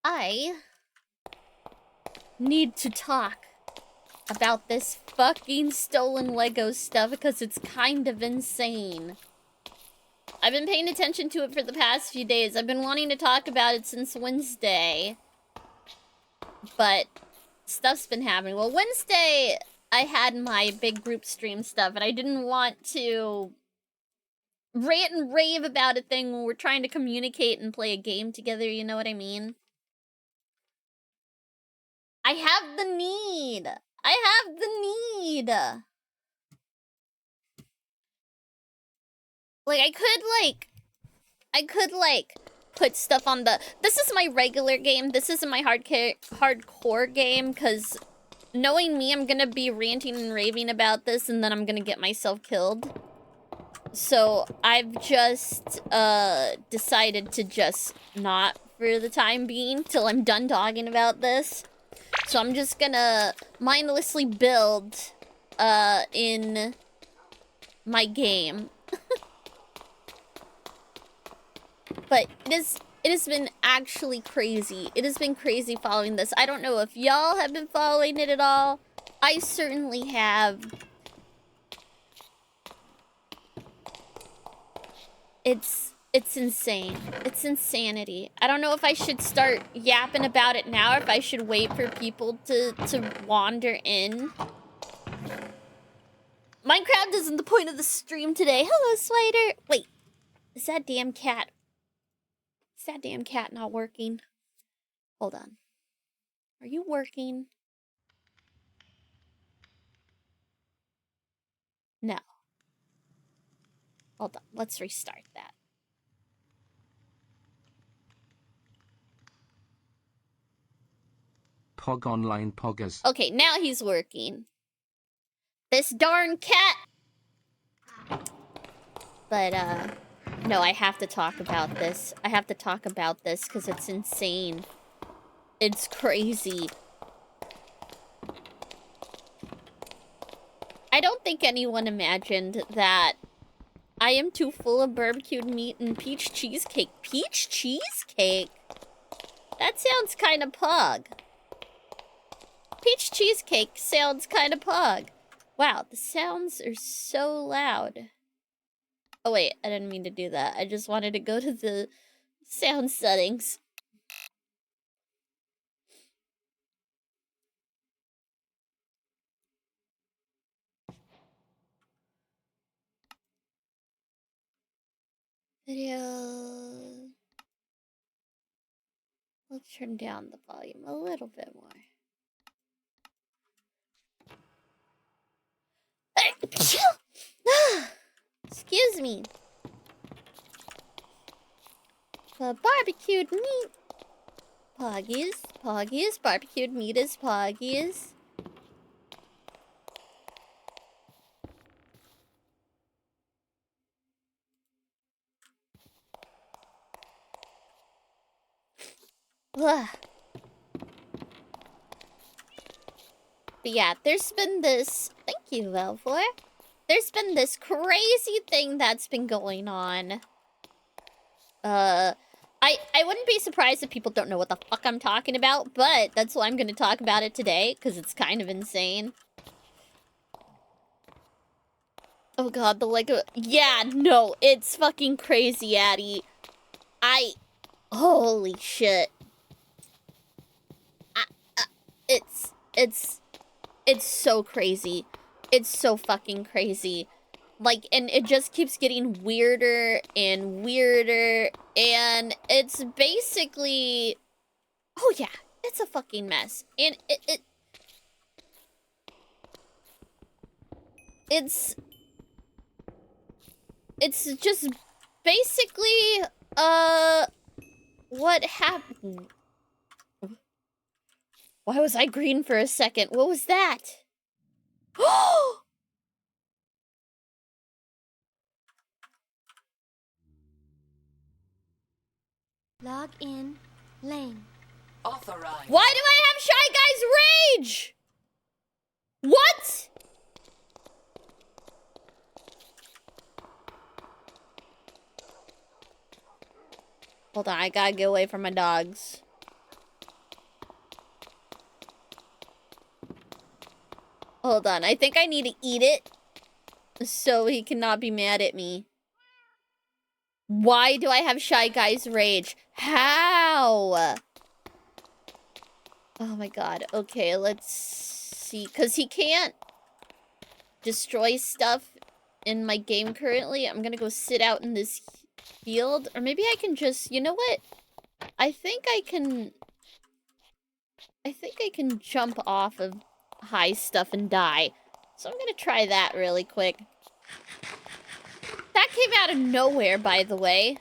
I need to talk about this fucking stolen Lego stuff because it's kind of insane. I've been paying attention to it for the past few days. I've been wanting to talk about it since Wednesday. But stuff's been happening. Well, Wednesday, I had my big group stream stuff, and I didn't want to rant and rave about a thing when we're trying to communicate and play a game together, you know what I mean? I have the need. I have the need. Like, I could, put stuff on the... This is my regular game. This isn't my hardcore game, because knowing me, I'm gonna be ranting and raving about this, and then I'm gonna get myself killed. So, I've just, decided to just not for the time being, till I'm done talking about this. So I'm just gonna mindlessly build, in my game. But it has been actually crazy. It has been crazy following this. I don't know if y'all have been following it at all. I certainly have. It's insane. It's insanity. I don't know if I should start yapping about it now or if I should wait for people to wander in. Minecraft isn't the point of the stream today. Hello, Slider. Wait, is that damn cat? Is that damn cat not working? Hold on. Are you working? No. Hold on. Let's restart that. Pog online poggers. Okay, now he's working. This darn cat! But, no, I have to talk about this. I have to talk about this because it's insane. It's crazy. I don't think anyone imagined that I am too full of barbecued meat and peach cheesecake. Peach cheesecake? That sounds kind of pug. Peach cheesecake sounds kind of pug. Wow, the sounds are so loud. Oh wait, I didn't mean to do that. I just wanted to go to the sound settings. Video. Let's turn down the volume a little bit more. Excuse me. Barbecued meat. Poggies. Barbecued meat is poggies. Ugh. But yeah, there's been this... Thank you, Velvor. There's been this crazy thing that's been going on. I wouldn't be surprised if people don't know what the fuck I'm talking about, but that's why I'm gonna talk about it today, because it's kind of insane. Oh god, the Lego... Yeah, no, it's fucking crazy, Addie. Holy shit. It's so crazy. It's so fucking crazy. Like, and it just keeps getting weirder and weirder, and it's basically... Oh yeah, it's a fucking mess. And it's just basically, what happened? Why was I green for a second? What was that? Oh! Log in, Lane. Authorized. Why do I have Shy Guy's rage? What? Hold on, I gotta get away from my dogs. Hold on. I think I need to eat it so he cannot be mad at me. Why do I have Shy Guy's Rage? How? Oh my god. Okay, let's see. Because he can't destroy stuff in my game currently. I'm gonna go sit out in this field. Or maybe I can just... You know what? I think I can jump off of high stuff and die. So I'm gonna try that really quick. That came out of nowhere, by the way.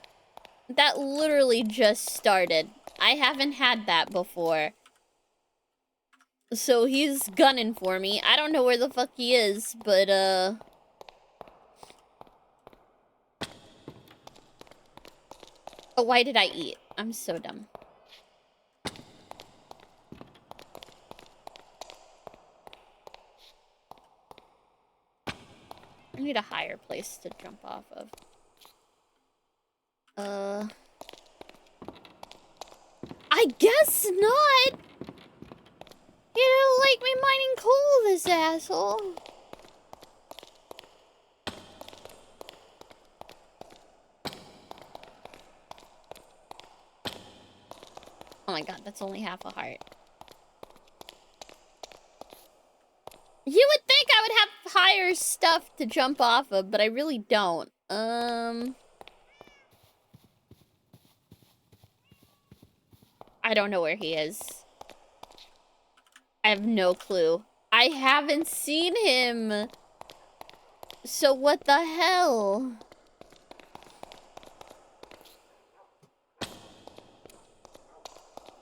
That literally just started. I haven't had that before. So he's gunning for me. I don't know where the fuck he is, but, Oh, why did I eat? I'm so dumb. I need a higher place to jump off of. I guess not! He don't like me mining coal, this asshole. Oh my god, that's only half a heart. You would think I would have higher stuff to jump off of, but I really don't. I don't know where he is. I have no clue. I haven't seen him. So what the hell?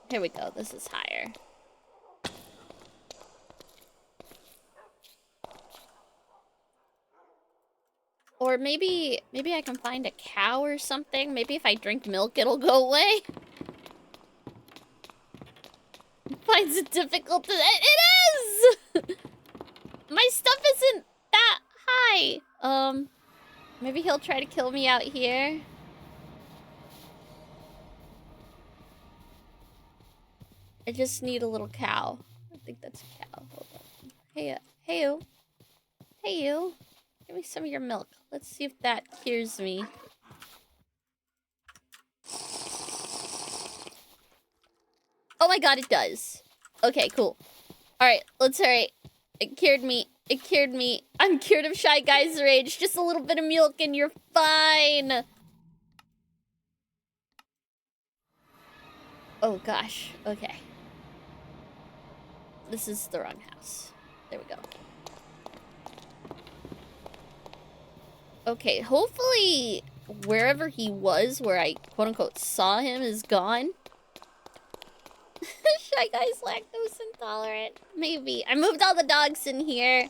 Here we go. This is higher. Or maybe I can find a cow or something. Maybe if I drink milk, it'll go away. Finds it difficult to... It is! My stuff isn't that high. Maybe he'll try to kill me out here. I just need a little cow. I think that's a cow. Hold on. Hey, hey you. Hey you. Give me some of your milk. Let's see if that cures me. Oh my god, it does. Okay, cool. Alright, let's hurry. It cured me. It cured me. I'm cured of Shy Guy's Rage. Just a little bit of milk and you're fine. Oh gosh. Okay. This is the wrong house. There we go. Okay, hopefully wherever he was, where I quote-unquote saw him, is gone. Shy Guy's lactose intolerant. Maybe. I moved all the dogs in here.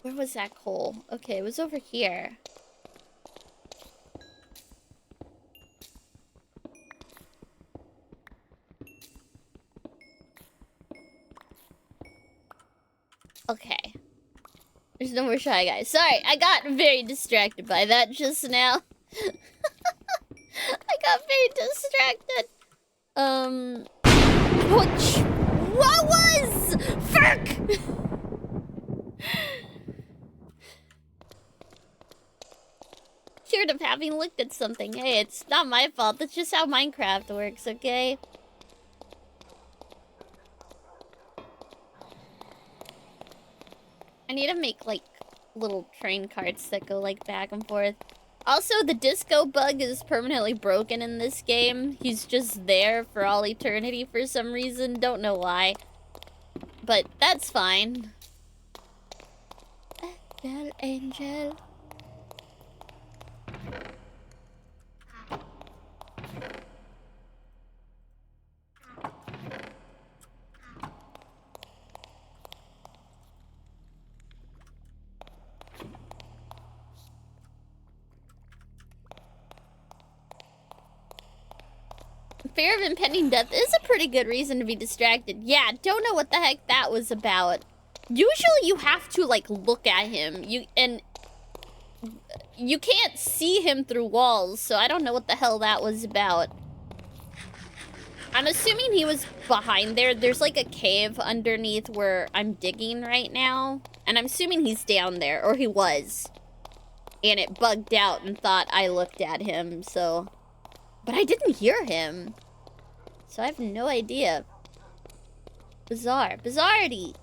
Where was that coal? Okay, it was over here. Okay. Theres no more Shy Guys. Sorry, I got very distracted by that just now. I got very distracted. What was? Fuck! Cured of having looked at something. Hey, it's not my fault. That's just how Minecraft works, okay? I need to make, like, little train carts that go, like, back and forth. Also, the disco bug is permanently broken in this game. He's just there for all eternity for some reason. Don't know why. But that's fine. Angel, angel. Fear of impending death is a pretty good reason to be distracted. Yeah, don't know what the heck that was about. Usually you have to, like, look at him. And you can't see him through walls, so I don't know what the hell that was about. I'm assuming he was behind there. There's, like, a cave underneath where I'm digging right now. And I'm assuming he's down there, or he was. And it bugged out and thought I looked at him, so... But I didn't hear him. So I have no idea. Bizarre. Bizarrety!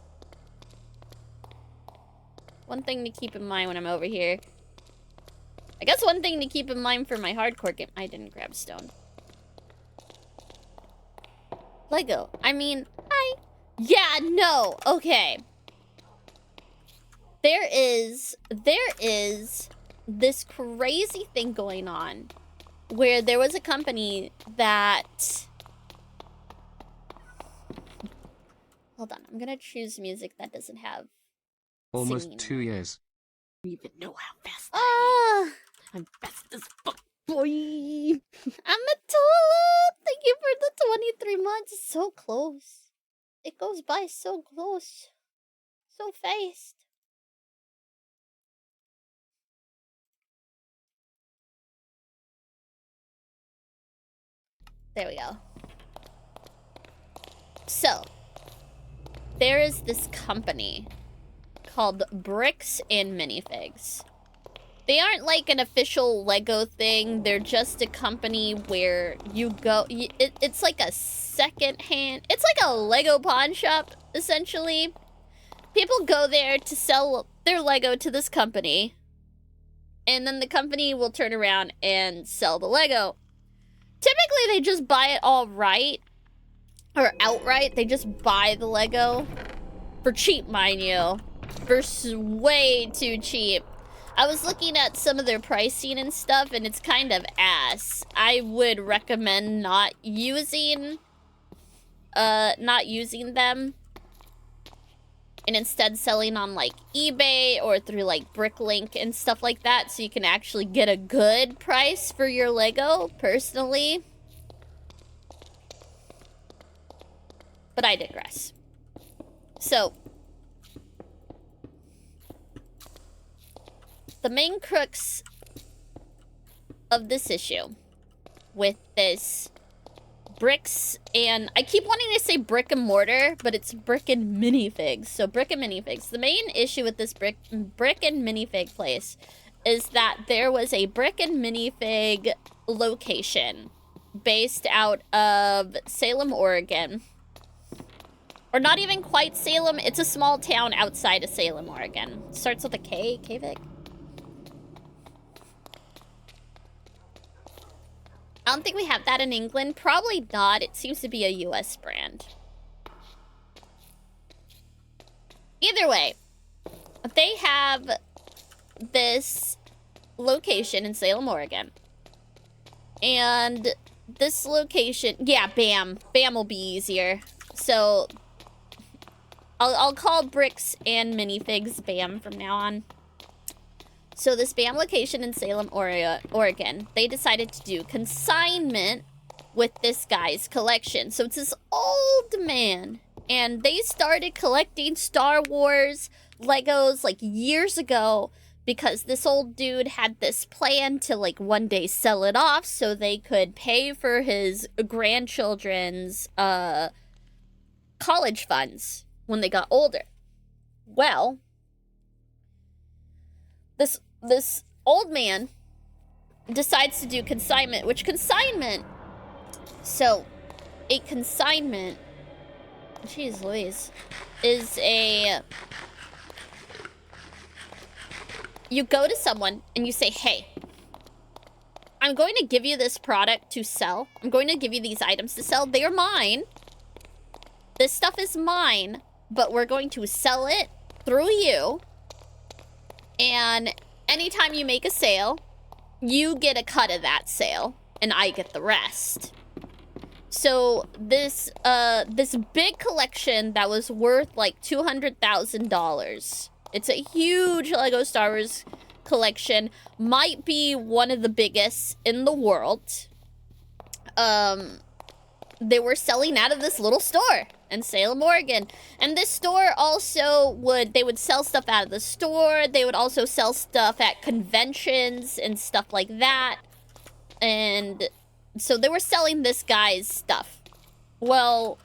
One thing to keep in mind when I'm over here. I guess one thing to keep in mind for my hardcore game... I didn't grab stone. Lego. I mean, yeah, no. Okay. There is this crazy thing going on where there was a company that... Hold on, I'm gonna choose music that doesn't have Almost singing. 2 years. You even know how fast I am. Ah, I'm fast as fuck, boy. I'm a Tula. Thank you for the 23 months. It's so close. It goes by so close. So fast. There we go. So, there is this company called Bricks and Minifigs. They aren't like an official Lego thing. They're just a company where you go... It's like a second-hand... It's like a Lego pawn shop, essentially. People go there to sell their Lego to this company. And then the company will turn around and sell the Lego. Typically, they just buy it all right. Or outright. They just buy the Lego. For cheap, mind you. For way too cheap. I was looking at some of their pricing and stuff, and it's kind of ass. I would recommend not using them. And instead selling on, like, eBay or through, like, Bricklink and stuff like that, so you can actually get a good price for your Lego, personally. But I digress. So, the main crux of this issue with this bricks and... I keep wanting to say brick and mortar, but it's brick and minifigs. So brick and minifigs. The main issue with this brick and minifig place is that there was a brick and minifig location based out of Salem, Oregon. Or not even quite Salem. It's a small town outside of Salem, Oregon. Starts with a K. Kvik? I don't think we have that in England. Probably not. It seems to be a US brand. Either way, they have this location in Salem, Oregon. And this location... Yeah, BAM. BAM will be easier. So, I'll call bricks and minifigs BAM from now on. So this BAM location in Salem, Oregon, they decided to do consignment with this guy's collection. So it's this old man, and they started collecting Star Wars Legos like years ago because this old dude had this plan to like one day sell it off so they could pay for his grandchildren's college funds when they got older. Well, this old man decides to do consignment, which consignment... So, a consignment... Jeez Louise. Is a... You go to someone and you say, hey, I'm going to give you this product to sell. I'm going to give you these items to sell. They're mine. This stuff is mine, but we're going to sell it through you. And anytime you make a sale, you get a cut of that sale, and I get the rest. So this big collection that was worth like $200,000. It's a huge Lego Star Wars collection. Might be one of the biggest in the world. They were selling out of this little store. in Salem, Oregon. And this store also they would sell stuff out of the store. They would also sell stuff at conventions and stuff like that. And so they were selling this guy's stuff. Well,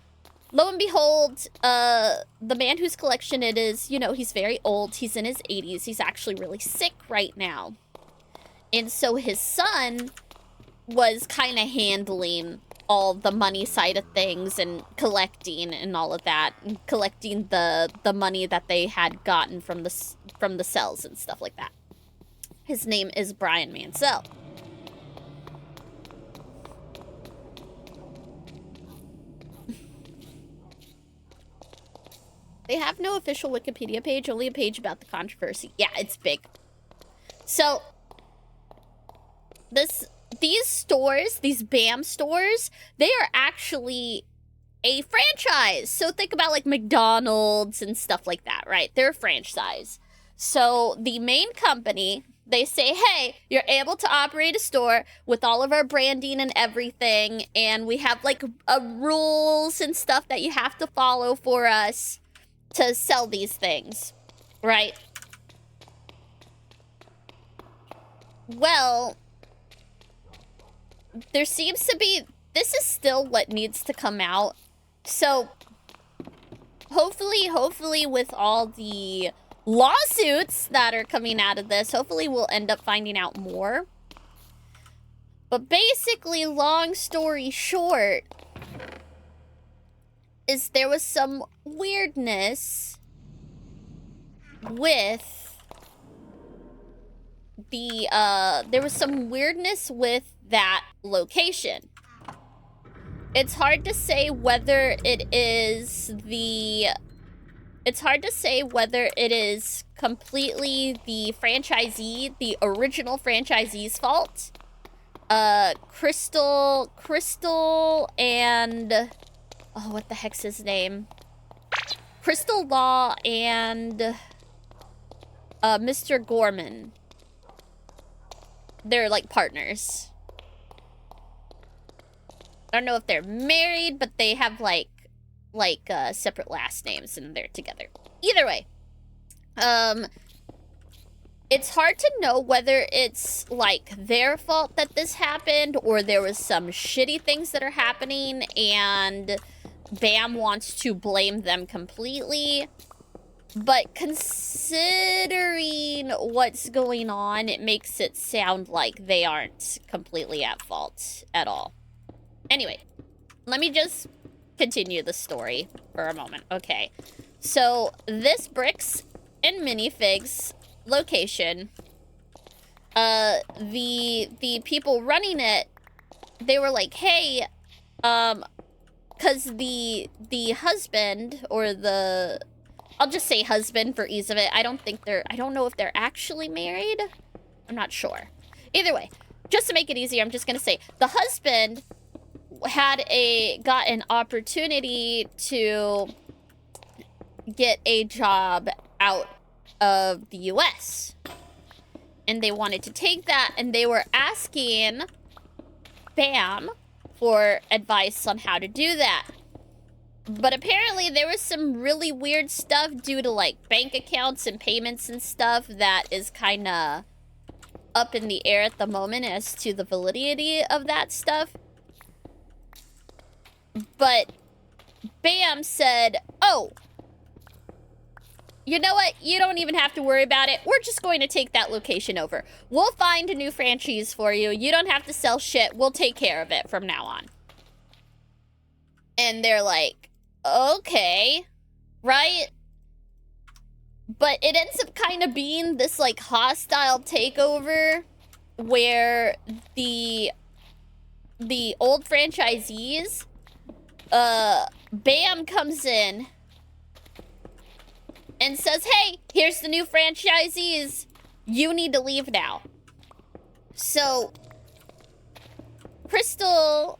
lo and behold, the man whose collection it is, you know, he's very old. He's in his 80s. He's actually really sick right now. And so his son was kind of handling all the money side of things and collecting and all of that, and collecting the money that they had gotten from the cells and stuff like that. His name is Brian Mansell. They have no official Wikipedia page, only a page about the controversy. Yeah, it's big. So these stores, these BAM stores, they are actually a franchise. So think about like McDonald's and stuff like that, right? They're a franchise. So the main company, they say, hey, you're able to operate a store with all of our branding and everything. And we have like rules and stuff that you have to follow for us to sell these things, right? Well, there seems to be, this is still what needs to come out. So hopefully with all the lawsuits that are coming out of this, hopefully we'll end up finding out more. But basically, long story short, is there was some weirdness with the, that location. It's hard to say whether it is completely the franchisee, the original franchisee's fault. Crystal and, oh, what the heck's his name? Crystal Law and Mr. Gorman. They're like partners. I don't know if they're married, but they have like separate last names and they're together. Either way, it's hard to know whether it's like their fault that this happened or there was some shitty things that are happening and BAM wants to blame them completely. But considering what's going on, it makes it sound like they aren't completely at fault at all. Anyway, let me just continue the story for a moment. Okay, so this Bricks and Minifigs location, the people running it, they were like, hey, because the husband, or the, I'll just say husband for ease of it. I don't know if they're actually married. I'm not sure. Either way, just to make it easier, I'm just gonna say the husband got an opportunity to get a job out of the US. And they wanted to take that, and they were asking BAM for advice on how to do that. But apparently there was some really weird stuff due to like bank accounts and payments and stuff that is kind of up in the air at the moment as to the validity of that stuff. But BAM said, oh, you know what? You don't even have to worry about it. We're just going to take that location over. We'll find a new franchise for you. You don't have to sell shit. We'll take care of it from now on. And they're like, okay, right? But it ends up kind of being this like hostile takeover where the old franchisees, BAM comes in and says, hey, here's the new franchisees. You need to leave now. So Crystal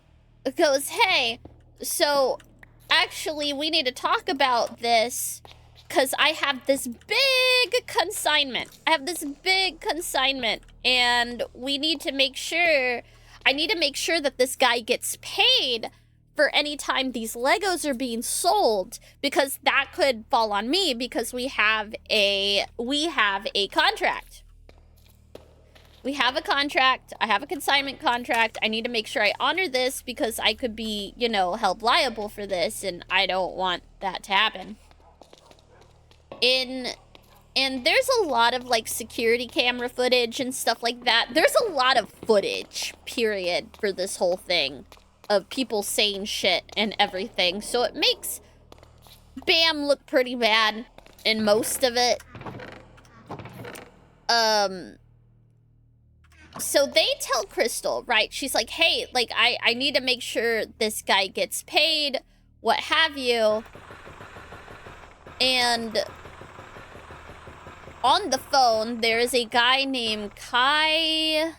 goes, hey, so actually we need to talk about this because I have this big consignment. And we need to make sure, I need to make sure that this guy gets paid for any time these Legos are being sold, because that could fall on me because we have a contract. We have a contract. I have a consignment contract. I need to make sure I honor this because I could be, you know, held liable for this, and I don't want that to happen. And there's a lot of, like, security camera footage and stuff like that. There's a lot of footage, period, for this whole thing of people saying shit and everything. So it makes BAM look pretty bad in most of it. So they tell Crystal, right? She's like, hey, like, I need to make sure this guy gets paid, what have you. And on the phone, there is a guy named Kai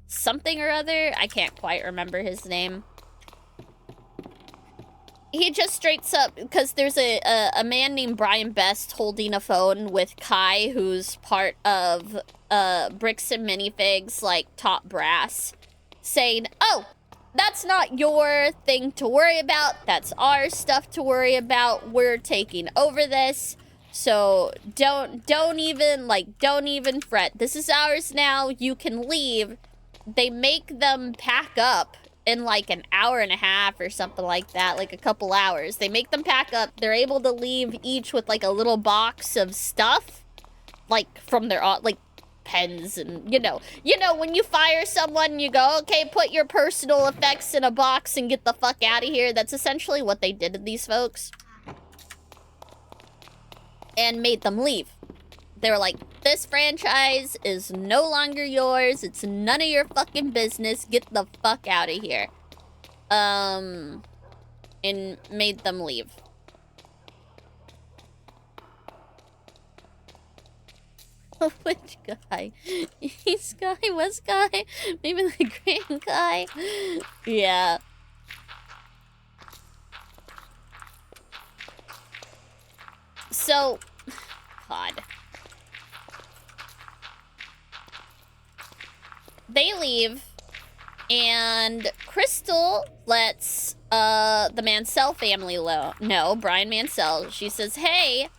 something or other. I can't quite remember his name. He just straights up, because there's a man named Brian Best holding a phone with Kai, who's part of Bricks and Minifigs, like, top brass, saying, oh, that's not your thing to worry about. That's our stuff to worry about. We're taking over this. So don't even fret. This is ours now. You can leave. They make them pack up in like an hour and a half or something like that, like a couple hours. They make them pack up. They're able to leave each with like a little box of stuff, like from their like pens and you know when you fire someone, you go, okay, put your personal effects in a box and get the fuck out of here. That's essentially what they did to these folks. And made them leave. They were like, this franchise is no longer yours. It's none of your fucking business. Get the fuck out of here. And made them leave. Which guy? East guy? West guy? Maybe the Grand guy? Yeah. So, God. They leave, and Crystal lets the Mansell family know, Brian Mansell. She says, hey,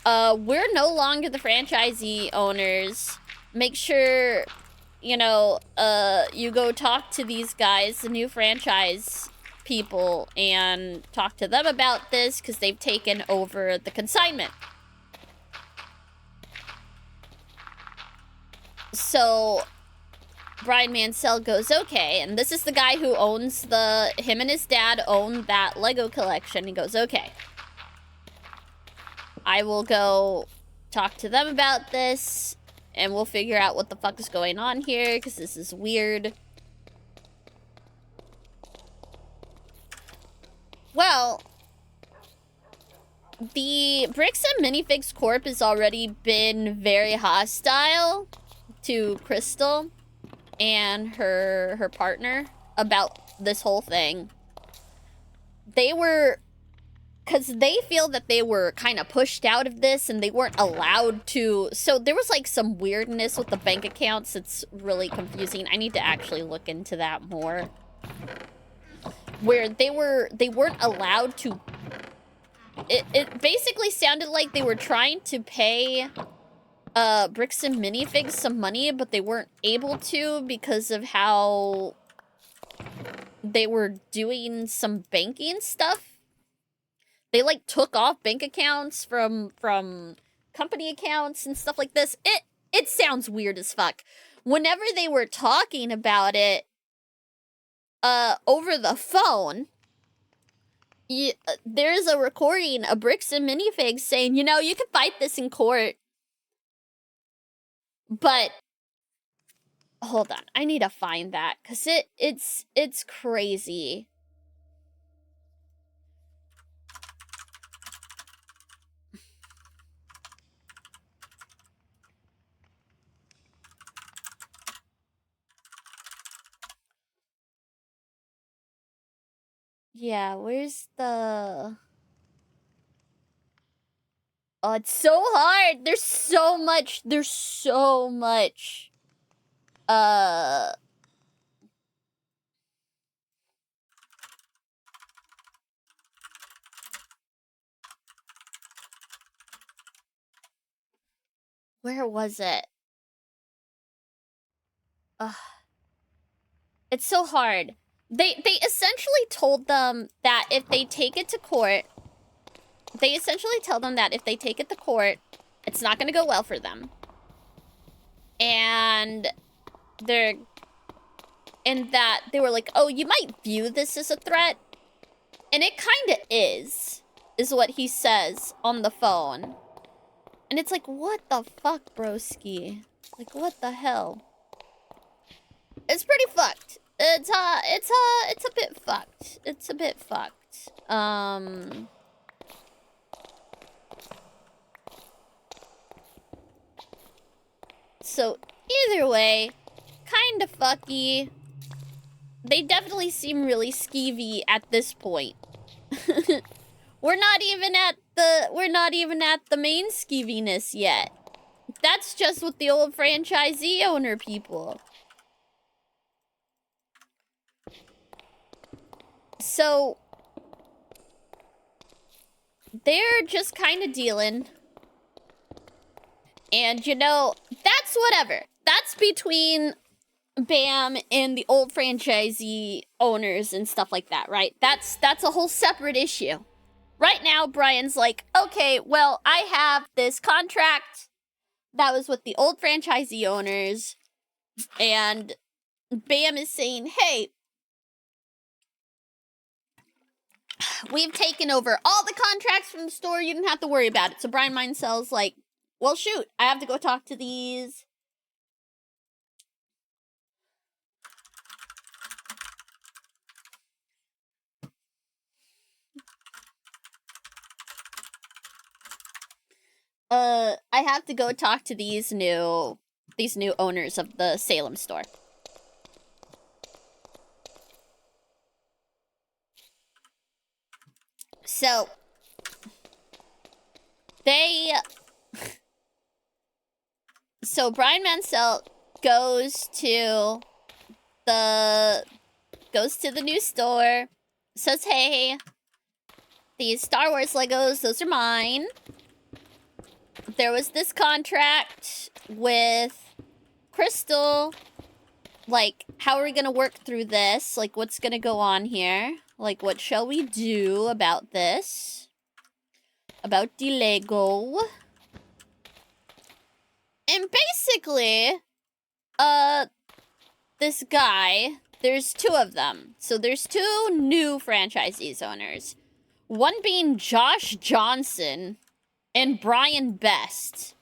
we're no longer the franchisee owners. Make sure, you know, you go talk to these guys, the new franchise people, and talk to them about this because they've taken over the consignment. So Brian Mansell goes, okay, and this is the guy who owns him and his dad own that Lego collection. He goes, okay, I will go talk to them about this and we'll figure out what the fuck is going on here because this is weird. Well, the Bricks and Minifigs Corp has already been very hostile to Crystal and her partner about this whole thing. They were, because they feel that they were kind of pushed out of this and they weren't allowed to. So there was like some weirdness with the bank accounts. It's really confusing. I need to actually look into that more. Where they weren't allowed to. It basically sounded like they were trying to pay Bricks and Minifigs some money, but they weren't able to because of how they were doing some banking stuff. They like took off bank accounts from company accounts and stuff like this. It sounds weird as fuck. Whenever they were talking about it over the phone, there's a recording of Bricks and Minifigs saying, you know, you can fight this in court. But hold on, I need to find that because it's crazy. Yeah, where's the... Oh, it's so hard. There's so much. Where was it? Ugh. It's so hard. They essentially told them that if they take it to court, it's not gonna go well for them. And they were like, oh, you might view this as a threat. And it kinda is what he says on the phone. And it's like, what the fuck, broski? Like, what the hell? It's pretty fucked. It's a bit fucked. It's a bit fucked. So either way, kind of fucky. They definitely seem really skeevy at this point. We're not even at the main skeeviness yet. That's just with the old franchisee owner people. So they're just kind of dealing. And you know, that's whatever. That's between Bam and the old franchisee owners and stuff like that, right? That's a whole separate issue. Right now, Brian's like, okay, well, I have this contract that was with the old franchisee owners, and Bam is saying, hey, we've taken over all the contracts from the store, you don't have to worry about it. So Brian Mindcell's like, well, shoot, I have to go talk to these I have to go talk to these new owners of the Salem store. So Brian Mansell goes to the new store, says, hey, these Star Wars Legos, those are mine. There was this contract with Crystal. Like, how are we gonna work through this? Like, what's gonna go on here? Like, what shall we do about this? About the Lego. And basically, this guy, there's two of them. So there's two new franchisees owners. One being Josh Johnson and Brian Best,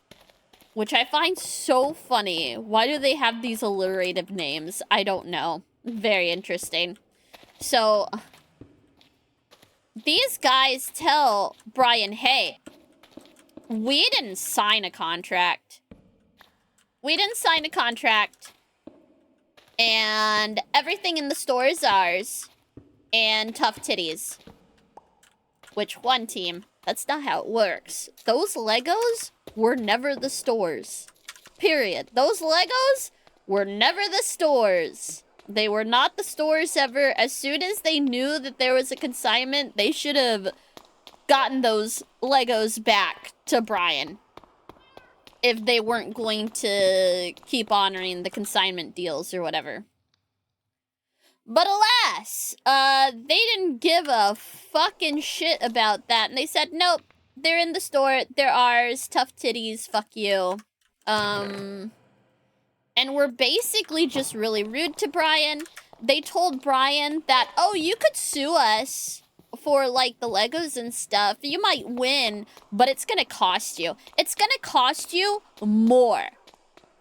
which I find so funny. Why do they have these alliterative names? I don't know. Very interesting. So these guys tell Brian, hey, we didn't sign a contract. We didn't sign a contract. And everything in the store is ours. And tough titties. Which one, team? That's not how it works. Those Legos were never the stores. Period. Those Legos were never the stores. They were not the stores ever. As soon as they knew that there was a consignment, they should have gotten those Legos back to Brian. If they weren't going to keep honoring the consignment deals or whatever. But alas, they didn't give a fucking shit about that. And they said, nope, they're in the store. They're ours. Tough titties. Fuck you. And we're basically just really rude to Brian. They told Brian that, oh, you could sue us for, like, the Legos and stuff. You might win, but it's gonna cost you. It's gonna cost you more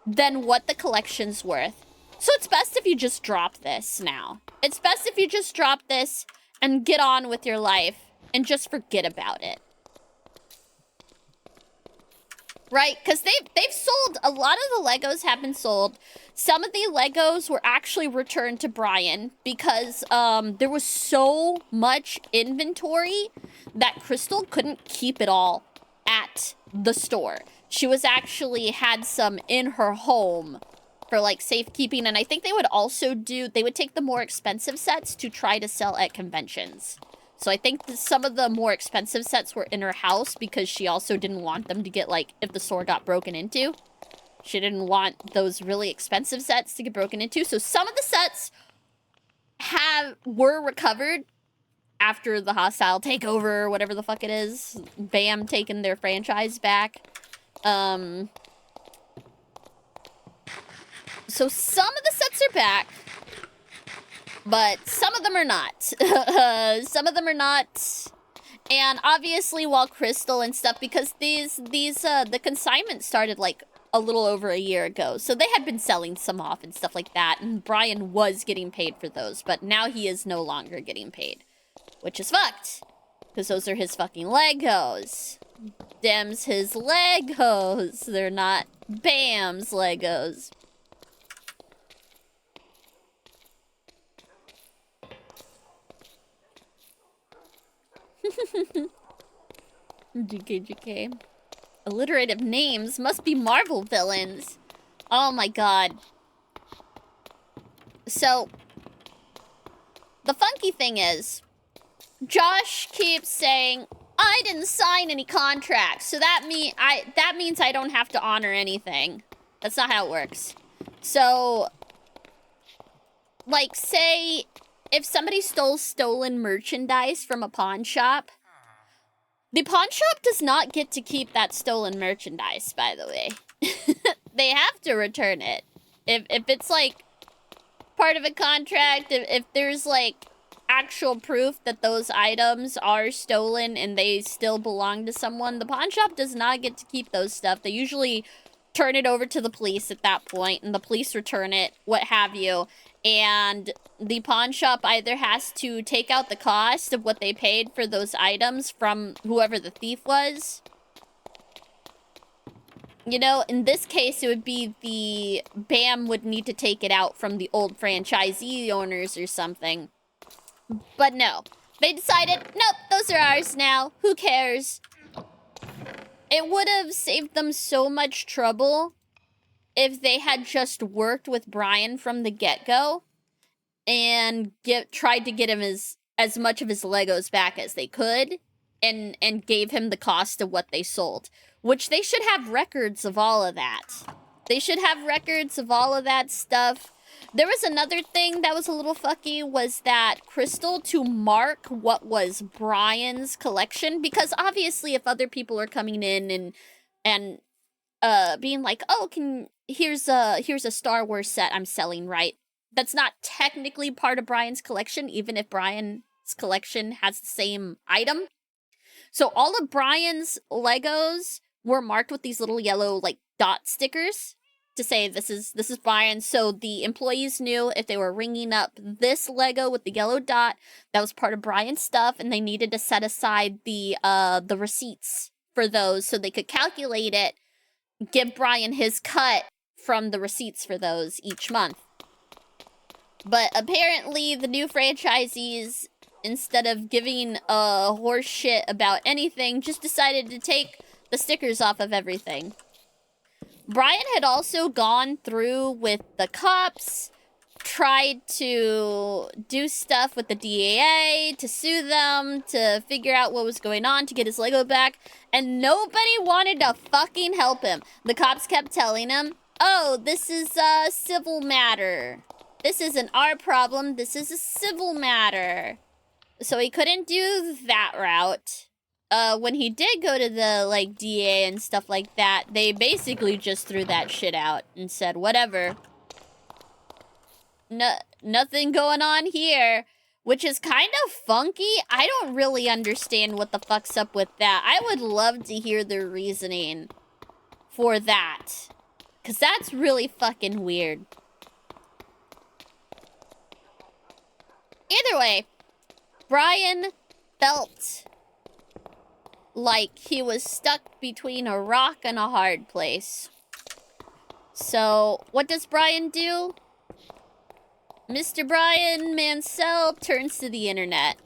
than what the collection's worth. So it's best if you just drop this now. It's best if you just drop this and get on with your life and just forget about it. Right? Because they've sold, a lot of the Legos have been sold. Some of the Legos were actually returned to Brian because there was so much inventory that Crystal couldn't keep it all at the store. She was actually had some in her home for, like, safekeeping. And I think they would also they would take the more expensive sets to try to sell at conventions. So I think some of the more expensive sets were in her house because she also didn't want them to get, like, if the store got broken into. She didn't want those really expensive sets to get broken into. So some of the sets were recovered after the hostile takeover, whatever the fuck it is. BAM taking their franchise back. So some of the sets are back, but some of them are not. Some of them are not. And obviously, while Crystal and stuff, because the consignment started like a little over a year ago, so they had been selling some off and stuff like that, and Brian was getting paid for those, but now he is no longer getting paid, which is fucked, because those are his fucking Legos. Dem's his Legos. They're not Bam's Legos. GK. Alliterative names must be Marvel villains. Oh my god. So, the funky thing is, Josh keeps saying, I didn't sign any contracts, so that means I don't have to honor anything. That's not how it works. So, like, say, if somebody stole stolen merchandise from a pawn shop, the pawn shop does not get to keep that stolen merchandise, by the way. They have to return it. If it's, like, part of a contract, if there's, like, actual proof that those items are stolen and they still belong to someone, the pawn shop does not get to keep those stuff. They usually turn it over to the police at that point, and the police return it, what have you. And the pawn shop either has to take out the cost of what they paid for those items from whoever the thief was. You know, in this case, it would be the BAM would need to take it out from the old franchisee owners or something. But no, they decided, nope, those are ours now. Who cares? It would have saved them so much trouble if they had just worked with Brian from the get-go and tried to get him as much of his Legos back as they could and gave him the cost of what they sold. Which they should have records of all of that. They should have records of all of that stuff. There was another thing that was a little fucky, was that Crystal, to mark what was Brian's collection, because obviously if other people are coming in and being like, oh, here's a Star Wars set I'm selling, right? That's not technically part of Brian's collection, even if Brian's collection has the same item. So all of Brian's Legos were marked with these little yellow, like, dot stickers to say this is Brian. So the employees knew if they were ringing up this Lego with the yellow dot, that was part of Brian's stuff, and they needed to set aside the receipts for those so they could calculate it, give Brian his cut from the receipts for those each month. But apparently the new franchisees, instead of giving a horse shit about anything, just decided to take the stickers off of everything. Brian had also gone through with the cops, tried to do stuff with the DAA, to sue them, to figure out what was going on, to get his Lego back, and nobody wanted to fucking help him. The cops kept telling him, oh, this is a civil matter. This isn't our problem, this is a civil matter. So he couldn't do that route. When he did go to the, like, DA and stuff like that, they basically just threw that shit out and said, whatever. Nothing going on here. Which is kind of funky. I don't really understand what the fuck's up with that. I would love to hear the reasoning for that. Because that's really fucking weird. Either way, Brian felt like he was stuck between a rock and a hard place. So, what does Brian do? Mr. Brian Mansell turns to the internet.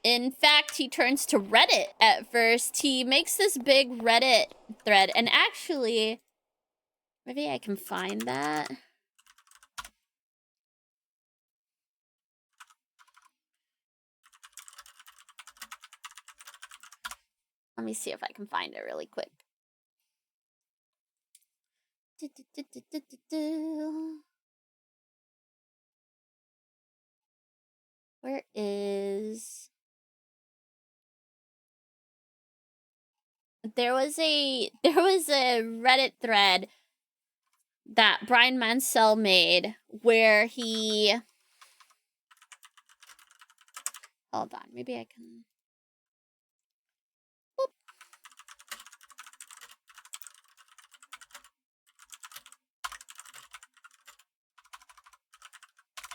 In fact, he turns to Reddit at first. He makes this big Reddit thread, and actually, maybe I can find that. Let me see if I can find it really quick. Where is... There was a Reddit thread that Brian Mansell made where he... Hold on, maybe I can... Boop.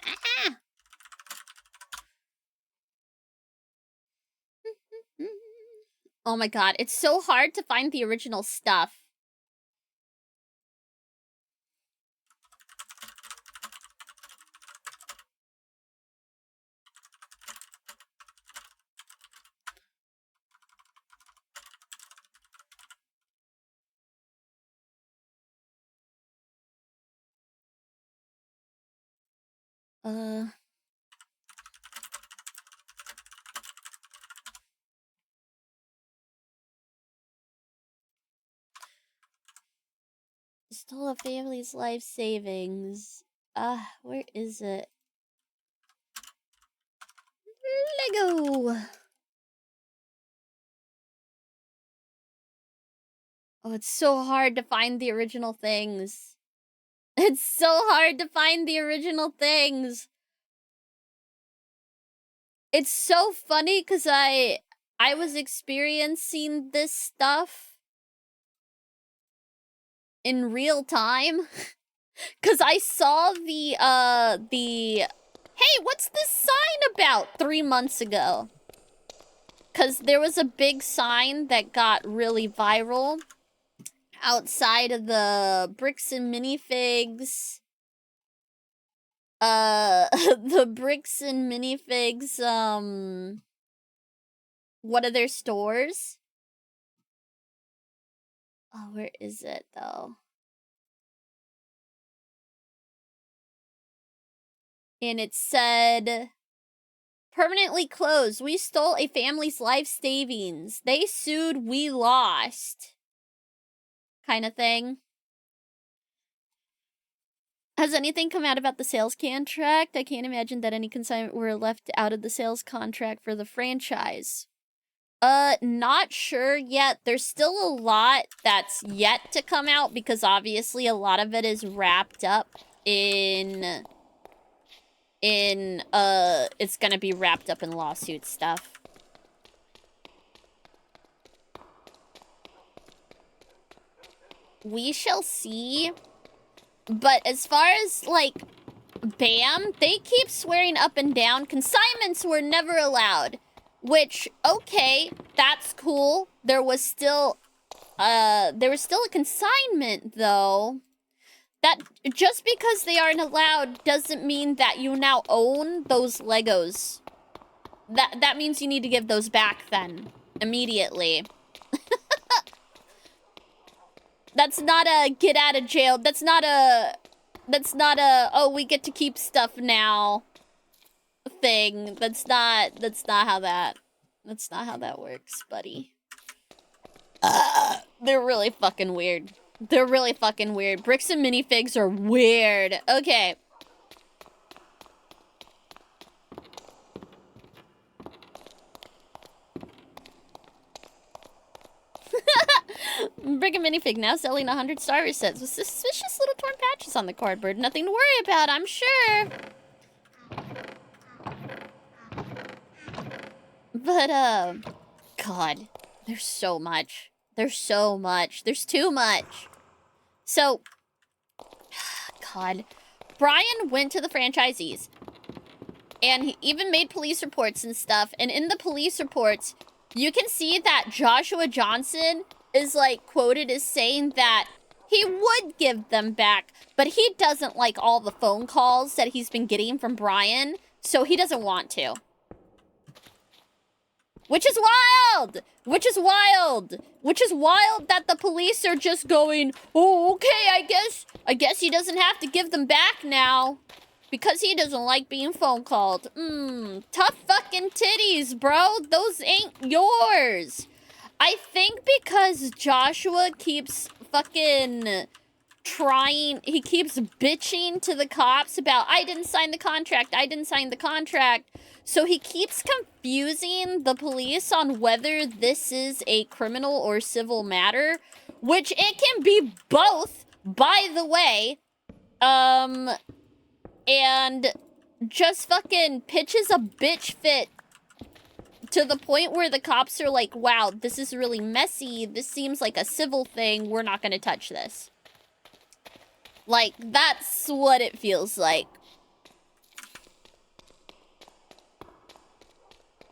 Ah! Oh my god, it's so hard to find the original stuff. Stole a family's life savings. Where is it? Lego! Oh, it's so hard to find the original things. It's so hard to find the original things. It's so funny because I was experiencing this stuff in real time. Cause I saw the hey, what's this sign about 3 months ago? Cause there was a big sign that got really viral outside of the Bricks and Minifigs. The Bricks and Minifigs, one of their stores. Oh, where is it though? And it said, permanently closed. We stole a family's life savings. They sued, we lost. Kind of thing. Has anything come out about the sales contract? I can't imagine that any consignment were left out of the sales contract for the franchise. Not sure yet. There's still a lot that's yet to come out because obviously a lot of it is wrapped up in it's gonna be wrapped up in lawsuit stuff. We shall see. But as far as, like, BAM, they keep swearing up and down. Consignments were never allowed. Which, okay, that's cool. There was still a consignment, though. That, just because they aren't allowed doesn't mean that you now own those Legos. That means you need to give those back, then. Immediately. That's not a get out of jail. That's not a, oh, we get to keep stuff now thing. That's not how that works, buddy. They're really fucking weird. They're really fucking weird. Bricks and minifigs are weird. Okay. Brick and minifig now selling 100 star resets with suspicious little torn patches on the cardboard. Nothing to worry about, I'm sure. But, God, there's so much. There's so much. There's too much. So, God, Brian went to the franchisees and he even made police reports and stuff. And in the police reports, you can see that Joshua Johnson is, like, quoted as saying that he would give them back, but he doesn't like all the phone calls that he's been getting from Brian, so he doesn't want to. Which is wild! Which is wild! Which is wild that the police are just going, oh, okay, I guess he doesn't have to give them back now. Because he doesn't like being phone called. Tough fucking titties, bro. Those ain't yours. I think because Joshua keeps fucking he keeps bitching to the cops about, I didn't sign the contract, I didn't sign the contract. So he keeps confusing the police on whether this is a criminal or civil matter, which it can be both, by the way. And just fucking pitches a bitch fit to the point where the cops are like, wow, this is really messy. This seems like a civil thing. We're not gonna touch this. Like, that's what it feels like.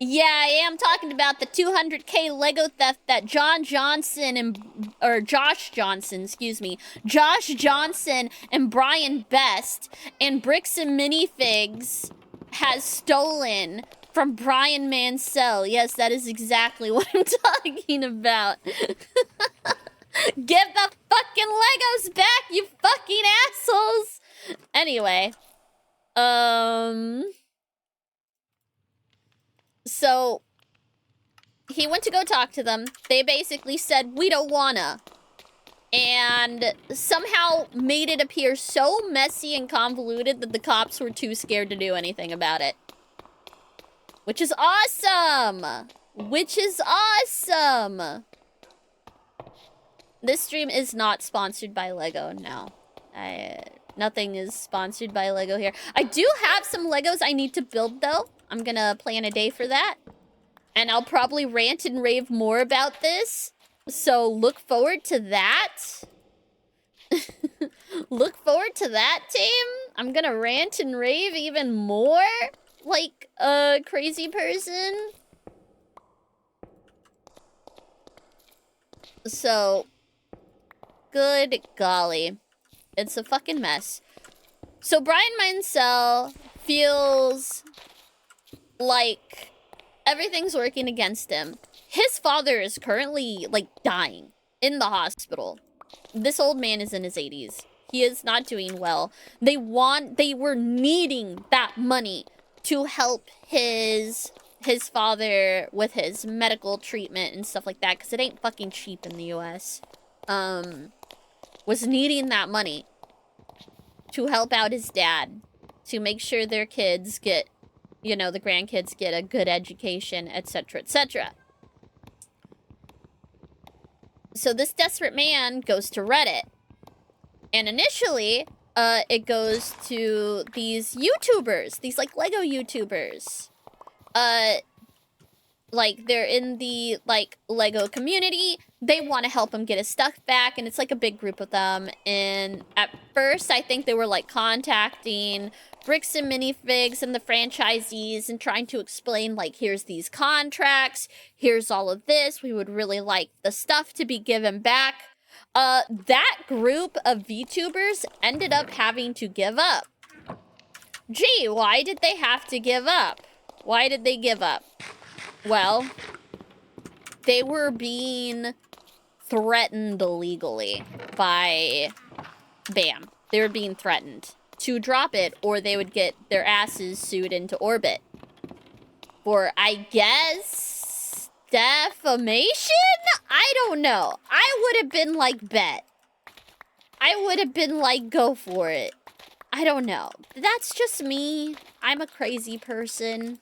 Yeah, I am talking about the 200K Lego theft that Josh Johnson and Brian Best and Bricks and Minifigs has stolen from Brian Mansell. Yes, that is exactly what I'm talking about. Give the fucking Legos back, you fucking assholes! Anyway. So, he went to go talk to them. They basically said, we don't wanna. And somehow made it appear so messy and convoluted that the cops were too scared to do anything about it. Which is awesome! Which is awesome! This stream is not sponsored by Lego, no. Nothing is sponsored by Lego here. I do have some Legos I need to build, though. I'm gonna plan a day for that. And I'll probably rant and rave more about this. So look forward to that. Look forward to that, team. I'm gonna rant and rave even more like a crazy person. So, good golly. It's a fucking mess. So Brian Mansell feels like everything's working against him. His father is currently, like, dying in the hospital. This old man is in his 80s. He is not doing well. They were needing that money to help his father with his medical treatment and stuff like that, because it ain't fucking cheap in the US. Was needing that money to help out his dad, to make sure their kids get, you know, the grandkids get a good education, etc., etc. So this desperate man goes to Reddit. And initially, it goes to these YouTubers, these, like, Lego YouTubers. Like, they're in the, like, Lego community. They want to help him get his stuff back, and it's, like, a big group of them. And at first, I think they were, like, contacting Bricks and Minifigs and the franchisees and trying to explain, like, here's these contracts, here's all of this, we would really like the stuff to be given back. That group of VTubers ended up having to give up. Gee, why did they have to give up? Why did they give up? Well, they were being threatened illegally by BAM. They were being threatened to drop it, or they would get their asses sued into orbit for, I guess, defamation? I don't know. I would have been like, bet. I would have been like, go for it. I don't know. That's just me. I'm a crazy person.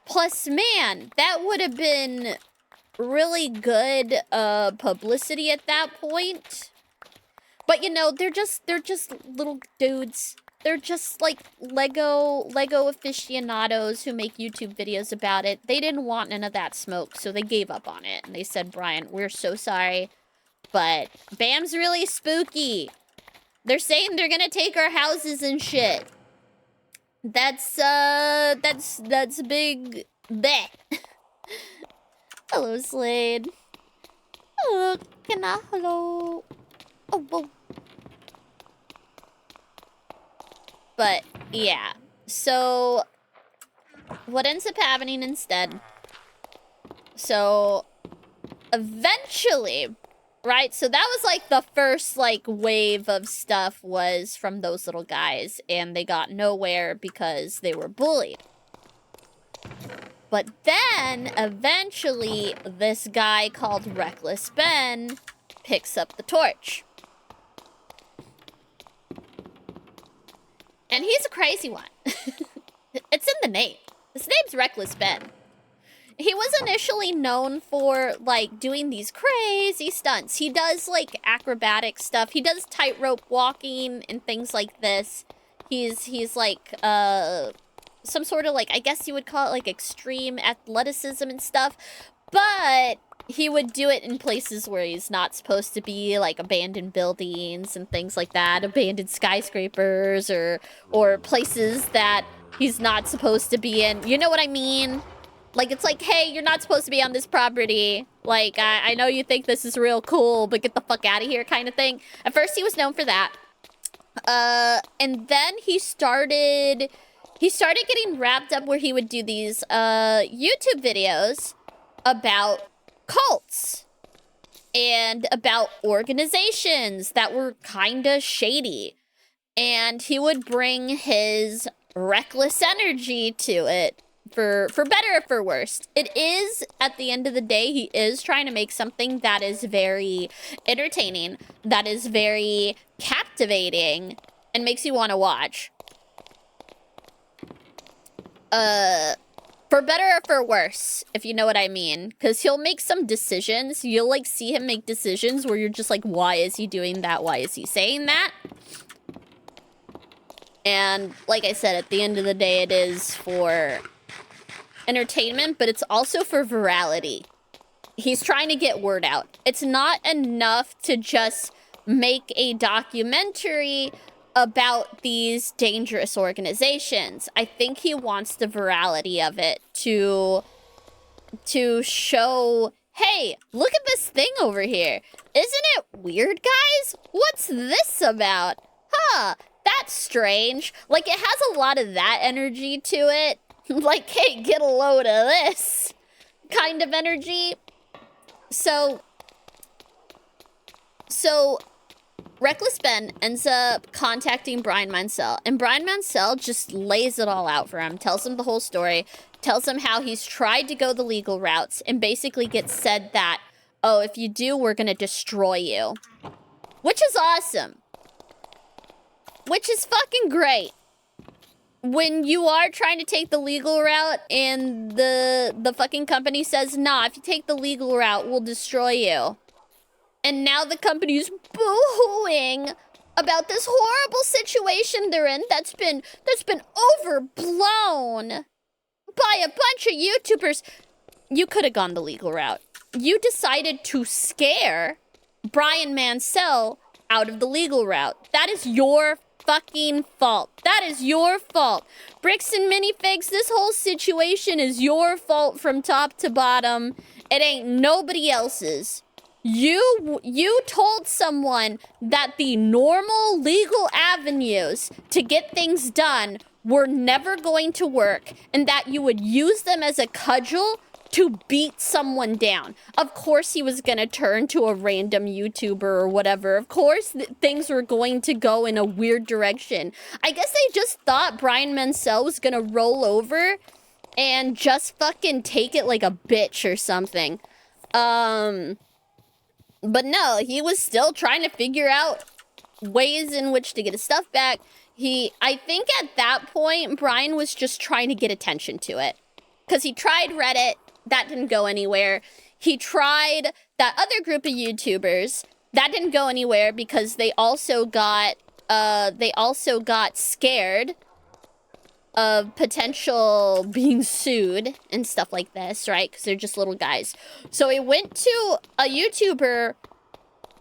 Plus, man, that would have been really good publicity at that point. But, you know, they're just little dudes. They're just, like, Lego aficionados who make YouTube videos about it. They didn't want none of that smoke, so they gave up on it. And they said, Brian, we're so sorry, but BAM's really spooky. They're saying they're gonna take our houses and shit. That's a big bet. Hello, Slade. Oh, hello. Oh, whoa. But, yeah. So, what ends up happening instead? So, eventually, right? So that was, like, the first, like, wave of stuff was from those little guys. And they got nowhere because they were bullied. But then, eventually, this guy called Reckless Ben picks up the torch. And he's a crazy one. It's in the name. His name's Reckless Ben. He was initially known for, like, doing these crazy stunts. He does, like, acrobatic stuff. He does tightrope walking and things like this. He's like, some sort of, like, I guess you would call it, like, extreme athleticism and stuff. But he would do it in places where he's not supposed to be, like abandoned buildings and things like that, abandoned skyscrapers, or places that he's not supposed to be in. You know what I mean? Like, it's like, hey, you're not supposed to be on this property. Like, I know you think this is real cool, but get the fuck out of here kind of thing. At first, he was known for that. And then he started getting wrapped up where he would do these, YouTube videos about cults and about organizations that were kind of shady. And he would bring his reckless energy to it. For better or for worse. It is, at the end of the day, he is trying to make something that is very entertaining, that is very captivating, and makes you want to watch. For better or for worse, if you know what I mean. Because he'll make some decisions. You'll, like, see him make decisions where you're just like, why is he doing that? Why is he saying that? And, like I said, at the end of the day, it is for entertainment, but it's also for virality. He's trying to get word out. It's not enough to just make a documentary about these dangerous organizations. I think he wants the virality of it to show, hey, look at this thing over here. Isn't it weird, guys? What's this about? Huh, that's strange. Like, it has a lot of that energy to it. Like, hey, get a load of this kind of energy. So Reckless Ben ends up contacting Brian Mansell, and Brian Mansell just lays it all out for him, tells him the whole story, tells him how he's tried to go the legal routes, and basically gets said that, oh, if you do, we're gonna destroy you. Which is awesome. Which is fucking great. When you are trying to take the legal route and the fucking company says, nah, if you take the legal route, we'll destroy you. And now the company's boo-hooing about this horrible situation they're in that's been overblown by a bunch of YouTubers. You could have gone the legal route. You decided to scare Brian Mansell out of the legal route. That is your fucking fault. That is your fault. Bricks and minifigs, this whole situation is your fault from top to bottom. It ain't nobody else's. You told someone that the normal legal avenues to get things done were never going to work, and that you would use them as a cudgel to beat someone down. Of course he was gonna turn to a random YouTuber or whatever. Of course things were going to go in a weird direction. I guess they just thought Brian Mansell was gonna roll over and just fucking take it like a bitch or something. But no, he was still trying to figure out ways in which to get his stuff back. I think at that point, Brian was just trying to get attention to it. Because he tried Reddit. That didn't go anywhere. He tried that other group of YouTubers. That didn't go anywhere because they also got scared of potential being sued and stuff like this, right? Because they're just little guys. So he went to a YouTuber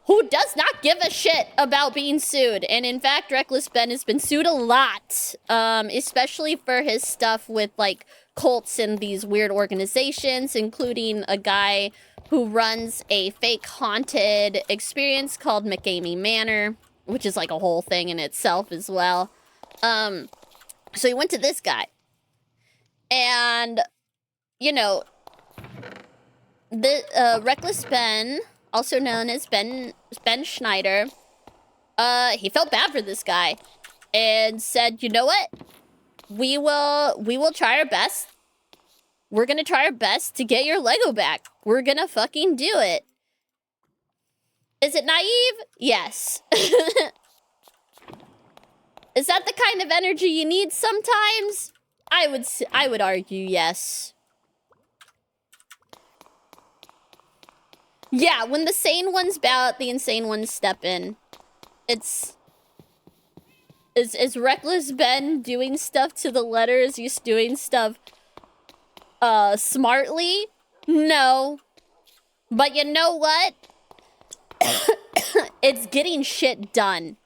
who does not give a shit about being sued. And in fact, Reckless Ben has been sued a lot, especially for his stuff with, like, cults and these weird organizations, including a guy who runs a fake haunted experience called McAmey Manor, which is like a whole thing in itself as well. So he went to this guy. And, you know, the Reckless Ben, also known as Ben Schneider, he felt bad for this guy and said, you know what? We will try our best. We're gonna try our best to get your Lego back. We're gonna fucking do it. Is it naive? Yes. Is that the kind of energy you need sometimes? I would argue yes. Yeah, when the sane ones bow out, the insane ones step in. It's... Is Reckless Ben doing stuff to the letters? He's doing stuff, smartly? No. But you know what? It's getting shit done.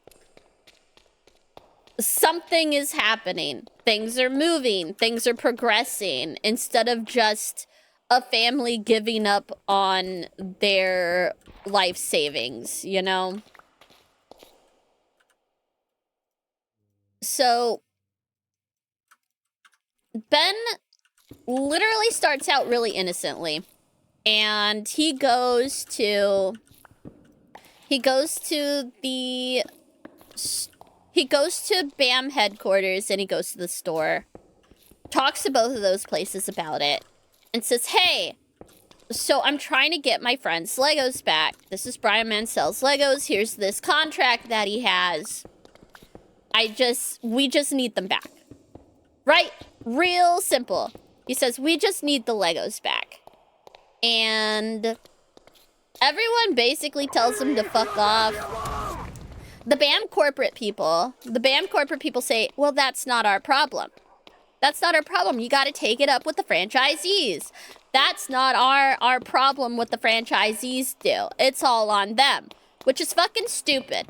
Something is happening. Things are moving. Things are progressing. Instead of just a family giving up on their life savings, you know? So, Ben literally starts out really innocently. And he goes to BAM headquarters and he goes to the store. Talks to both of those places about it. And says, hey, so I'm trying to get my friend's Legos back. This is Brian Mansell's Legos. Here's this contract that he has. We just need them back. Right? Real simple. He says, we just need the Legos back. And everyone basically tells him to fuck off. The BAM corporate people say, well, that's not our problem. That's not our problem. You gotta take it up with the franchisees. That's not our problem what the franchisees do. It's all on them. Which is fucking stupid.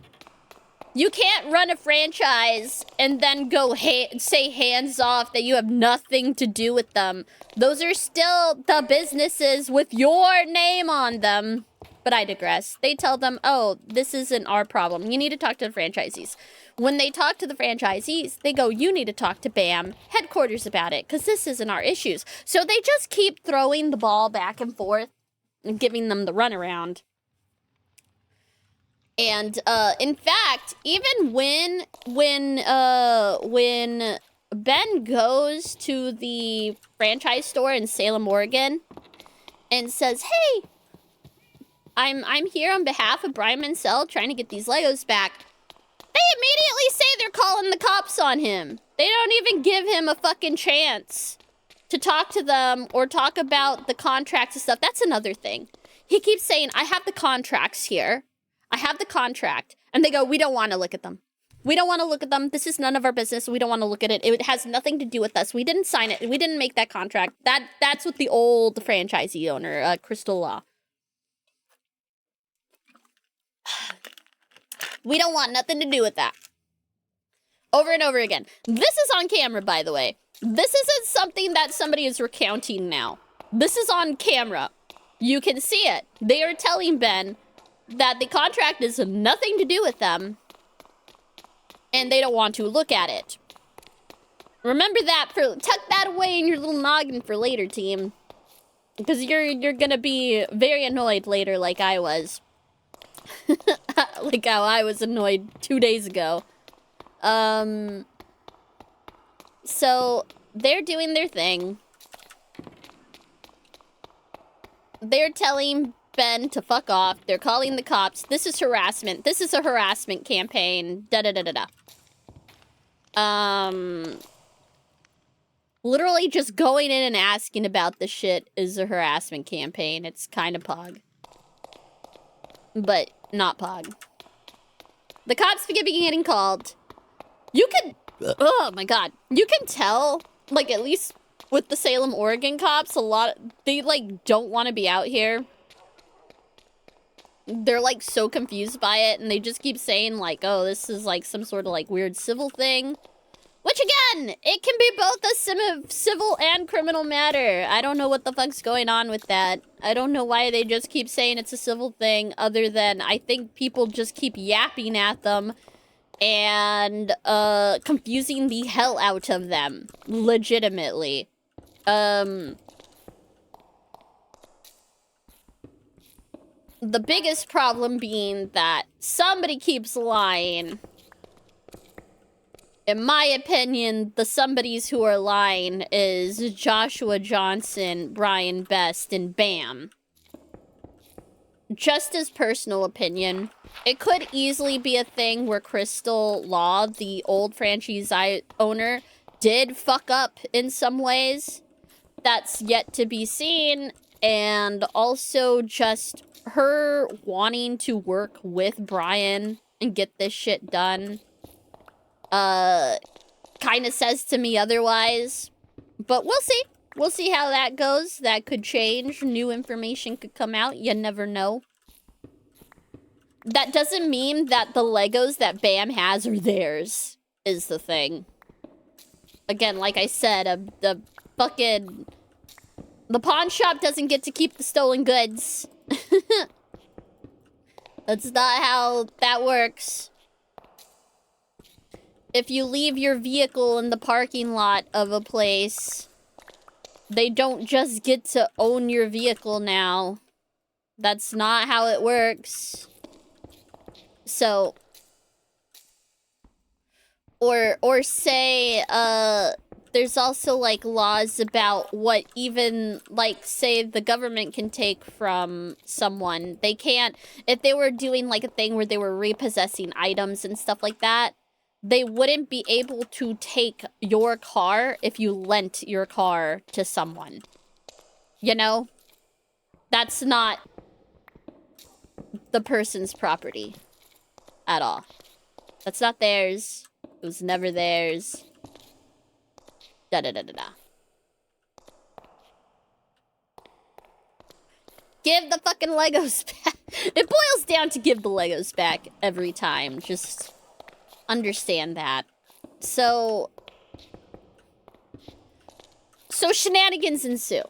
You can't run a franchise and then go say hands off that you have nothing to do with them. Those are still the businesses with your name on them. But I digress. They tell them, oh, this isn't our problem. You need to talk to the franchisees. When they talk to the franchisees, they go, you need to talk to BAM headquarters about it, because this isn't our issues. So they just keep throwing the ball back and forth and giving them the runaround. And, in fact, even when Ben goes to the franchise store in Salem, Oregon, and says, hey, I'm here on behalf of Brian Mansell trying to get these Legos back, they immediately say they're calling the cops on him. They don't even give him a fucking chance to talk to them or talk about the contracts and stuff. That's another thing. He keeps saying, I have the contracts here. I have the contract. And they go, we don't want to look at them. We don't want to look at them. This is none of our business. We don't want to look at it. It has nothing to do with us. We didn't sign it. We didn't make that contract. That's with the old franchisee owner, Crystal Law. We don't want nothing to do with that. Over and over again. This is on camera, by the way. This isn't something that somebody is recounting now. This is on camera. You can see it. They are telling Ben that the contract has nothing to do with them, and they don't want to look at it. Remember that. Tuck that away in your little noggin for later, team. Because you're gonna be very annoyed later, like I was. Like how I was annoyed 2 days ago. So, they're doing their thing. They're telling Ben to fuck off. They're calling the cops. This is harassment. This is a harassment campaign. Da-da-da-da-da. Literally just going in and asking about the shit is a harassment campaign. It's kind of pog. But not pog. The cops begin getting called. You can... Oh, my God. You can tell, like, at least with the Salem, Oregon cops, they, like, don't want to be out here. They're, like, so confused by it, and they just keep saying, like, oh, this is, like, some sort of, like, weird civil thing. Which, again, it can be both a civil and criminal matter. I don't know what the fuck's going on with that. I don't know why they just keep saying it's a civil thing, other than I think people just keep yapping at them and, confusing the hell out of them. Legitimately. The biggest problem being that somebody keeps lying. In my opinion, the somebodies who are lying is Joshua Johnson, Brian Best, and BAM. Just as personal opinion. It could easily be a thing where Crystal Law, the old franchise owner, did fuck up in some ways. That's yet to be seen. And also just her wanting to work with Brian and get this shit done. Kind of says to me otherwise. But we'll see. We'll see how that goes. That could change. New information could come out. You never know. That doesn't mean that the Legos that Bam has are theirs, is the thing. Again, like I said, the pawn shop doesn't get to keep the stolen goods. That's not how that works. If you leave your vehicle in the parking lot of a place, they don't just get to own your vehicle now. That's not how it works. So, or say, there's also, like, laws about what even, like, say the government can take from someone. They can't, if they were doing, like, a thing where they were repossessing items and stuff like that, they wouldn't be able to take your car if you lent your car to someone. You know? That's not the person's property at all. That's not theirs. It was never theirs. Da-da-da-da-da. Give the fucking Legos back. It boils down to give the Legos back every time. Just understand that. So shenanigans ensue.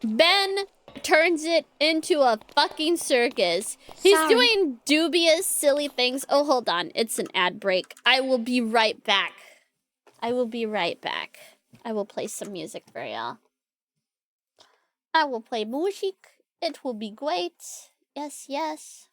Ben turns it into a fucking circus. He's doing dubious, silly things. Oh, hold on. It's an ad break. I will be right back. I will be right back. I will play some music for y'all. I will play music. It will be great. Yes, yes.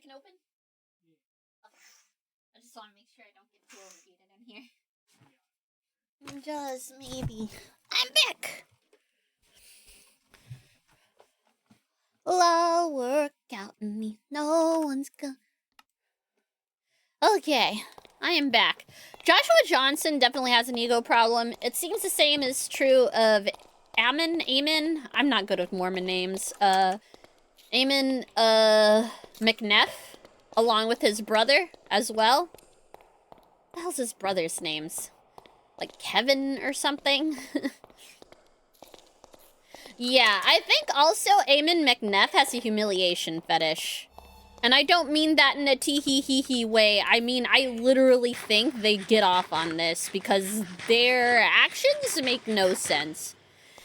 can open? Okay. I just want to make sure I don't get too overheated in here. Just maybe. I'm back! I'll work out in me. No one's gonna... Okay, I am back. Joshua Johnson definitely has an ego problem. It seems the same is true of Amon, I'm not good with Mormon names. Amon, McNeff, along with his brother as well. What the hell's his brother's names? Like Kevin or something? Yeah, I think also Amon McNeff has a humiliation fetish. And I don't mean that in a tee-hee-hee-hee way. I mean, I literally think they get off on this because their actions make no sense.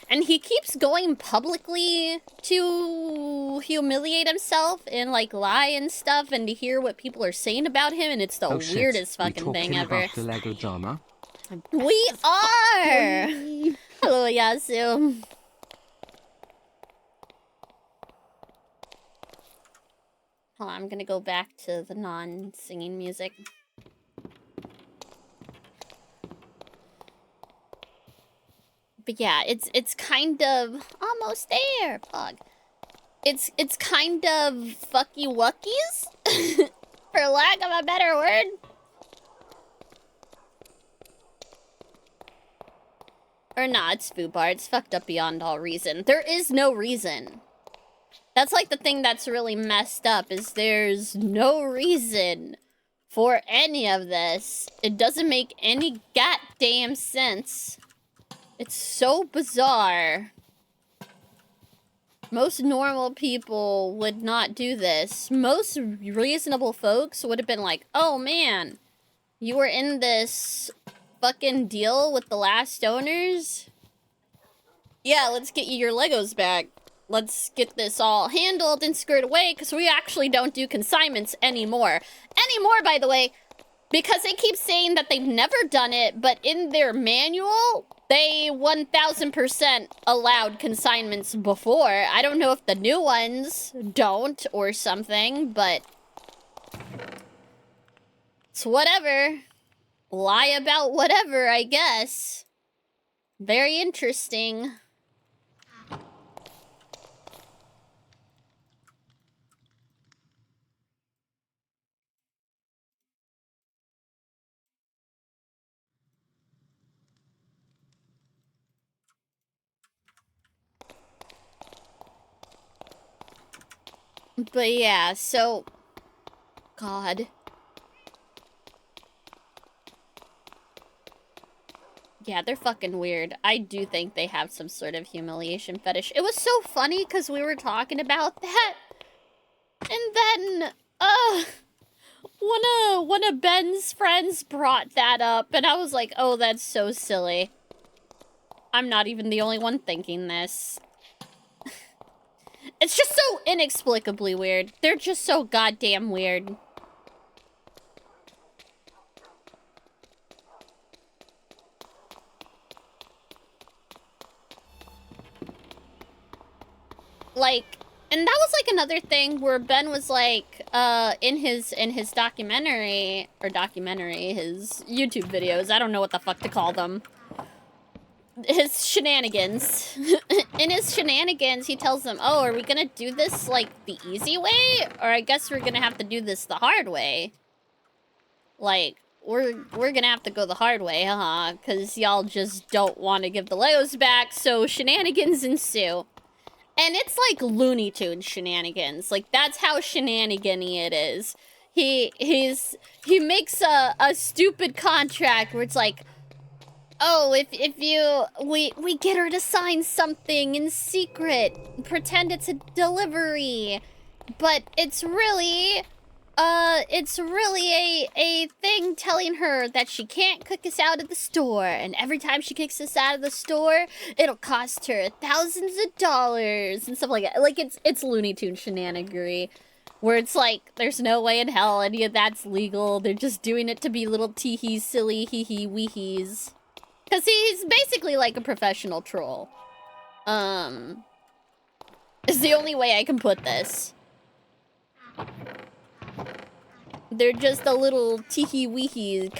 And he keeps going publicly to humiliate himself and, like, lie and stuff and to hear what people are saying about him, and it's the weirdest fucking thing ever. About the Lego drama? We are! Hello, Yasu. Hold on, I'm gonna go back to the non-singing music. But yeah, it's kind of almost there, Pog. It's kind of fucky wuckies, for lack of a better word. Or nah, it's foobar. It's fucked up beyond all reason. There is no reason. That's like the thing that's really messed up, is there's no reason for any of this. It doesn't make any goddamn sense. It's so bizarre. Most normal people would not do this. Most reasonable folks would have been like, oh man, you were in this fucking deal with the last owners? Yeah, let's get you your Legos back. Let's get this all handled and squared away, because we actually don't do consignments anymore. Anymore, by the way, because they keep saying that they've never done it, but in their manual, they 1000% allowed consignments before. I don't know if the new ones don't or something, but it's whatever. Lie about whatever, I guess. Very interesting. But yeah, so... God. Yeah, they're fucking weird. I do think they have some sort of humiliation fetish. It was so funny because we were talking about that. And then, one of Ben's friends brought that up. And I was like, oh, that's so silly. I'm not even the only one thinking this. It's just so inexplicably weird. They're just so goddamn weird. Like, and that was like another thing where Ben was like, in his documentary, his YouTube videos, I don't know what the fuck to call them. His shenanigans. In his shenanigans, he tells them, oh, are we gonna do this, like, the easy way? Or I guess we're gonna have to do this the hard way. Like, we're gonna have to go the hard way, huh? Because y'all just don't want to give the Legos back, so shenanigans ensue. And it's like Looney Tunes shenanigans. Like, that's how shenanigan-y it is. He makes a stupid contract where it's like, oh, we get her to sign something in secret, pretend it's a delivery, but it's really a thing telling her that she can't kick us out of the store, and every time she kicks us out of the store, it'll cost her thousands of dollars and stuff like that. Like, it's Looney Tunes shenanigery, where it's like, there's no way in hell any of that's legal. They're just doing it to be little tee-hees, silly hee-hee wee-hees. Because he's basically like a professional troll. Is the only way I can put this. They're just a little teehee-weehee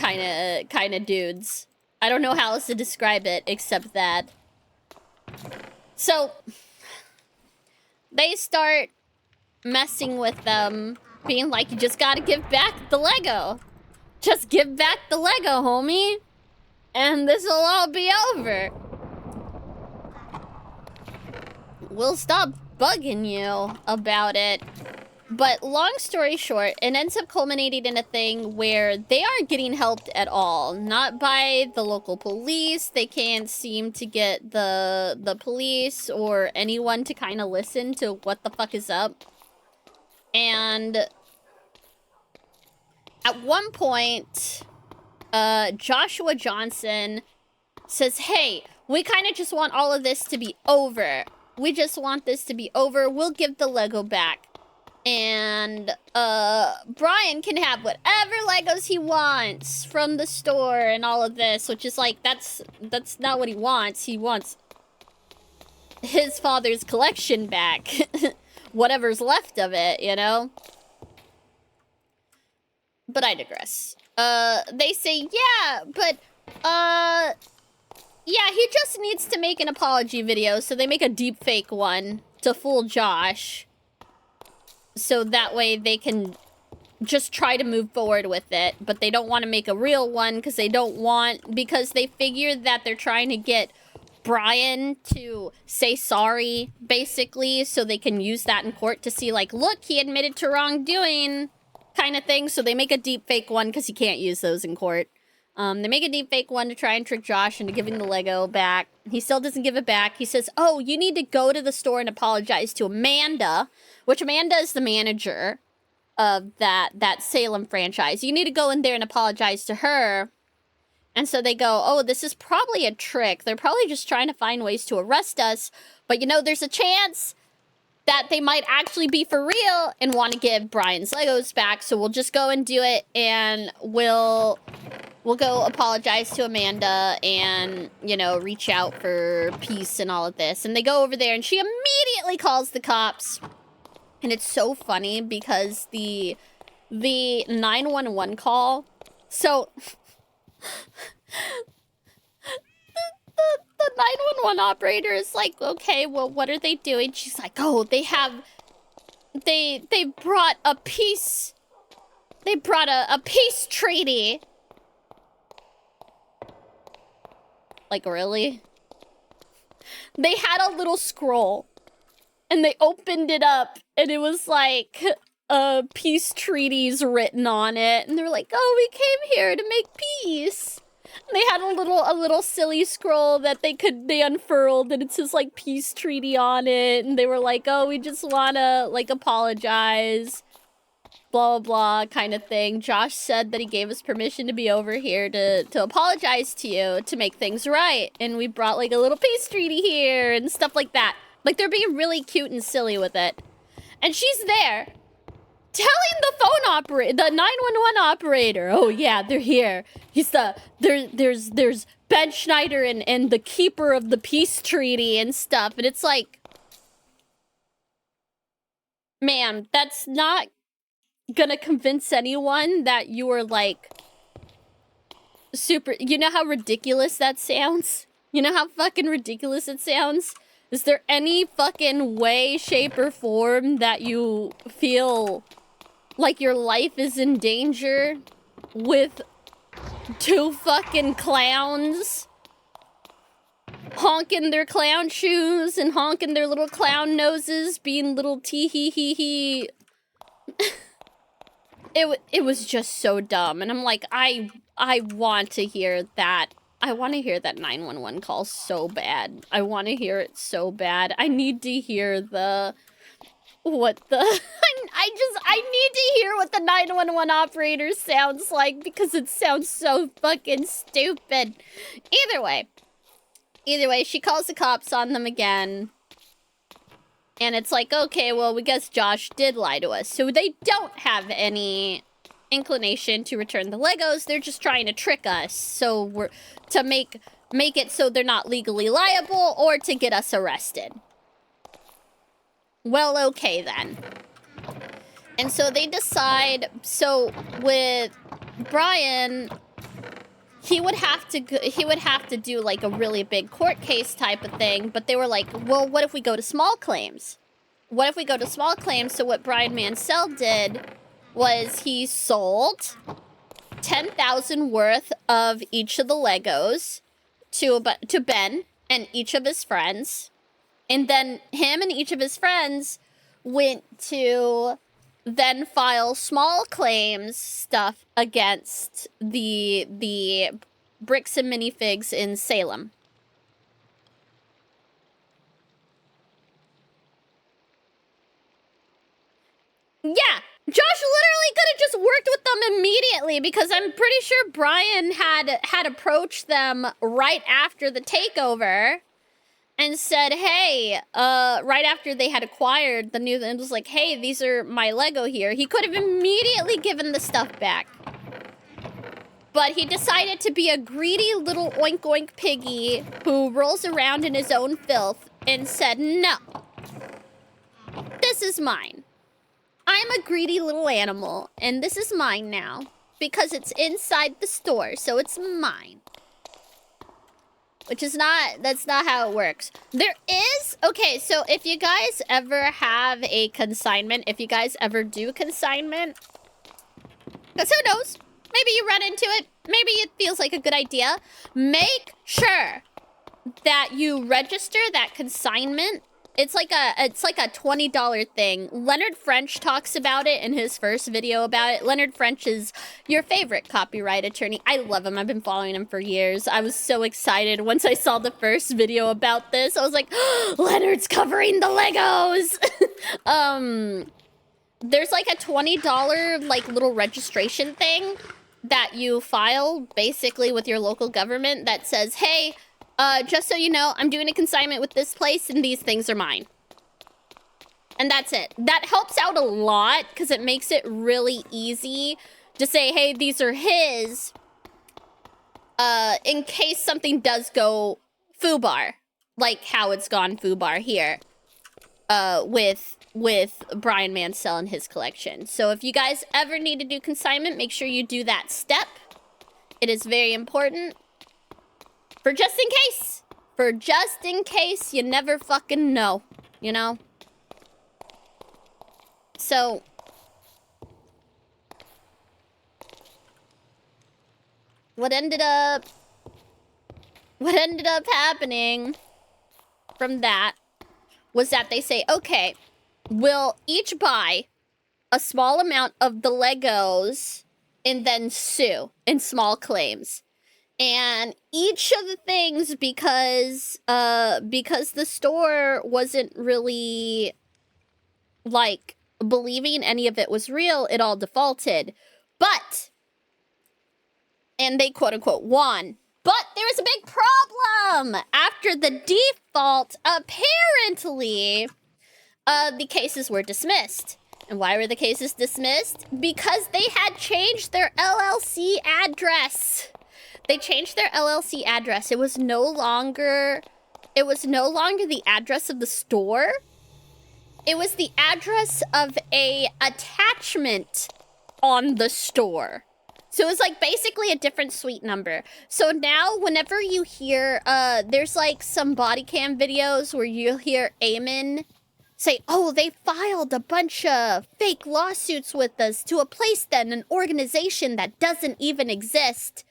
kind of dudes. I don't know how else to describe it except that. So, they start messing with them, being like, you just gotta give back the Lego. Just give back the Lego, homie. And this'll all be over. We'll stop bugging you about it. But long story short, it ends up culminating in a thing where they aren't getting helped at all. Not by the local police. They can't seem to get the police or anyone to kind of listen to what the fuck is up. And at one point, Joshua Johnson says, hey, we kind of just want all of this to be over. We just want this to be over. We'll give the Lego back. And, Brian can have whatever Legos he wants from the store and all of this, which is like, that's not what he wants. He wants his father's collection back. Whatever's left of it, you know? But I digress. They say, yeah, but, yeah, he just needs to make an apology video, so they make a deepfake one to fool Josh. So that way they can just try to move forward with it. But they don't want to make a real one because they figure that they're trying to get Brian to say sorry, basically. So they can use that in court to see, like, look, he admitted to wrongdoing kind of thing. So they make a deepfake one because he can't use those in court. They make a deepfake one to try and trick Josh into giving the Lego back. He still doesn't give it back. He says, oh, you need to go to the store and apologize to Amanda, which Amanda is the manager of that Salem franchise. You need to go in there and apologize to her. And so they go, oh, this is probably a trick. They're probably just trying to find ways to arrest us. But, you know, there's a chance that they might actually be for real and want to give Brian's Legos back. So we'll just go and do it, and we'll go apologize to Amanda and, you know, reach out for peace and all of this. And they go over there, and she immediately calls the cops. And it's so funny because the 911 call, so the 911 operator is like, okay, well, what are they doing? She's like, oh, they brought a peace, they brought a peace treaty. Like, really? They had a little scroll, and they opened it up, and it was like, peace treaties written on it, and they were like, oh, we came here to make peace. And they had a little silly scroll that they unfurled, and it says, like, peace treaty on it, and they were like, oh, we just wanna, like, apologize, blah, blah, blah, kind of thing. Josh said that he gave us permission to be over here to apologize to you, to make things right, and we brought, like, a little peace treaty here, and stuff like that. Like, they're being really cute and silly with it. And she's there, telling the phone operator, the 911 operator, oh yeah, they're here. There's Ben Schneider and the keeper of the peace treaty and stuff. And it's like, ma'am, that's not gonna convince anyone that you are, like, super, you know how ridiculous that sounds? You know how fucking ridiculous it sounds? Is there any fucking way, shape, or form that you feel like your life is in danger with two fucking clowns honking their clown shoes and honking their little clown noses, being little tee-hee-hee-hee? It was just so dumb, and I'm like, I want to hear that. I want to hear that 911 call so bad. I want to hear it so bad. I need to hear I need to hear what the 911 operator sounds like, because it sounds so fucking stupid. Either way, she calls the cops on them again. And it's like, okay, well, we guess Josh did lie to us. So they don't have any inclination to return the Legos. They're just trying to trick us. So we're to make it so they're not legally liable, or to get us arrested. Well, okay then. And so they decide, so with Brian, he would have to do like a really big court case type of thing, but they were like, well, what if we go to small claims? What if we go to small claims? So what Brian Mansell did was he sold 10,000 worth of each of the Legos to Ben and each of his friends. And then him and each of his friends went to then file small claims stuff against the bricks and minifigs in Salem. Yeah, Josh literally could have just worked with them immediately because I'm pretty sure Brian had approached them right after the takeover and said, hey, right after they had acquired the new, and was like, hey, these are my Lego here. He could have immediately given the stuff back. But he decided to be a greedy little oink oink piggy who rolls around in his own filth and said, no, this is mine. I'm a greedy little animal, and this is mine now because it's inside the store, so it's mine. Which is that's not how it works. There is, okay, so if you guys ever have a consignment, if you guys ever do consignment, because who knows, maybe you run into it, maybe it feels like a good idea, make sure that you register that consignment. It's like a $20 thing. Leonard French talks about it in his first video about it. Leonard French is your favorite copyright attorney. I love him. I've been following him for years. I was so excited once I saw the first video about this. I was like, oh, Leonard's covering the Legos. There's like a $20 like little registration thing that you file basically with your local government that says, hey, just so you know, I'm doing a consignment with this place and these things are mine. And that's it. That helps out a lot because it makes it really easy to say, hey, these are his, in case something does go foobar, like how it's gone foobar here, with Brian Mansell and his collection. So if you guys ever need to do consignment, make sure you do that step. It is very important. For just in case. For just in case, you never fucking know, you know? So, what ended up happening from that was that they say, okay, we'll each buy a small amount of the Legos and then sue in small claims. And each of the things, because the store wasn't really, like, believing any of it was real, it all defaulted. But, and they quote-unquote won. But there was a big problem! After the default, apparently, the cases were dismissed. And why were the cases dismissed? Because they had changed their LLC address. They changed their LLC address. It was no longer the address of the store. It was the address of a attachment on the store. So it was like basically a different suite number. So now whenever you hear, there's like some body cam videos where you'll hear Eamon say, oh, they filed a bunch of fake lawsuits with us to a place then, an organization that doesn't even exist.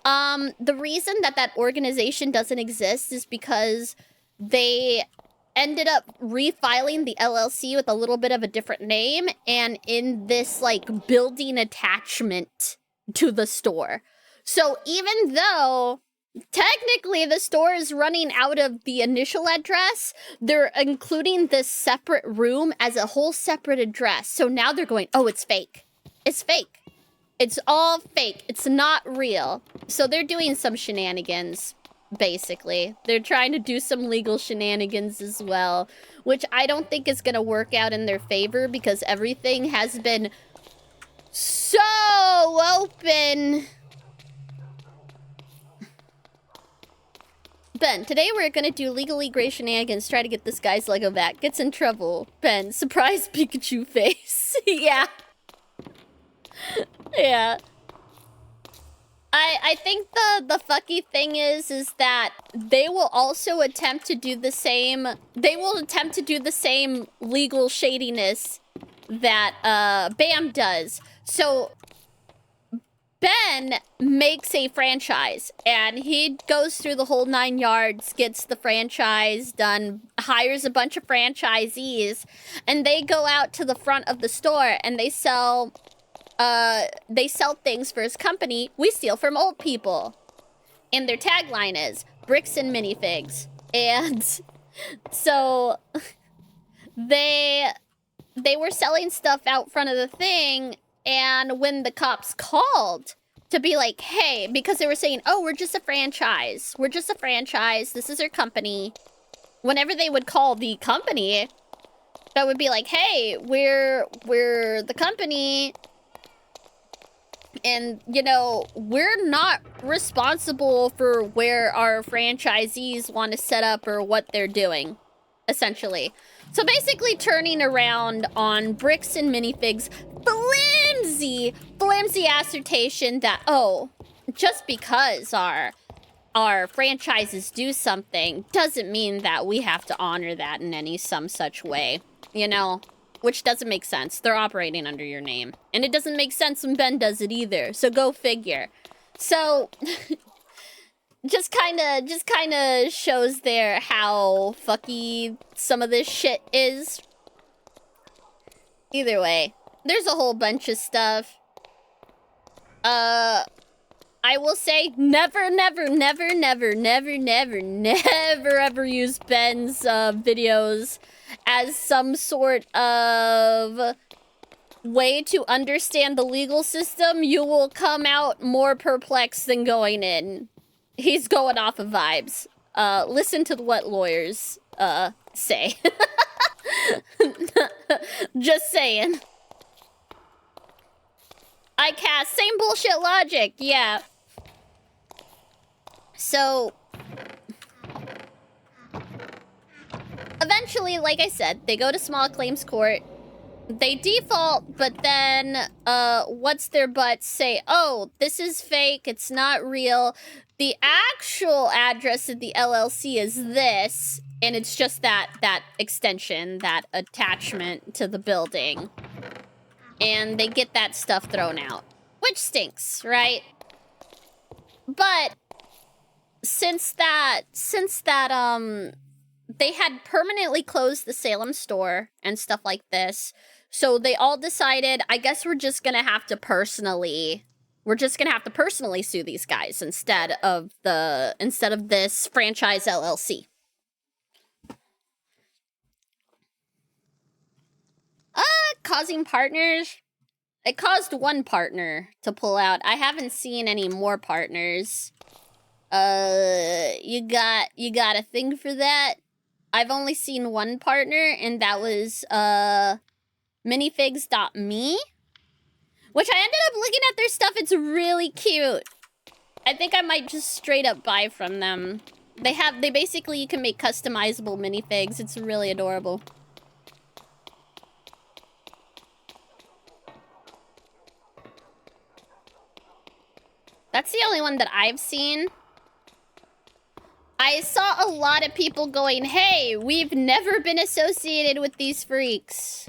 The reason that organization doesn't exist is because they ended up refiling the LLC with a little bit of a different name and in this, like, building attachment to the store. So even though technically the store is running out of the initial address, they're including this separate room as a whole separate address. So now they're going, oh, it's fake. It's fake. It's all fake. It's not real. So they're doing some shenanigans, basically. They're trying to do some legal shenanigans as well, which I don't think is going to work out in their favor because everything has been so open Ben, today we're gonna do legally gray shenanigans, try to get this guy's Lego back. Gets in trouble. Ben, surprise Pikachu face. Yeah. Yeah. I think the fucky thing is that they will also attempt to do the same. They will attempt to do the same legal shadiness that Bam does. So Ben makes a franchise and he goes through the whole 9 yards, gets the franchise done, hires a bunch of franchisees, and they go out to the front of the store and they sell things for his company. We steal from old people. And their tagline is bricks and minifigs. And so they were selling stuff out front of the thing, and when the cops called to be like, hey, because they were saying, oh, we're just a franchise. We're just a franchise. This is our company. Whenever they would call the company, that would be like, hey, we're the company. And, you know, we're not responsible for where our franchisees want to set up or what they're doing, essentially. So basically turning around on bricks and minifigs, flimsy assertion that, oh, just because our franchises do something doesn't mean that we have to honor that in any some such way, you know? Which doesn't make sense. They're operating under your name. And it doesn't make sense when Ben does it either. So go figure. So just kind of shows there how fucky some of this shit is. Either way, there's a whole bunch of stuff. I will say never ever use Ben's videos as some sort of way to understand the legal system. You will come out more perplexed than going in. He's going off of vibes. Listen to what lawyers say. Just saying. I cast same bullshit logic, yeah. So eventually, like I said, they go to small claims court. They default, but then what's their butts say, oh, this is fake, it's not real. The actual address of the LLC is this, and it's just that extension, that attachment to the building. And they get that stuff thrown out, which stinks, right? But since that they had permanently closed the Salem store and stuff like this, so they all decided, I guess we're just gonna have to personally sue these guys instead of this franchise LLC. Causing partners. It caused one partner to pull out. I haven't seen any more partners. You got a thing for that? I've only seen one partner, and that was minifigs.me, which I ended up looking at their stuff. It's really cute. I think I might just straight up buy from them. They basically, you can make customizable minifigs. It's really adorable. That's the only one that I've seen. I saw a lot of people going, hey, we've never been associated with these freaks.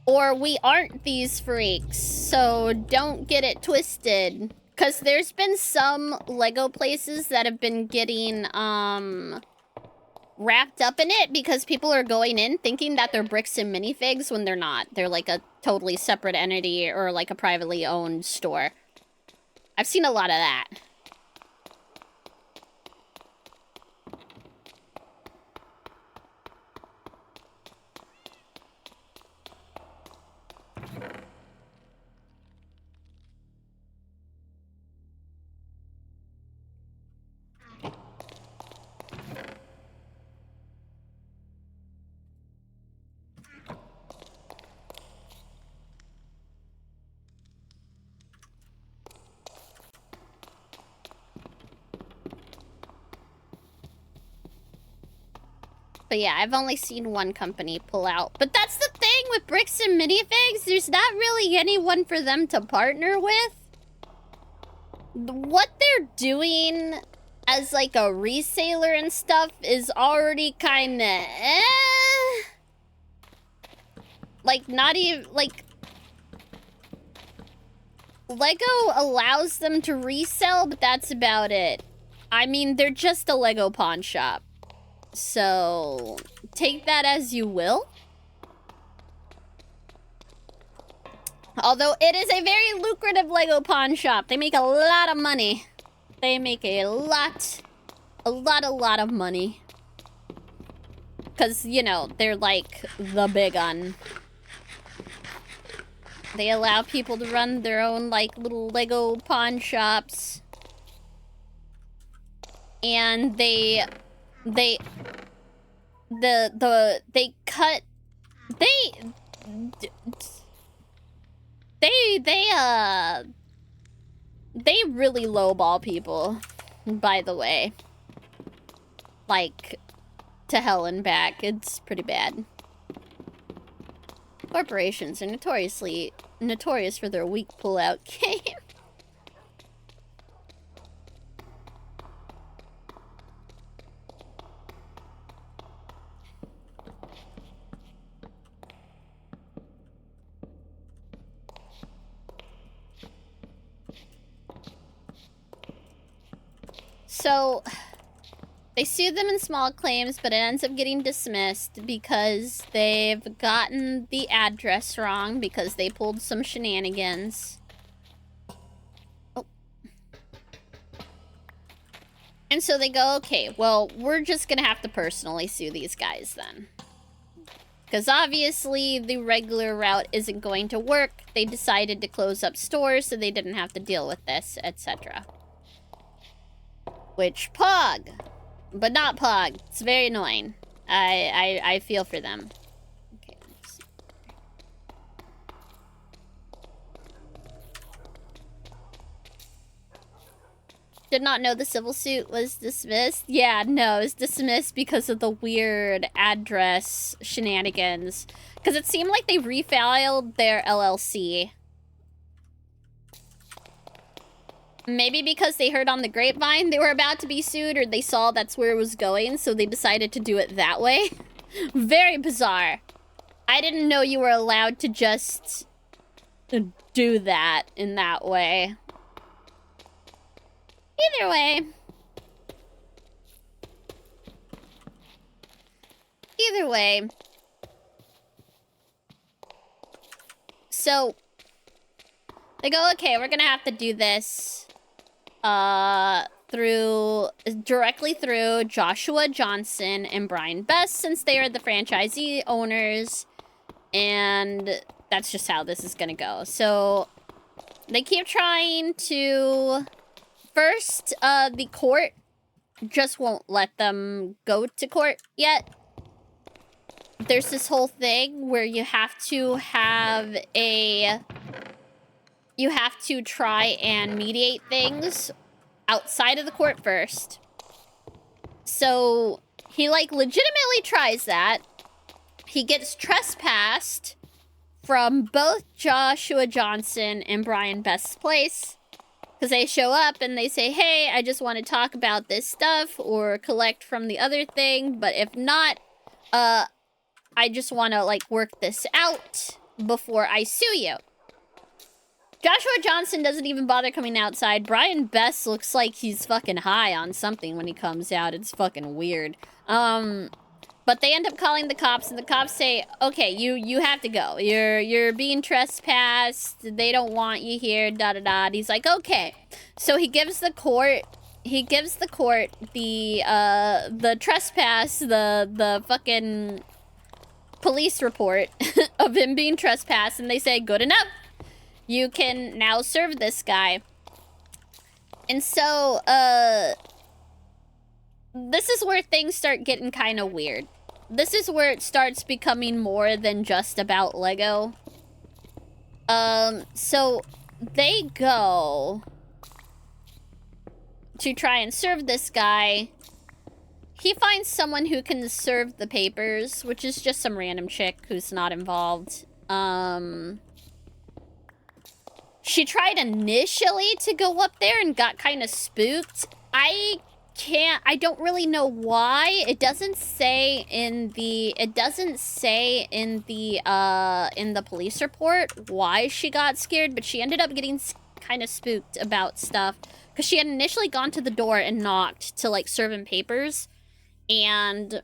Or we aren't these freaks, so don't get it twisted. Because there's been some Lego places that have been getting wrapped up in it because people are going in thinking that they're bricks and minifigs when they're not. They're like a totally separate entity or like a privately owned store. I've seen a lot of that. But yeah, I've only seen one company pull out. But that's the thing with bricks and minifigs. There's not really anyone for them to partner with. What they're doing as like a reseller and stuff is already kind of like not even like Lego allows them to resell, but that's about it. I mean, they're just a Lego pawn shop. So, take that as you will. Although it is a very lucrative Lego pawn shop. They make a lot of money. They make a lot of money. Because, you know, they're like the big un. They allow people to run their own, like, little Lego pawn shops. And they really lowball people, by the way. Like, to hell and back. It's pretty bad. Corporations are notorious for their weak pullout game. So, they sued them in small claims, but it ends up getting dismissed because they've gotten the address wrong because they pulled some shenanigans. Oh. And so they go, okay, well, we're just gonna have to personally sue these guys then. Because obviously the regular route isn't going to work. They decided to close up stores so they didn't have to deal with this, etc. Which, Pog! But not Pog. It's very annoying. I feel for them. Okay. Did not know the civil suit was dismissed. Yeah, no, it was dismissed because of the weird address shenanigans. Because it seemed like they refiled their LLC. Maybe because they heard on the grapevine they were about to be sued, or they saw that's where it was going, so they decided to do it that way. Very bizarre. I didn't know you were allowed to just do that in that way. Either way. Either way. So, they go, okay, we're gonna have to do this. Directly through Joshua Johnson and Brian Best, since they are the franchisee owners, and that's just how this is gonna go. So they keep trying to first, the court just won't let them go to court yet. There's this whole thing where you have to try and mediate things outside of the court first. So he like legitimately tries that. He gets trespassed from both Joshua Johnson and Brian Best's place. Because they show up and they say, hey, I just want to talk about this stuff or collect from the other thing. But if not, I just want to like work this out before I sue you. Joshua Johnson doesn't even bother coming outside. Brian Best looks like he's fucking high on something when he comes out. It's fucking weird. But they end up calling the cops, and the cops say, okay, you have to go. You're being trespassed. They don't want you here, da-da-da. He's like, okay. So he gives the court the trespass, the fucking police report of him being trespassed, and they say, good enough. You can now serve this guy. And so, this is where things start getting kind of weird. This is where it starts becoming more than just about Lego. So, they go to try and serve this guy. he finds someone who can serve the papers, which is just some random chick who's not involved. She tried initially to go up there and got kind of spooked. I don't really know why. It doesn't say in the police report why she got scared, but she ended up getting kind of spooked about stuff because she had initially gone to the door and knocked to like serve him papers, and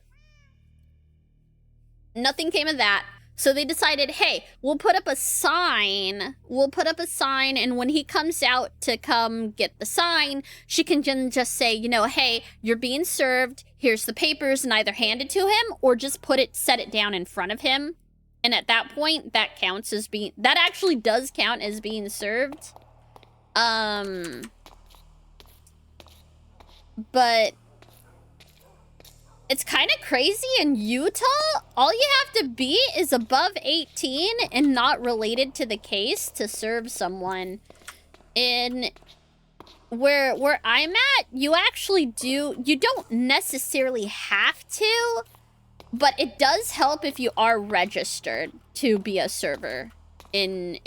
nothing came of that. So they decided, hey, we'll put up a sign. And when he comes out to come get the sign, she can just say, you know, hey, you're being served. Here's the papers, and either hand it to him or just set it down in front of him. And at that point, that actually does count as being served. But it's kind of crazy in Utah. All you have to be is above 18 and not related to the case to serve someone. In where I'm at, you don't necessarily have to, but it does help if you are registered to be a server. In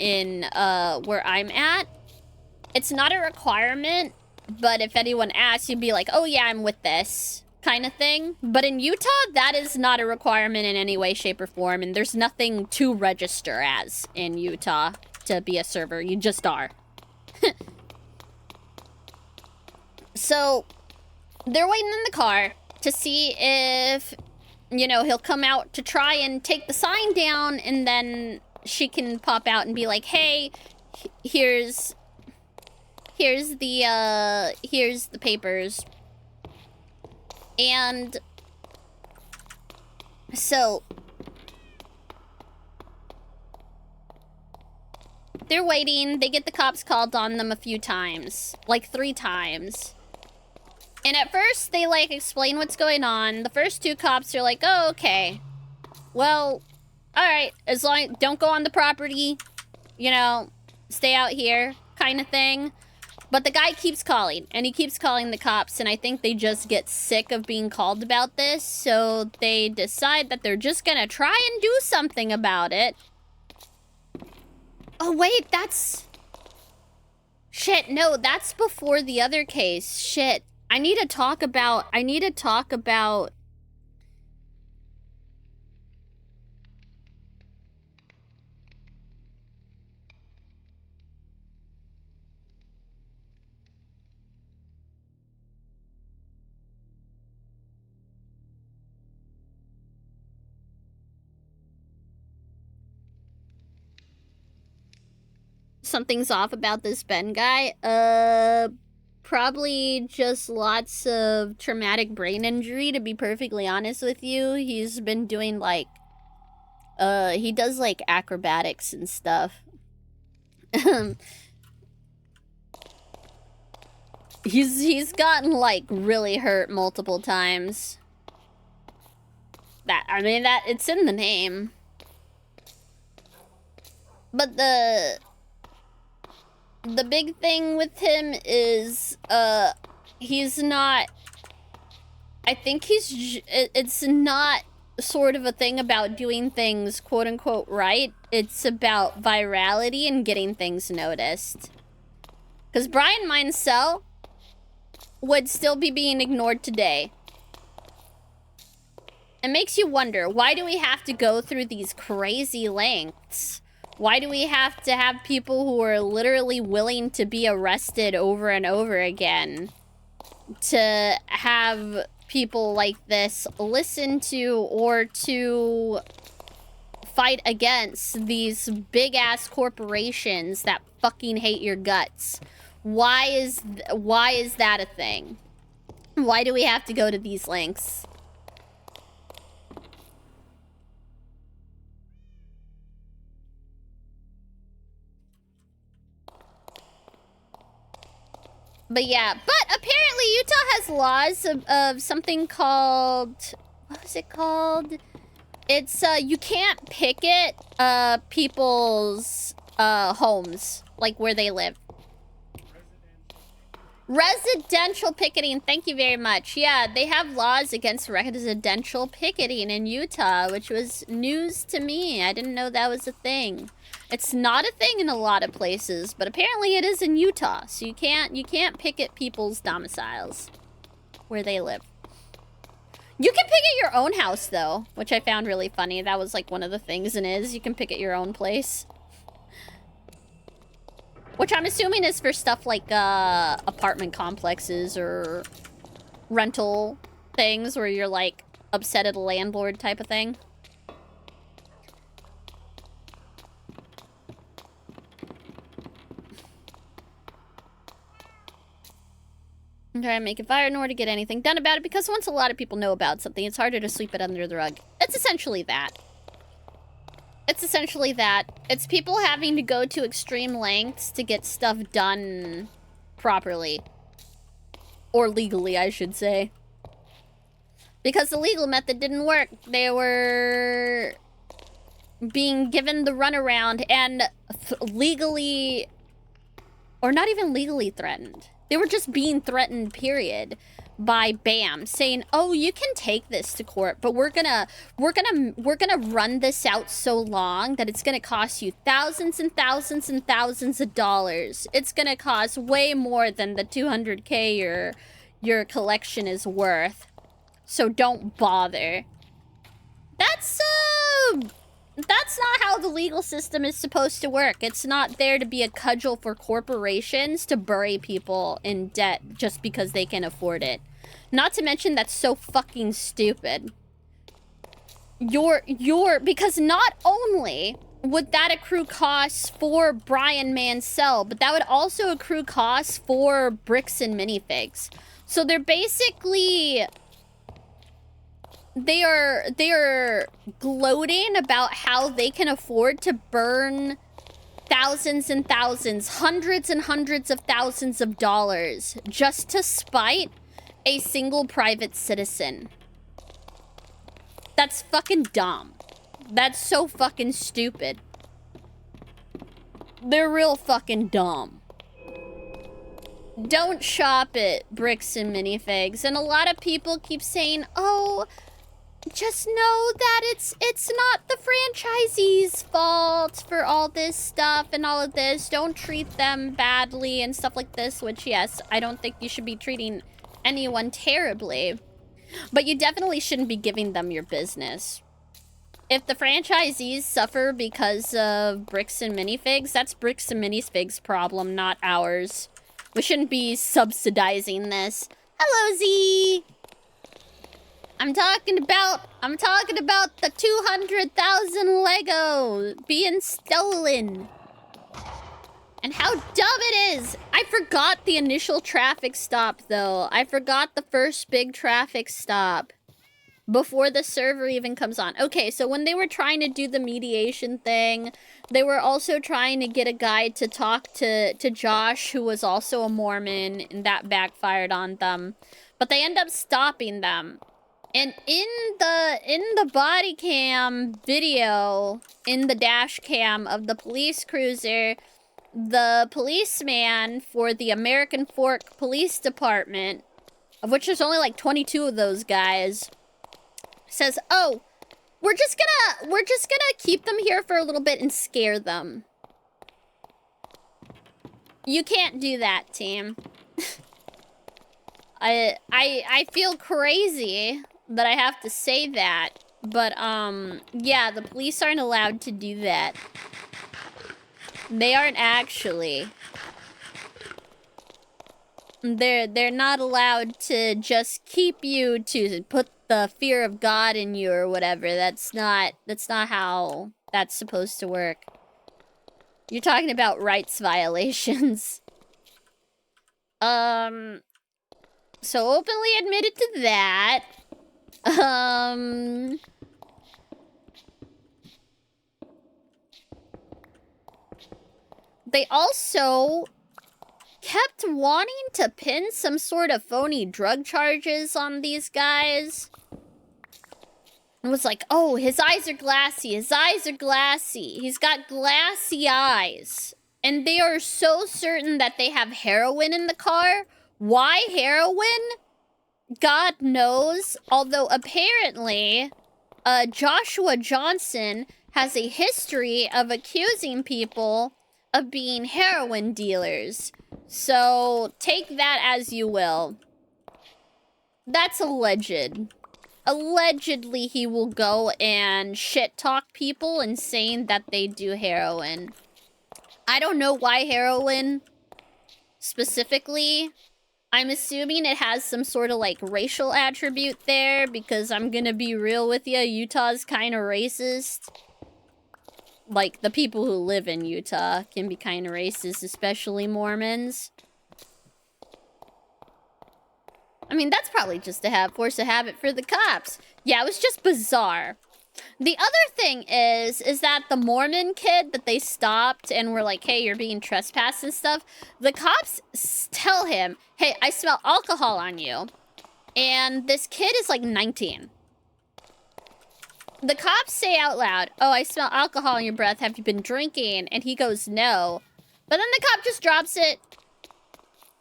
where I'm at, it's not a requirement, but if anyone asks, you'd be like, oh yeah, I'm with this kind of thing. But in Utah, that is not a requirement in any way, shape, or form, and there's nothing to register as in Utah to be a server. You just are. So they're waiting in the car to see if, you know, he'll come out to try and take the sign down, and then she can pop out and be like, hey, here's the papers. And so they're waiting. They get the cops called on them a few times, like 3 times. And at first they like explain what's going on. The first 2 cops are like, oh, okay. Well, all right, as long don't go on the property, you know, stay out here kind of thing. But the guy keeps calling, and he keeps calling the cops, and I think they just get sick of being called about this, so they decide that they're just gonna try and do something about it. Oh, wait, that's... Shit, no, that's before the other case. Shit. I need to talk about... Something's off about this Ben guy. Probably just lots of traumatic brain injury, to be perfectly honest with you. He's been doing, like, he does, like, acrobatics and stuff. He's gotten, like, really hurt multiple times. It's in the name. But the big thing with him is, he's not... I think it's not sort of a thing about doing things quote-unquote right. It's about virality and getting things noticed. Because Brian Mindcell would still be being ignored today. It makes you wonder, why do we have to go through these crazy lengths? Why do we have to have people who are literally willing to be arrested over and over again to have people like this listen to or to fight against these big-ass corporations that fucking hate your guts? Why is that a thing? Why do we have to go to these lengths? But yeah, but apparently Utah has laws of something called... What was it called? It's, you can't picket people's homes, like where they live. Residential picketing, thank you very much. Yeah, they have laws against residential picketing in Utah, which was news to me. I didn't know that was a thing. It's not a thing in a lot of places, but apparently it is in Utah. So you can't picket people's domiciles where they live. You can picket your own house though, which I found really funny. That was like one of the things in is you can picket your own place. Which I'm assuming is for stuff like apartment complexes or rental things where you're like upset at a landlord type of thing. I'm trying to make a fire in order to get anything done about it because once a lot of people know about something, it's harder to sweep it under the rug. It's essentially that. It's essentially that. It's people having to go to extreme lengths to get stuff done properly. Or legally, I should say. Because the legal method didn't work. They were being given the runaround and legally, or not even legally threatened. They were just being threatened, period, by BAM, saying, "Oh, you can take this to court, but we're gonna run this out so long that it's gonna cost you thousands and thousands and thousands of dollars. It's gonna cost way more than the 200K your collection is worth. So don't bother." That's not how the legal system is supposed to work. It's not there to be a cudgel for corporations to bury people in debt just because they can afford it. Not to mention that's so fucking stupid. Because not only would that accrue costs for Brian Mansell, but that would also accrue costs for Bricks and Minifigs. So they're basically... They are gloating about how they can afford to burn thousands and thousands, hundreds and hundreds of thousands of dollars just to spite a single private citizen. That's fucking dumb. That's so fucking stupid. They're real fucking dumb. Don't shop at Bricks and Minifigs. And a lot of people keep saying, "Oh, just know that it's not the franchisee's fault for all this stuff and all of this. Don't treat them badly," and stuff like this, which, yes, I don't think you should be treating anyone terribly. But you definitely shouldn't be giving them your business. If the franchisees suffer because of Bricks and Minifigs, that's Bricks and Minifigs' problem, not ours. We shouldn't be subsidizing this. Hello, Z! I'm talking about the 200,000 Lego being stolen. And how dumb it is. I forgot the initial traffic stop, though. I forgot the first big traffic stop before the server even comes on. Okay, so when they were trying to do the mediation thing, they were also trying to get a guy to talk to Josh, who was also a Mormon, and that backfired on them. But they end up stopping them. And in the body cam video, in the dash cam of the police cruiser, the policeman for the American Fork Police Department, of which there's only like 22 of those guys, says, "Oh, we're just gonna keep them here for a little bit and scare them." You can't do that, team. I feel crazy that I have to say that, but yeah, the police aren't allowed to do that. They aren't actually. They're not allowed to just keep you to put the fear of God in you or whatever. That's not how that's supposed to work. You're talking about rights violations. So openly admitted to that. They also kept wanting to pin some sort of phony drug charges on these guys. It was like, "Oh, his eyes are glassy. His eyes are glassy. He's got glassy eyes." And they are so certain that they have heroin in the car Why heroin? God knows. Although apparently, Joshua Johnson has a history of accusing people of being heroin dealers. So take that as you will. That's alleged. Allegedly, he will go and shit talk people and saying that they do heroin. I don't know why heroin specifically. I'm assuming it has some sort of like racial attribute there because I'm gonna be real with you, Utah's kind of racist. Like, the people who live in Utah can be kind of racist, especially Mormons. I mean, that's probably just a force of habit for the cops. Yeah, it was just bizarre. The other thing is that the Mormon kid that they stopped and were like, hey, you're being trespassed and stuff, the cops tell him, hey, I smell alcohol on you. And this kid is like 19. The cops say out loud, oh, I smell alcohol in your breath. Have you been drinking? And he goes, no. But then the cop just drops it.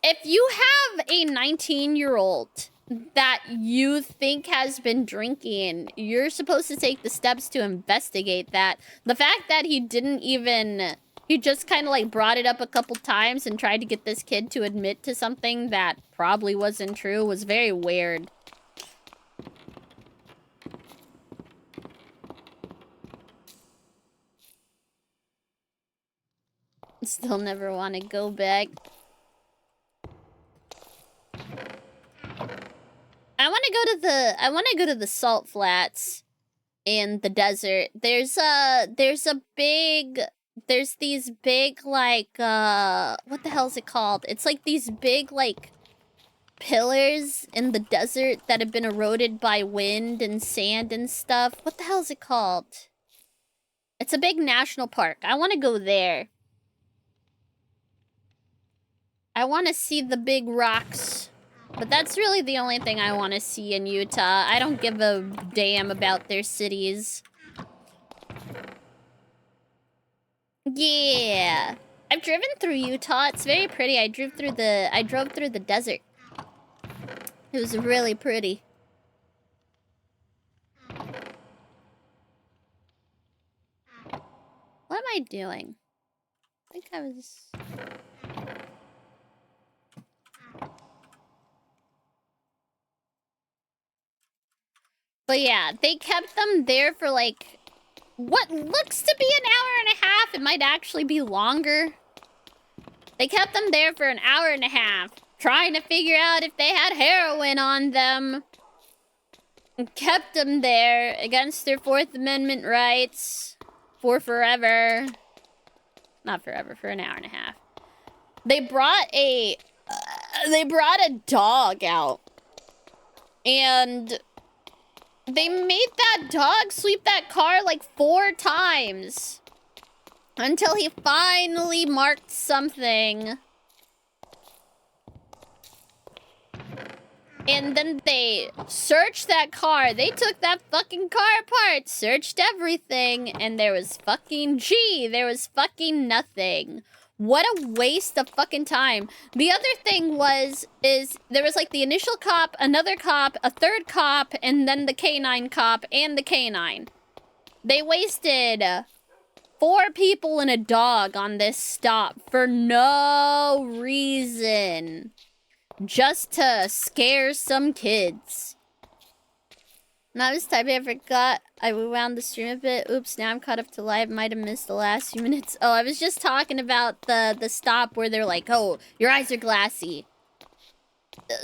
If you have a 19-year-old that you think has been drinking, you're supposed to take the steps to investigate that. The fact that he didn't even... He just kind of like brought it up a couple times and tried to get this kid to admit to something that probably wasn't true was very weird. Still never want to go back. I want to go to the salt flats in the desert. There's these big like what the hell is it called? It's like these big like pillars in the desert that have been eroded by wind and sand and stuff. What the hell is it called? It's a big national park. I want to go there. I want to see the big rocks. But that's really the only thing I want to see in Utah. I don't give a damn about their cities. Yeah. I've driven through Utah. It's very pretty. I drove through the desert. It was really pretty. What am I doing? I think I was... But yeah, they kept them there for like what looks to be an hour and a half. It might actually be longer. They kept them there for an hour and a half, trying to figure out if they had heroin on them. And kept them there against their Fourth Amendment rights for forever. Not forever, for an hour and a half. They brought a dog out. And they made that dog sweep that car like 4 times. Until he finally marked something. And then they searched that car. They took that fucking car apart, searched everything, and there was fucking there was fucking nothing. What a waste of fucking time. The other thing is there was like the initial cop, another cop, a third cop, and then the canine cop and the canine. They wasted 4 people and a dog on this stop for no reason. Just to scare some kids. And I was typing, I forgot. I rewound the stream a bit. Oops, now I'm caught up to live. Might have missed the last few minutes. Oh, I was just talking about the stop where they're like, oh, your eyes are glassy.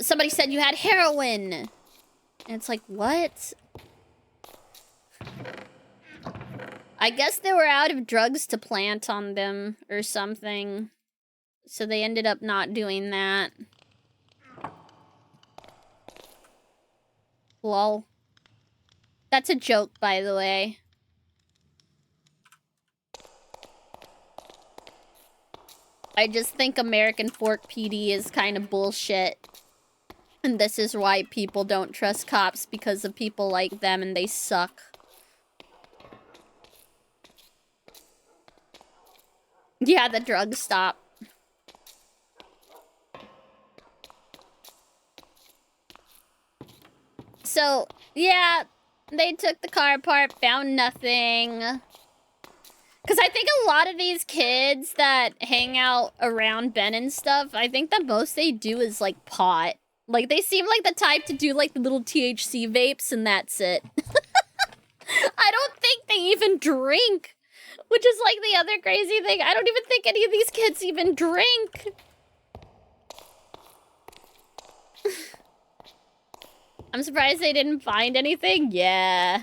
Somebody said you had heroin. And it's like, what? I guess they were out of drugs to plant on them or something. So they ended up not doing that. Lol. That's a joke, by the way. I just think American Fork PD is kind of bullshit. And this is why people don't trust cops, because of people like them, and they suck. Yeah, the drug stop. So, yeah, they took the car apart, found nothing. Because I think a lot of these kids that hang out around Ben and stuff, I think the most they do is, like, pot. Like, they seem like the type to do, like, the little THC vapes, and that's it. I don't think they even drink, which is, like, the other crazy thing. I don't even think any of these kids even drink. I'm surprised they didn't find anything. Yeah.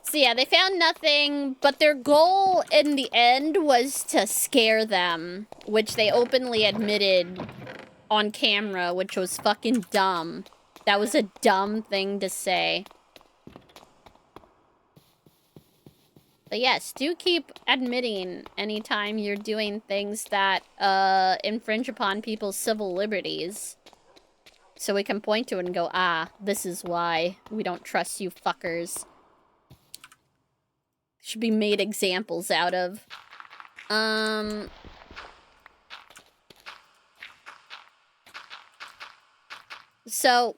So yeah, they found nothing, but their goal in the end was to scare them, which they openly admitted on camera, which was fucking dumb. That was a dumb thing to say. But yes, do keep admitting anytime you're doing things that infringe upon people's civil liberties. So we can point to it and go, ah, this is why we don't trust you fuckers. Should be made examples out of. So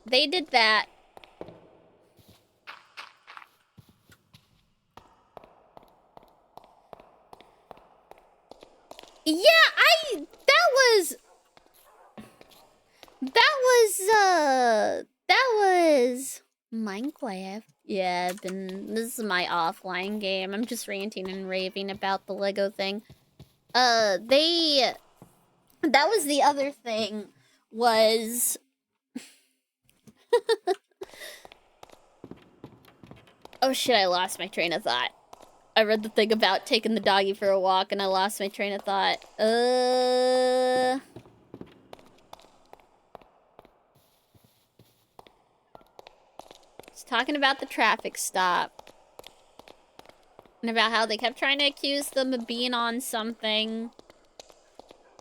they did that. Yeah, that was Minecraft. Yeah, this is my offline game. I'm just ranting and raving about the Lego thing. That was the other thing, was... Oh shit, I lost my train of thought. I read the thing about taking the doggy for a walk and I lost my train of thought. Just talking about the traffic stop. And about how they kept trying to accuse them of being on something.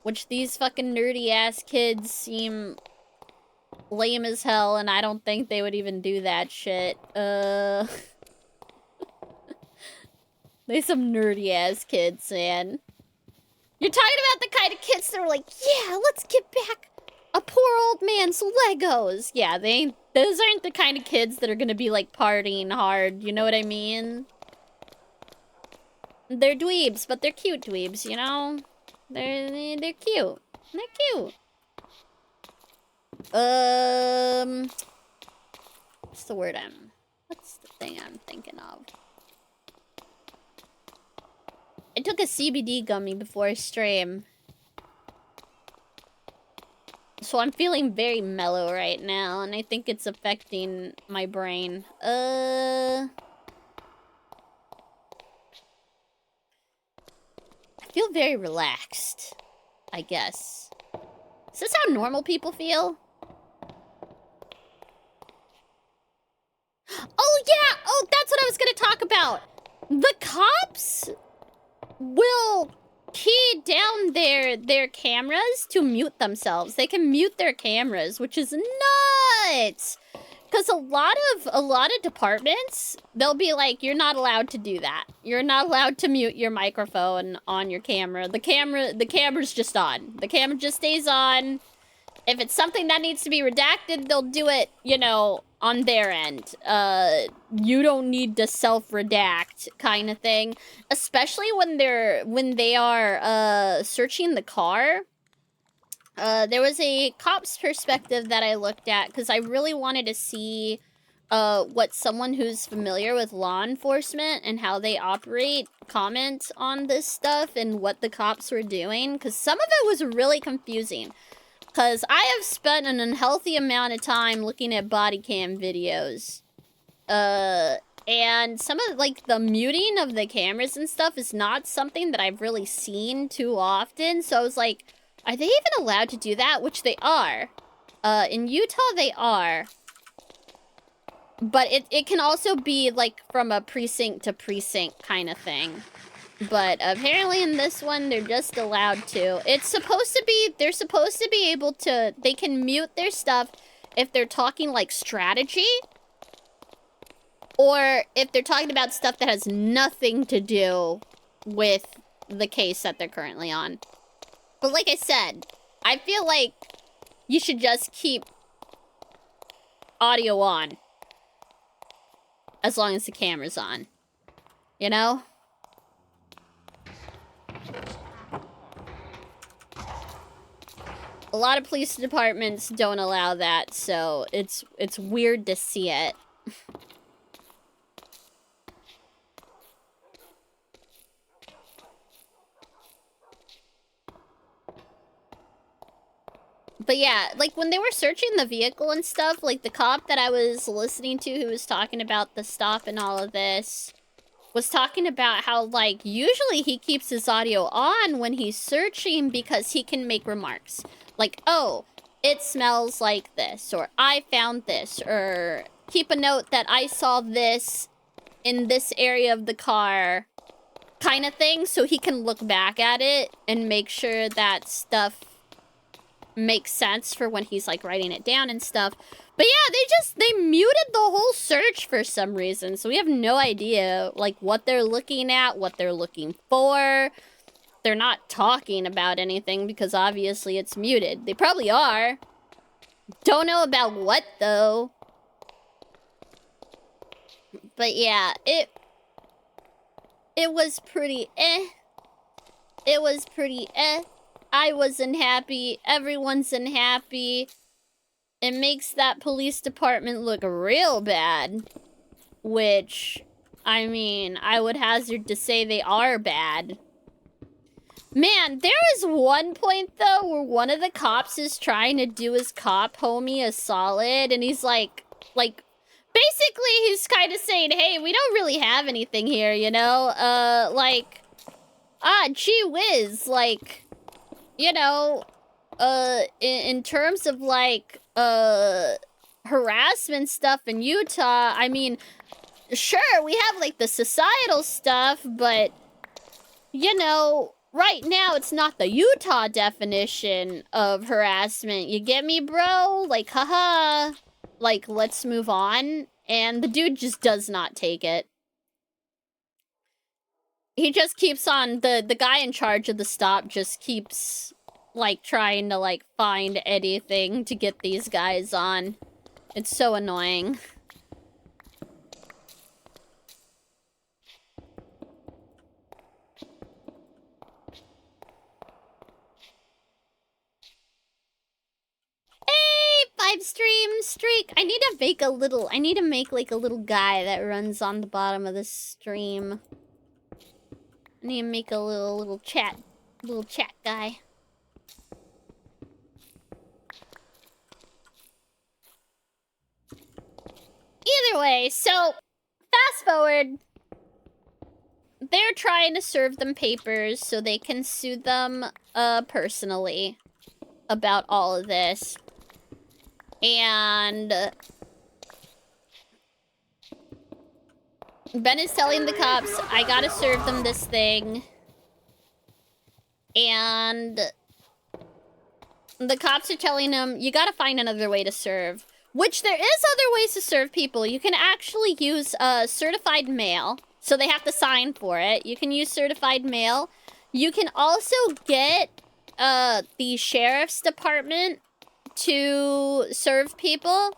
Which these fucking nerdy-ass kids seem lame as hell, and I don't think they would even do that shit. They some nerdy-ass kids, man. You're talking about the kind of kids that are like, yeah, let's get back a poor old man's Legos. Yeah, those aren't the kind of kids that are gonna be, like, partying hard, you know what I mean? They're dweebs, but they're cute dweebs, you know? They're cute. They're cute. What's the thing I'm thinking of? I took a CBD gummy before stream. So I'm feeling very mellow right now, and I think it's affecting my brain. I feel very relaxed, I guess. Is this how normal people feel? Oh, yeah! Oh, that's what I was gonna talk about! The cops will key down their cameras to mute themselves. They can mute their cameras, which is nuts! Because a lot of departments, they'll be like, you're not allowed to do that. You're not allowed to mute your microphone on your camera. The camera's just on. The camera just stays on. If it's something that needs to be redacted, they'll do it, you know, on their end. You don't need to self-redact kind of thing. Especially when they are searching the car. There was a cop's perspective that I looked at because I really wanted to see what someone who's familiar with law enforcement and how they operate comment on this stuff and what the cops were doing, because some of it was really confusing. Because I have spent an unhealthy amount of time looking at body cam videos. And some of, like, the muting of the cameras and stuff is not something that I've really seen too often. So I was like, are they even allowed to do that? Which they are. In Utah, they are. But it can also be, like, from a precinct to precinct kind of thing. But apparently in this one, they're just allowed to. It's supposed to be, they're supposed to be able to, they can mute their stuff if they're talking, like, strategy. Or if they're talking about stuff that has nothing to do with the case that they're currently on. But like I said, I feel like you should just keep audio on. As long as the camera's on. You know? A lot of police departments don't allow that, so it's weird to see it. But yeah, like when they were searching the vehicle and stuff, like the cop that I was listening to who was talking about the stop and all of this was talking about how, like, usually he keeps his audio on when he's searching because he can make remarks. Like, oh, it smells like this, or I found this, or keep a note that I saw this in this area of the car, kind of thing, so he can look back at it and make sure that stuff makes sense for when he's, like, writing it down and stuff. But yeah, they muted the whole search for some reason, so we have no idea, like, what they're looking at, what they're looking for. They're not talking about anything because obviously it's muted. They probably are. Don't know about what, though. But yeah, it was pretty eh. It was pretty eh. I wasn't happy. Everyone's unhappy. It makes that police department look real bad. Which, I mean, I would hazard to say they are bad. Man, there is one point, though, where one of the cops is trying to do his cop homie a solid, and he's like, basically, he's kind of saying, hey, we don't really have anything here, you know? Gee whiz, like, you know, in terms of, like, harassment stuff in Utah, I mean, sure, we have, like, the societal stuff, but, you know, right now, it's not the Utah definition of harassment. You get me, bro? Like, haha. Like, let's move on. And the dude just does not take it. He just keeps on, the guy in charge of the stop just keeps, like, trying to, like, find anything to get these guys on. It's so annoying. Hey, 5-stream streak. I need to make like a little guy that runs on the bottom of the stream. I need to make a little chat guy. Either way, so fast forward. They're trying to serve them papers so they can sue them personally about all of this. And Ben is telling the cops, I gotta serve them this thing. And the cops are telling him, you gotta find another way to serve. Which there is other ways to serve people. You can actually use certified mail. So they have to sign for it. You can use certified mail. You can also get the sheriff's department to serve people.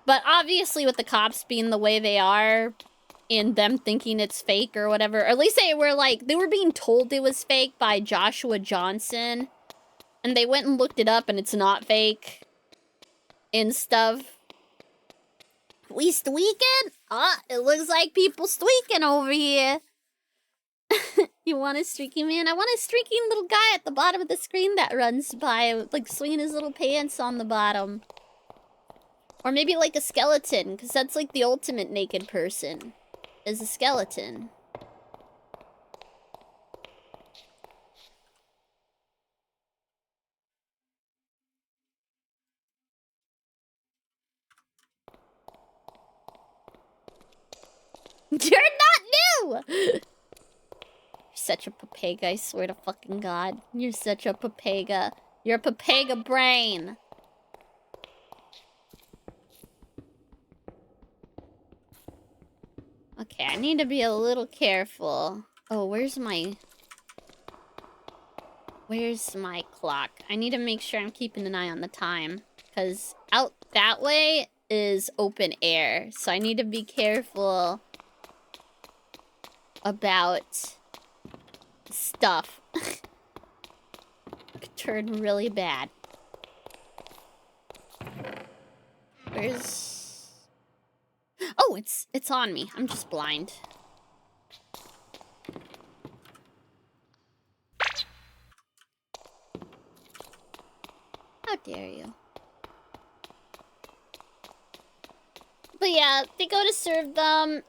But obviously with the cops being the way they are, and them thinking it's fake or whatever, or at least they were being told it was fake by Joshua Johnson. And they went and looked it up and it's not fake. And stuff. We streaking? It looks like people streaking over here. You want a streaky man? I want a streaking little guy at the bottom of the screen that runs by, like, swinging his little pants on the bottom. Or maybe, like, a skeleton, because that's, like, the ultimate naked person, is a skeleton. You're not new! You're such a papega, I swear to fucking God. You're such a papega. You're a papega brain. Okay, I need to be a little careful. Oh, where's my... Where's my clock? I need to make sure I'm keeping an eye on the time. Because out that way is open air. So I need to be careful about stuff. Could turn really bad. Where's... Oh, it's on me. I'm just blind. How dare you? But yeah, they go to serve them.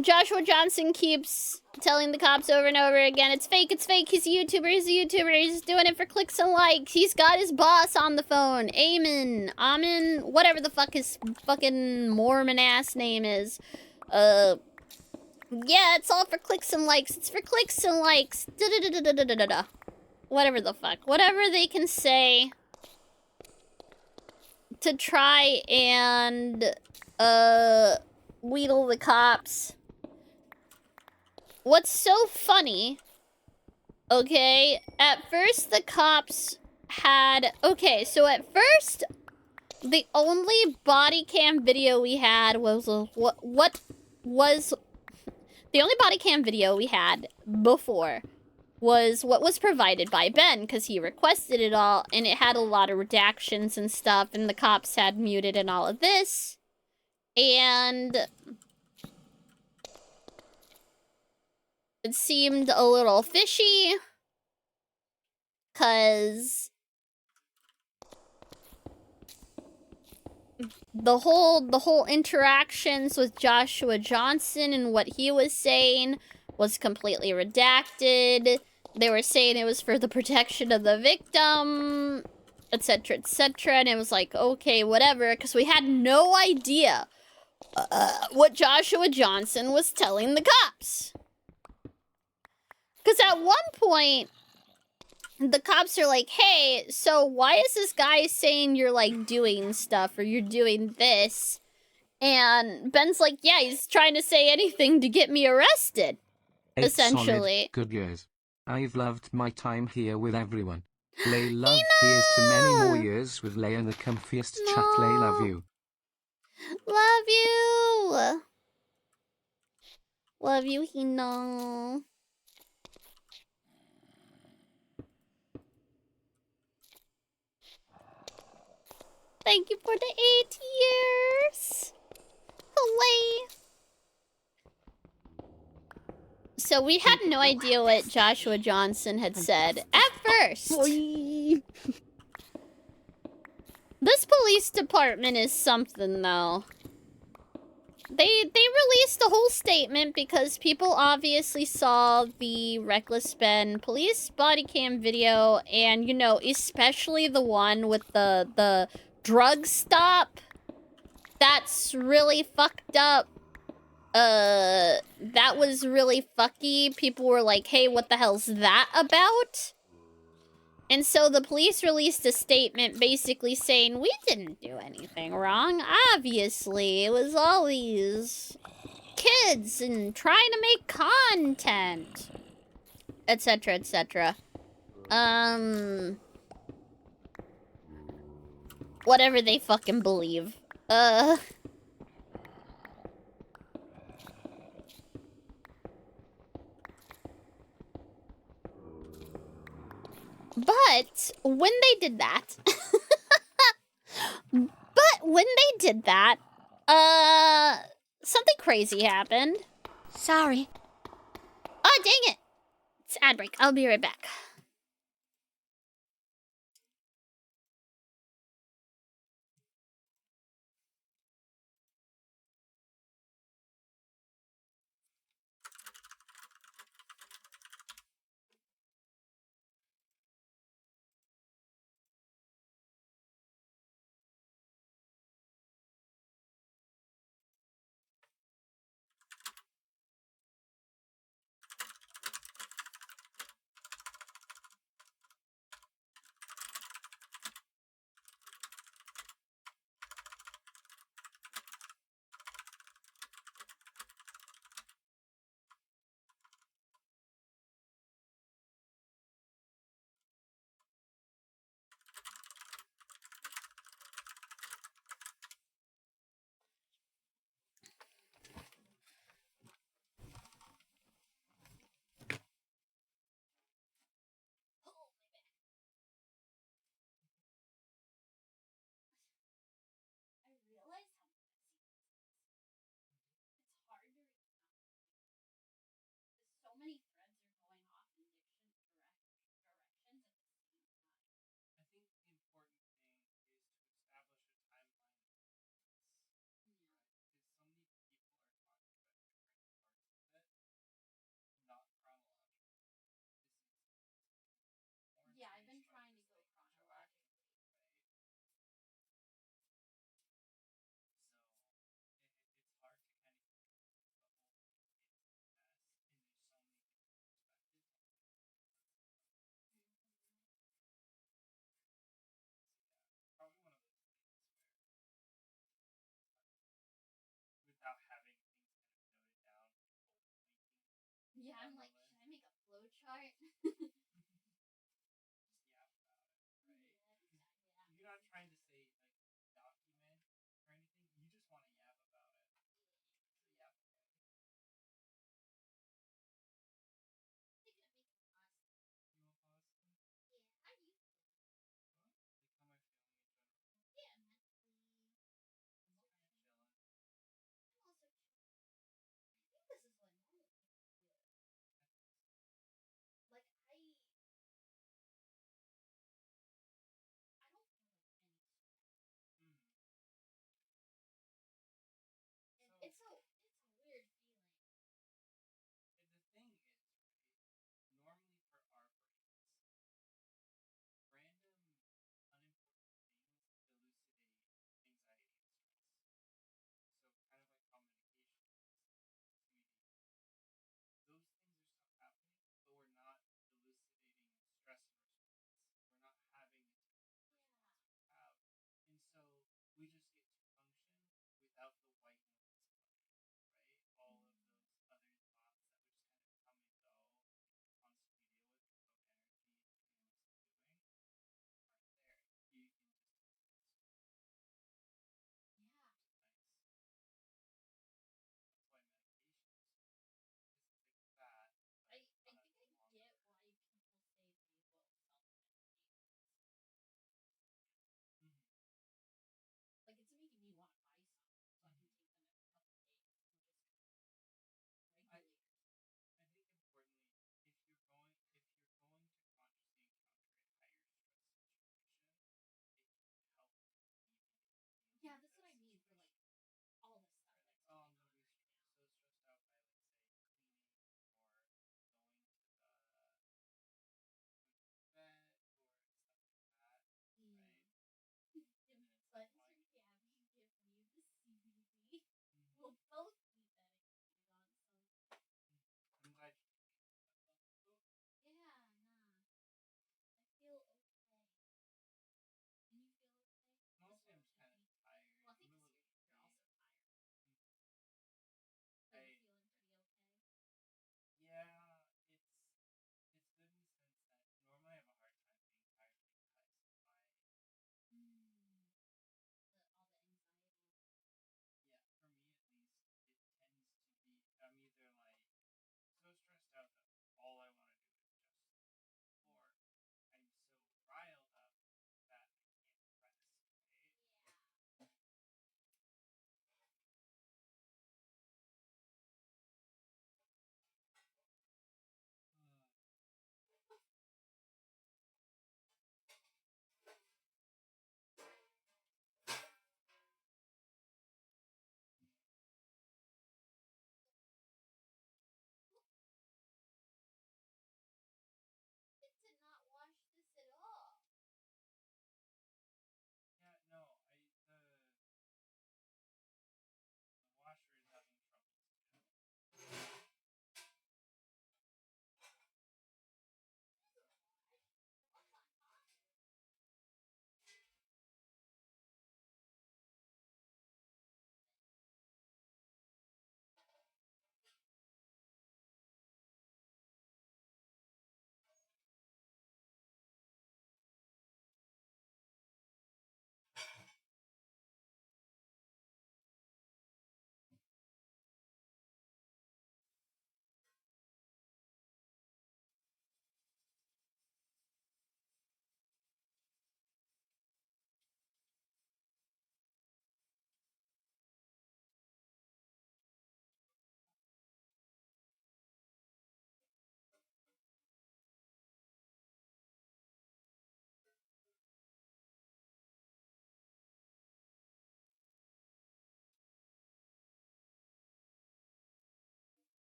Joshua Johnson keeps telling the cops over and over again, it's fake, he's a YouTuber, he's doing it for clicks and likes, he's got his boss on the phone, Amen, whatever the fuck his fucking Mormon-ass name is. Yeah, it's all for clicks and likes, it's for clicks and likes, da-da-da-da-da-da-da-da. Whatever the fuck, whatever they can say to try and, wheedle the cops. What's so funny, okay, at first the cops had... Okay, so at first, the only body cam video we had was... What was... The only body cam video we had before was what was provided by Ben, because he requested it all, and it had a lot of redactions and stuff, and the cops had muted and all of this. And... it seemed a little fishy, cause the whole interactions with Joshua Johnson and what he was saying was completely redacted. They were saying it was for the protection of the victim, etc., etc., and it was like, okay, whatever, because we had no idea what Joshua Johnson was telling the cops. Because at one point, the cops are like, hey, so why is this guy saying you're, like, doing stuff or you're doing this? And Ben's like, yeah, he's trying to say anything to get me arrested, essentially. Solid, good years. I've loved my time here with everyone. Lay love, here's to many more years with Lay and the comfiest chat. Lay love you. Love you. Love you, Hino. Thank you for the 8 years. Hooray. So we had no idea what Joshua Johnson had said at first. This police department is something, though. They released a whole statement because people obviously saw the Reckless Ben police body cam video, and, you know, especially the one with the drug stop. That's really fucked up. That was really fucky. People were like, hey, what the hell's that about? And so the police released a statement basically saying, we didn't do anything wrong. Obviously, it was all these kids and trying to make content, etc., etc. Whatever they fucking believe. But when they did that, something crazy happened. Sorry. Oh, dang it. It's ad break. I'll be right back. I'm like, should I make a flow chart? Just yap about it, right? Yeah. You're not trying to say, like, document or anything. You just want to yap about it. So yap away. Thinking of making pasta. You want pasta? Yeah, I used to. What? Like, how am I feeling in general? Yeah, mentally. I'm just kind of chilling. I'm also chilling. I think this is what normal people feel. I think so. Like, I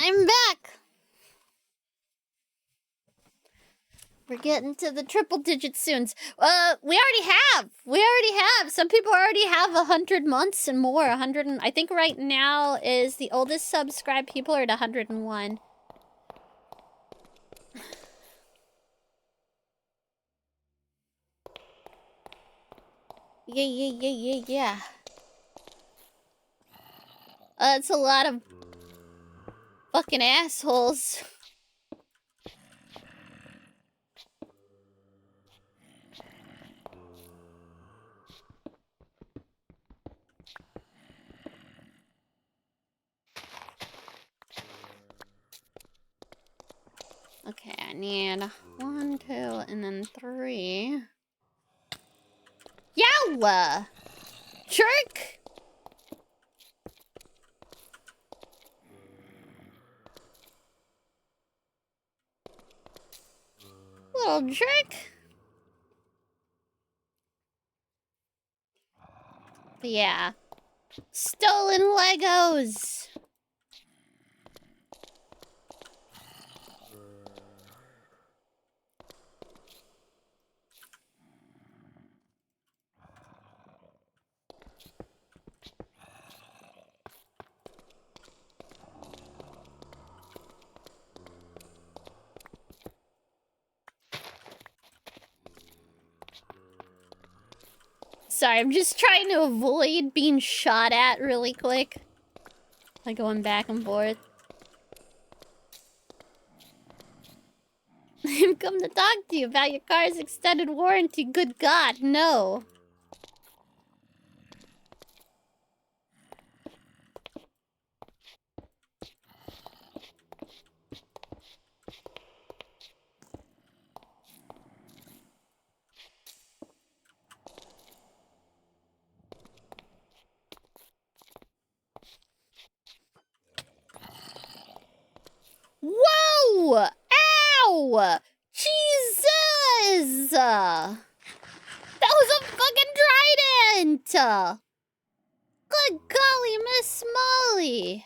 I'm back. We're getting to the triple digit soon. We already have. Some people already have 100 months and more. 100 and I think right now is the oldest subscribed people are at 101. Yeah. It's a lot of fucking assholes. Okay, I need 1, 2, and then 3. Yow! Jerk! Little jerk! But yeah. Stolen Legos! Sorry, I'm just trying to avoid being shot at really quick. Like going back and forth. I've come to talk to you about your car's extended warranty. Good God, no. Whoa! Ow! Jesus! That was a fucking trident! Good golly, Miss Molly!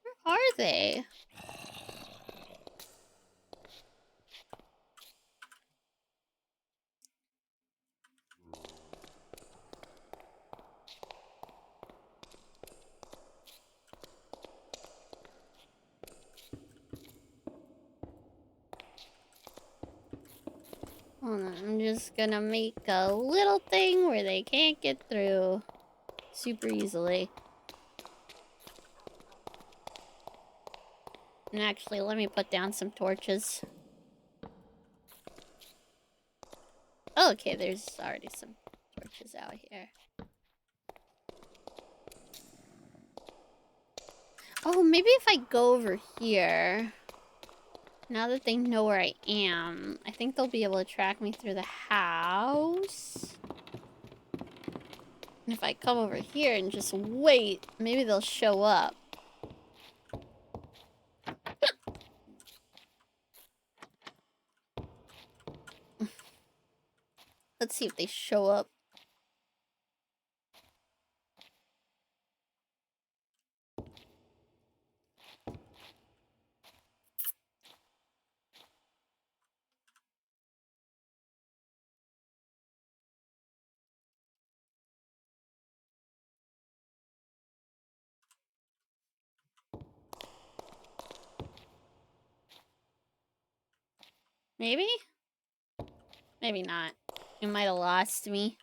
Where are they? Hold on, I'm just gonna make a little thing where they can't get through super easily. And actually, let me put down some torches. Oh, okay, there's already some torches out here. Oh, maybe if I go over here... Now that they know where I am, I think they'll be able to track me through the house. And if I come over here and just wait, maybe they'll show up. Let's see if they show up. Maybe? Maybe not. You might have lost me.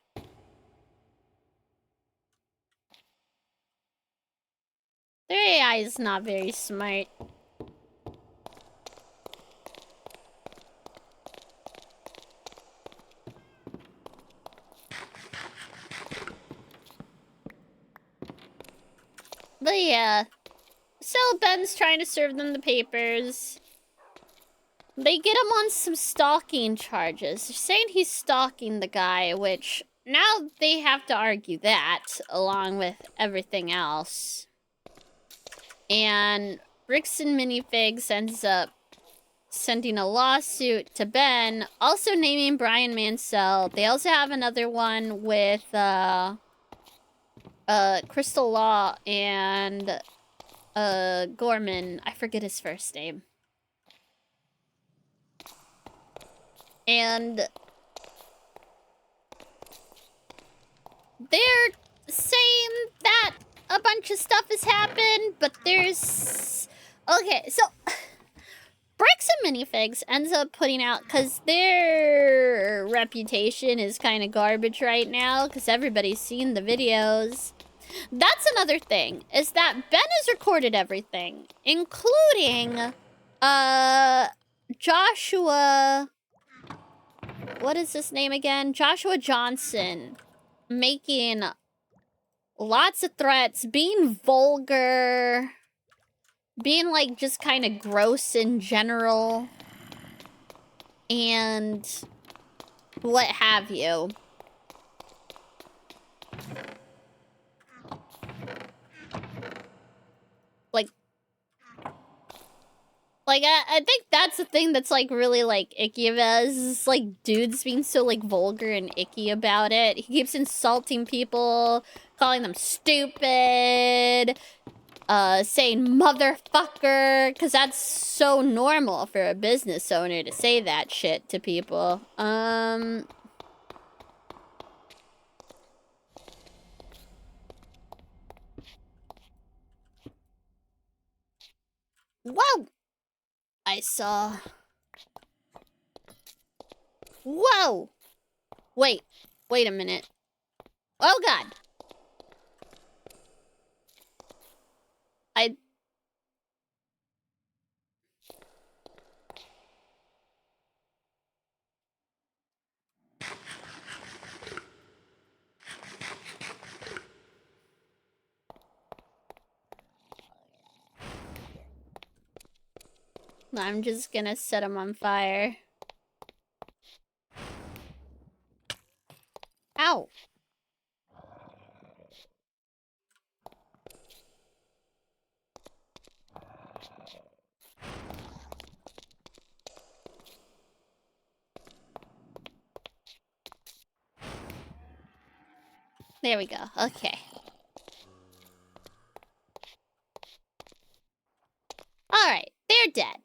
Their AI is not very smart. But yeah. So Ben's trying to serve them the papers. They get him on some stalking charges. They're saying he's stalking the guy, which now they have to argue that along with everything else. And Bricks and Minifigs ends up sending a lawsuit to Ben, also naming Brian Mansell. They also have another one with Crystal Law and Gorman. I forget his first name. And they're saying that a bunch of stuff has happened, but there's... Okay, so... Bricks and Minifigs ends up putting out, because their reputation is kind of garbage right now, because everybody's seen the videos. That's another thing, is that Ben has recorded everything, including, Joshua... What is his name again? Joshua Johnson. Making lots of threats, being vulgar... Being, like, just kind of gross in general. And what have you. Like, I think that's the thing that's, like, really, like, icky about it. Is, like, dudes being so, like, vulgar and icky about it. He keeps insulting people, calling them stupid, saying motherfucker, because that's so normal for a business owner to say that shit to people. Whoa! I saw... Whoa! Wait a minute. Oh god! I'm just gonna set him on fire. Ow! There we go. Okay. Alright, they're dead.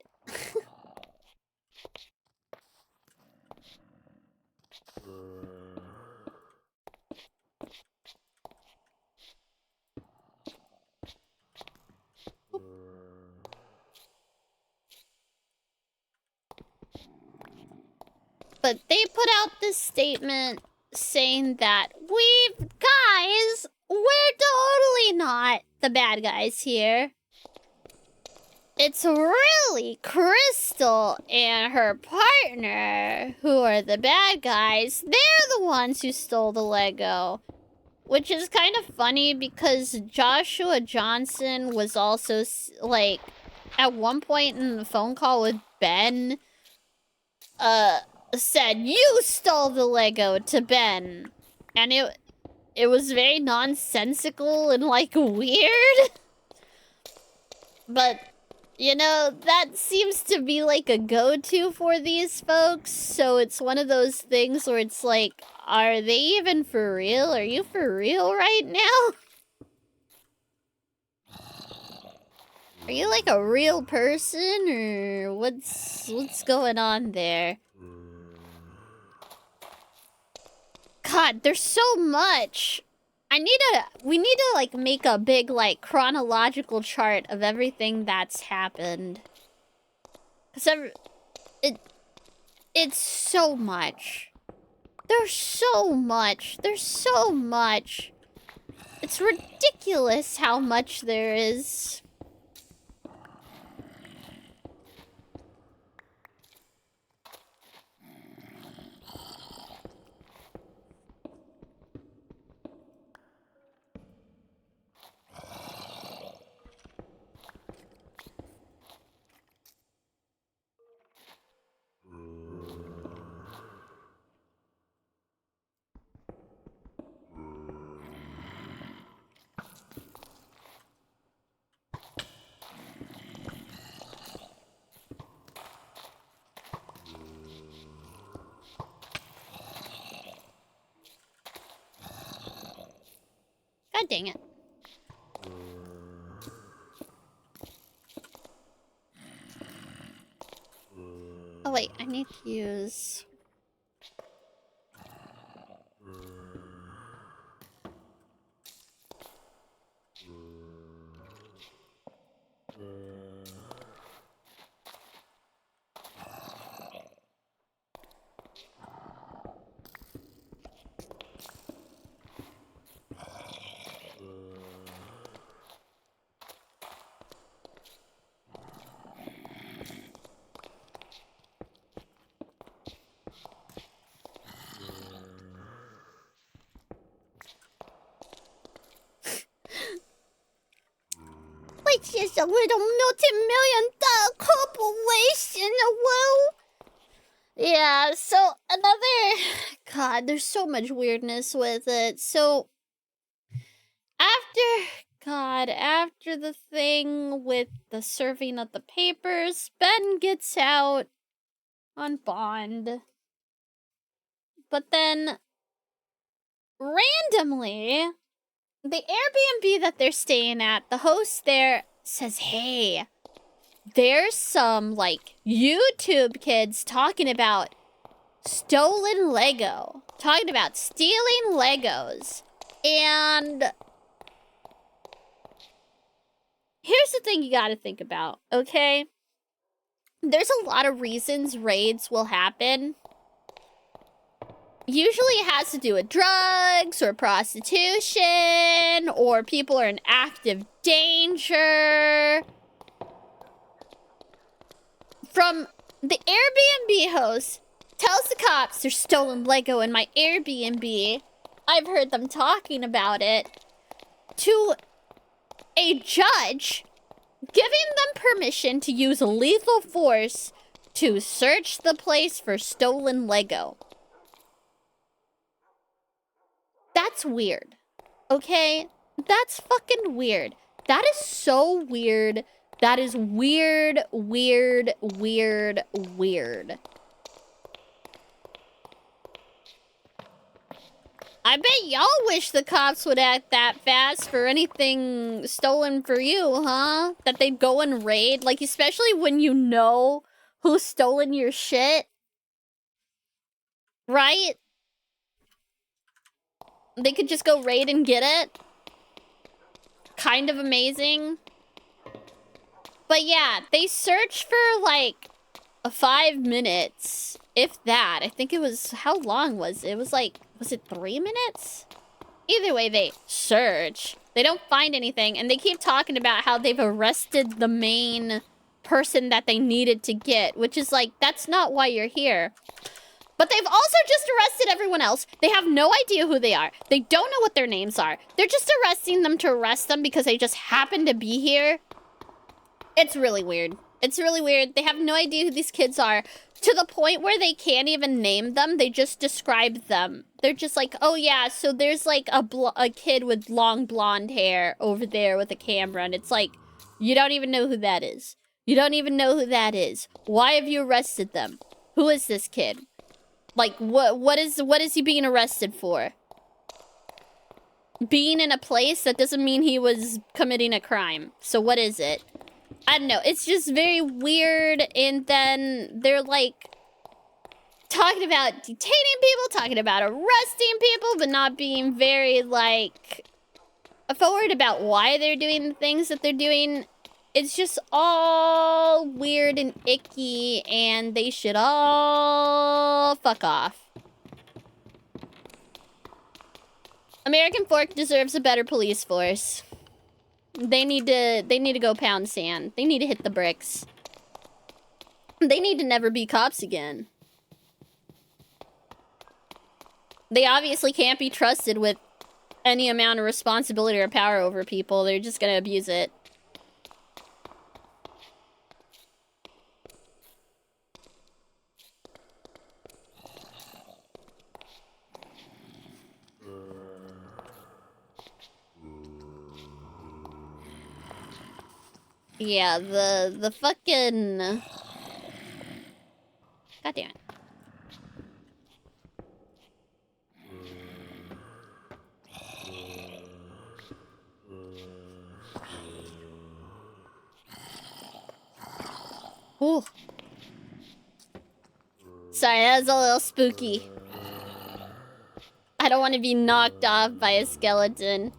But they put out this statement saying that guys, we're totally not the bad guys here. It's really Crystal and her partner who are the bad guys. They're the ones who stole the Lego. Which is kind of funny because Joshua Johnson was also, like, at one point in the phone call with Ben, said, "You stole the Lego" to Ben. And it was very nonsensical and, like, weird. But, you know, that seems to be, like, a go-to for these folks. So it's one of those things where it's like, are they even for real? Are you for real right now? Are you, like, a real person? Or what's going on there? God, there's so much. We need to, like, make a big, like, chronological chart of everything that's happened. Because it's so much. There's so much. There's so much. It's ridiculous how much there is. God dang it. Oh wait, I need to use... It's just a little multi-million-dollar corporation, woo! Yeah, so another... God, there's so much weirdness with it. So, after the thing with the serving of the papers, Ben gets out on bond. But then, randomly, the Airbnb that they're staying at, the host there says, hey, there's some, like, YouTube kids talking about stolen Lego. Talking about stealing Legos. And here's the thing you gotta think about, okay? There's a lot of reasons raids will happen. Usually it has to do with drugs or prostitution or people are in active danger. From the Airbnb host tells the cops there's stolen Lego in my Airbnb. I've heard them talking about it. To a judge giving them permission to use lethal force to search the place for stolen Lego. That's weird. Okay? That's fucking weird. That is so weird. That is weird, weird, weird, weird. I bet y'all wish the cops would act that fast for anything stolen for you, huh? That they'd go and raid, like, especially when you know who's stolen your shit. Right? They could just go raid and get it. Kind of amazing. But yeah, they searched for like 5 minutes, if that. I think it was, how long was it? It was like, was it 3 minutes? Either way, they search. They don't find anything, and they keep talking about how they've arrested the main person that they needed to get, which is like, that's not why you're here. But they've also just arrested everyone else. They have no idea who they are. They don't know what their names are. They're just arresting them to arrest them because they just happen to be here. It's really weird. It's really weird. They have no idea who these kids are. To the point where they can't even name them. They just describe them. They're just like, oh yeah, so there's like a kid with long blonde hair over there with a camera. And it's like, you don't even know who that is. You don't even know who that is. Why have you arrested them? Who is this kid? Like, what is he being arrested for? Being in a place, that doesn't mean he was committing a crime. So what is it? I don't know. It's just very weird. And then they're like talking about detaining people, talking about arresting people, but not being very like forward about why they're doing the things that they're doing. It's just all weird and icky, and they should all fuck off. American Fork deserves a better police force. They need to go pound sand. They need to hit the bricks. They need to never be cops again. They obviously can't be trusted with any amount of responsibility or power over people. They're just gonna abuse it. Yeah, the fucking... God damn it. Ooh. Sorry, that was a little spooky. I don't want to be knocked off by a skeleton.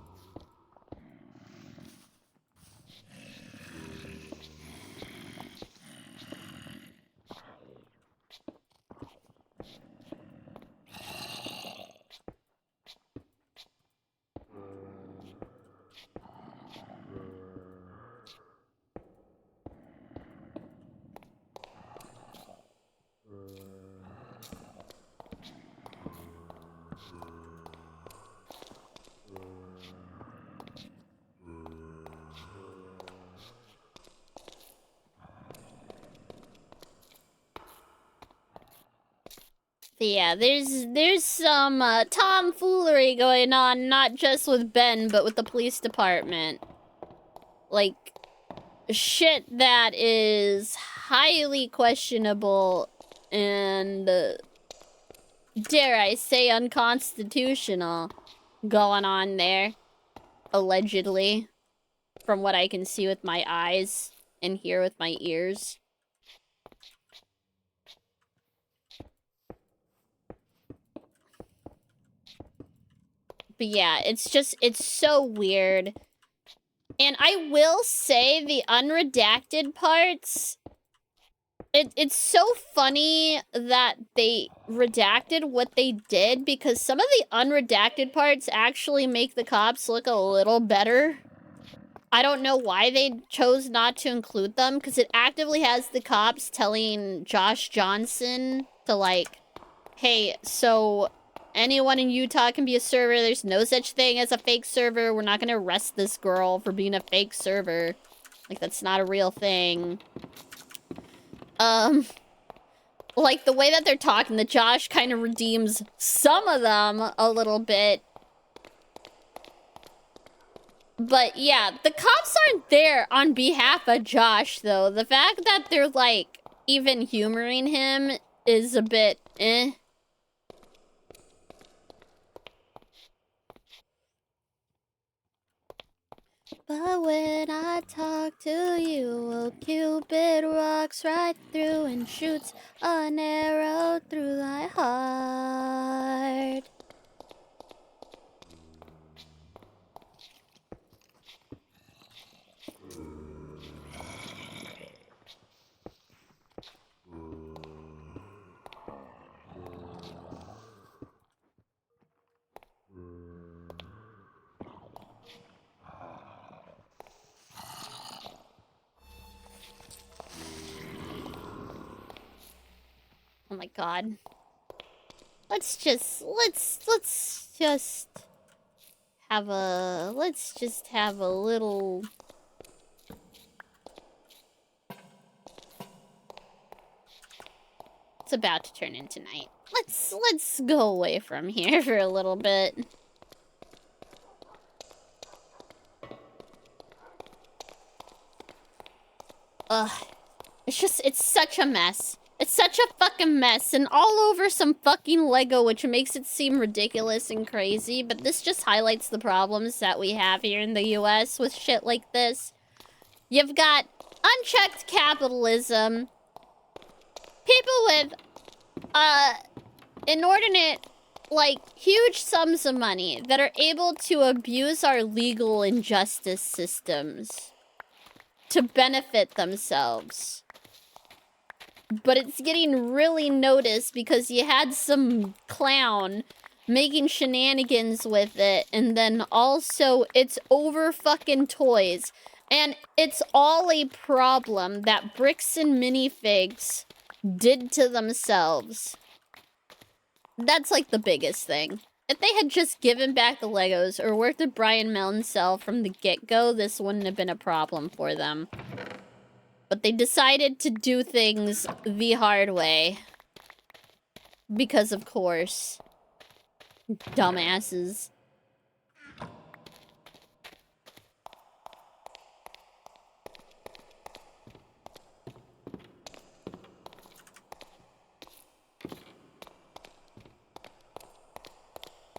But yeah, there's some tomfoolery going on, not just with Ben, but with the police department. Like, shit that is highly questionable and, dare I say, unconstitutional going on there. Allegedly. From what I can see with my eyes and hear with my ears. But yeah, it's so weird. And I will say the unredacted parts, it's so funny that they redacted what they did because some of the unredacted parts actually make the cops look a little better. I don't know why they chose not to include them because it actively has the cops telling Josh Johnson to like, hey, so anyone in Utah can be a server. There's no such thing as a fake server. We're not gonna arrest this girl for being a fake server. Like, that's not a real thing. Like, the way that they're talking, that Josh kind of redeems some of them a little bit. But yeah, the cops aren't there on behalf of Josh, though. The fact that they're, like, even humoring him is a bit eh. But when I talk to you, oh, Cupid walks right through and shoots an arrow through thy heart. Oh my god. Let's just have a little... It's about to turn into night. Let's go away from here for a little bit. Ugh. It's such a mess. It's such a fucking mess, and all over some fucking Lego, which makes it seem ridiculous and crazy, but this just highlights the problems that we have here in the US with shit like this. You've got unchecked capitalism, people with, inordinate, like, huge sums of money that are able to abuse our legal and justice systems to benefit themselves. But it's getting really noticed because you had some clown making shenanigans with it, and then also it's over fucking toys. And it's all a problem that Bricks and Minifigs did to themselves. That's like the biggest thing. If they had just given back the Legos or worked with Brian Melancel from the get-go, this wouldn't have been a problem for them. But they decided to do things the hard way. Because, of course. Dumbasses.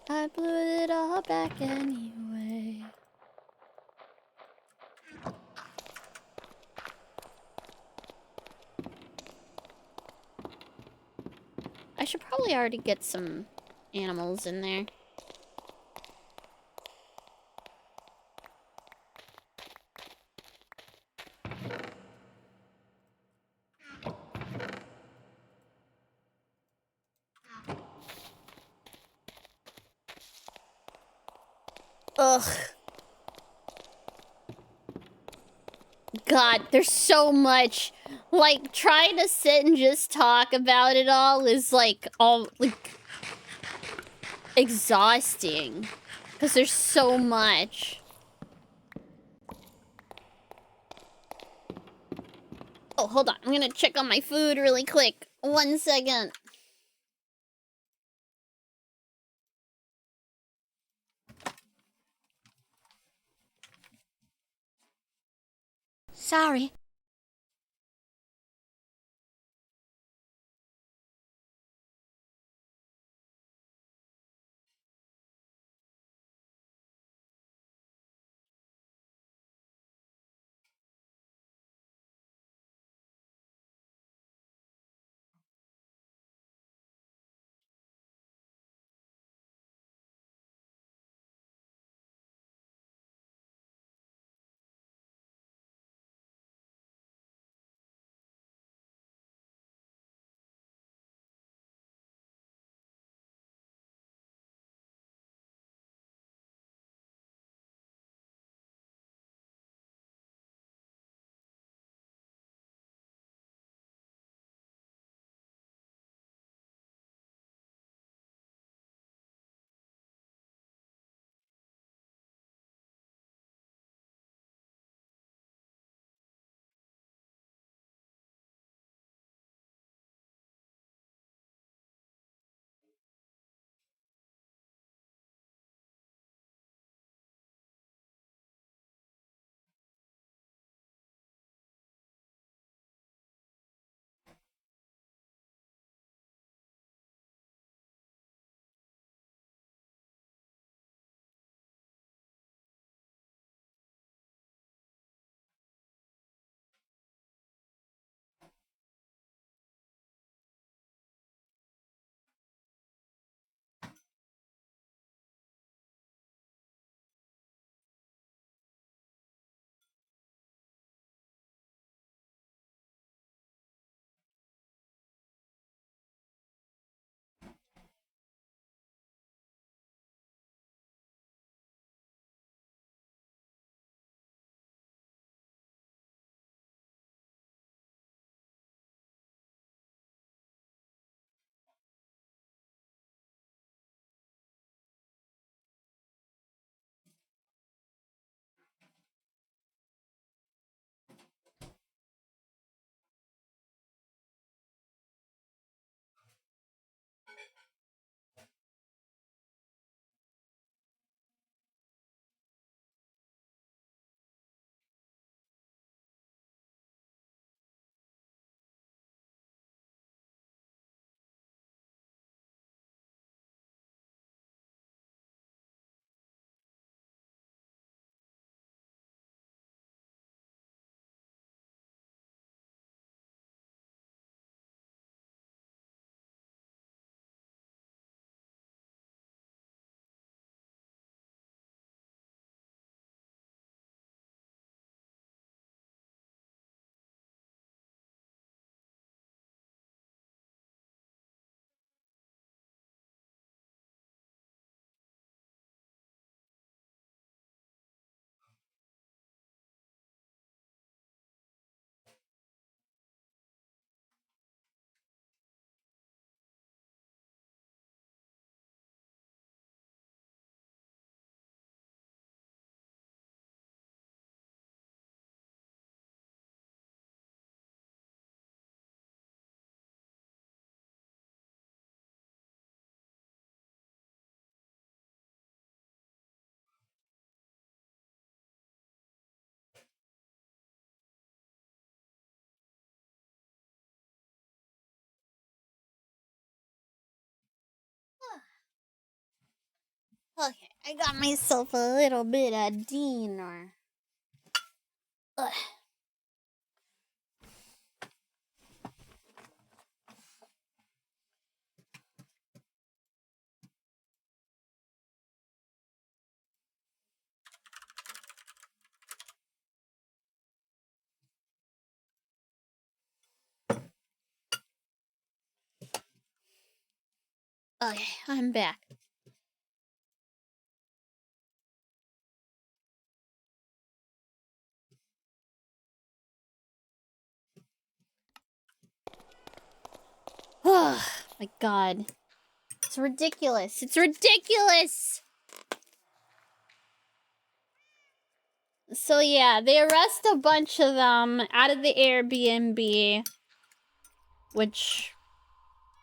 I blew it all back anyway. should probably already get some animals in there. Ugh. God, there's so much. Like, trying to sit and just talk about it all is, like, all, like, exhausting. Because there's so much. Oh, hold on. I'm gonna check on my food really quick. 1 second. Sorry. Okay, I got myself a little bit of dinner. Ugh. Okay, I'm back. Oh my god. It's ridiculous. It's ridiculous! So yeah, they arrest a bunch of them out of the Airbnb, which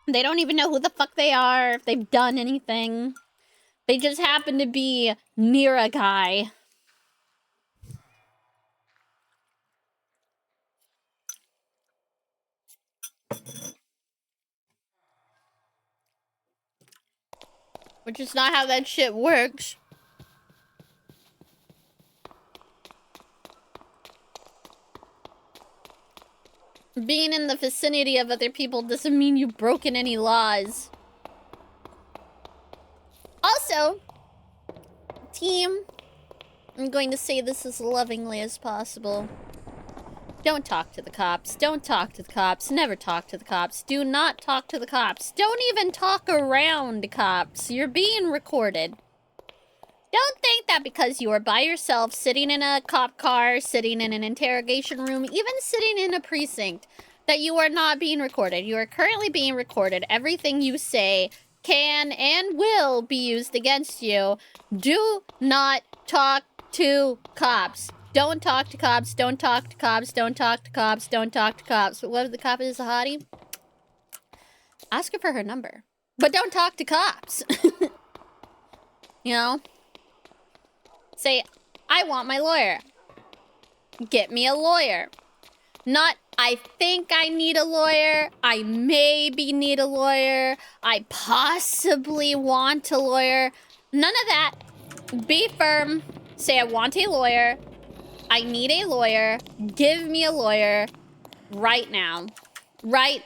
they don't even know who the fuck they are, if they've done anything. They just happen to be near a guy. Which is not how that shit works. Being in the vicinity of other people doesn't mean you've broken any laws. Also, team, I'm going to say this as lovingly as possible. Don't talk to the cops. Don't talk to the cops. Never talk to the cops. Do not talk to the cops. Don't even talk around cops. You're being recorded. Don't think that because you are by yourself, sitting in a cop car, sitting in an interrogation room, even sitting in a precinct, that you are not being recorded. You are currently being recorded. Everything you say can and will be used against you. Do not talk to cops. Don't talk to cops. Don't talk to cops. Don't talk to cops. Don't talk to cops. But what if the cop is a hottie? Ask her for her number. But don't talk to cops. You know? Say, I want my lawyer. Get me a lawyer. Not, I think I need a lawyer. I maybe need a lawyer. I possibly want a lawyer. None of that. Be firm. Say, I want a lawyer. I need a lawyer. Give me a lawyer right now. Right?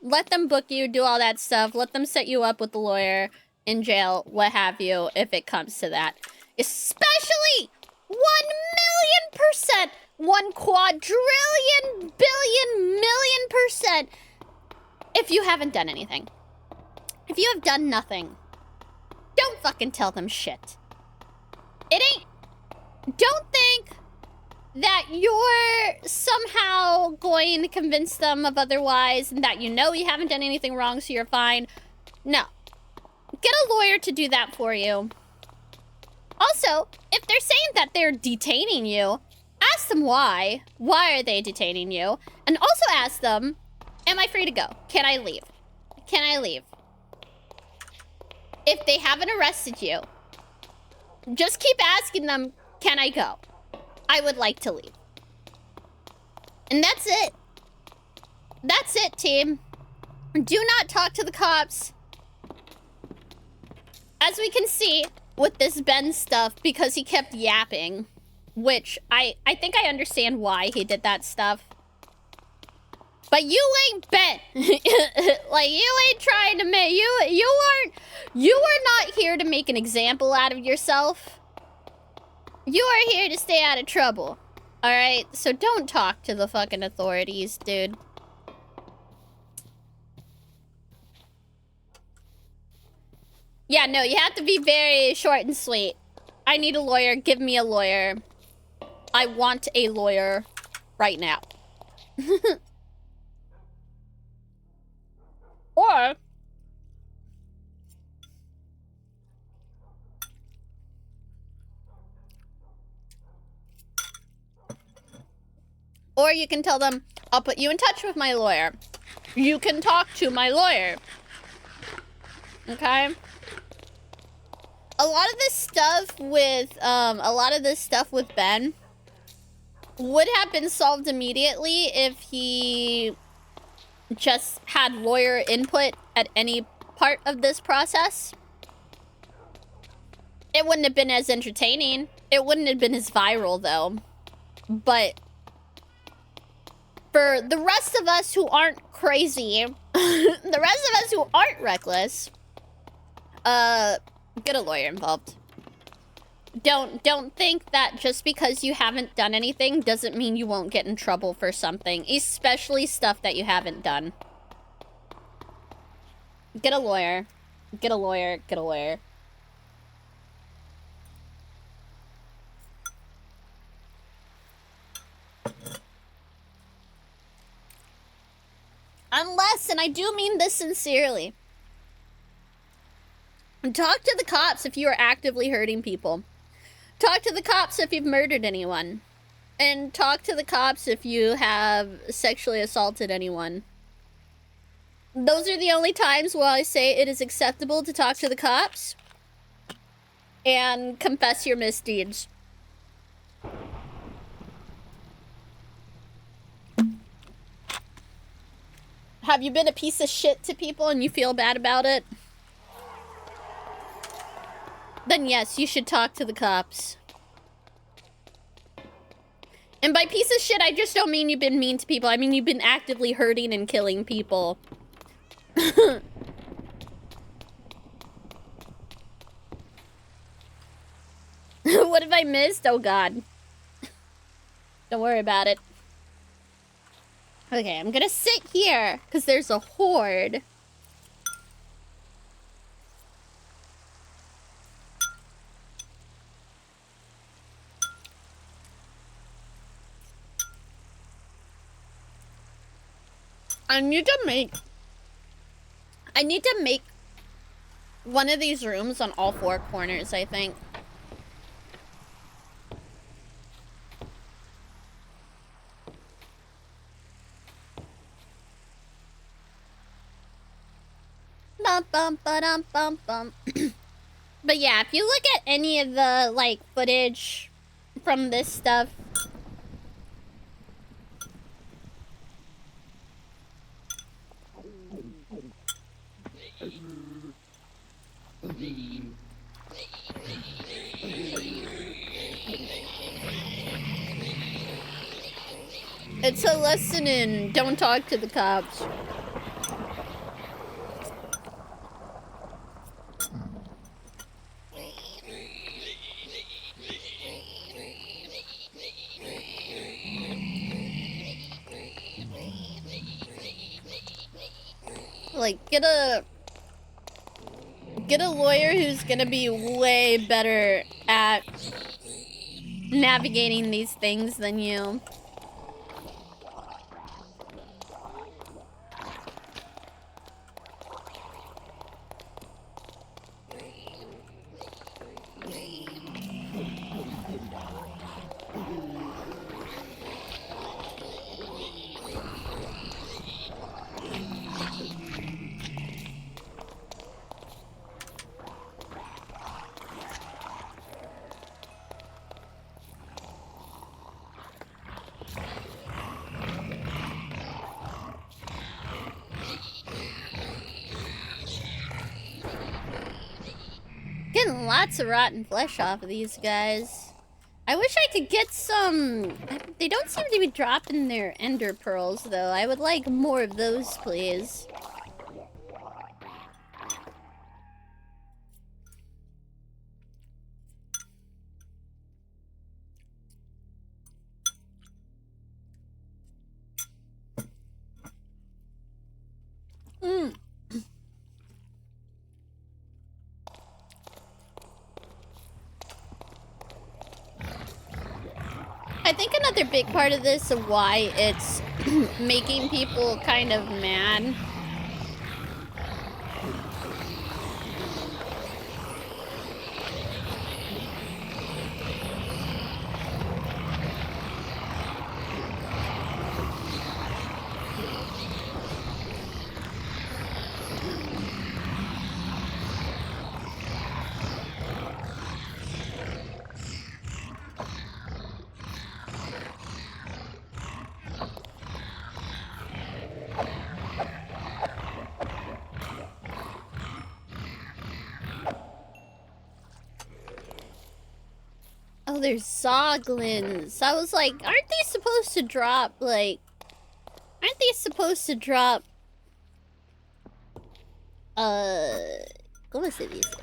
Let them book you, do all that stuff. Let them set you up with a lawyer in jail, what have you, if it comes to that. Especially 1,000,000%, 1,000,000,000,000,000,000% if you haven't done anything. If you have done nothing, don't fucking tell them shit. It ain't... Don't think that you're somehow going to convince them of otherwise and that you know you haven't done anything wrong, so you're fine. No. Get a lawyer to do that for you. Also, if they're saying that they're detaining you, ask them why. Why are they detaining you? And also ask them, am I free to go? Can I leave? Can I leave? If they haven't arrested you, just keep asking them, can I go? I would like to leave. And that's it. That's it, team. Do not talk to the cops. As we can see with this Ben stuff, because he kept yapping, which I think I understand why he did that stuff. But you ain't Ben. Like, you ain't trying to make... You are not here to make an example out of yourself. You are here to stay out of trouble. Alright? So don't talk to the fucking authorities, dude. Yeah, no, you have to be very short and sweet. I need a lawyer. Give me a lawyer. I want a lawyer right now. Or you can tell them, I'll put you in touch with my lawyer. You can talk to my lawyer. Okay? A lot of this stuff with Ben would have been solved immediately if he just had lawyer input at any part of this process. It wouldn't have been as entertaining. It wouldn't have been as viral, though. But for the rest of us who aren't crazy, the rest of us who aren't reckless, get a lawyer involved. Don't think that just because you haven't done anything doesn't mean you won't get in trouble for something, especially stuff that you haven't done. Get a lawyer. Get a lawyer. Get a lawyer. Unless, and I do mean this sincerely, talk to the cops if you are actively hurting people. Talk to the cops if you've murdered anyone. And talk to the cops if you have sexually assaulted anyone. Those are the only times where I say it is acceptable to talk to the cops and confess your misdeeds. Have you been a piece of shit to people and you feel bad about it? Then yes, you should talk to the cops. And by piece of shit, I just don't mean you've been mean to people. I mean you've been actively hurting and killing people. What have I missed? Oh god. Don't worry about it. Okay, I'm gonna sit here, because there's a horde. I need to make one of these rooms on all four corners, I think. Bum, bum, ba-dum, bum, bum. But yeah, if you look at any of the, like, footage from this stuff, it's a lesson in don't talk to the cops. Like, get a lawyer who's gonna be way better at navigating these things than you. Getting lots of rotten flesh off of these guys. I wish I could get some... They don't seem to be dropping their ender pearls, though. I would like more of those, please. I think another big part of this of why it's making people kind of mad Oh, there's Zoglins. I was like, aren't they supposed to drop, like... Aren't they supposed to drop... ¿Cómo se dice?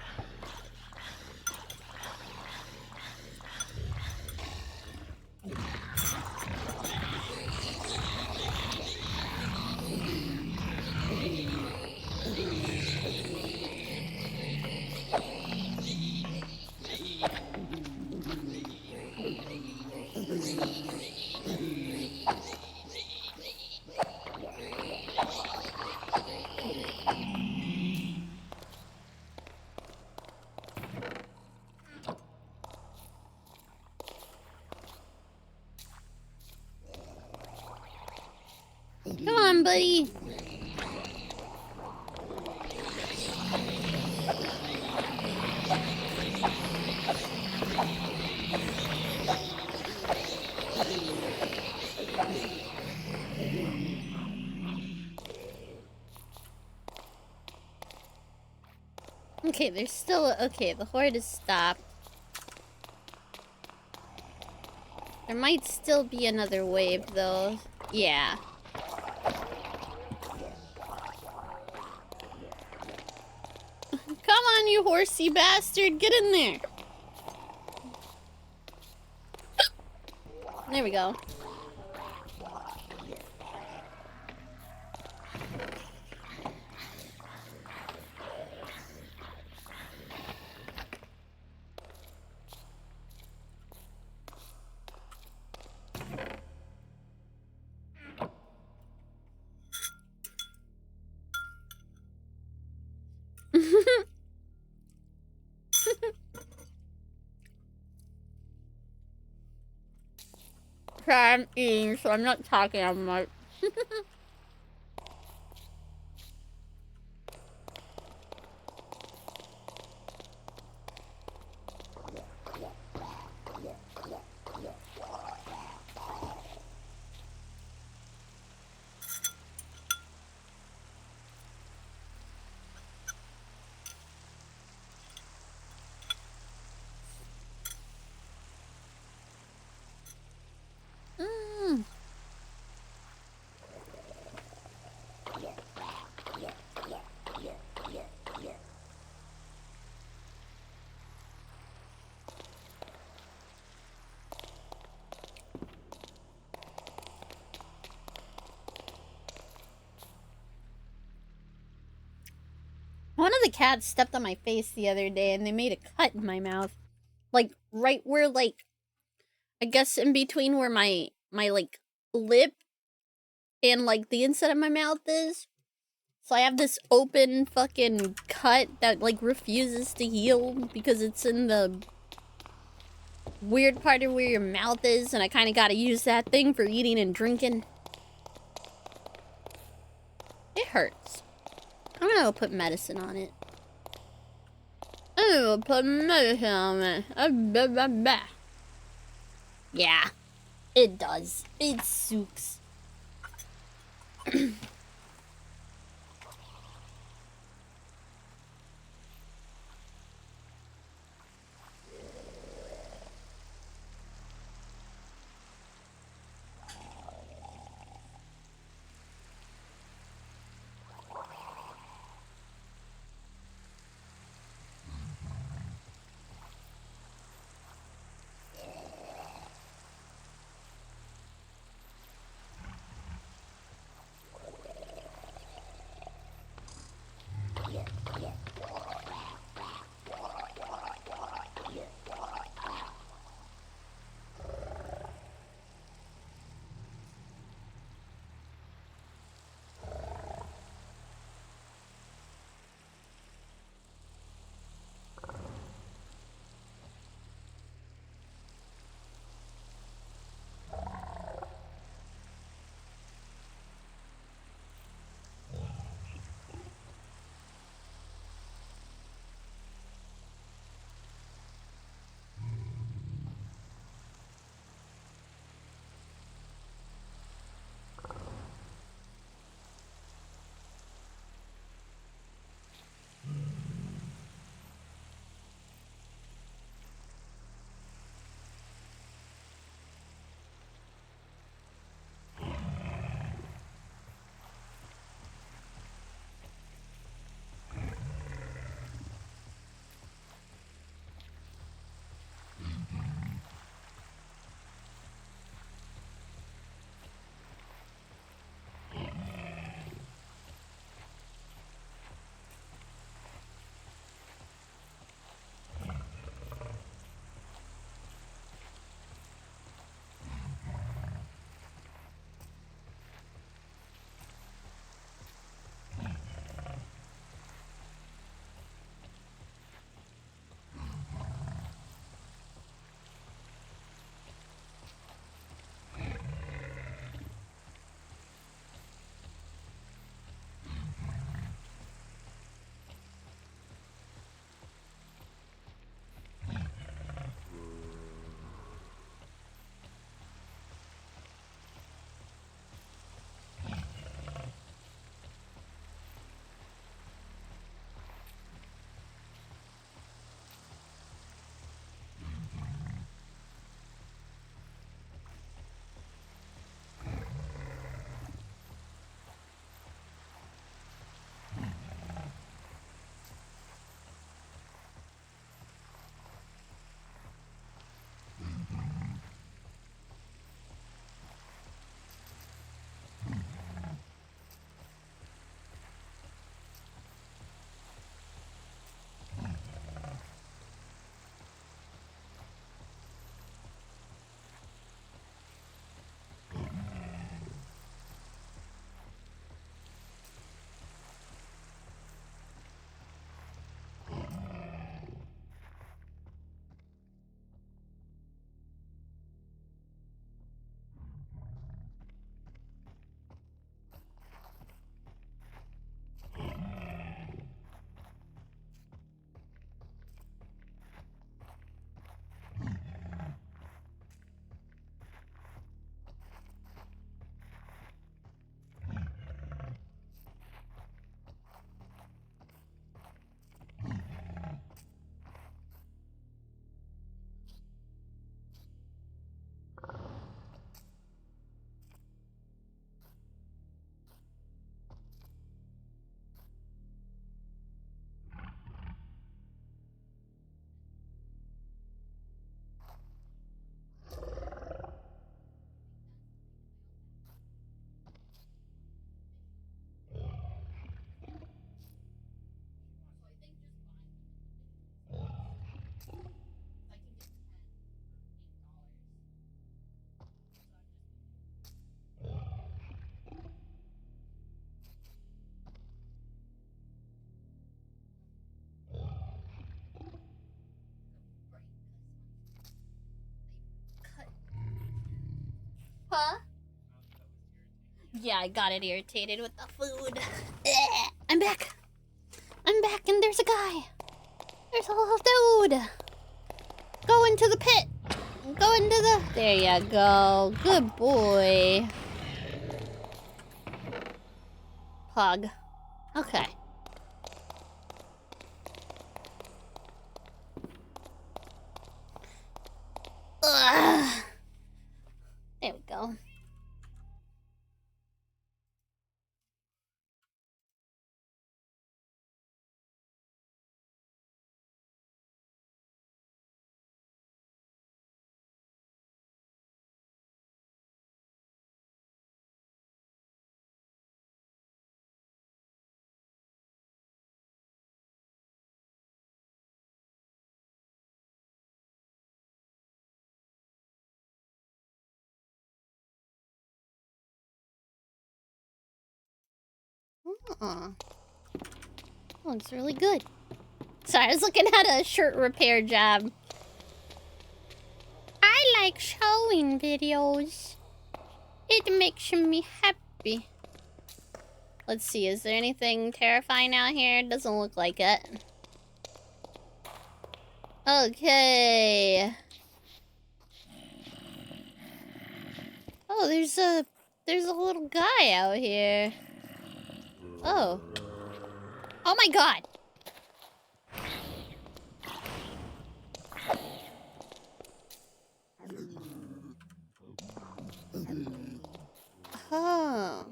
buddy. Okay, there's still... Okay, the horde has stopped. There might still be another wave, though. Yeah. Come on, you horsey bastard! Get in there! There we go. I'm eating, so I'm not talking that much. One of the cats stepped on my face the other day and they made a cut in my mouth. Like, right where, like, I guess in between where my like, lip and, like, the inside of my mouth is. So I have this open fucking cut that, like, refuses to heal because it's in the weird part of where your mouth is, and I kind of gotta use that thing for eating and drinking. It hurts. I'm gonna go put medicine on it. I'm gonna go put medicine on it. Yeah, it does. It sucks. Yeah, I got it irritated with the food. I'm back. I'm back, and there's a guy. There's a little dude. Go into the pit. Go into the... There you go. Good boy. Pug. Okay. Ugh. There we go. Oh. Looks really good. Sorry, I was looking at a shirt repair job. I like showing videos. It makes me happy. Let's see, is there anything terrifying out here? Doesn't look like it. Okay. Oh, there's a little guy out here. Oh. Oh my god. Oh.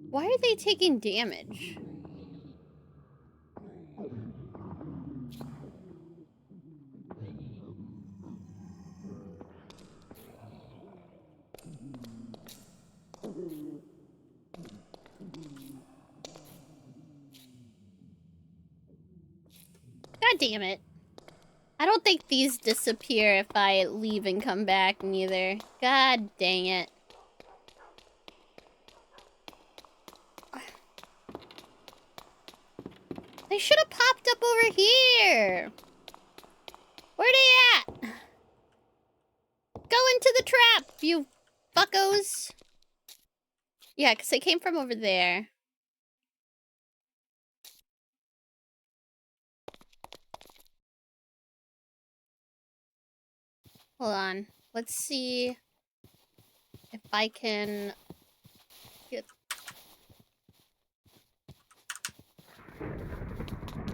Why are they taking damage? God damn it. I don't think these disappear if I leave and come back neither. God dang it. They should have popped up over here. Where they at? Go into the trap, you fuckos. Yeah, because they came from over there. Hold on. Let's see if I can get...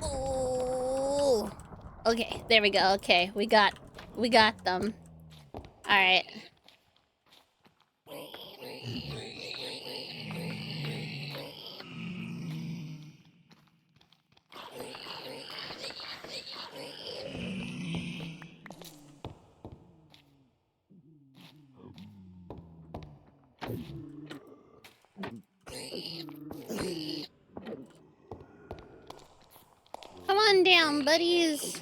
Oh. Okay, there we go. Okay, we got them. All right. Come on down, buddies.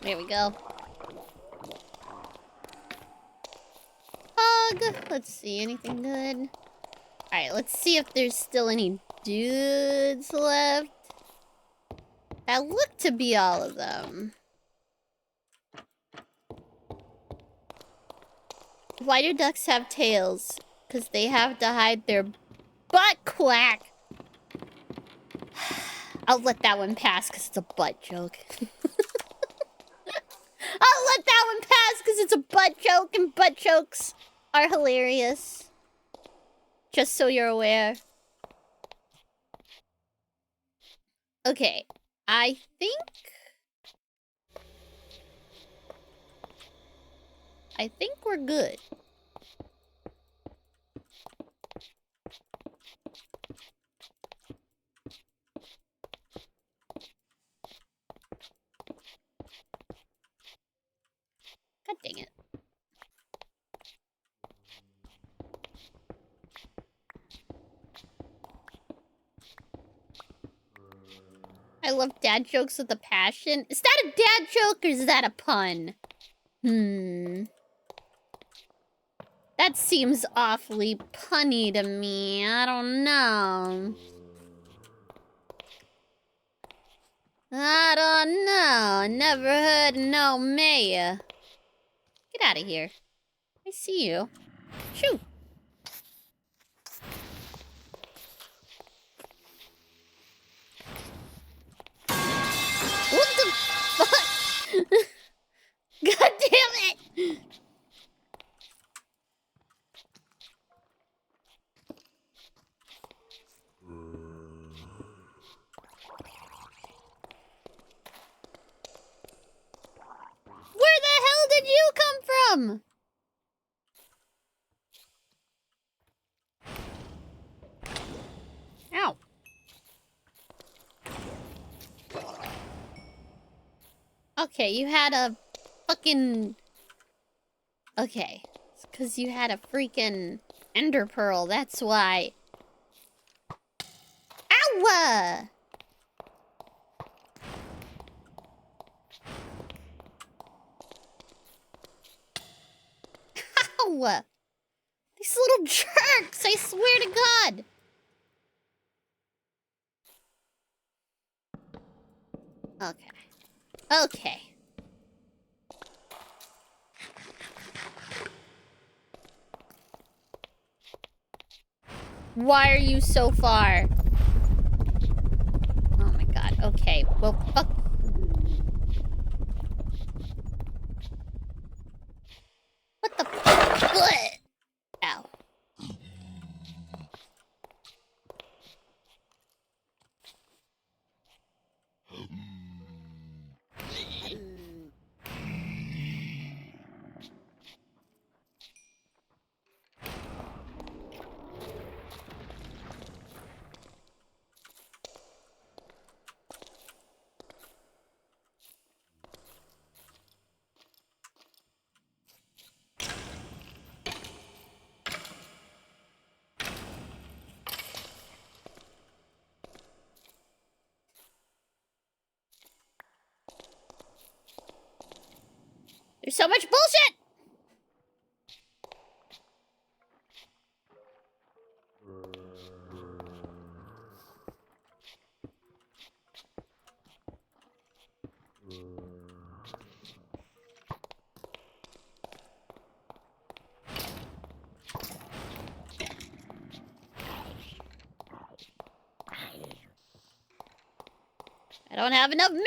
There we go. Hug. Let's see, anything good? Alright, let's see if there's still any dudes left. That look to be all of them. Why do ducks have tails? Because they have to hide their butt quack. I'll let that one pass because it's a butt joke. I'll let that one pass because it's a butt joke, and butt jokes are hilarious. Just so you're aware. Okay, I think we're good. love dad jokes with a passion. Is that a dad joke or is that a pun? That seems awfully punny to me. I don't know. I don't know. Never heard no mayor. Get out of here. I see you. Shoo. What the fuck? God damn it! Where the hell did you come from? Ow. Okay, you had a fucking... Okay. It's 'cause you had a freaking ender pearl, that's why. Ow! Ow! These little jerks, I swear to God! Okay. Okay. Why are you so far? Oh my God. Okay. Well, fuck. What the fuck? Ow. There's so much bullshit! I don't have enough mana!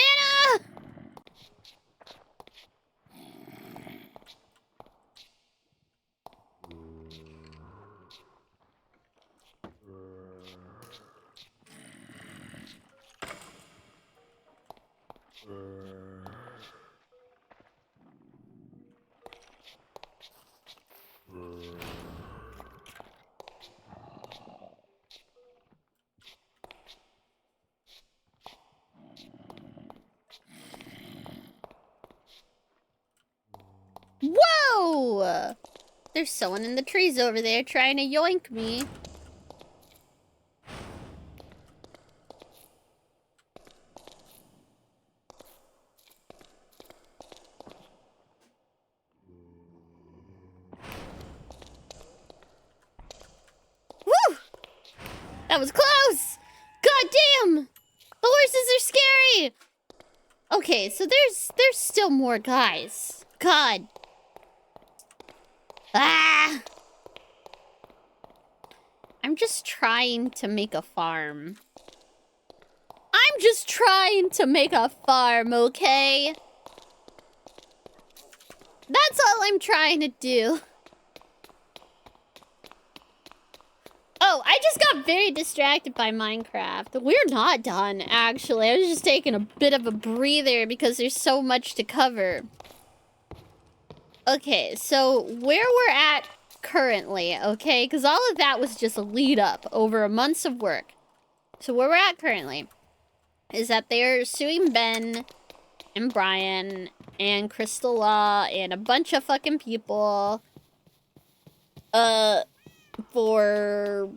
Whoa! There's someone in the trees over there trying to yoink me. Woo! That was close! God damn! The horses are scary! Okay, so there's still more guys. God. Ah! I'm just trying to make a farm. I'm just trying to make a farm, okay? That's all I'm trying to do. Oh, I just got very distracted by Minecraft. We're not done, actually. I was just taking a bit of a breather because there's so much to cover. Okay, so where we're at currently, okay? Because all of that was just a lead up over months of work. So where we're at currently is that they're suing Ben and Brian and Crystal Law and a bunch of fucking people for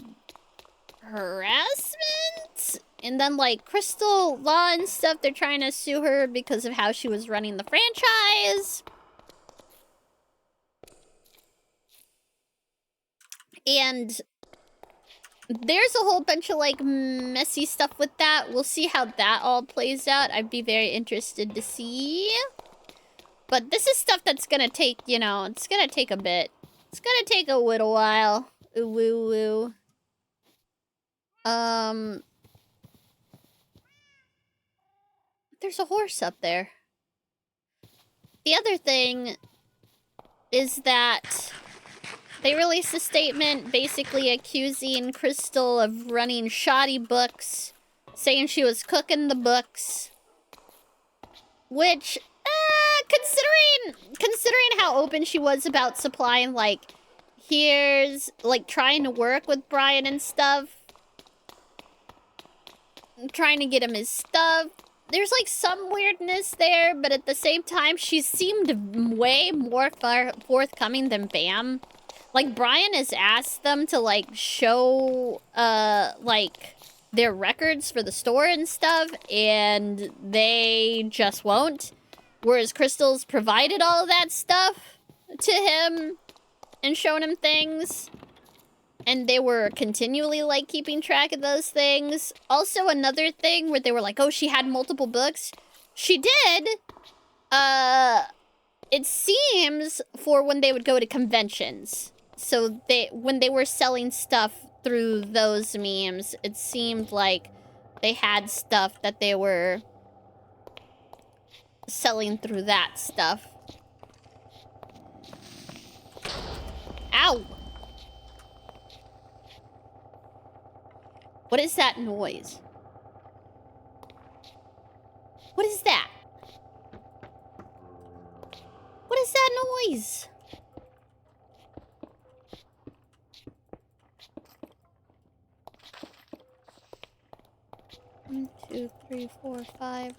harassment And then, like, Crystal Law and stuff, they're trying to sue her because of how she was running the franchise. And there's a whole bunch of, like, messy stuff with that. We'll see how that all plays out. I'd be very interested to see. But this is stuff that's gonna take, you know, it's gonna take a bit. It's gonna take a little while. Ooh, woo, woo. There's a horse up there. The other thing is that they released a statement basically accusing Crystal of running shoddy books, saying she was cooking the books. Which, considering how open she was about supplying, like, here's, like, trying to work with Brian and stuff. Trying to get him his stuff. There's, like, some weirdness there, but at the same time, she seemed way more forthcoming than Bam. Like, Brian has asked them to, like, show, like, their records for the store and stuff, and they just won't. Whereas Crystal's provided all of that stuff to him and shown him things. And they were continually, like, keeping track of those things. Also, another thing where they were like, oh, she had multiple books. She did. It seems for when they would go to conventions. So when they were selling stuff through those memes, it seemed like they had stuff that they were selling through that stuff. Ow! What is that noise? What is that? What is that noise? One, two, three, four, five.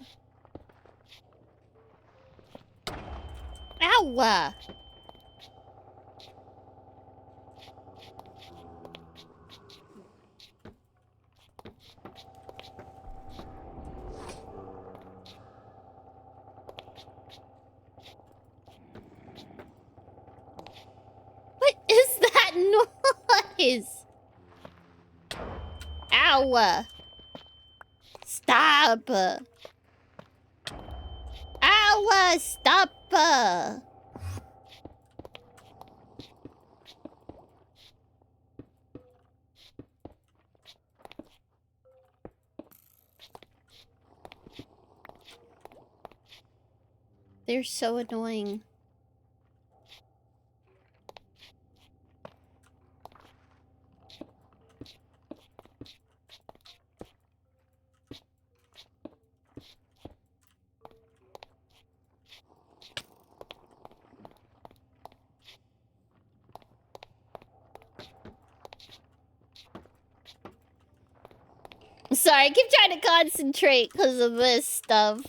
Ow! What is that noise? Ow! Stop! Ow! Stop! They're so annoying. Sorry, I keep trying to concentrate because of this stuff.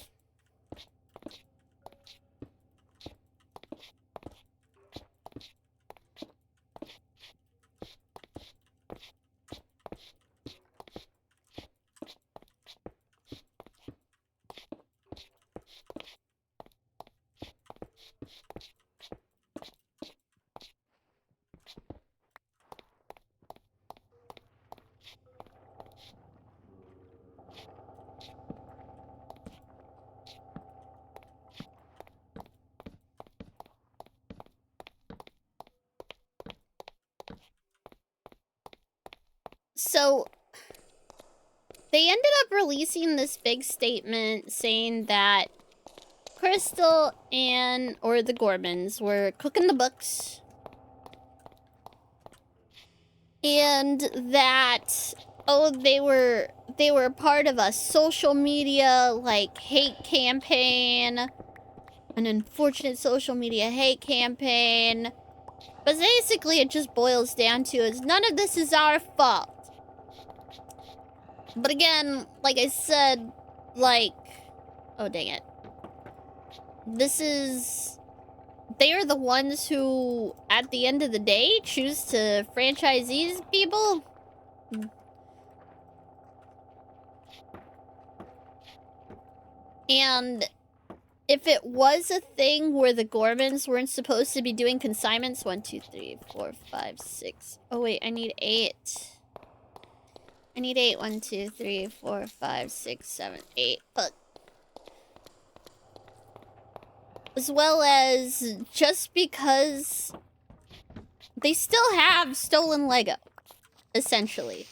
So, they ended up releasing this big statement saying that Crystal or the Gormans were cooking the books. And that, oh, they were part of a social media, like, hate campaign. An unfortunate social media hate campaign. But basically, it just boils down to is none of this is our fault. But again, like I said, like... Oh, dang it. They are the ones who, at the end of the day, choose to franchise these people. And if it was a thing where the Gormans weren't supposed to be doing consignments, 1, 2, 3, 4, 5, 6. Oh wait, I need 8. I need 8. 1, 2, 3, 4, 5, 6, 7, 8. Fuck. As well as just because they still have stolen Lego, essentially.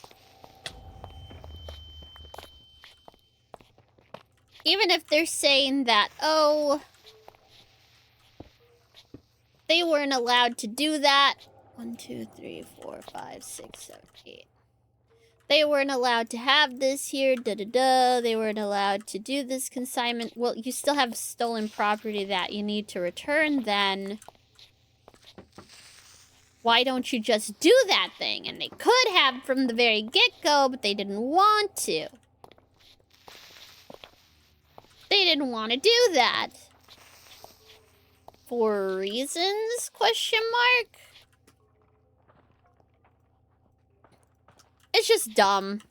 Even if they're saying that, oh, they weren't allowed to do that. 1, 2, 3, 4, 5, 6, 7, 8. They weren't allowed to have this here, da-da-da. They weren't allowed to do this consignment. Well, you still have stolen property that you need to return then. Why don't you just do that thing? And they could have from the very get-go, but they didn't want to. They didn't want to do that. For reasons? Question mark? It's just dumb.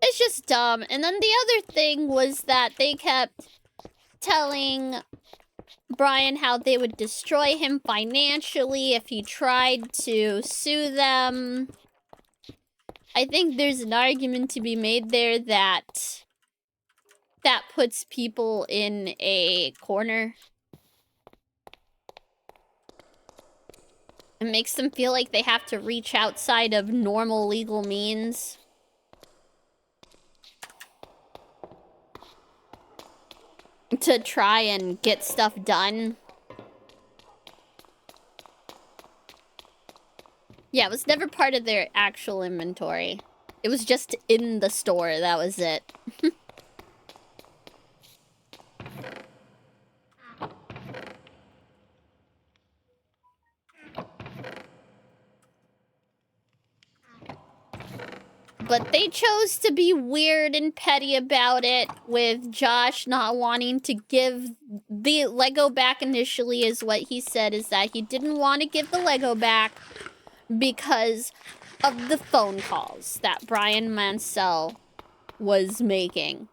It's just dumb. And then the other thing was that they kept telling Brian how they would destroy him financially if he tried to sue them. I think there's an argument to be made there that that puts people in a corner. It makes them feel like they have to reach outside of normal legal means. To try and get stuff done. Yeah, it was never part of their actual inventory. It was just in the store, that was it. But they chose to be weird and petty about it, with Josh not wanting to give the Lego back initially, is what he said, is that he didn't want to give the Lego back because of the phone calls that Brian Mansell was making.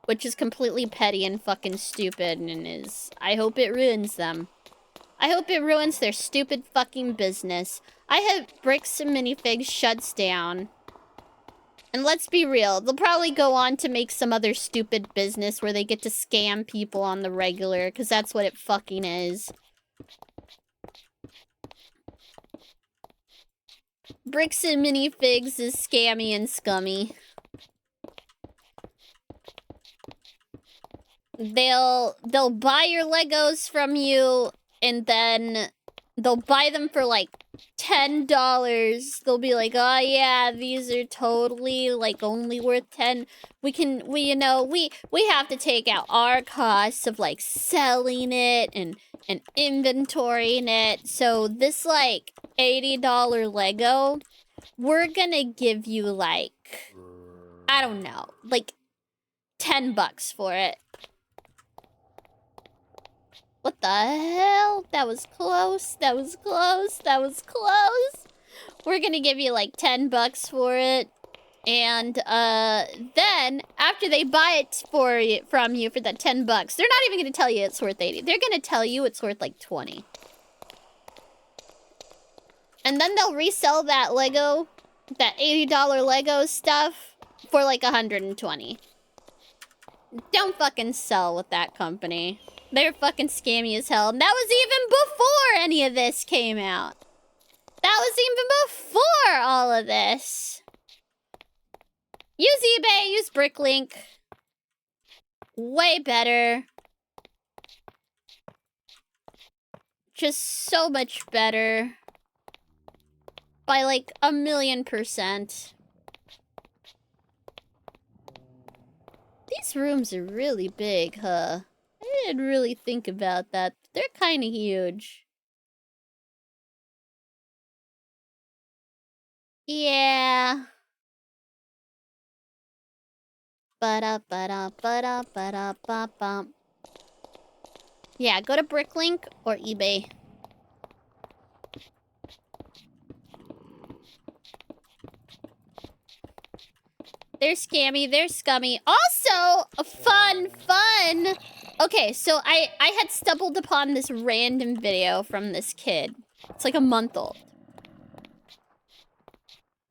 Which is completely petty and fucking stupid, and is... I hope it ruins them. I hope it ruins their stupid fucking business. I hope Bricks and Minifigs shuts down. And let's be real, they'll probably go on to make some other stupid business where they get to scam people on the regular, because that's what it fucking is. Bricks and Minifigs is scammy and scummy. They'll buy your Legos from you, and then they'll buy them for like $10. They'll be like, oh yeah, these are totally like only worth 10. We have to take out our costs of like selling it and inventorying it. So this like $80 Lego, we're gonna give you like, I don't know, like $10 for it. What the hell? That was close. That was close. That was close. We're gonna give you like $10 for it. And then after they buy it from you for that $10, they're not even gonna tell you it's worth 80. They're gonna tell you it's worth like 20. And then they'll resell that Lego, that $80 Lego stuff for like 120. Don't fucking sell with that company. They're fucking scammy as hell. And that was even before any of this came out. That was even before all of this. Use eBay, use Bricklink. Way better. Just so much better. By like 1,000,000%. These rooms are really big, huh? I didn't really think about that. They're kind of huge. Yeah. Ba-da-ba-da-ba-da-ba-da-ba-bum. Yeah, go to Bricklink or eBay. They're scammy, they're scummy. Also, So fun. Okay, so I had stumbled upon this random video from this kid. It's like a month old.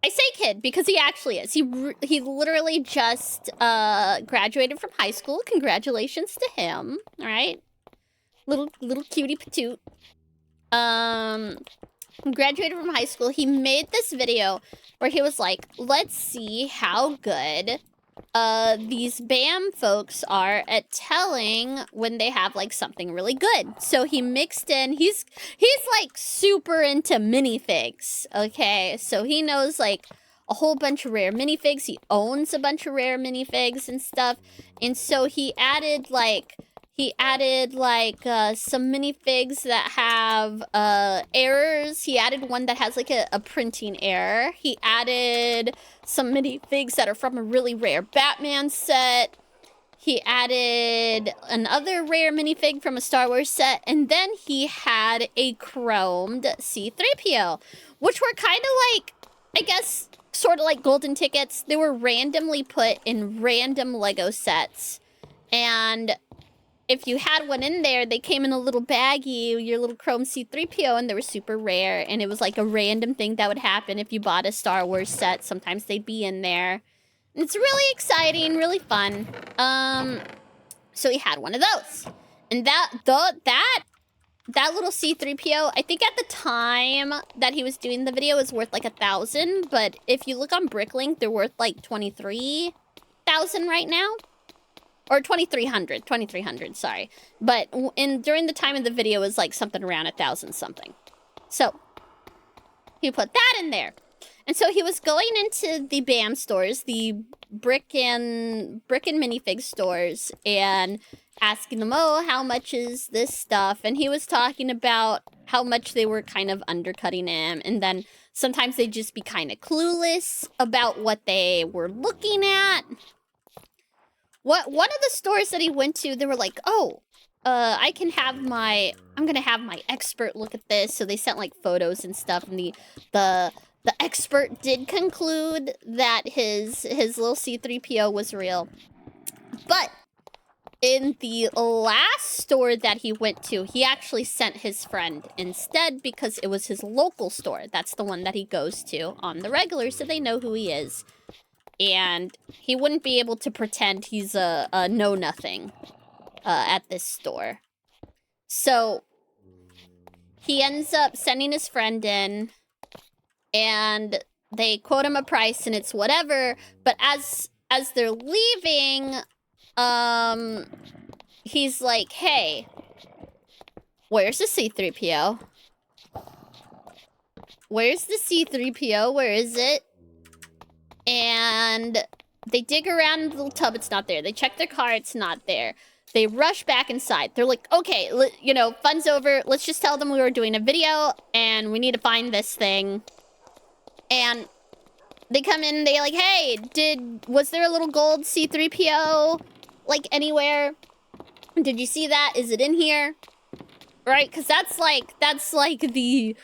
I say kid because he actually is. He literally just graduated from high school. Congratulations to him. All right, little cutie patoot. Graduated from high school. He made this video where he was like, "Let's see how good these BAM folks are at telling when they have like something really good." So he mixed in, he's like super into minifigs, okay? So he knows like a whole bunch of rare minifigs. He owns a bunch of rare minifigs and stuff. And so he added like some minifigs that have errors. He added one that has like a printing error. He added some minifigs that are from a really rare Batman set. He added another rare minifig from a Star Wars set. And then he had a chromed C-3PO, which were kind of like, I guess, sort of like golden tickets. They were randomly put in random Lego sets. And if you had one in there, they came in a little baggie, your little chrome C-3PO, and they were super rare. And it was like a random thing that would happen if you bought a Star Wars set. Sometimes they'd be in there. And it's really exciting, really fun. So he had one of those. And that little C-3PO, I think at the time that he was doing the video, was worth like 1,000. But if you look on Bricklink, they're worth like 23,000 right now. Or 2,300, sorry. But during the time of the video, it was like something around 1,000 something. So he put that in there. And so he was going into the BAM stores, the brick and minifig stores, and asking them, "Oh, how much is this stuff?" And he was talking about how much they were kind of undercutting him. And then sometimes they'd just be kind of clueless about what they were looking at. One of the stores that he went to, they were like, "Oh, I'm gonna have my expert look at this." So they sent like photos and stuff, and the expert did conclude that his little C-3PO was real. But in the last store that he went to, he actually sent his friend instead because it was his local store. That's the one that he goes to on the regular, so they know who he is. And he wouldn't be able to pretend he's a know-nothing at this store. So he ends up sending his friend in, and they quote him a price, and it's whatever. But as they're leaving, he's like, "Hey, where's the C-3PO? Where's the C-3PO? Where is it?" And they dig around in the little tub, it's not there. They check their car, it's not there. They rush back inside. They're like, "Okay, fun's over. Let's just tell them we were doing a video and we need to find this thing." And they come in, they like, "Hey, was there a little gold C-3PO, like, anywhere? Did you see that? Is it in here?" Right? Because that's like the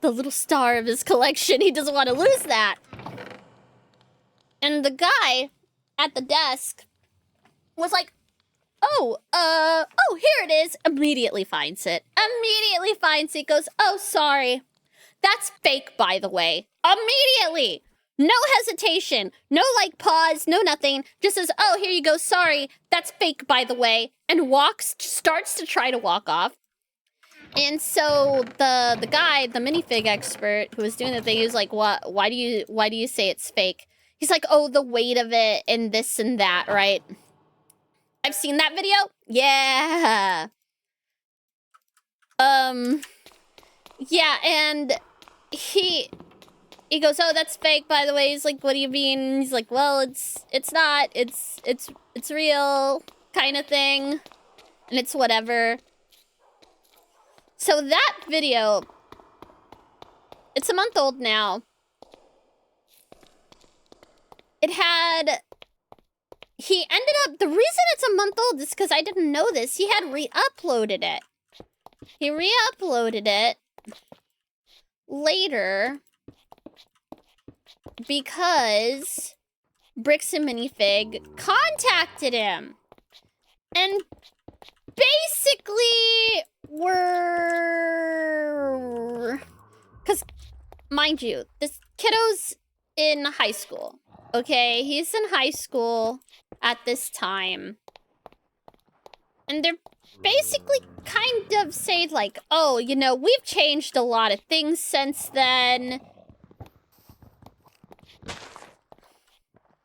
little star of his collection. He doesn't want to lose that. And the guy at the desk was like, oh, here it is. Immediately finds it. Goes, "Oh, sorry. That's fake, by the way." Immediately. No hesitation. No, like, pause. No nothing. Just says, "Oh, here you go. Sorry. That's fake, by the way." And starts to try to walk off. And so the guy, the minifig expert who was doing the thing, he was like, why do you say it's fake?" He's like, "Oh, the weight of it and this and that, right?" I've seen that video. Yeah. Yeah, and he goes, "Oh, that's fake, by the way." He's like, "What do you mean?" He's like, "Well, it's not. It's real kind of thing. And it's whatever." So that video, it's a month old now. The reason it's a month old is because I didn't know this. He had re-uploaded it. He re-uploaded it later because Bricks and Minifig contacted him. And basically were... Because, mind you, this kiddo's in high school. Okay, he's in high school at this time. And they're basically kind of saying like, oh, you know, we've changed a lot of things since then.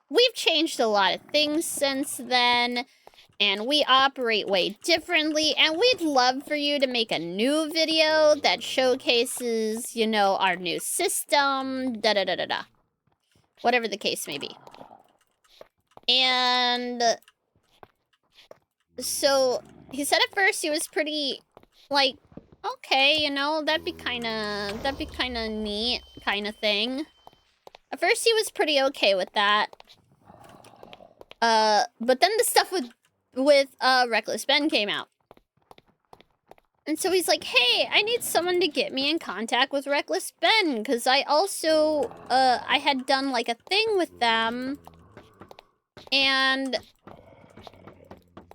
We've changed a lot of things since then. And we operate way differently. And we'd love for you to make a new video that showcases, you know, our new system. Da-da-da-da-da. Whatever the case may be. And so he said at first he was pretty like, okay, you know, that'd be kind of neat kind of thing. At first he was pretty okay with that. But then the stuff with Reckless Ben came out. And so he's like, hey, I need someone to get me in contact with Reckless Ben, because I also, I had done, like, a thing with them, and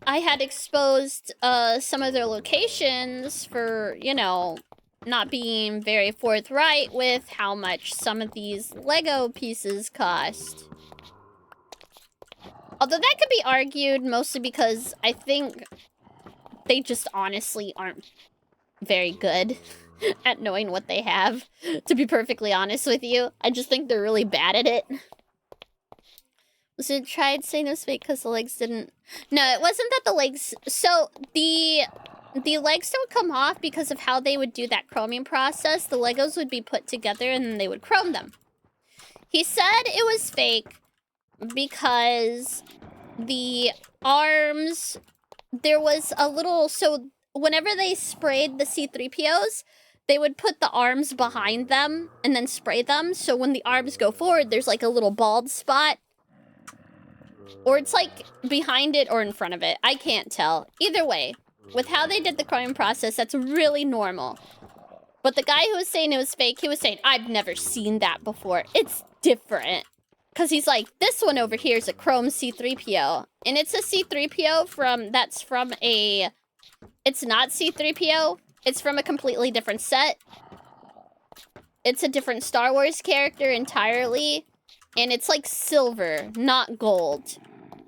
I had exposed, some of their locations for, you know, not being very forthright with how much some of these Lego pieces cost. Although that could be argued mostly because I think they just honestly aren't very good at knowing what they have, to be perfectly honest with you. I just think they're really bad at it. Was it tried saying it was fake because the legs didn't... No, it wasn't that the legs... So, the legs don't come off because of how they would do that chroming process. The Legos would be put together and then they would chrome them. He said it was fake because the arms... There was a little... So, whenever they sprayed the C-3POs, they would put the arms behind them and then spray them. So when the arms go forward, there's like a little bald spot. Or it's like behind it or in front of it. I can't tell. Either way, with how they did the chroming process, that's really normal. But the guy who was saying it was fake, he was saying, I've never seen that before. It's different. Because he's like, this one over here is a chrome C-3PO. And it's a C-3PO that's from a... It's not C-3PO. It's from a completely different set. It's a different Star Wars character entirely. And it's like silver, not gold.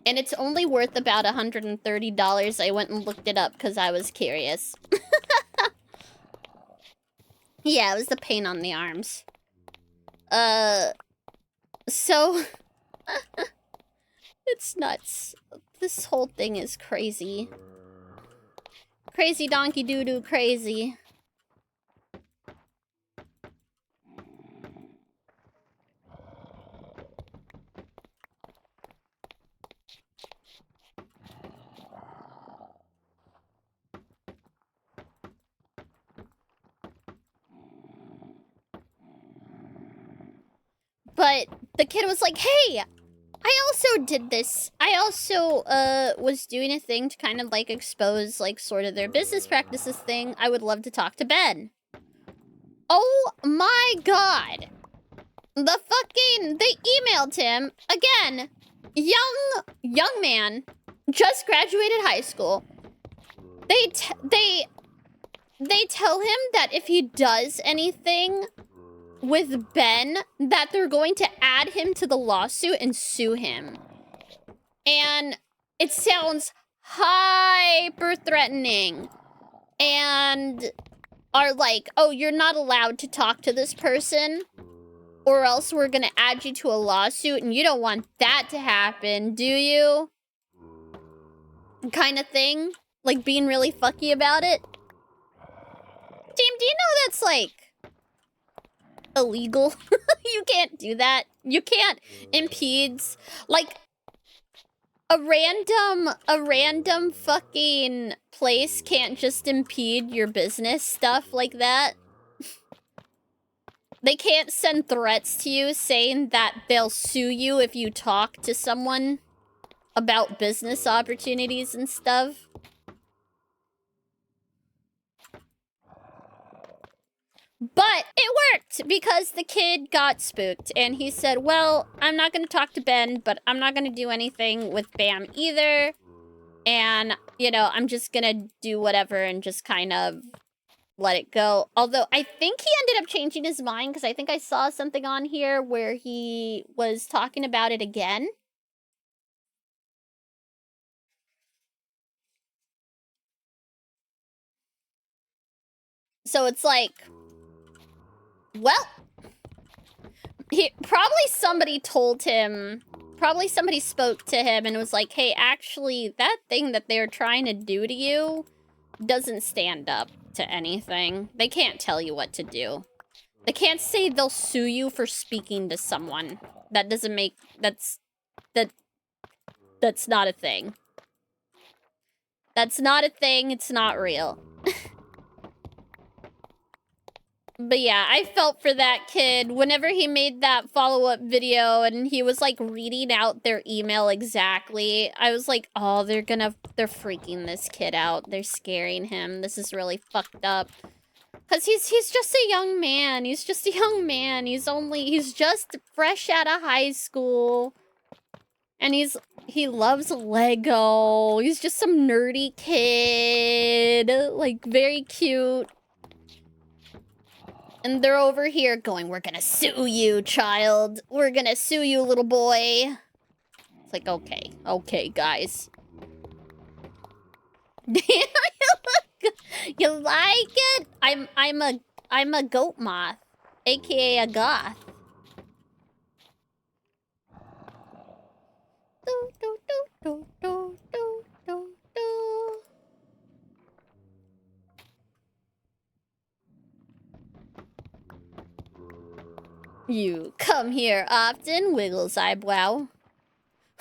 And it's only worth about $130. I went and looked it up because I was curious. Yeah, it was the paint on the arms. So... It's nuts. This whole thing is crazy. Crazy donkey doo-doo crazy. But the kid was like, hey, I also did this. I also, was doing a thing to kind of, like, expose, like, sort of their business practices thing. I would love to talk to Ben. Oh my god. They emailed him, again, young man, just graduated high school. They tell him that if he does anything with Ben, that they're going to add him to the lawsuit and sue him. And it sounds hyper threatening. And are like, oh, you're not allowed to talk to this person, or else we're gonna add you to a lawsuit, and you don't want that to happen, do you? Kind of thing. Like being really fucky about it. Team, do you know that's like illegal? You can't do that. You can't impede, like, a random fucking place can't just impede your business stuff like that. They can't send threats to you saying that they'll sue you if you talk to someone about business opportunities and stuff. But it worked because the kid got spooked and he said, well, I'm not going to talk to Ben, but I'm not going to do anything with Bam either. And, you know, I'm just going to do whatever and just kind of let it go. Although I think he ended up changing his mind because I think I saw something on here where he was talking about it again. So it's like, well, probably somebody told him, probably somebody spoke to him and was like, hey, actually, that thing that they're trying to do to you doesn't stand up to anything. They can't tell you what to do. They can't say they'll sue you for speaking to someone. That doesn't make, that's not a thing. That's not a thing, it's not real. But yeah, I felt for that kid whenever he made that follow-up video and he was like reading out their email exactly. I was like, oh, they're freaking this kid out. They're scaring him. This is really fucked up. Cause he's just a young man. He's just a young man. He's just fresh out of high school. And he loves Lego. He's just some nerdy kid. Like, very cute. And they're over here going, we're gonna sue you, child. We're gonna sue you, little boy. It's like, okay. Okay, guys. Damn, you like it? I'm a goat moth, aka a goth. Do, do, do, do, do, do, do, do. You come here often, Wiggles eyebrow.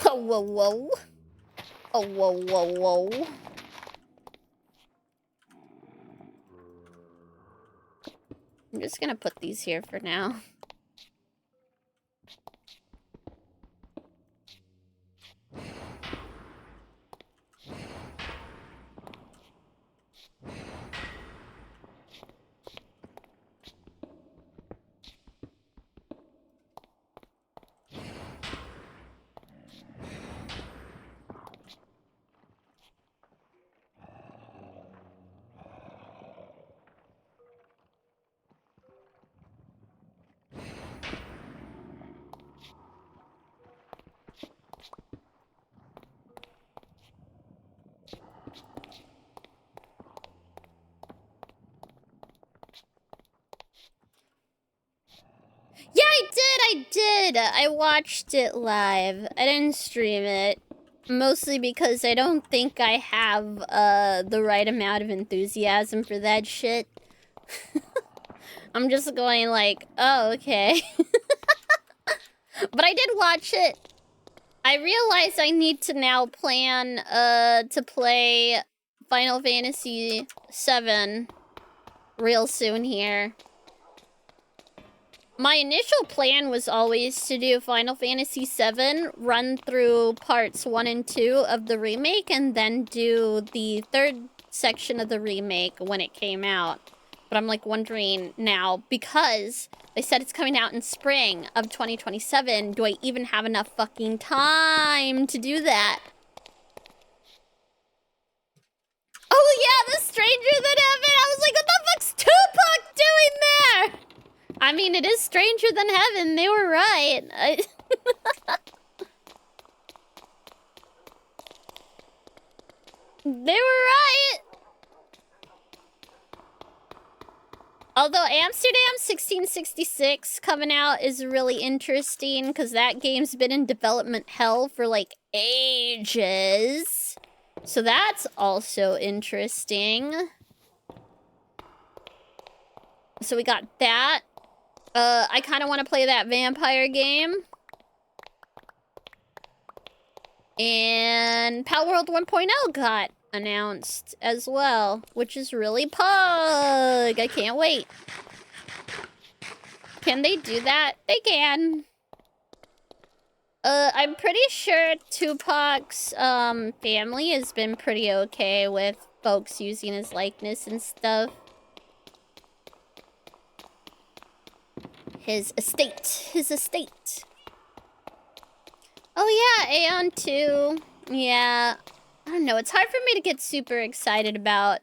Oh, whoa, whoa. Oh, whoa, whoa, whoa. I'm just gonna put these here for now. Yeah, I did. I watched it live. I didn't stream it. Mostly because I don't think I have the right amount of enthusiasm for that shit. I'm just going like, oh, okay. But I did watch it. I realize I need to now plan to play Final Fantasy VII real soon here. My initial plan was always to do Final Fantasy VII, run through parts 1 and 2 of the remake, and then do the third section of the remake when it came out. But I'm like wondering now, because they said it's coming out in spring of 2027, do I even have enough fucking time to do that? Oh yeah, the Stranger Than Heaven! I was like, what the fuck's Tupac doing there? I mean, it is Stranger Than Heaven. They were right. They were right. Although Amsterdam 1666 coming out is really interesting because that game's been in development hell for like ages. So that's also interesting. So we got that. I kind of want to play that vampire game. And Palworld 1.0 got announced as well, which is really pug. I can't wait. Can they do that? They can. I'm pretty sure Tupac's family has been pretty okay with folks using his likeness and stuff. his estate. His estate. Oh yeah, Aeon 2. Yeah. I don't know, it's hard for me to get super excited about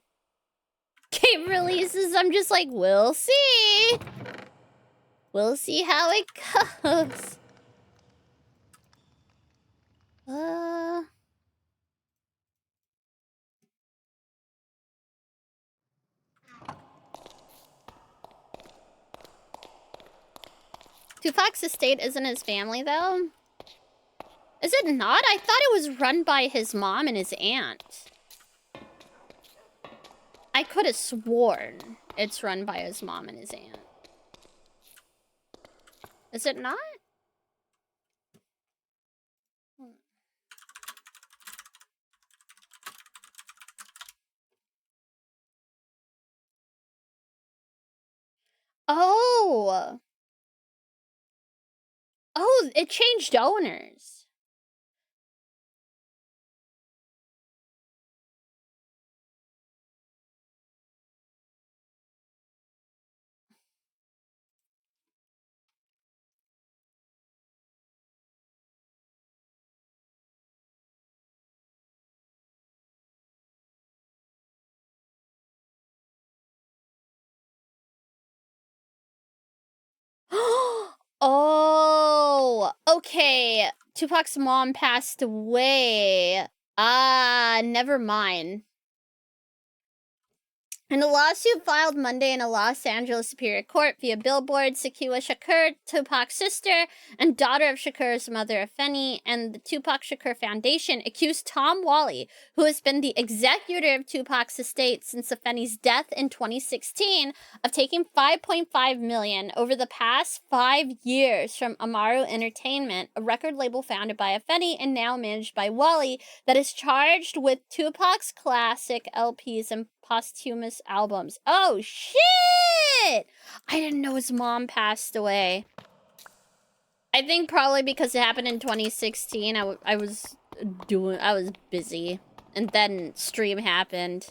game releases. I'm just like, we'll see. We'll see how it goes. Tupac's estate isn't his family, though? Is it not? I thought it was run by his mom and his aunt. I could have sworn it's run by his mom and his aunt. Is it not? Oh! Oh, it changed owners. Oh, okay. Tupac's mom passed away. Ah, never mind. In a lawsuit filed Monday in a Los Angeles Superior Court via Billboard, Sekiwa Shakur, Tupac's sister and daughter of Shakur's mother, Afeni, and the Tupac Shakur Foundation accused Tom Wally, who has been the executor of Tupac's estate since Afeni's death in 2016, of taking $5.5 million over the past 5 years from Amaru Entertainment, a record label founded by Afeni and now managed by Wally, that is charged with Tupac's classic LPs and posthumous albums. Oh, shit! I didn't know his mom passed away. I think probably because it happened in 2016. I was busy. And then stream happened.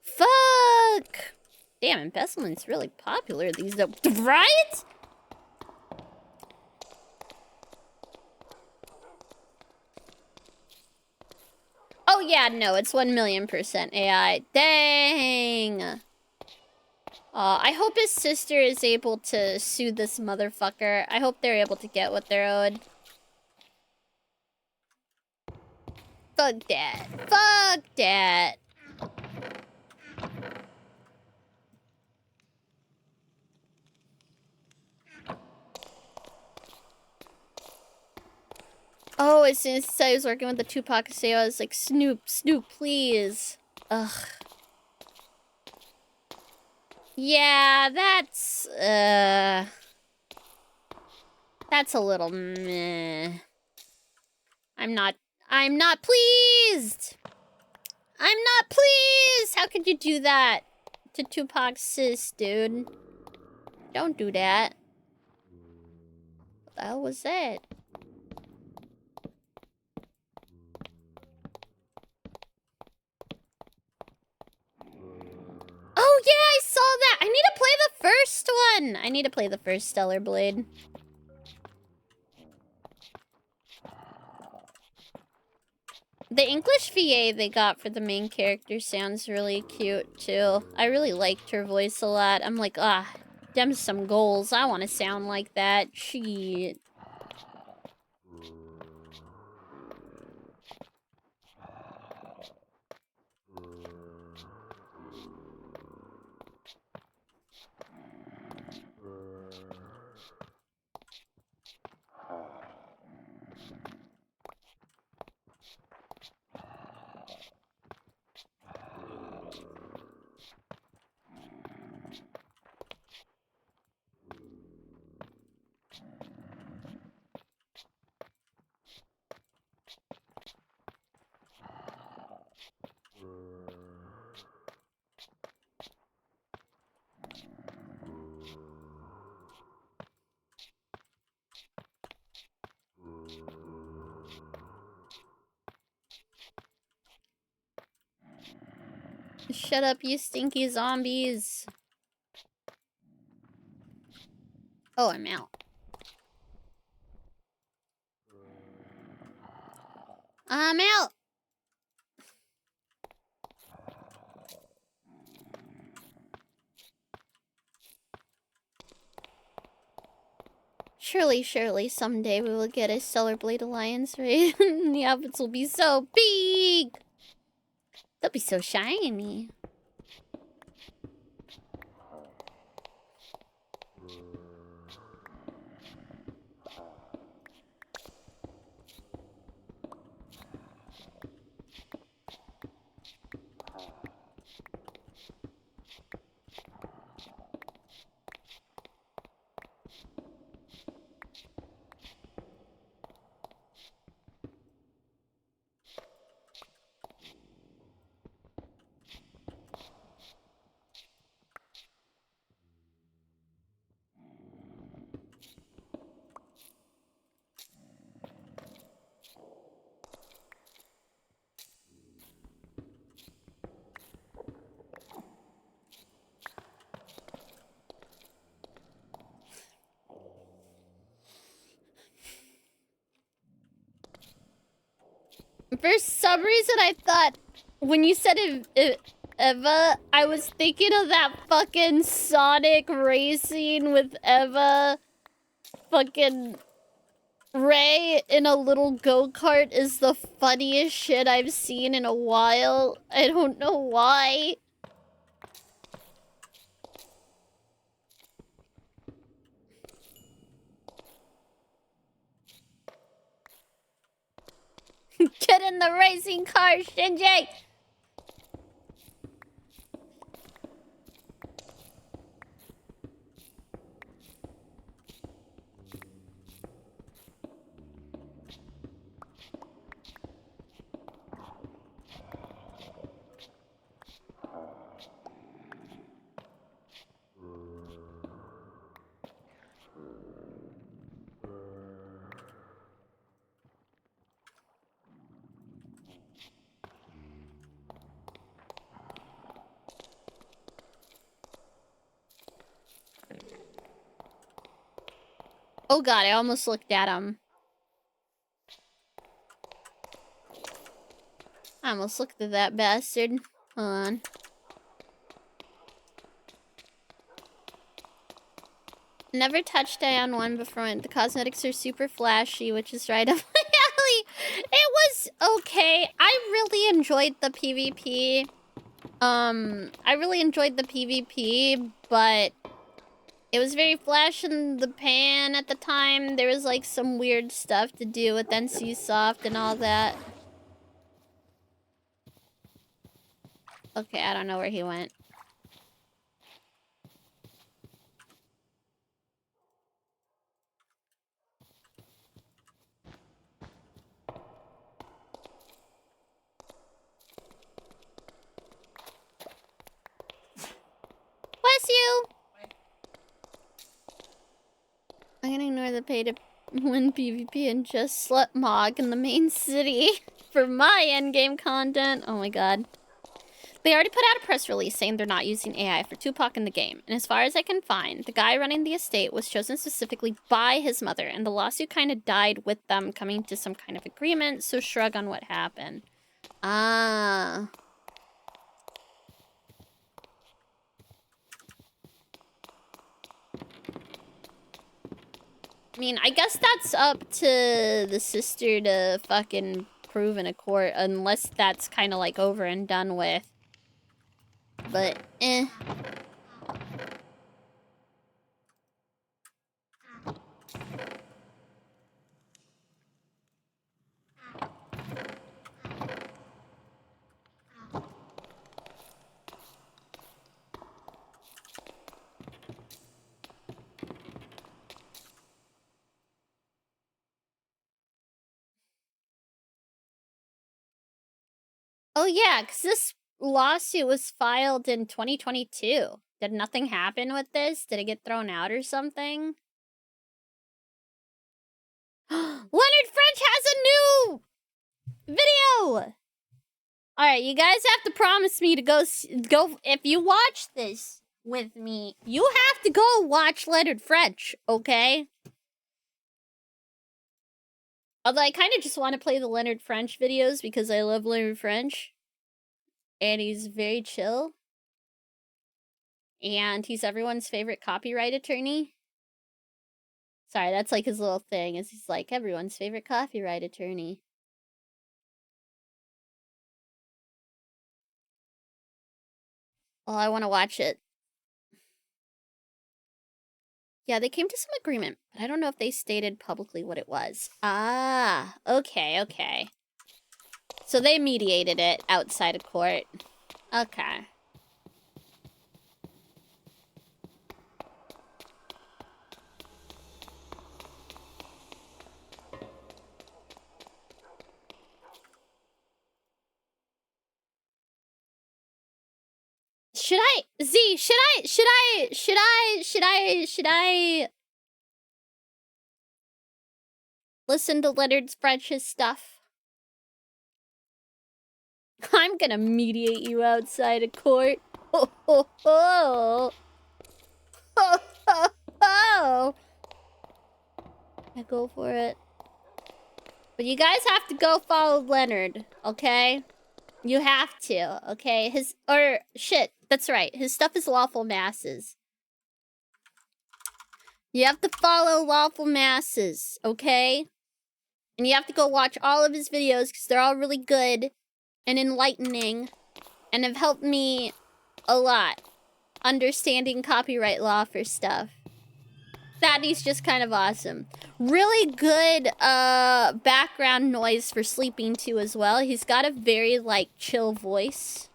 Fuck! Damn, embezzlement's really popular these days. Right? Oh yeah, no, it's 1,000,000% AI. Dang! I hope his sister is able to sue this motherfucker. I hope they're able to get what they're owed. Fuck that. Fuck that. Oh, as soon as I was working with the Tupac estate, I was like, Snoop, please. Ugh. Yeah, that's a little meh. I'm not pleased! I'm not pleased! How could you do that to Tupac's sis, dude? Don't do that. What the hell was that? Oh yeah, I saw that! I need to play the first one! I need to play the first Stellar Blade. The English VA they got for the main character sounds really cute, too. I really liked her voice a lot. I'm like, them some goals. I want to sound like that. Shit. Shut up, you stinky zombies. Oh, I'm out. I'm out. Surely, someday we will get a Stellar Blade Alliance raid. And the outfits will be so big. They'll be so shiny. For some reason, I thought when you said Eva, I was thinking of that fucking Sonic racing with Eva. Fucking Ray in a little go-kart is the funniest shit I've seen in a while. I don't know why. Get in the racing car, Shinji! Oh god, I almost looked at him. I almost looked at that bastard. Hold on. Never touched Ion 1 before. The cosmetics are super flashy, which is right up my alley. It was okay. I really enjoyed the PvP. But it was very flash in the pan at the time. There was like some weird stuff to do with NCSoft and all that. Okay, I don't know where he went. Bless you! I'm gonna ignore the pay to win PvP and just slut mog in the main city for my endgame content. Oh my god. They already put out a press release saying they're not using AI for Tupac in the game. And as far as I can find, the guy running the estate was chosen specifically by his mother, and the lawsuit kind of died with them coming to some kind of agreement, so shrug on what happened. Ah. I mean, I guess that's up to the sister to fucking prove in a court, unless that's kind of like over and done with. But, eh. Oh yeah, because this lawsuit was filed in 2022. Did nothing happen with this? Did it get thrown out or something? Leonard French has a new video! Alright, you guys have to promise me to go if you watch this, with me. You have to go watch Leonard French, okay? Although I kind of just want to play the Leonard French videos because I love Leonard French. And he's very chill. And he's everyone's favorite copyright attorney. Sorry, that's like his little thing, is he's like everyone's favorite copyright attorney. Well, I want to watch it. Yeah, they came to some agreement, but I don't know if they stated publicly what it was. Ah, okay, okay. So they mediated it outside of court. Okay. Should I listen to Leonard French's stuff? I'm gonna mediate you outside of court. Ho, ho, ho. Ho, ho, ho. I go for it. But you guys have to go follow Leonard, okay? You have to, okay? That's right. His stuff is Lawful Masses. You have to follow Lawful Masses, okay? And you have to go watch all of his videos because they're all really good and enlightening and have helped me a lot understanding copyright law for stuff. Fatty's just kind of awesome. Really good background noise for sleeping too as well. He's got a very like chill voice.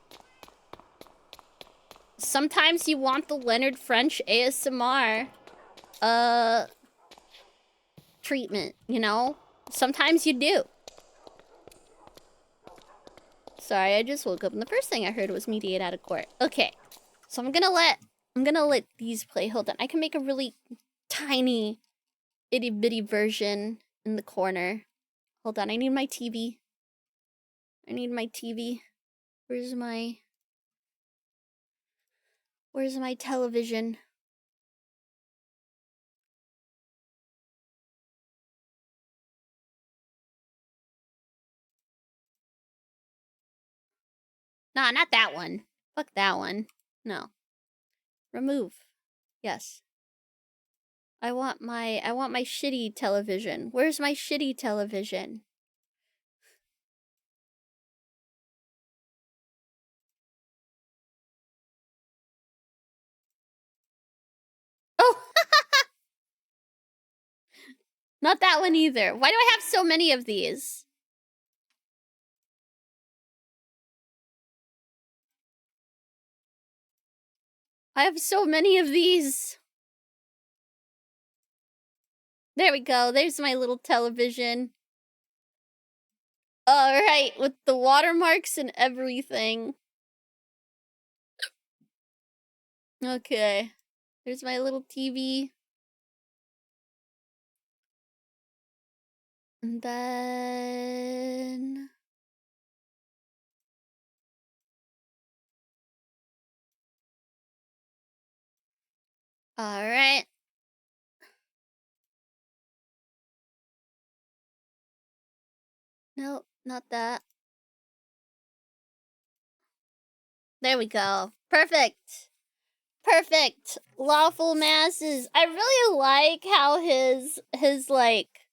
Sometimes you want the Leonard French ASMR treatment, you know? Sometimes you do. Sorry, I just woke up and the first thing I heard was mediate out of court. Okay. So I'm gonna let these play. Hold on. I can make a really tiny itty bitty version in the corner. Hold on, I need my TV. Where's my television? Nah, not that one. Fuck that one. No. Remove. Yes. I want my shitty television. Where's my shitty television? Oh! Not that one either. Why do I have so many of these? I have so many of these. There we go. There's my little television. Alright, with the watermarks and everything. Okay. There's my little TV. And then... Alright. Nope, not that. There we go. Perfect. Perfect. Lawful Masses. I really like how his like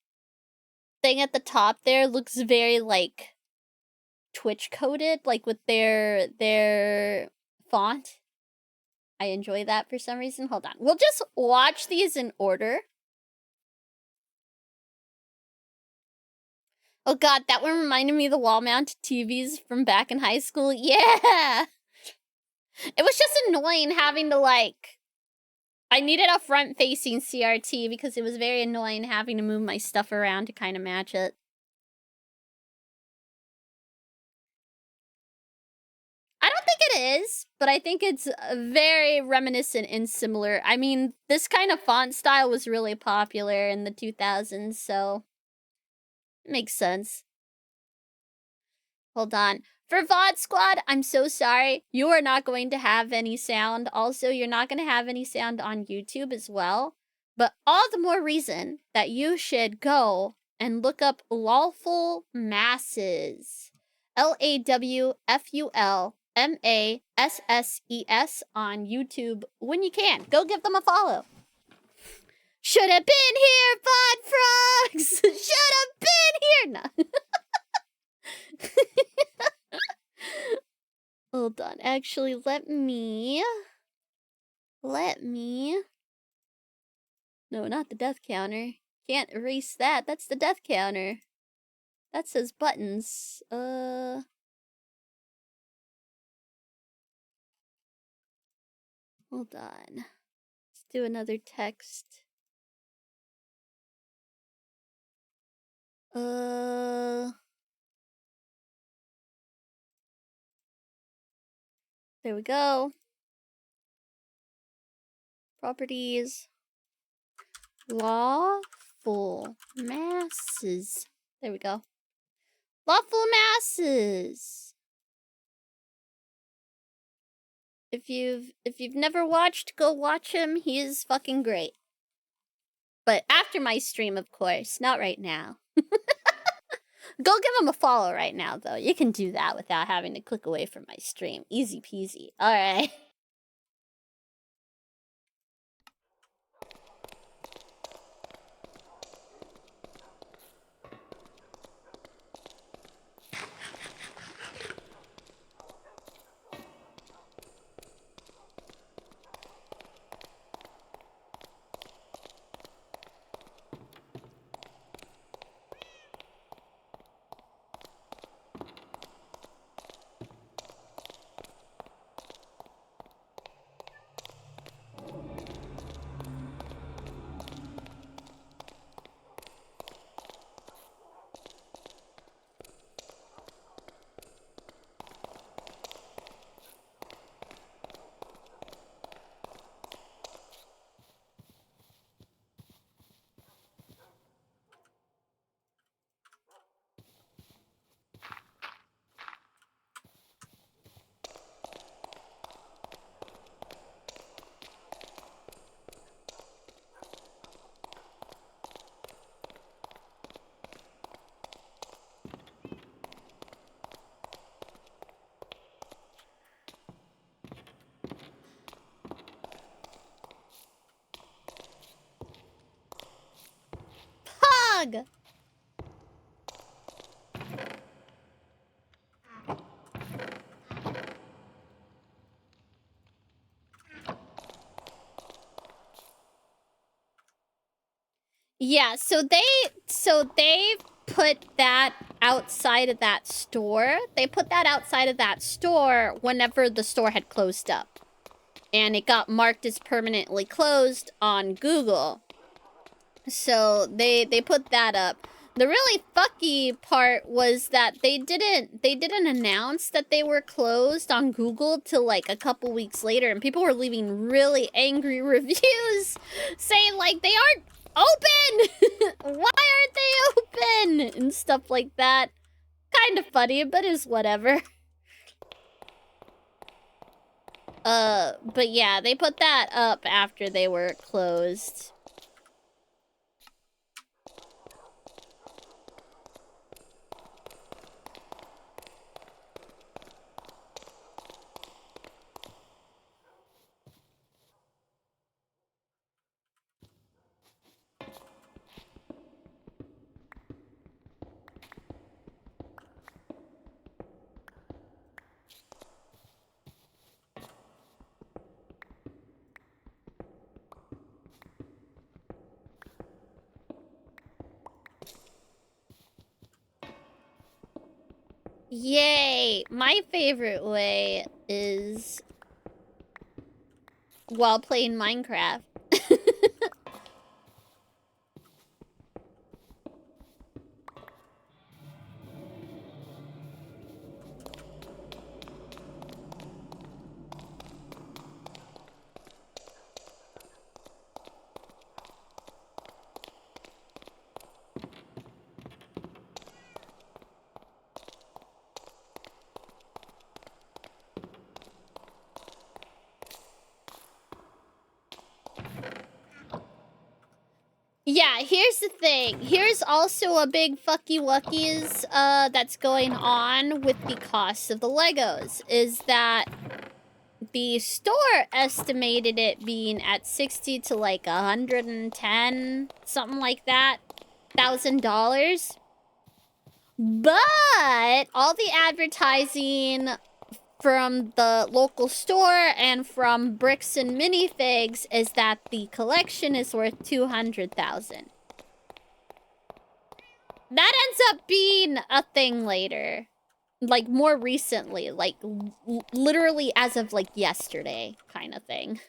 thing at the top there looks very like Twitch coded, like with their font. I enjoy that for some reason. Hold on. We'll just watch these in order. Oh god, that one reminded me of the wall-mounted TVs from back in high school. Yeah! It was just annoying having to, like... I needed a front-facing CRT because it was very annoying having to move my stuff around to kind of match it. I don't think it is, but I think it's very reminiscent and similar. I mean, this kind of font style was really popular in the 2000s, so... It makes sense. Hold on. For VOD Squad, I'm so sorry. You are not going to have any sound. Also, you're not going to have any sound on YouTube as well. But all the more reason that you should go and look up Lawful Masses. LAWFULMASSES on YouTube when you can. Go give them a follow. Should have been here, VOD Frogs! Should have been here! No. Hold on. Actually, let me... No, not the death counter. Can't erase that. That's the death counter. That says buttons. Hold on. Let's do another text. There we go. Properties. Lawful Masses. There we go. Lawful Masses. If you've never watched, go watch him. He is fucking great. But after my stream, of course, not right now. Go give him a follow right now, though. You can do that without having to click away from my stream. Easy peasy. All right. Pug! Yeah, so they put that outside of that store. They put that outside of that store whenever the store had closed up. And it got marked as permanently closed on Google. So they put that up. The really fucky part was that they didn't announce that they were closed on Google till like a couple weeks later, and people were leaving really angry reviews saying like they aren't open. Why aren't they open? And stuff like that. Kind of funny, but it's whatever. But yeah, they put that up after they were closed. Yay! My favorite way is while playing Minecraft. Yeah, here's the thing. Here's also a big fucky wuckies that's going on with the cost of the Legos. Is that the store estimated it being at 60 to like 110, something like that, $1,000. But all the advertising from the local store and from Bricks and Minifigs is that the collection is worth $200,000. That ends up being a thing later. Like, more recently. Like, literally as of, like, yesterday kind of thing.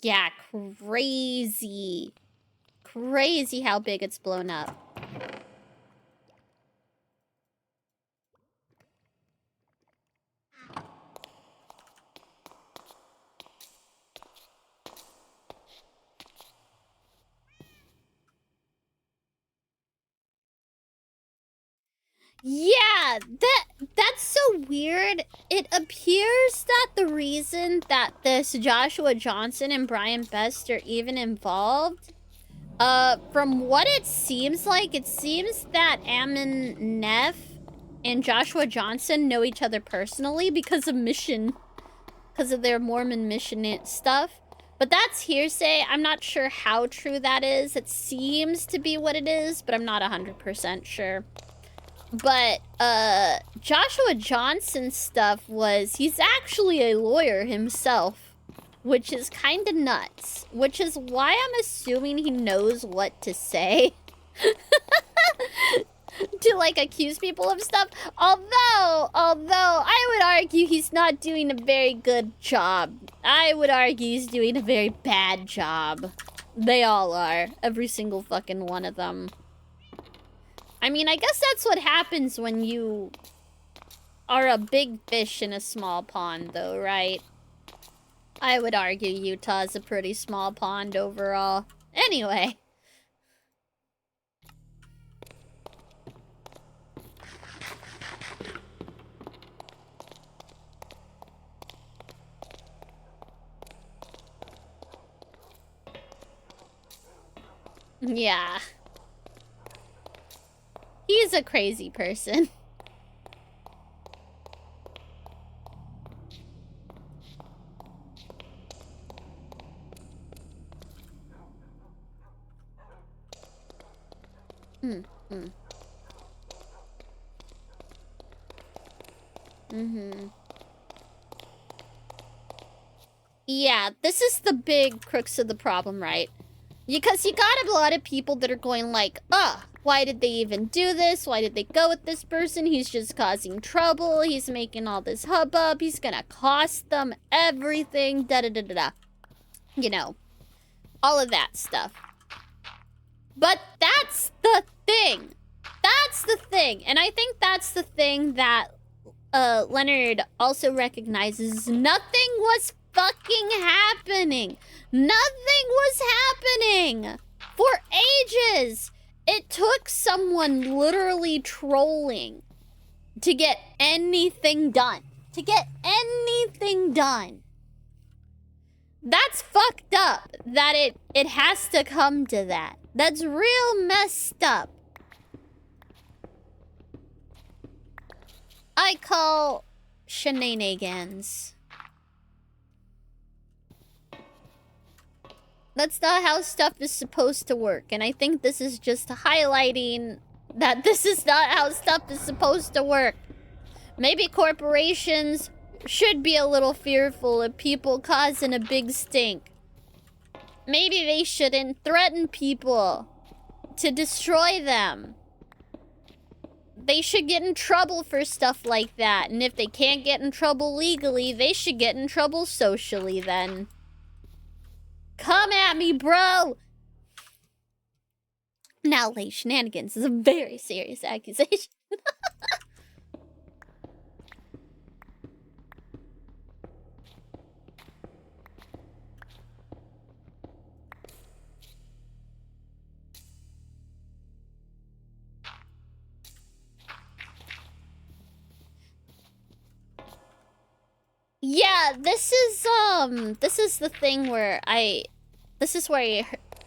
Yeah, crazy. Crazy how big it's blown up. Yeah, that's so weird. It appears that the reason that this Joshua Johnson and Brian Best are even involved, from what it seems that Ammon Neff and Joshua Johnson know each other personally because of their Mormon mission stuff. But that's hearsay. I'm not sure how true that is. It seems to be what it is, but I'm not 100% sure. But, Joshua Johnson's stuff he's actually a lawyer himself, which is kinda nuts. Which is why I'm assuming he knows what to say. To, like, accuse people of stuff. Although, I would argue he's not doing a very good job. I would argue he's doing a very bad job. They all are. Every single fucking one of them. I mean, I guess that's what happens when you are a big fish in a small pond, though, right? I would argue Utah's a pretty small pond overall. Anyway. Yeah. He's a crazy person. Yeah, this is the big crux of the problem, right? Because you got a lot of people that are going like, why did they even do this? Why did they go with this person? He's just causing trouble. He's making all this hubbub. He's gonna cost them everything. Da-da-da-da-da. You know, all of that stuff. But that's the thing. That's the thing. And I think that's the thing that Leonard also recognizes. Nothing was fucking happening. Nothing was happening for ages. It took someone literally trolling to get anything done. To get anything done. That's fucked up that it has to come to that. That's real messed up. I call shenanigans. That's not how stuff is supposed to work. And I think this is just highlighting that this is not how stuff is supposed to work. Maybe corporations should be a little fearful of people causing a big stink. Maybe they shouldn't threaten people to destroy them. They should get in trouble for stuff like that. And if they can't get in trouble legally, they should get in trouble socially then. Come at me, bro! Now, Lay, shenanigans is a very serious accusation. Yeah, this is the thing where I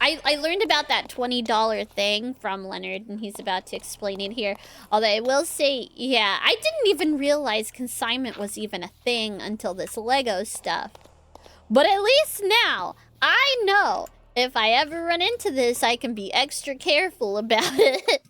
learned about that $20 thing from Leonard, and he's about to explain it here. Although I will say, yeah, I didn't even realize consignment was even a thing until this Lego stuff. But at least now, I know if I ever run into this, I can be extra careful about it.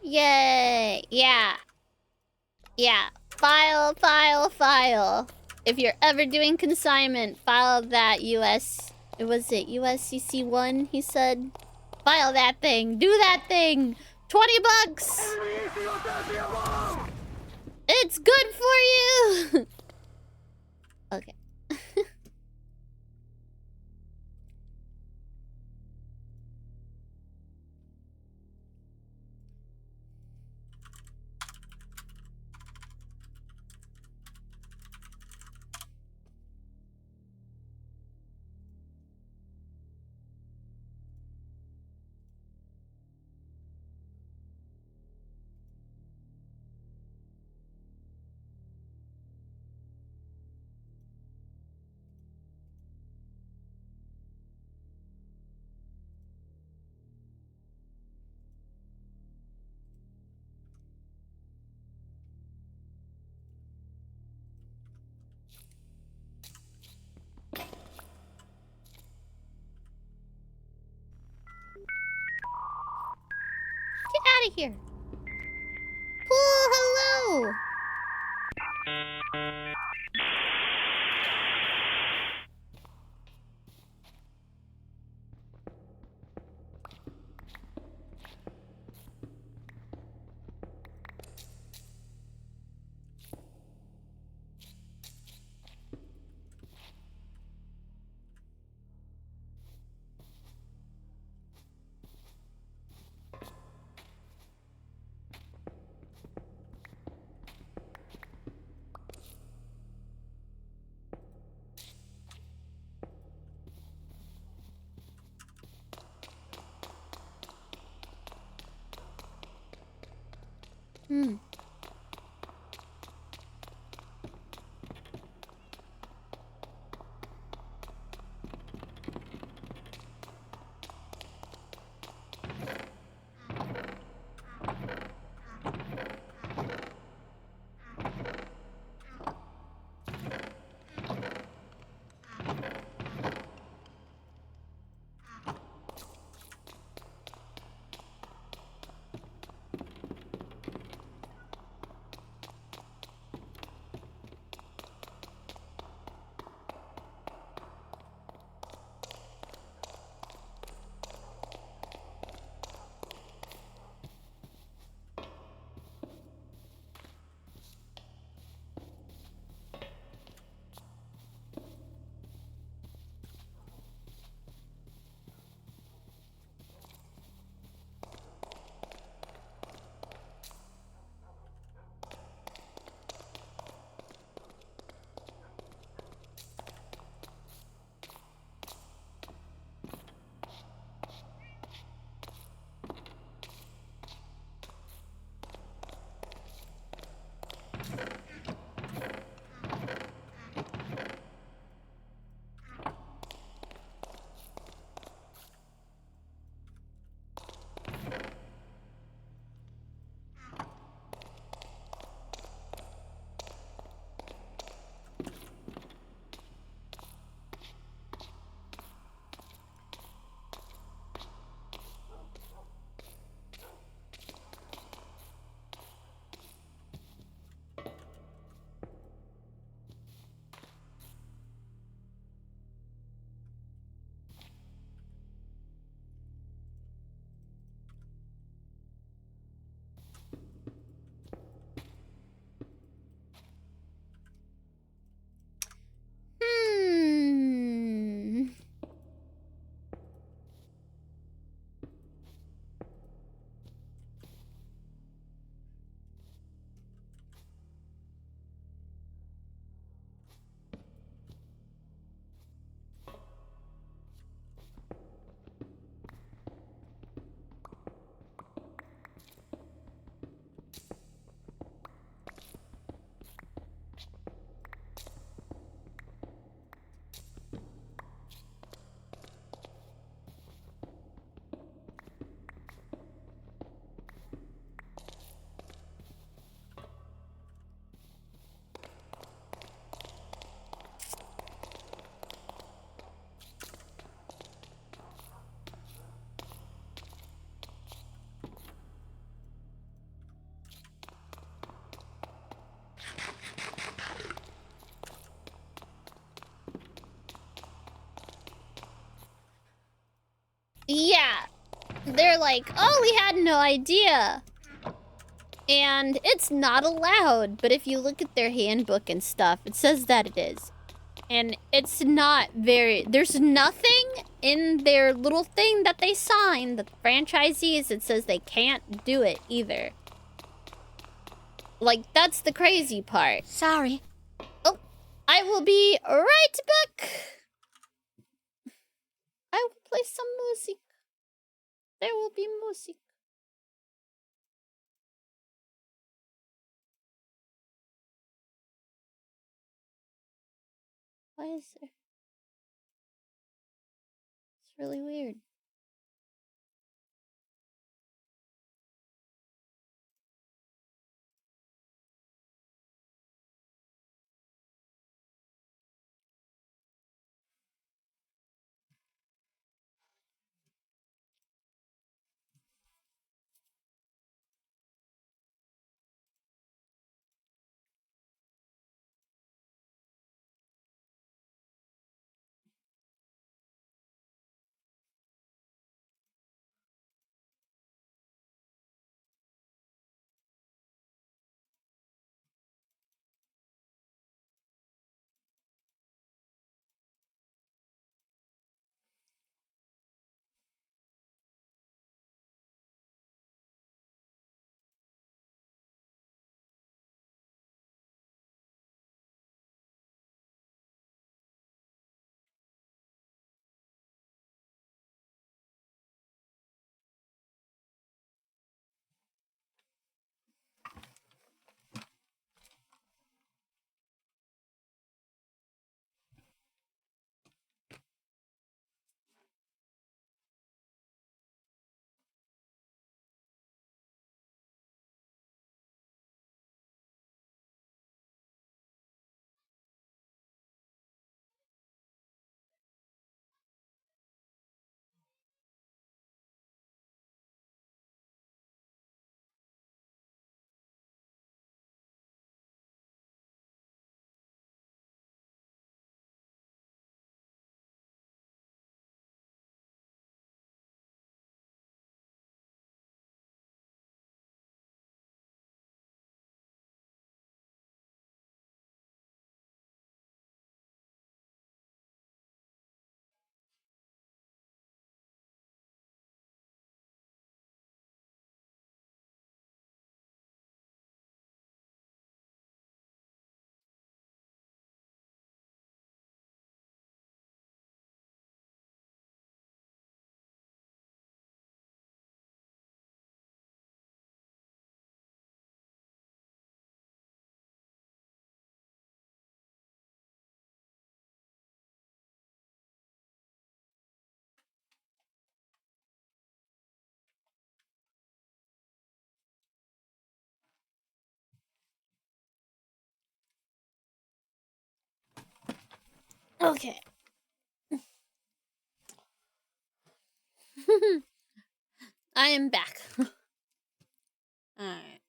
Yay! Yeah. Yeah. File, file, file. If you're ever doing consignment, file that US... Was it USCC 1, he said? File that thing. Do that thing. 20 bucks! It's good for you! Okay. Get out of here. Pool, hello. Hmm. Hmm. Yeah. They're like, oh, we had no idea. And it's not allowed. But if you look at their handbook and stuff, it says that it is. And it's not very... There's nothing in their little thing that they sign, the franchisees, that says they can't do it either. Like, that's the crazy part. Sorry. Oh, I will be right back. I will play some music. There will be music. Why is there? It's really weird. Okay. I am back. Alright.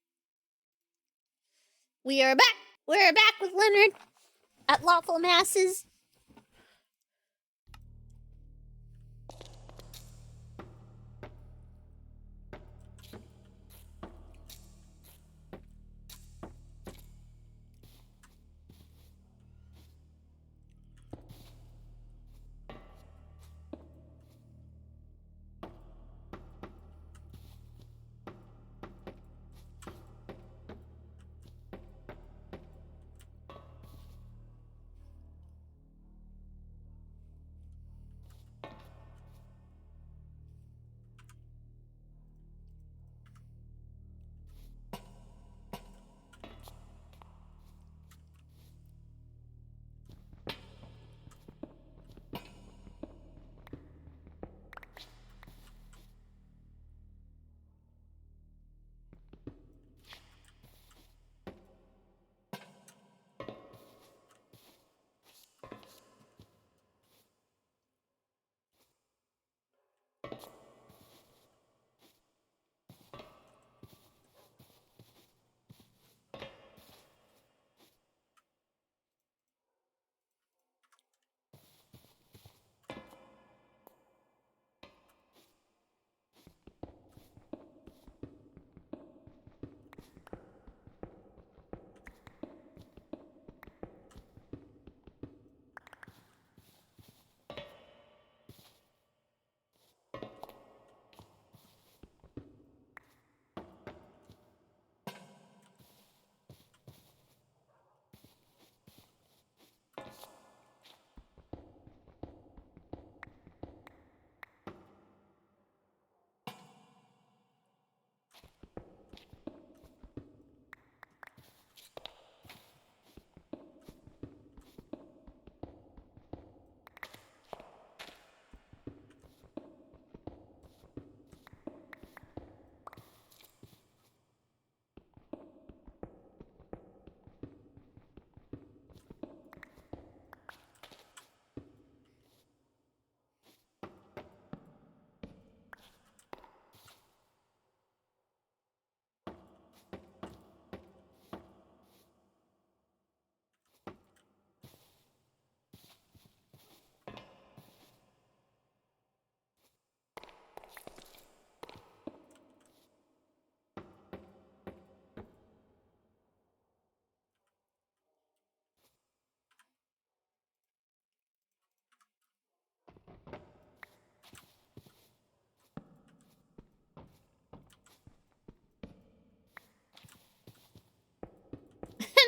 We are back! We're back with Leonard at Lawful Masses.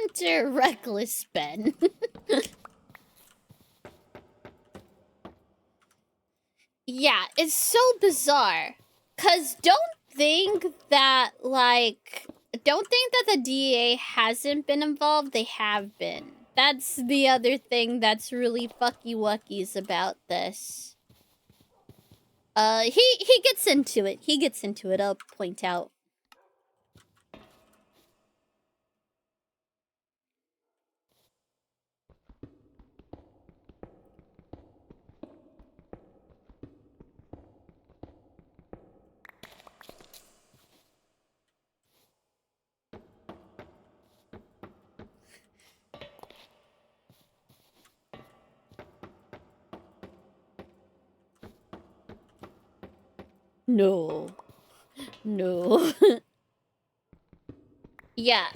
Enter Reckless Ben. Yeah, it's so bizarre. Cause don't think that, like... Don't think that the DEA hasn't been involved. They have been. That's the other thing that's really fucky-wuckies about this. He gets into it. He gets into it, I'll point out. No. No. Yeah.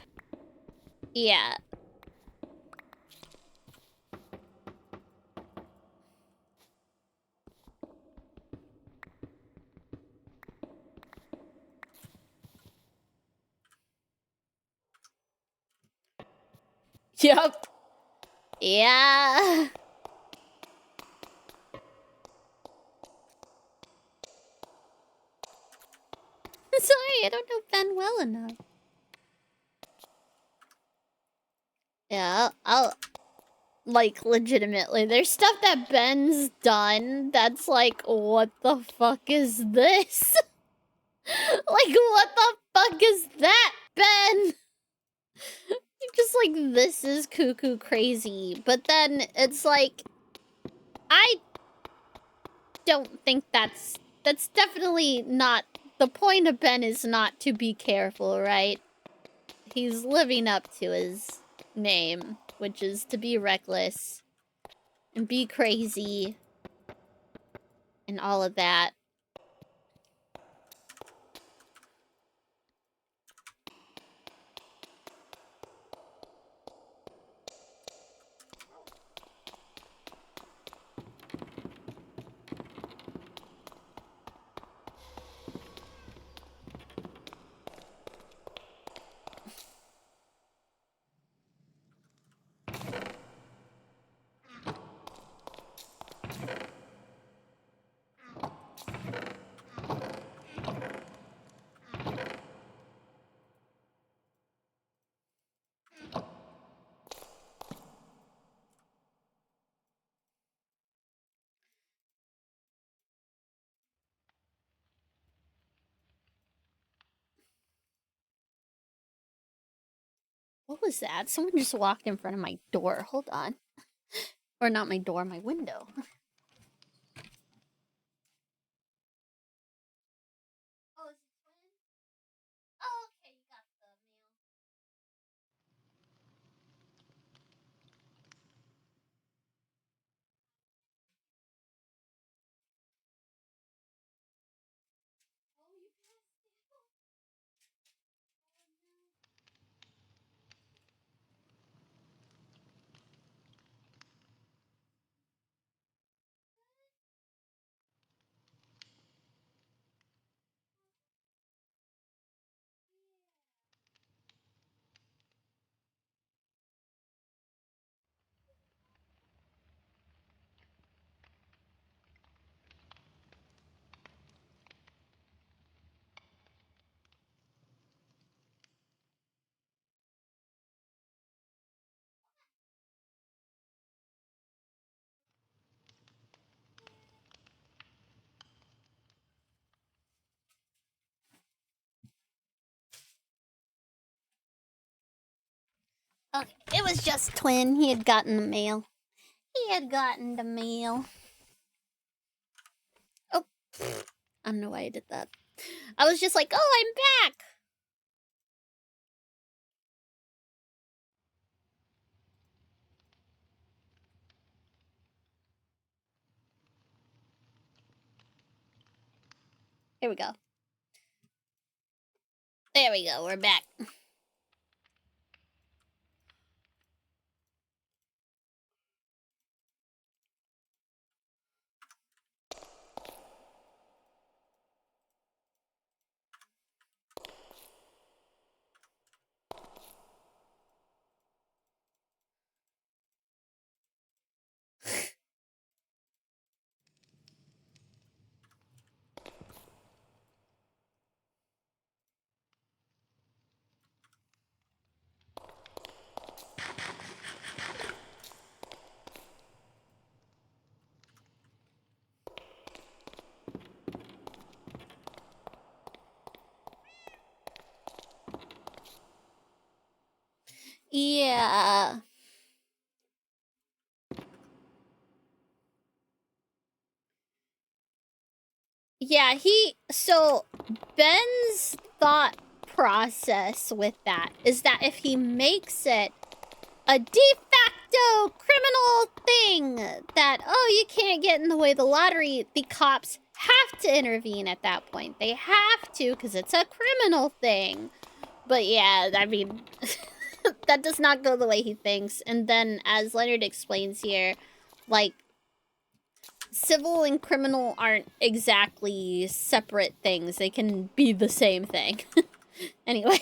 Yeah. Yup. Yeah. Sorry, I don't know Ben well enough. Yeah, I'll... Like, legitimately, there's stuff that Ben's done that's like, what the fuck is this? Like, what the fuck is that, Ben? Just like, this is cuckoo crazy. But then, it's like... I don't think that's definitely not the point of Ben is not to be careful, right? He's living up to his name, which is to be reckless and be crazy and all of that. What was that? Someone just walked in front of my door. Hold on. Or not my door, my window. Oh, is it twin? Oh, okay, you got the mail. Oh, you passed it. Oh, okay, it was just twin. He had gotten the mail. He had gotten the mail. Oh, I don't know why I did that. I was just like, oh, I'm back. Here we go. There we go. We're back. Yeah. Yeah, so Ben's thought process with that is that if he makes it a de facto criminal thing that, oh, you can't get in the way of the lottery, the cops have to intervene at that point. They have to, because it's a criminal thing. But yeah, I mean, that does not go the way he thinks. And then, as Leonard explains here, like, civil and criminal aren't exactly separate things. They can be the same thing. Anyway.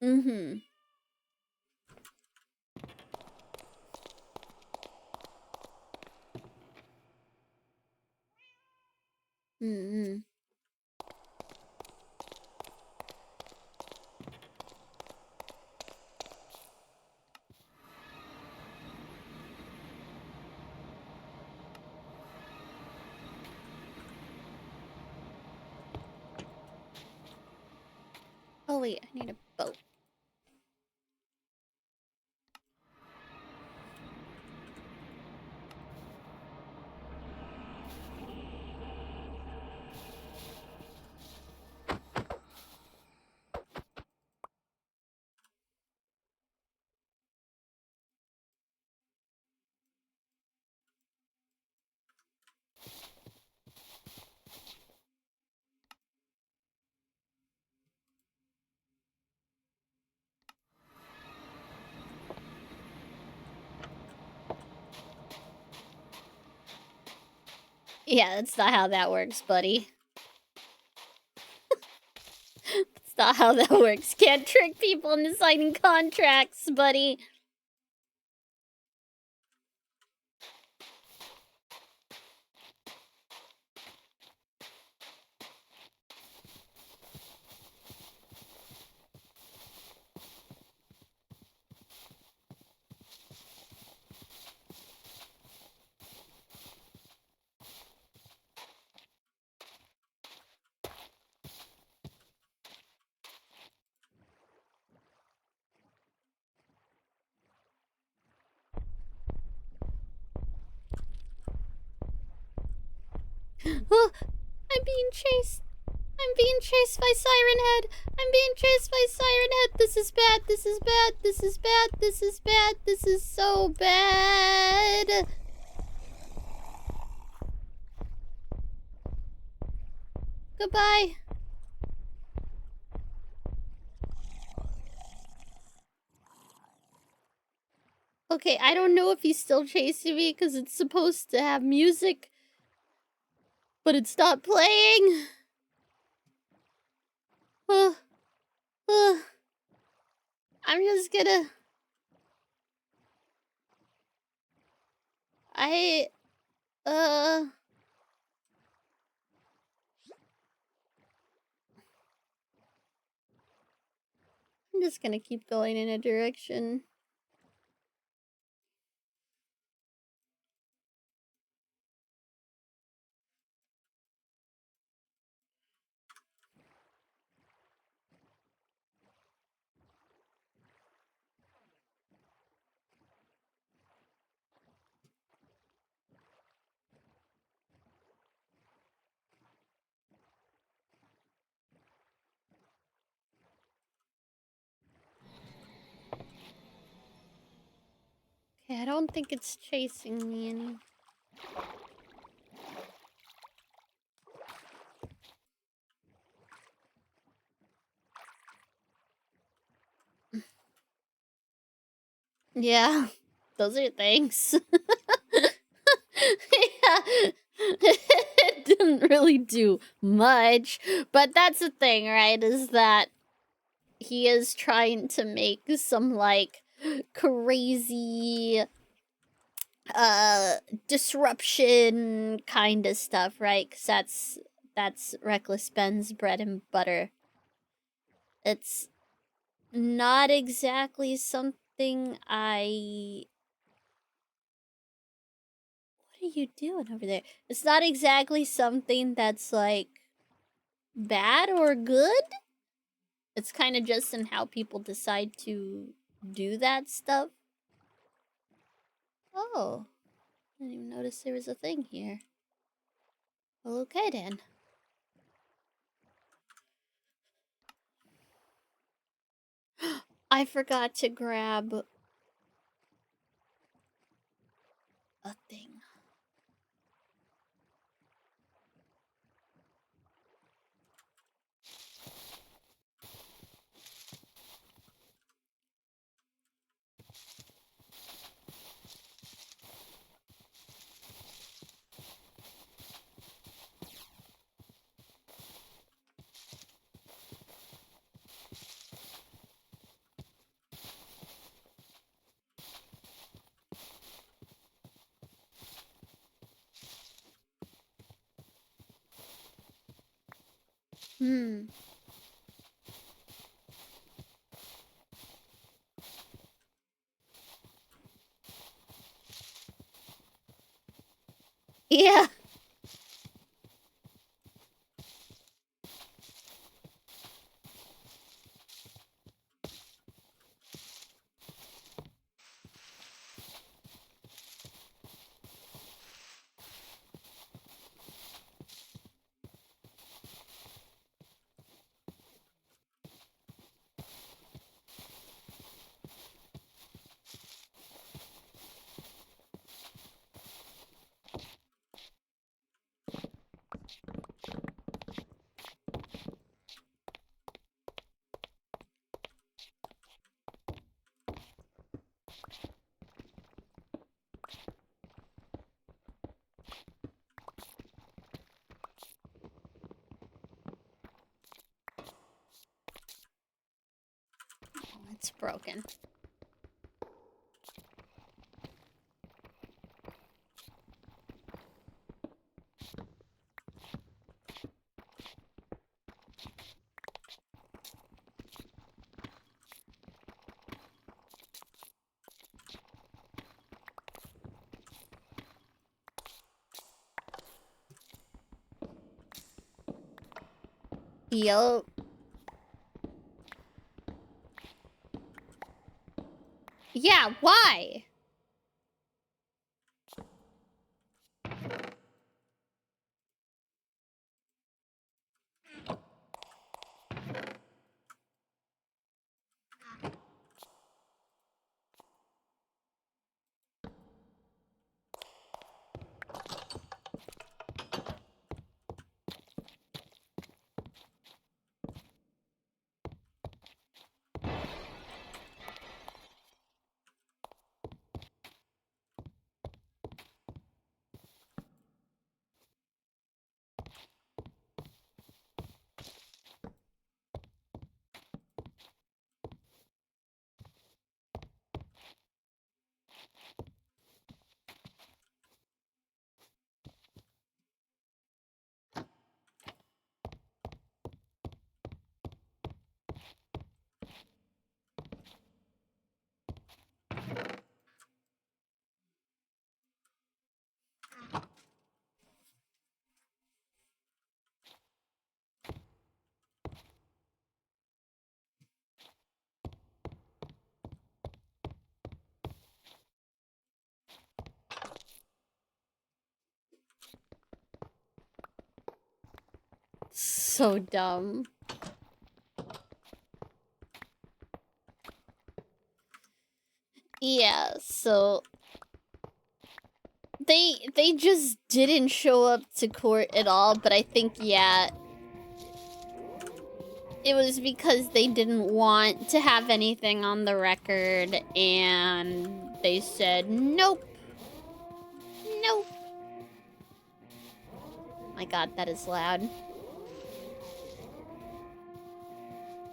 Mm-hmm. Mm-hmm. Oh wait, I need a boat. Yeah, that's not how that works, buddy. That's not how that works. Can't trick people into signing contracts, buddy. Oh, I'm being chased. I'm being chased by Siren Head. I'm being chased by Siren Head. This is bad. This is bad. This is bad. This is bad. This is so bad. Goodbye. Okay, I don't know if he's still chasing me because it's supposed to have music, but it's not playing. I'm just gonna... I'm just gonna keep going in a direction. Okay, I don't think it's chasing me any. Yeah, those are things. Yeah, it didn't really do much, but that's the thing, right? Is that he is trying to make some like crazy disruption kind of stuff, right? Because that's Reckless Ben's bread and butter. It's not exactly something I... What are you doing over there? It's not exactly something that's like bad or good. It's kind of just in how people decide to do that stuff. Oh, I didn't even notice there was a thing here. Well, okay then. I forgot to grab a thing. Yeah. broken. Yup. Yeah, why? So dumb. Yeah, so they just didn't show up to court at all, but I think, yeah, it was because they didn't want to have anything on the record, and they said, nope. Nope. My god, that is loud.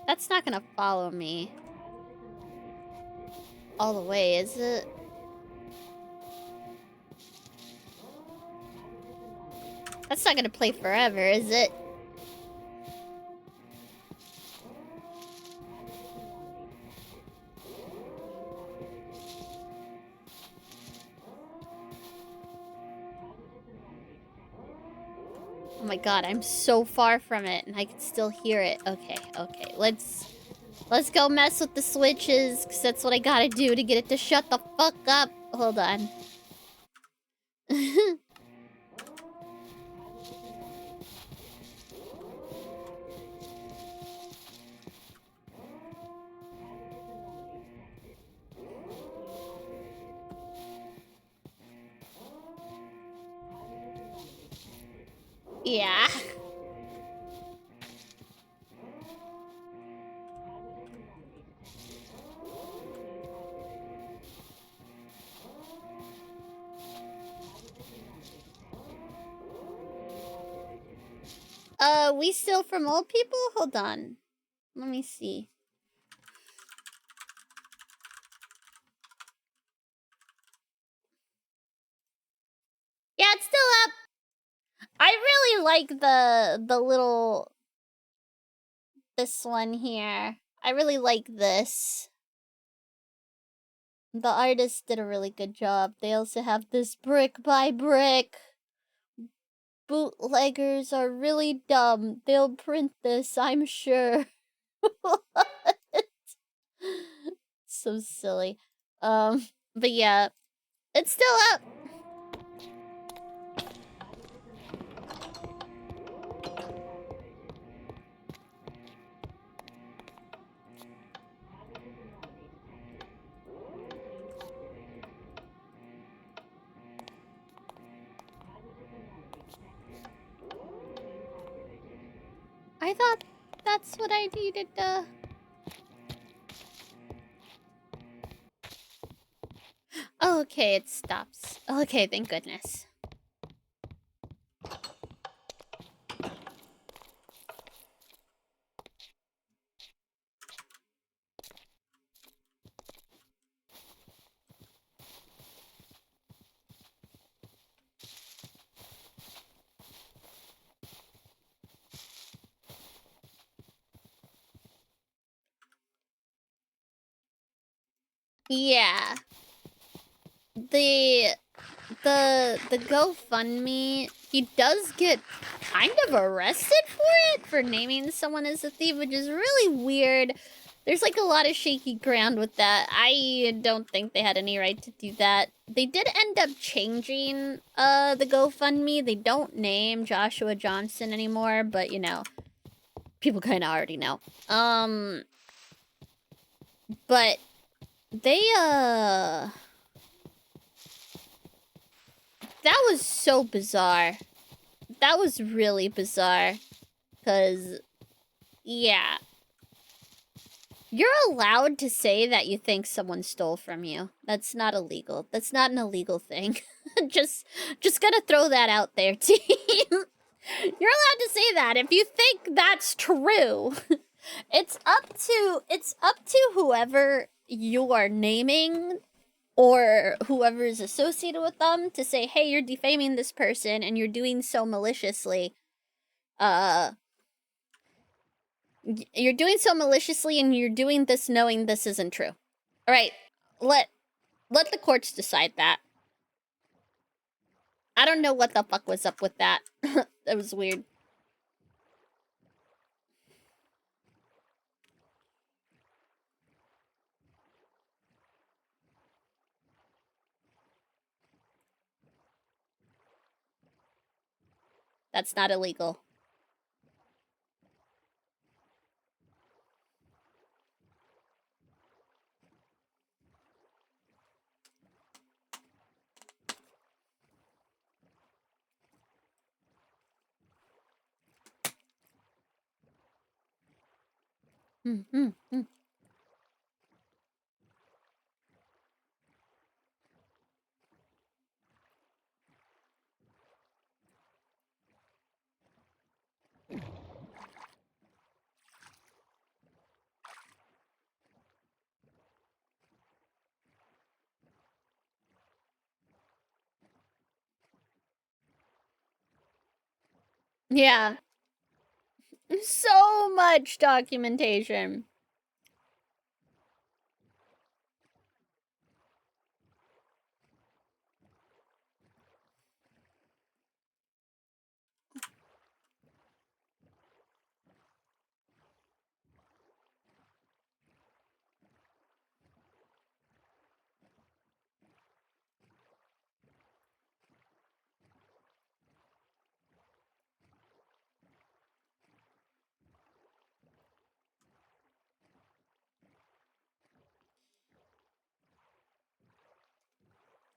That's not gonna follow me all the way, is it? That's not gonna play forever, is it? Oh my god, I'm so far from it and I can still hear it. Okay, okay. Let's go mess with the switches, because that's what I gotta do to get it to shut the fuck up. Hold on. Yeah. We steal from old people? Hold on. Let me see. Yeah, it's still up. I really like the little this one here. I really like this. The artist did a really good job. They also have this brick by brick. Bootleggers are really dumb. They'll print this, I'm sure. What? So silly. But yeah, it's still up. I thought that's what I needed to... Oh, okay, it stops. Okay, thank goodness. Yeah. The GoFundMe, he does get kind of arrested for it, for naming someone as a thief, which is really weird. There's like a lot of shaky ground with that. I don't think they had any right to do that. They did end up changing the GoFundMe. They don't name Joshua Johnson anymore, but you know, people kind of already know. But they that was so bizarre. That was really bizarre. 'Cause yeah. You're allowed to say that you think someone stole from you. That's not illegal. That's not an illegal thing. just gonna throw that out there, team. You're allowed to say that if you think that's true. It's up to whoever you are naming or whoever is associated with them to say, "Hey, you're defaming this person and you're doing so maliciously." You're doing so maliciously and you're doing this knowing this isn't true. All right, let the courts decide that. I don't know what the fuck was up with that. That was weird. That's not illegal. Yeah. So much documentation.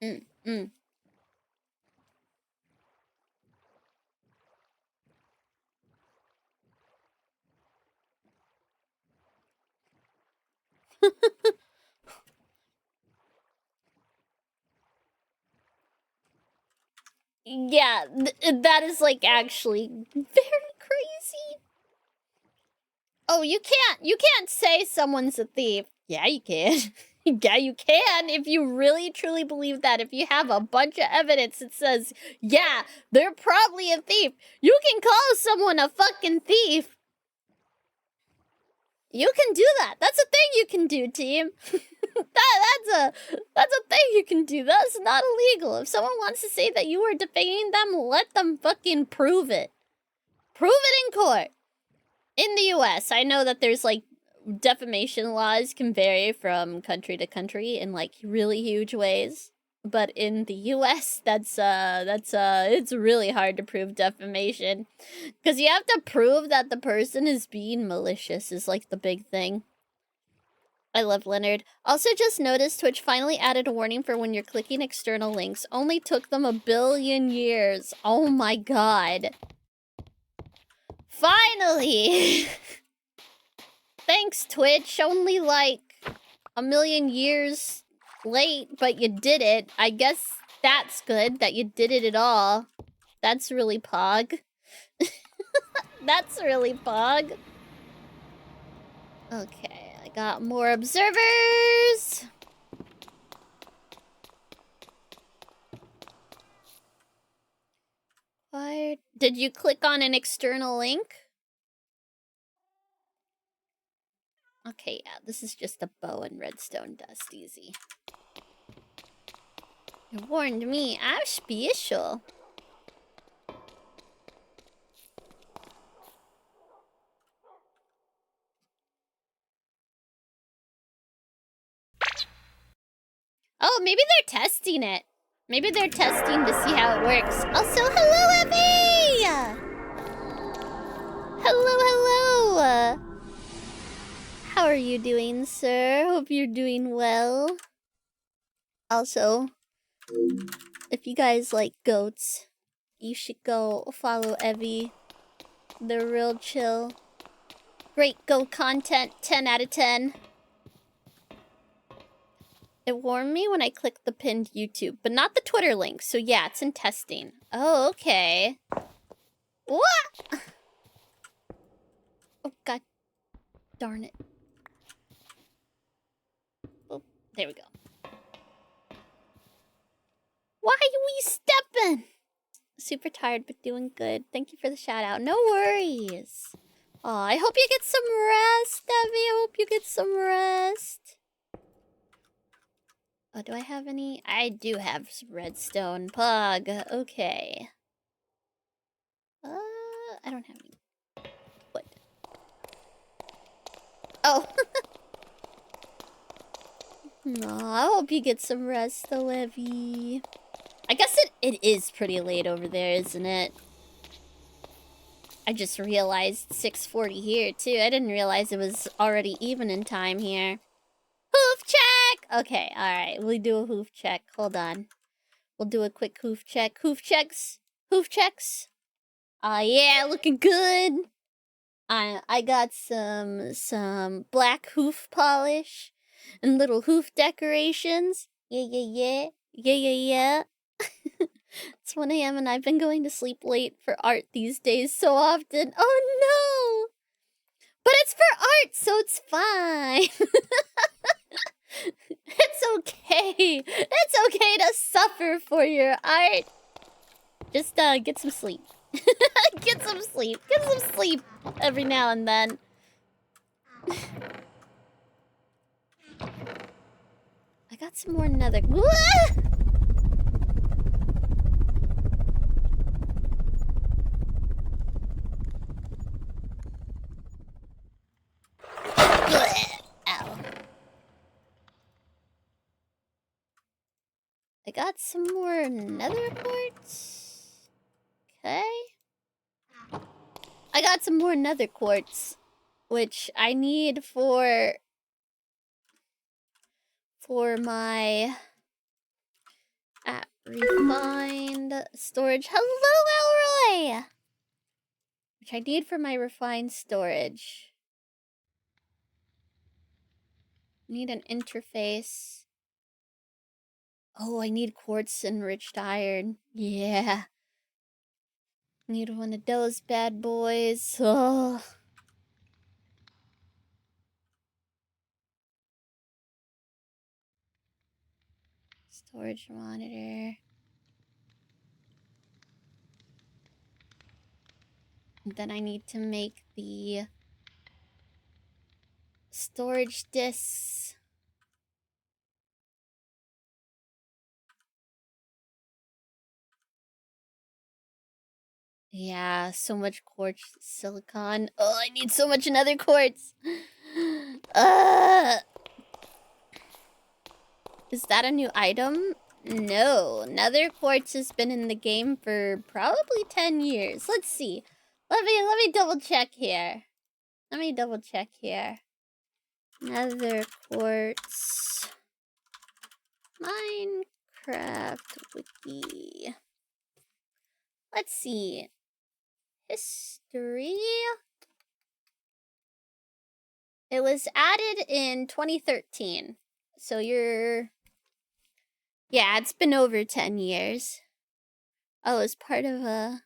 Mm, mm. Yeah, that is like actually very crazy. Oh, you can't say someone's a thief. Yeah, you can. Yeah, you can if you really truly believe that. If you have a bunch of evidence that says, yeah, they're probably a thief, you can call someone a fucking thief. You can do that. That's a thing you can do, team. That's a thing you can do. That's not illegal. If someone wants to say that you are defaming them, let them fucking prove it. Prove it in court. In the US, I know that there's like defamation laws can vary from country to country in like really huge ways. But in the US, that's it's really hard to prove defamation. Because you have to prove that the person is being malicious is like the big thing. I love Leonard. Also just noticed Twitch finally added a warning for when you're clicking external links. Only took them 1 billion years. Oh my god. Finally! Thanks, Twitch. Only like 1 million years late, but you did it. I guess that's good that you did it at all. That's really pog. That's really pog. Okay, I got more observers. What? Did you click on an external link? Okay, yeah, this is just a bow and redstone dust, easy. You warned me, I'm special. Oh, maybe they're testing it. Maybe they're testing to see how it works. Also, hello, Evie! Hello, hello! How are you doing, sir? Hope you're doing well. Also, if you guys like goats, you should go follow Evie. They're real chill. Great goat content, 10 out of 10. It warned me when I clicked the pinned YouTube, but not the Twitter link, so yeah, it's in testing. Oh, okay. What? Oh, god darn it. Oh, there we go. Why are we stepping? Super tired, but doing good. Thank you for the shout out. No worries. Oh, I hope you get some rest, Evie. I hope you get some rest. Oh, do I have any? I do have some redstone. Pug. Okay. I don't have any. What? Oh. No, I hope you get some rest, though, Evie. I guess it is pretty late over there, isn't it? I just realized 6:40 here, too. I didn't realize it was already evening time here. Hoof check! Okay, alright. We'll do a hoof check. Hold on. We'll do a quick hoof check. Hoof checks. Hoof checks. Yeah, looking good. I got some black hoof polish and little hoof decorations. Yeah. It's 1 a.m. and I've been going to sleep late for art these days so often. Oh no! But it's for art, so it's fine. It's okay. It's okay to suffer for your art. Just get some sleep. Get some sleep. Get some sleep every now and then. I got some more nether. Ow. I got some more nether quartz. Okay. I got some more nether quartz, which I need for my refined storage. Hello, Elroy! Which I need for my refined storage. Need an interface. Oh, I need quartz enriched iron. Yeah. Need one of those bad boys. Oh. Storage monitor. And then I need to make the storage discs. Yeah, so much quartz silicon. Oh, I need so much another quartz. Is that a new item? No, nether quartz has been in the game for probably 10 years. Let's see. Let me double check here. Nether quartz. Minecraft wiki. Let's see. History. It was added in 2013. So you're... Yeah, it's been over 10 years. Oh, it's part of a...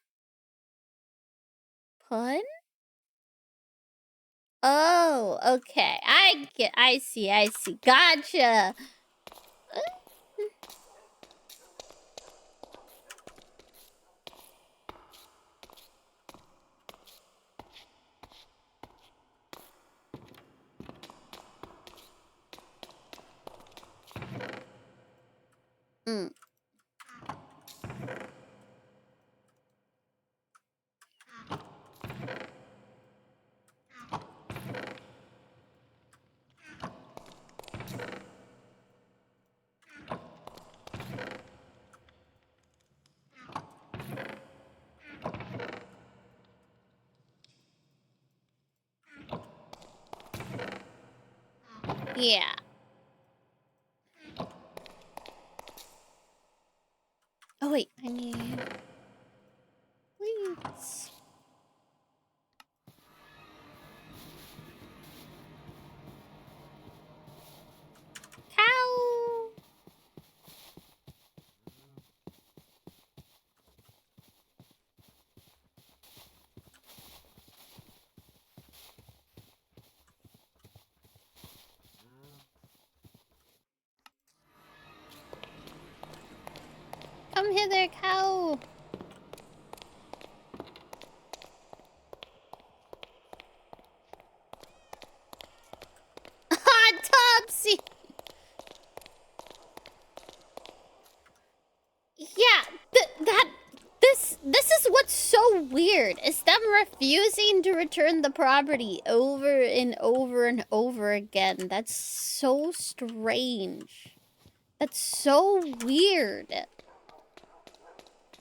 pun? Oh, okay. I see. Gotcha. Yeah. Oh wait, I need please. Cow. Come hither, cow. Topsy. Yeah, this is what's so weird. Is them refusing to return the property over and over and over again. That's so strange. That's so weird.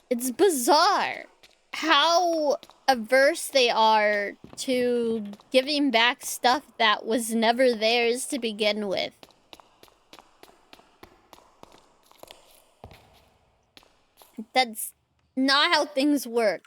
It's bizarre how averse they are to giving back stuff that was never theirs to begin with. That's not how things work.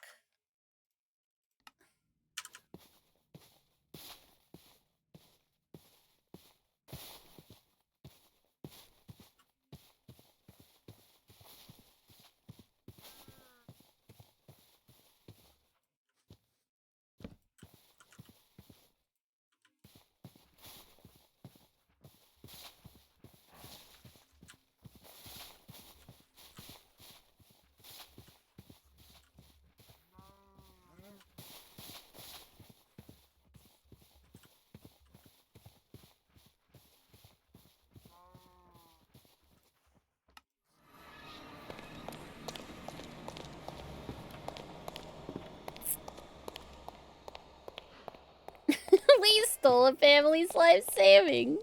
We stole a family's life savings.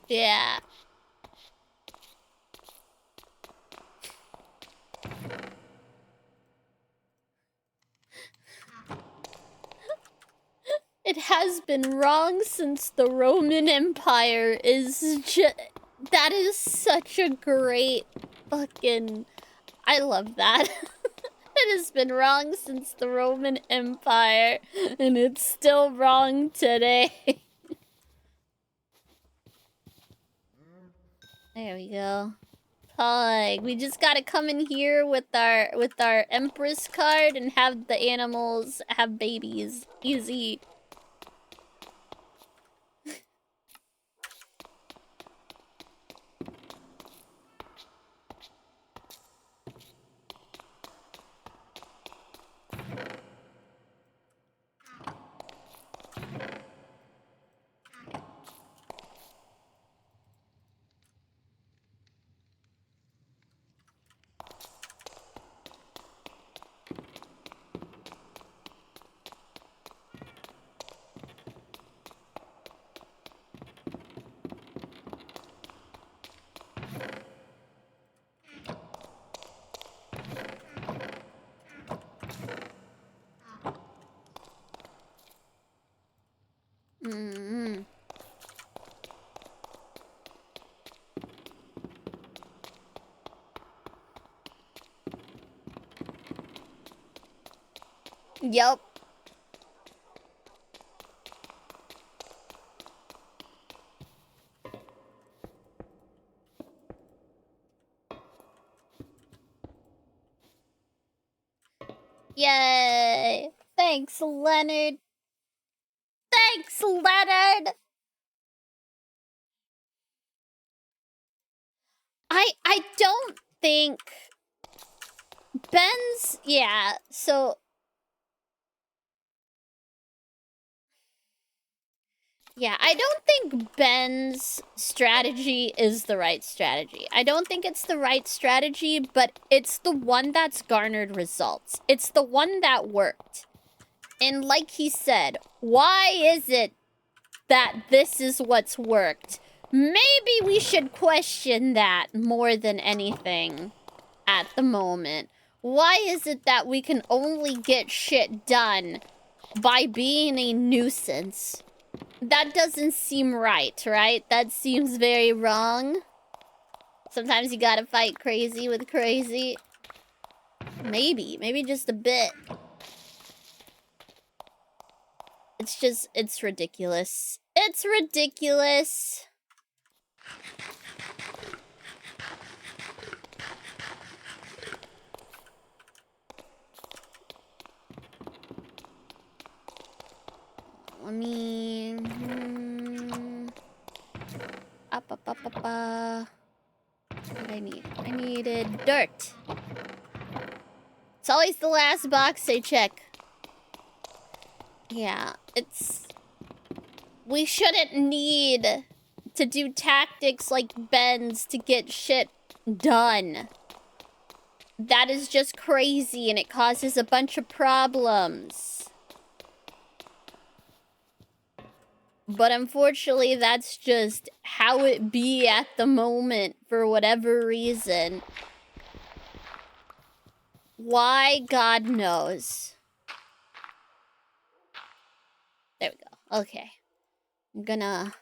Yeah. It has been wrong since the Roman Empire is just... That is such a great fucking... I love that. It has been wrong since the Roman Empire, and it's still wrong today. There we go. Pug. We just gotta come in here with our Empress card and have the animals have babies. Easy. Mm-hmm. Yup. Yay! Thanks, Leonard. Thanks, Leonard! I don't think... Ben's... Yeah, so... Yeah, I don't think Ben's strategy is the right strategy. I don't think it's the right strategy, but it's the one that's garnered results. It's the one that worked. And like he said, why is it that this is what's worked? Maybe we should question that more than anything at the moment. Why is it that we can only get shit done by being a nuisance? That doesn't seem right, right? That seems very wrong. Sometimes you gotta fight crazy with crazy. Maybe just a bit. It's ridiculous. It's ridiculous. I mean... What did I need? I needed dirt. It's always the last box I check. Yeah, it's... We shouldn't need to do tactics like Ben's to get shit done. That is just crazy and it causes a bunch of problems. But unfortunately, that's just how it be at the moment for whatever reason. Why, God knows. There we go. Okay. I'm gonna...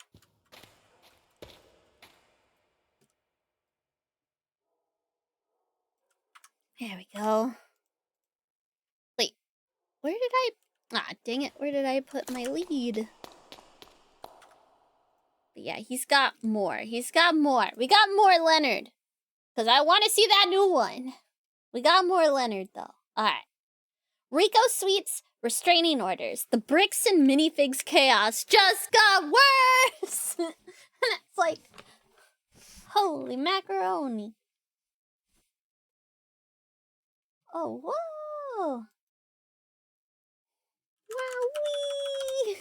There we go. Wait. Where did I... Ah, dang it. Where did I put my lead? But yeah, he's got more. He's got more. We got more Leonard. Because I want to see that new one. We got more Leonard, though. Alright. Rico Sweets, restraining orders. The bricks and minifigs chaos just got worse! And it's like... Holy macaroni. Oh, whoa! Wowee!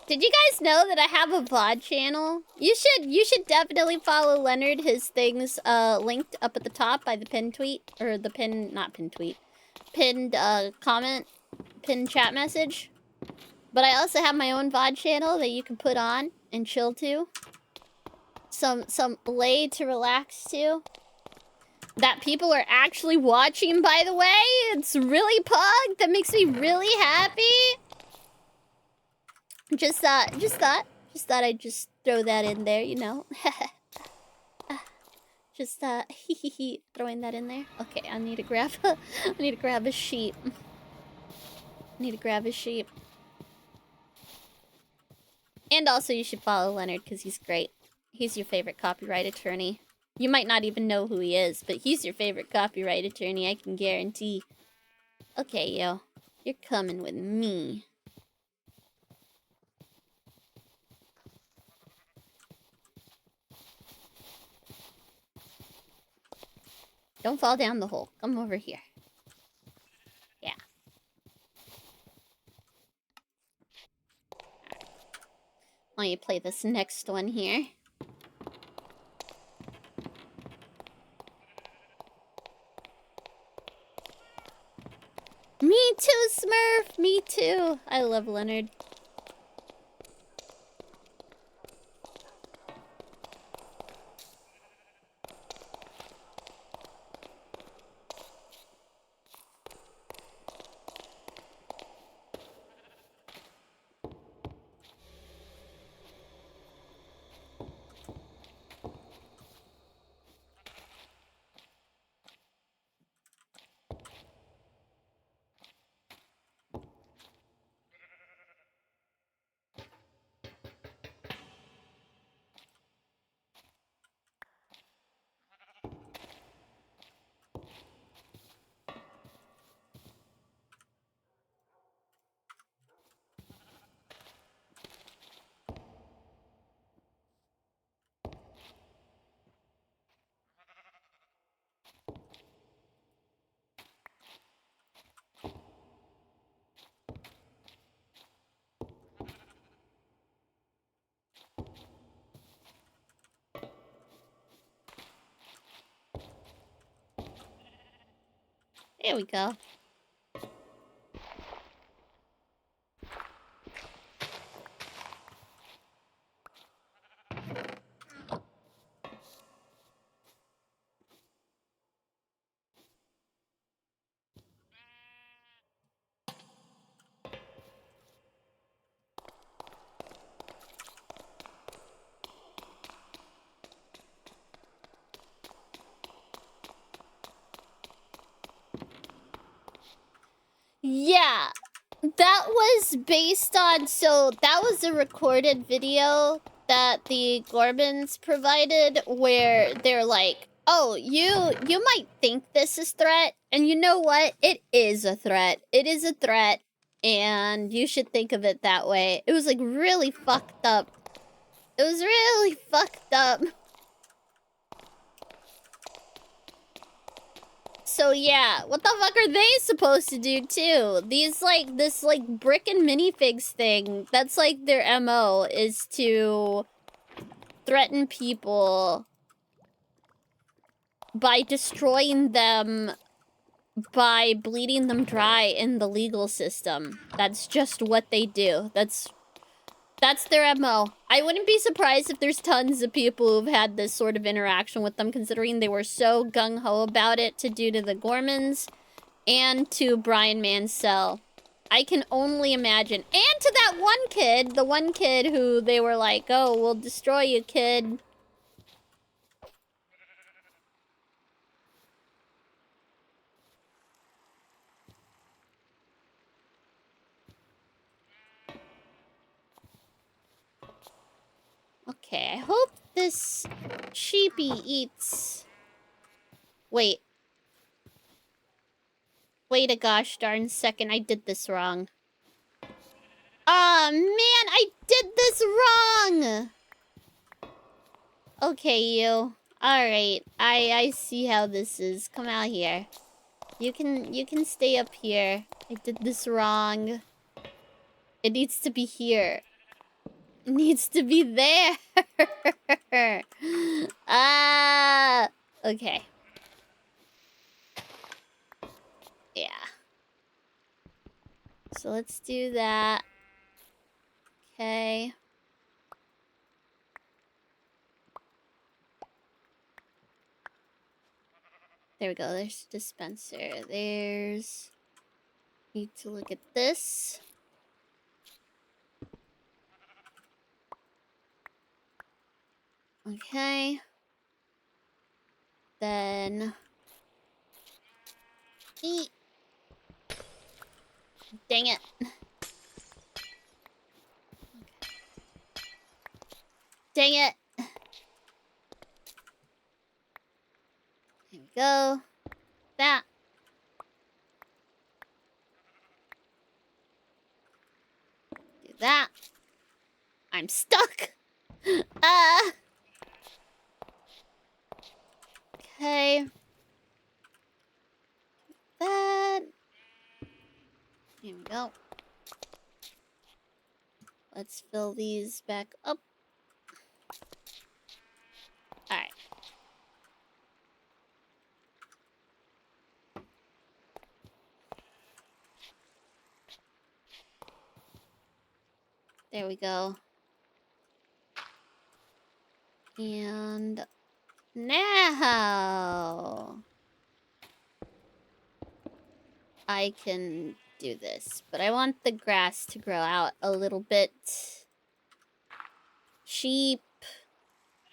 Did you guys know that I have a VOD channel? You should definitely follow Leonard. His things linked up at the top by the pinned tweet. Or the not pinned tweet. Pinned comment. Pinned chat message. But I also have my own VOD channel that you can put on and chill to. Some lay to relax to. That people are actually watching, by the way. It's really pug. That makes me really happy. Just thought I'd just throw that in there, you know. Just throwing that in there. Okay, I need to grab a sheep. And also you should follow Leonard because he's great. He's your favorite copyright attorney. You might not even know who he is, but he's your favorite copyright attorney, I can guarantee. Okay, yo. You're coming with me. Don't fall down the hole. Come over here. Yeah. Why don't you play this next one here? Me too, Smurf! Me too! I love Leonard. There we go. Yeah, that was based on, so that was a recorded video that the Gormans provided where they're like, oh, you might think this is threat, and you know what? It is a threat. It is a threat, and you should think of it that way. It was like really fucked up. It was really fucked up. So yeah, what the fuck are they supposed to do too? These like, this like brick and minifigs thing, that's like their MO, is to threaten people by destroying them, by bleeding them dry in the legal system. That's just what they do. That's their MO. I wouldn't be surprised if there's tons of people who've had this sort of interaction with them, considering they were so gung-ho about it to do to the Gormans and to Brian Mansell. I can only imagine. And to that one kid, the one kid who they were like, oh, we'll destroy you, kid. Okay, I hope this sheepy eats... Wait. Wait a gosh darn second, I did this wrong. Aw, man, I did this wrong! Okay, you. Alright, I see how this is. Come out here. You can stay up here. I did this wrong. It needs to be here. It needs to be there. Ah, okay. Yeah. So let's do that. Okay. There we go. There's the dispenser. There's... Need to look at this. Okay. Then... Eat. Dang it. Dang it. Here we go. That. Do that. I'm stuck. Okay. That. Here we go. Let's fill these back up. Alright. There we go. And now I can do this, but I want the grass to grow out a little bit. Sheep,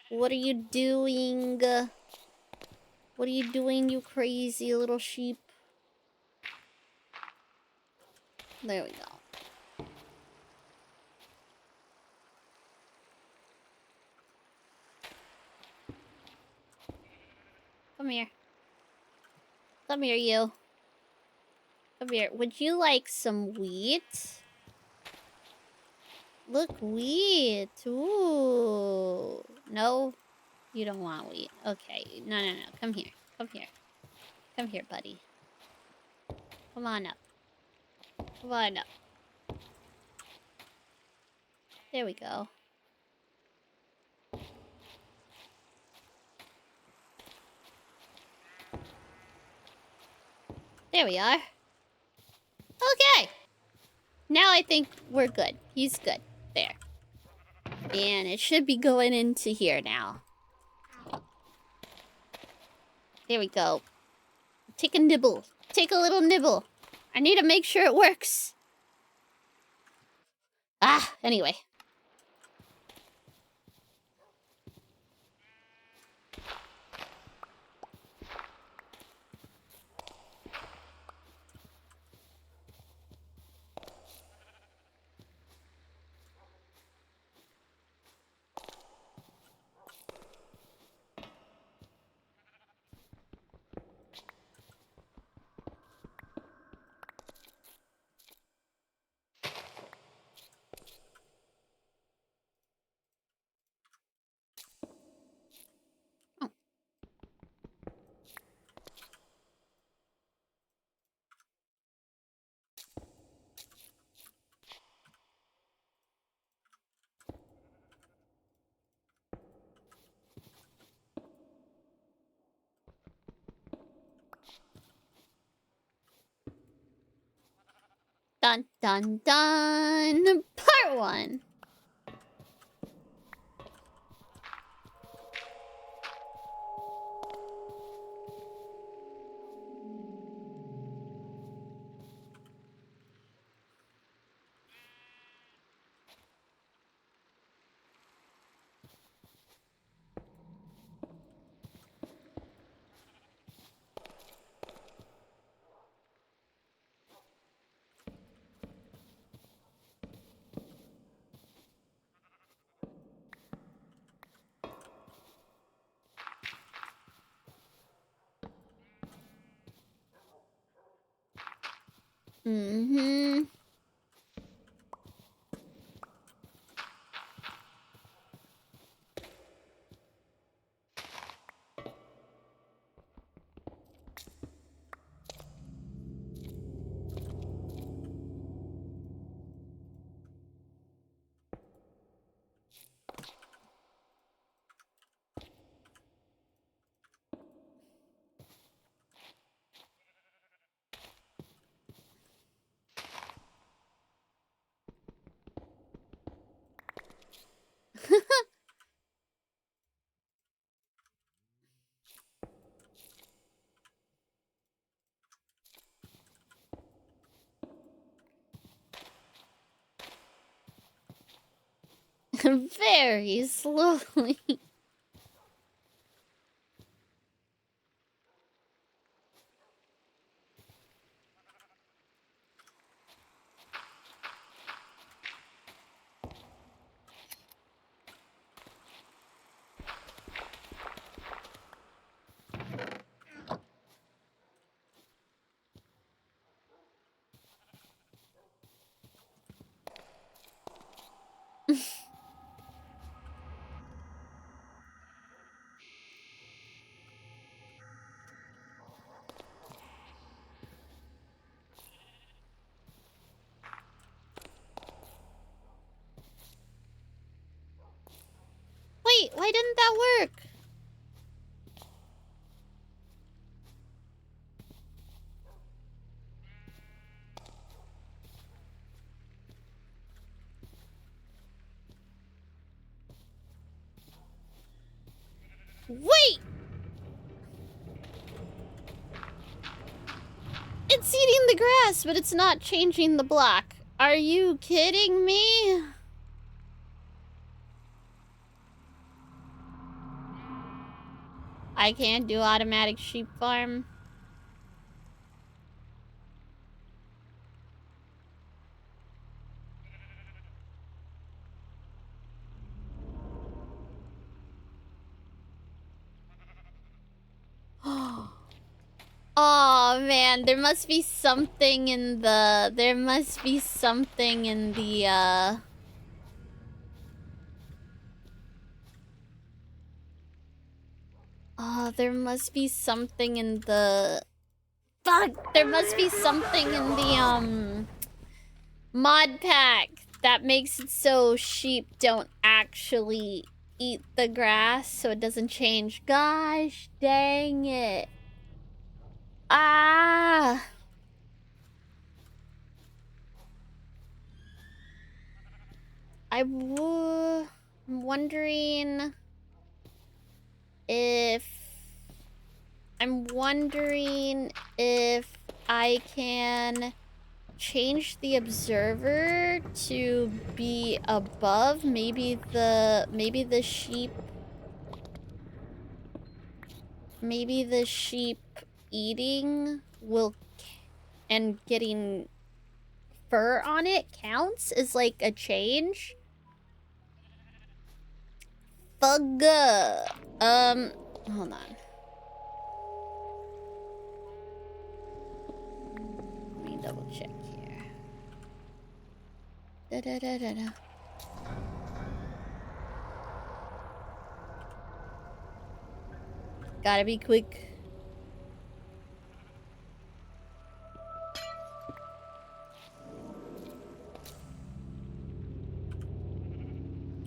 what are you doing? What are you doing, you crazy little sheep? There we go. Come here. Come here, you. Come here. Would you like some wheat? Look, wheat. Ooh. No? You don't want wheat. Okay. No. Come here. Come here. Come here, buddy. Come on up. Come on up. There we go. There we are. Okay. Now I think we're good. He's good. There. And it should be going into here now. There we go. Take a nibble. Take a little nibble. I need to make sure it works. Ah, anyway. Dun dun dun. Part 1. Mm-hmm. Very slowly. Wait, why didn't that work? Wait! It's eating the grass, but it's not changing the block. Are you kidding me? I can't do automatic sheep farm. Oh man, there must be something in the... There must be something in the, Oh, there must be something in the... Fuck! There must be something in the, mod pack that makes it so sheep don't actually eat the grass so it doesn't change. Gosh dang it. Ah! I'm wondering if I can change the observer to be above. Maybe the sheep eating will and getting fur on it counts as like a change. Hold on. Let me double check here. Da-da-da-da-da. Gotta be quick.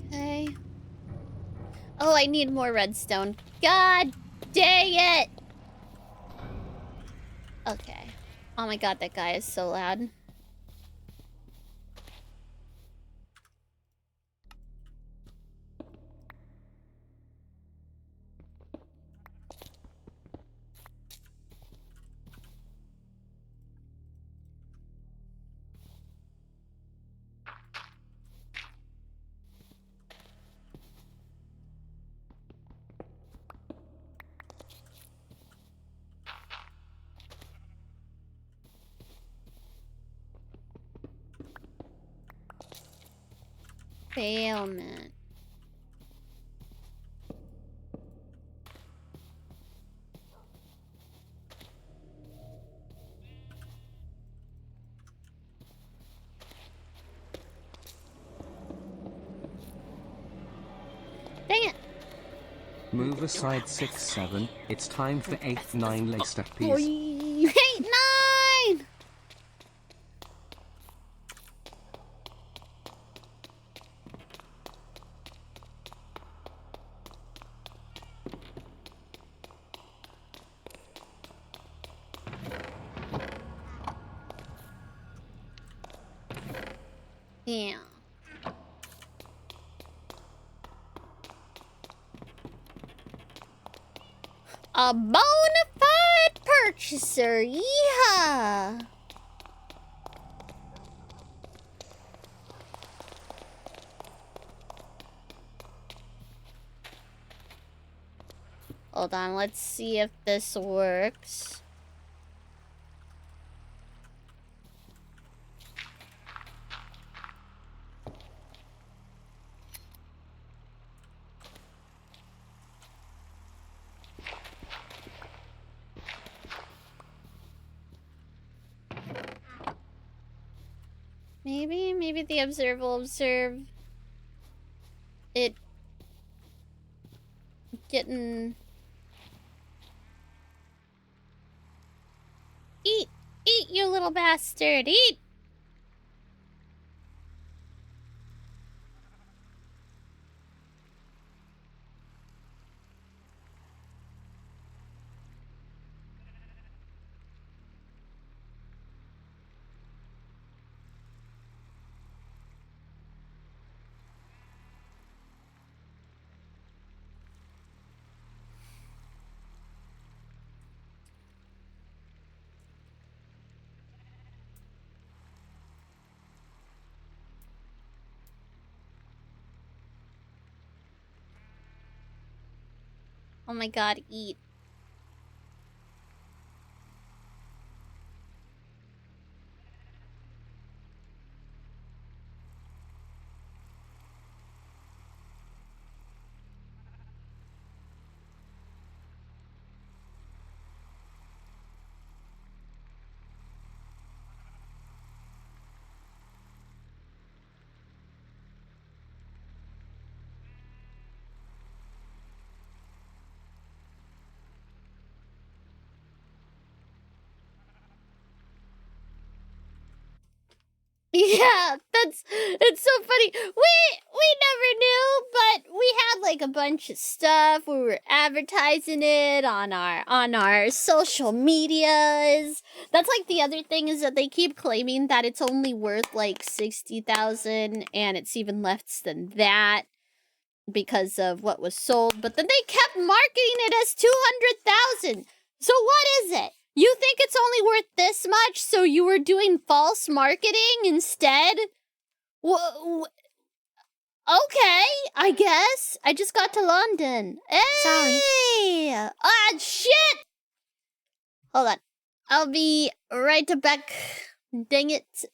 Okay. Oh, I need more redstone. God dang it! Okay. Oh my god, that guy is so loud. Failment. Dang it. Move aside 6-7. It's time for 8-9 laced up piece. 8, 9! Yeah. A bona fide purchaser. Yeehaw! Hold on, let's see if this works. Maybe the observer will observe it getting... Eat! Eat, you little bastard! Eat! Oh my god, eat. Yeah, it's so funny. We never knew, but we had like a bunch of stuff. We were advertising it on our social medias. That's like the other thing is that they keep claiming that it's only worth like 60,000, and it's even less than that because of what was sold. But then they kept marketing it as 200,000. So what is it? You think it's only worth this much, so you were doing false marketing instead? Okay, I guess. I just got to London. Hey! Sorry. Ah, shit! Hold on. I'll be right back. Dang it.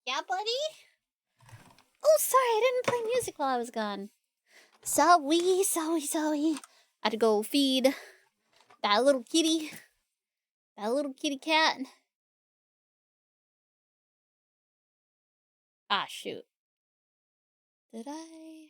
Yeah, buddy? Oh, sorry, I didn't play music while I was gone. Sorry. I had to go feed that little kitty. That little kitty cat. Ah, shoot. Did I?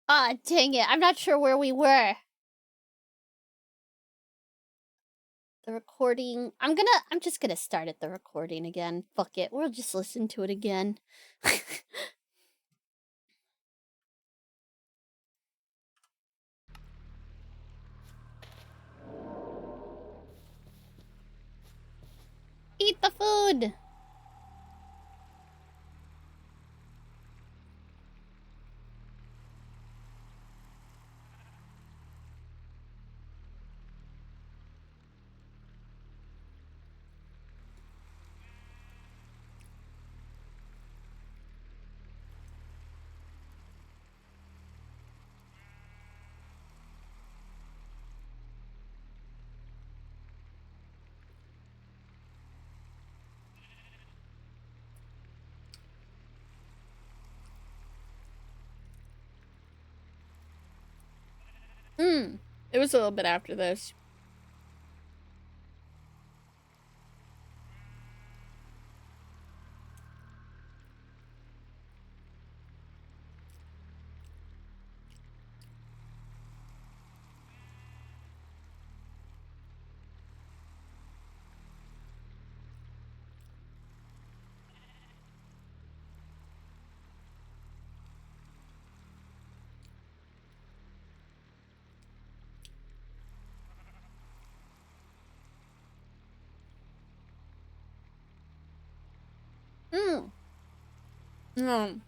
Ah, dang it. I'm not sure where we were. The recording. I'm just gonna start at the recording again. Fuck it. We'll just listen to it again. Eat the food! It was a little bit after this. Mm.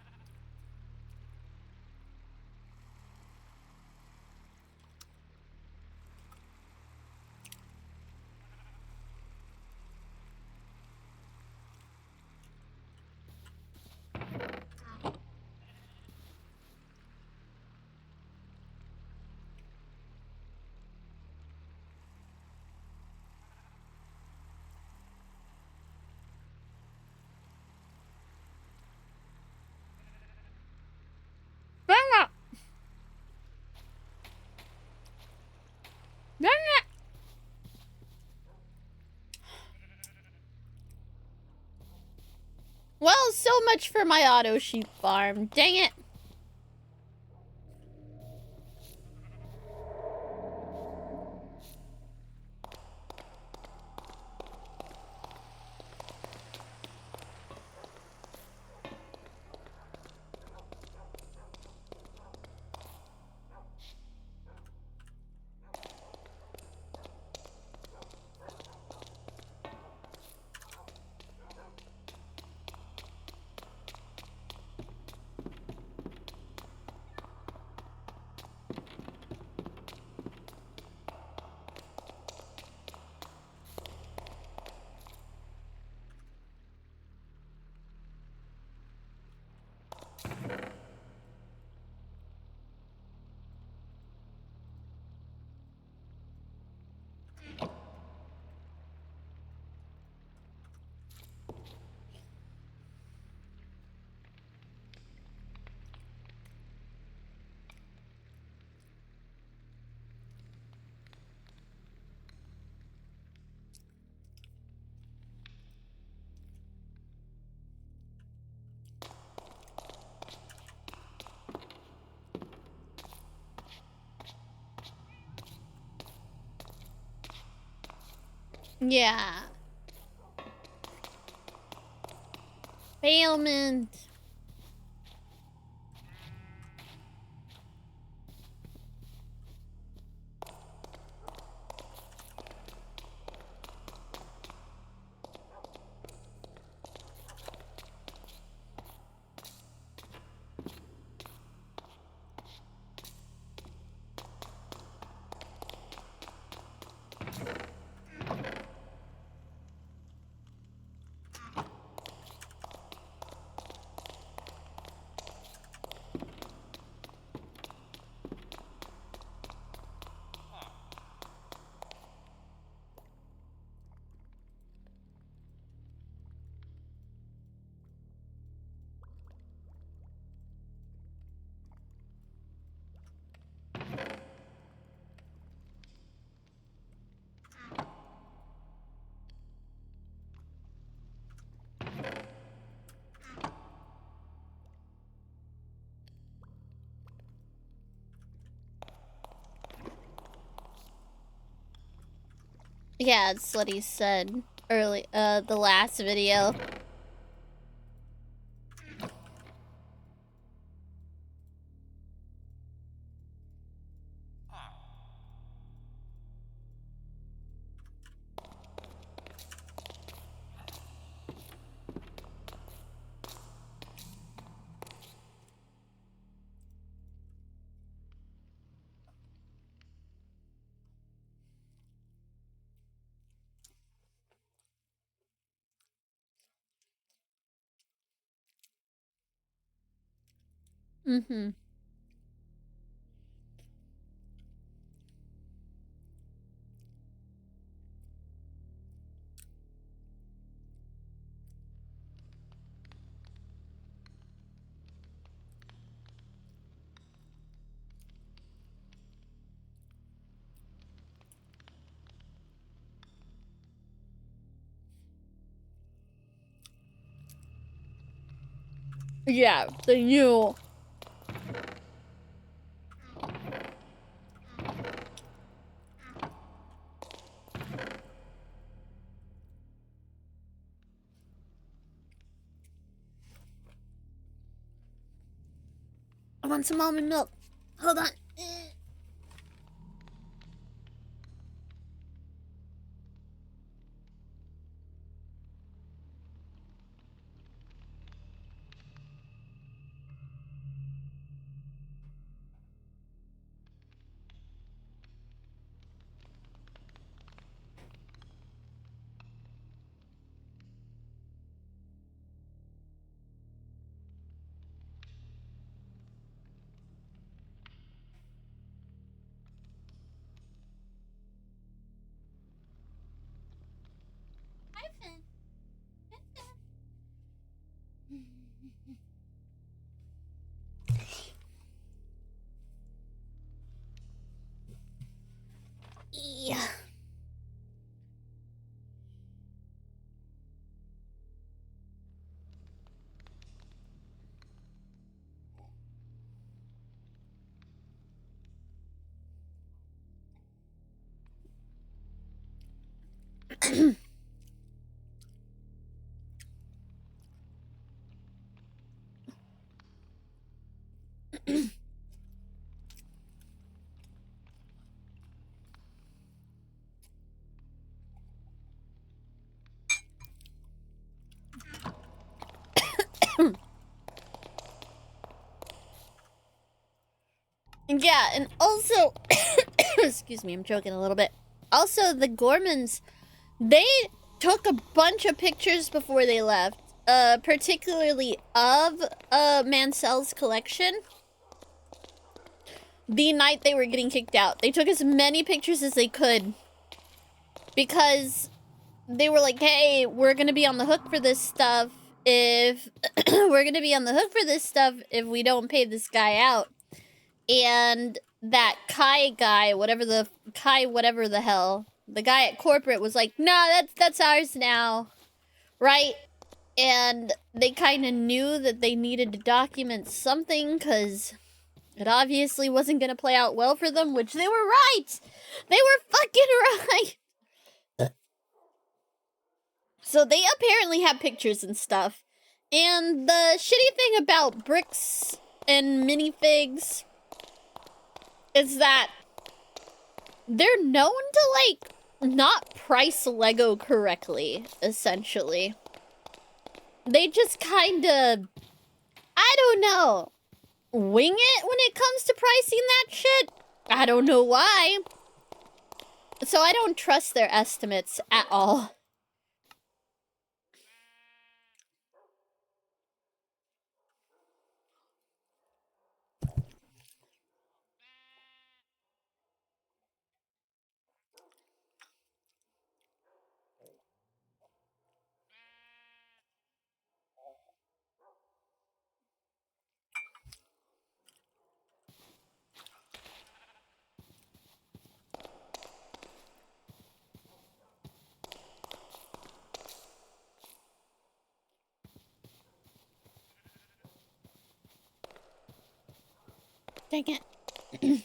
Dang it! Dang it! Well, so much for my auto sheep farm. Dang it! Yeah. Bailment. Yeah, it's what he said early, the last video. Mm-hmm. Yeah, the new. I want some almond milk. Hold on. Hi, Finn. Yeah. Yeah, and also, excuse me, I'm choking a little bit. Also, the Gormans, they took a bunch of pictures before they left, particularly of Mansell's collection. The night they were getting kicked out, they took as many pictures as they could because they were like, "Hey, we're gonna be on the hook for this stuff if we're gonna be on the hook for this stuff if we don't pay this guy out." And that Kai guy, whatever the hell, the guy at corporate was like, "Nah, that's ours now," right? And they kind of knew that they needed to document something because it obviously wasn't gonna play out well for them, which they were right. They were fucking right. So they apparently have pictures and stuff. And the shitty thing about bricks and minifigs is that they're known to, like, not price Lego correctly, essentially. They just kinda, I don't know, wing it when it comes to pricing that shit. I don't know why. So I don't trust their estimates at all. Dang it.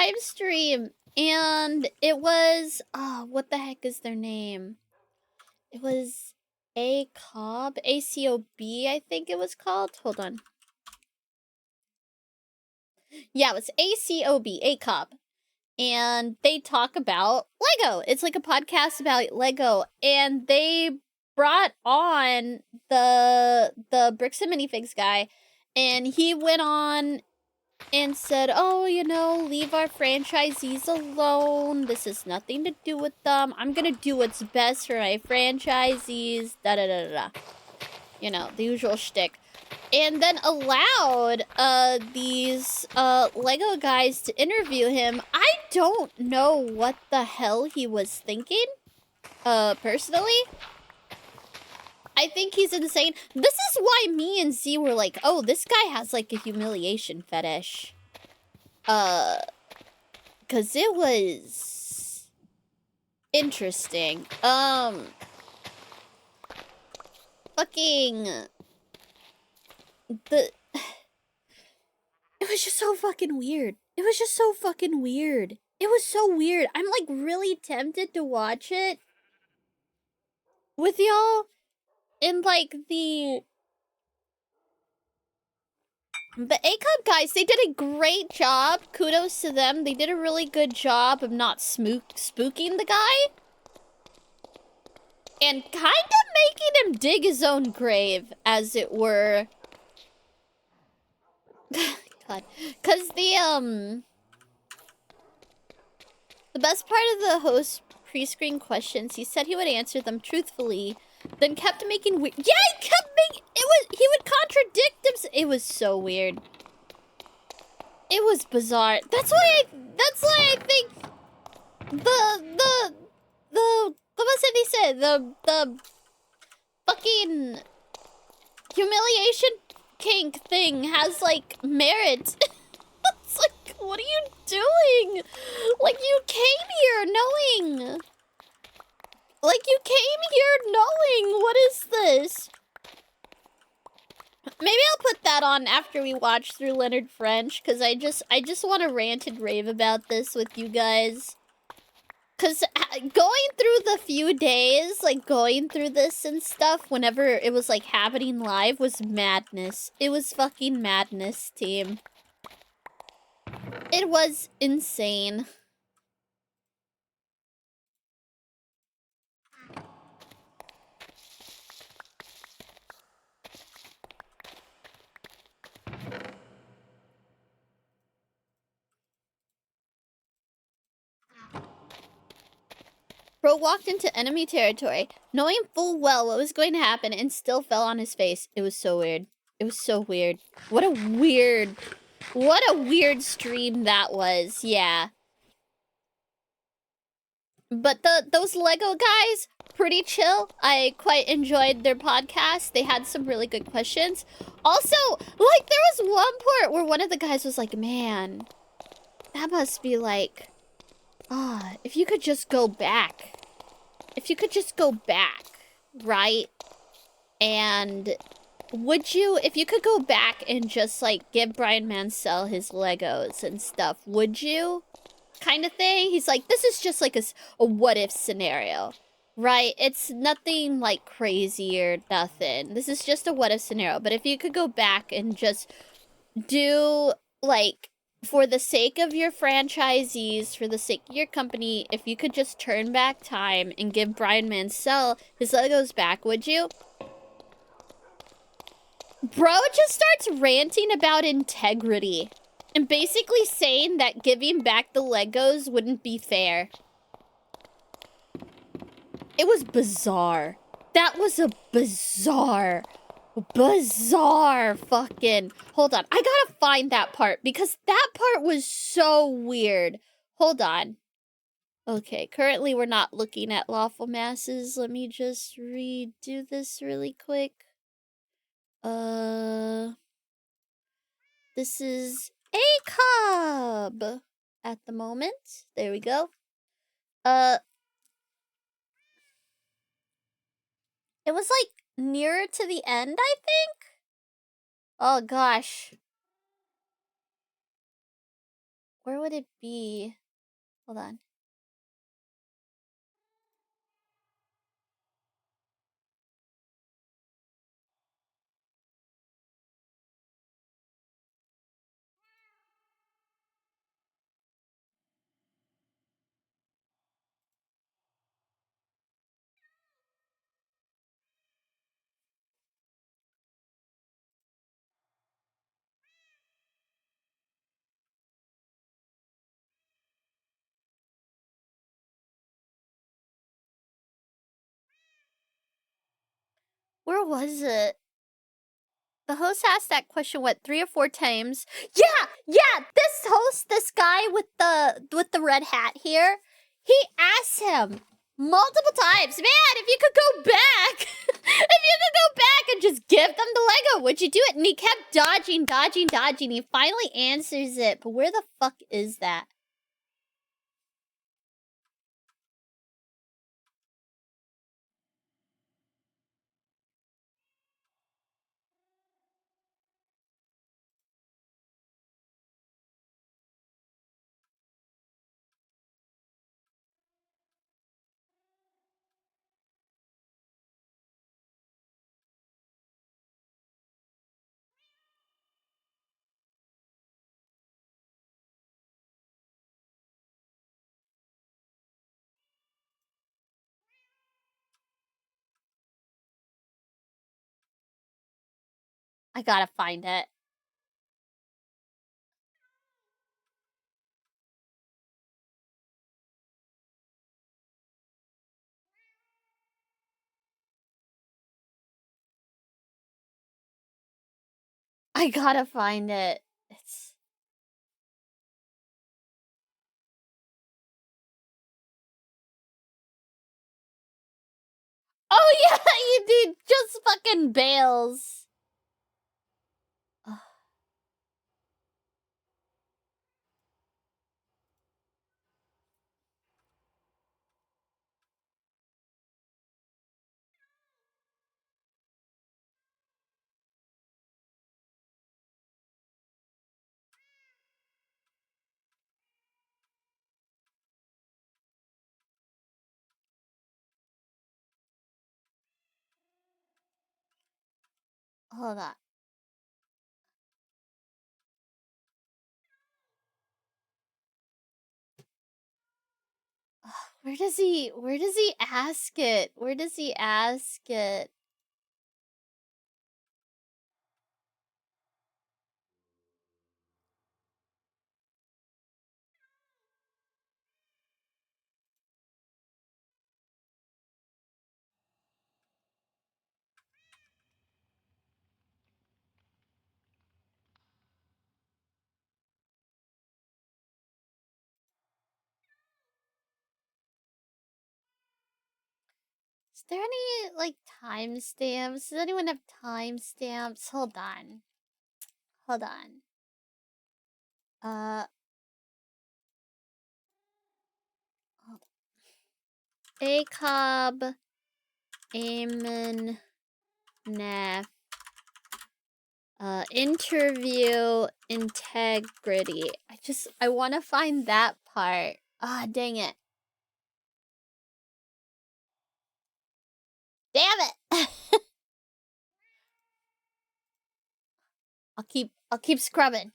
live stream, and it was what the heck is their name? It was ACOB, ACOB, I think it was called. Hold on. Yeah, it was ACOB, ACOB. And they talk about Lego. It's like a podcast about Lego, and they brought on the Bricks and Minifigs guy, and he went on and said, "Oh, you know, leave our franchisees alone. This has nothing to do with them. I'm gonna do what's best for my franchisees." Da da da da da. You know, the usual shtick. And then allowed these Lego guys to interview him. I don't know what the hell he was thinking. Personally. I think he's insane. This is why me and Z were like, oh, this guy has like a humiliation fetish. Cause it was interesting. Fucking it was just so fucking weird. It was just so fucking weird. It was so weird. I'm like really tempted to watch it with y'all. And like the ACOB guys, they did a great job. Kudos to them. They did a really good job of not spooking the guy. And kind of making him dig his own grave, as it were. God. Because the best part of the host pre-screen questions, he said he would answer them truthfully, then kept making yeah, he kept making, he would contradict himself. It was so weird. It was bizarre. That's why I think the como se dice, the fucking humiliation kink thing has like merit. It's like, what are you doing? Like, you came here knowing. Like, you came here knowing. What is this? Maybe I'll put that on after we watch through Leonard French, because I just want to rant and rave about this with you guys. Because going through the few days, like, going through this and stuff, whenever it was, like, happening live, was madness. It was fucking madness, team. It was insane. Bro walked into enemy territory, knowing full well what was going to happen, and still fell on his face. It was so weird. It was so weird. What a weird stream that was. Yeah. But those Lego guys, pretty chill. I quite enjoyed their podcast. They had some really good questions. Also, like, there was one part where one of the guys was like, man, that must be like, if you could just go back. If you could just go back, right? And would you, if you could go back and just, like, give Brian Mansell his Legos and stuff, would you? Kind of thing. He's like, this is just like a what-if scenario, right? It's nothing, like, crazy or nothing. This is just a what-if scenario. But if you could go back and just do, like, for the sake of your franchisees, for the sake of your company, if you could just turn back time and give Brian Mansell his Legos back, would you? Bro just starts ranting about integrity and basically saying that giving back the Legos wouldn't be fair. It was bizarre. That was a bizarre fucking... Hold on. I gotta find that part because that part was so weird. Hold on. Okay, currently we're not looking at lawful masses. Let me just redo this really quick. This is ACOB at the moment. There we go. It was like nearer to the end, I think. Oh gosh. Where would it be? Hold on. Where was it? The host asked that question, what, 3 or 4 times? Yeah! This host, this guy with the red hat here, he asked him multiple times, man, if you could go back, if you could go back and just give them the Lego, would you do it? And he kept dodging. He finally answers it, but where the fuck is that? I gotta find it. I gotta find it. It's... Oh yeah, you did just fucking bails. Ugh. Hold on. Where does he ask it? Where does he ask it? Is there any, like, timestamps? Does anyone have timestamps? Hold on. Hold on. Hold on. ACOB Amen Nef interview integrity. I wanna find that part. Ah, dang it. Damn it! I'll keep scrubbing.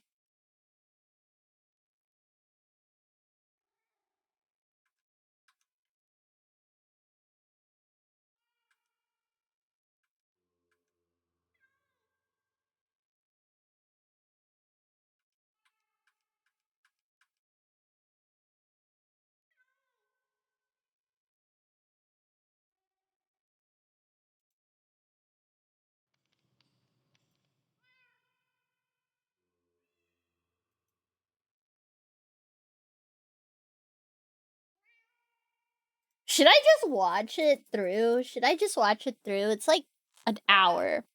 Should I just watch it through? It's like an hour.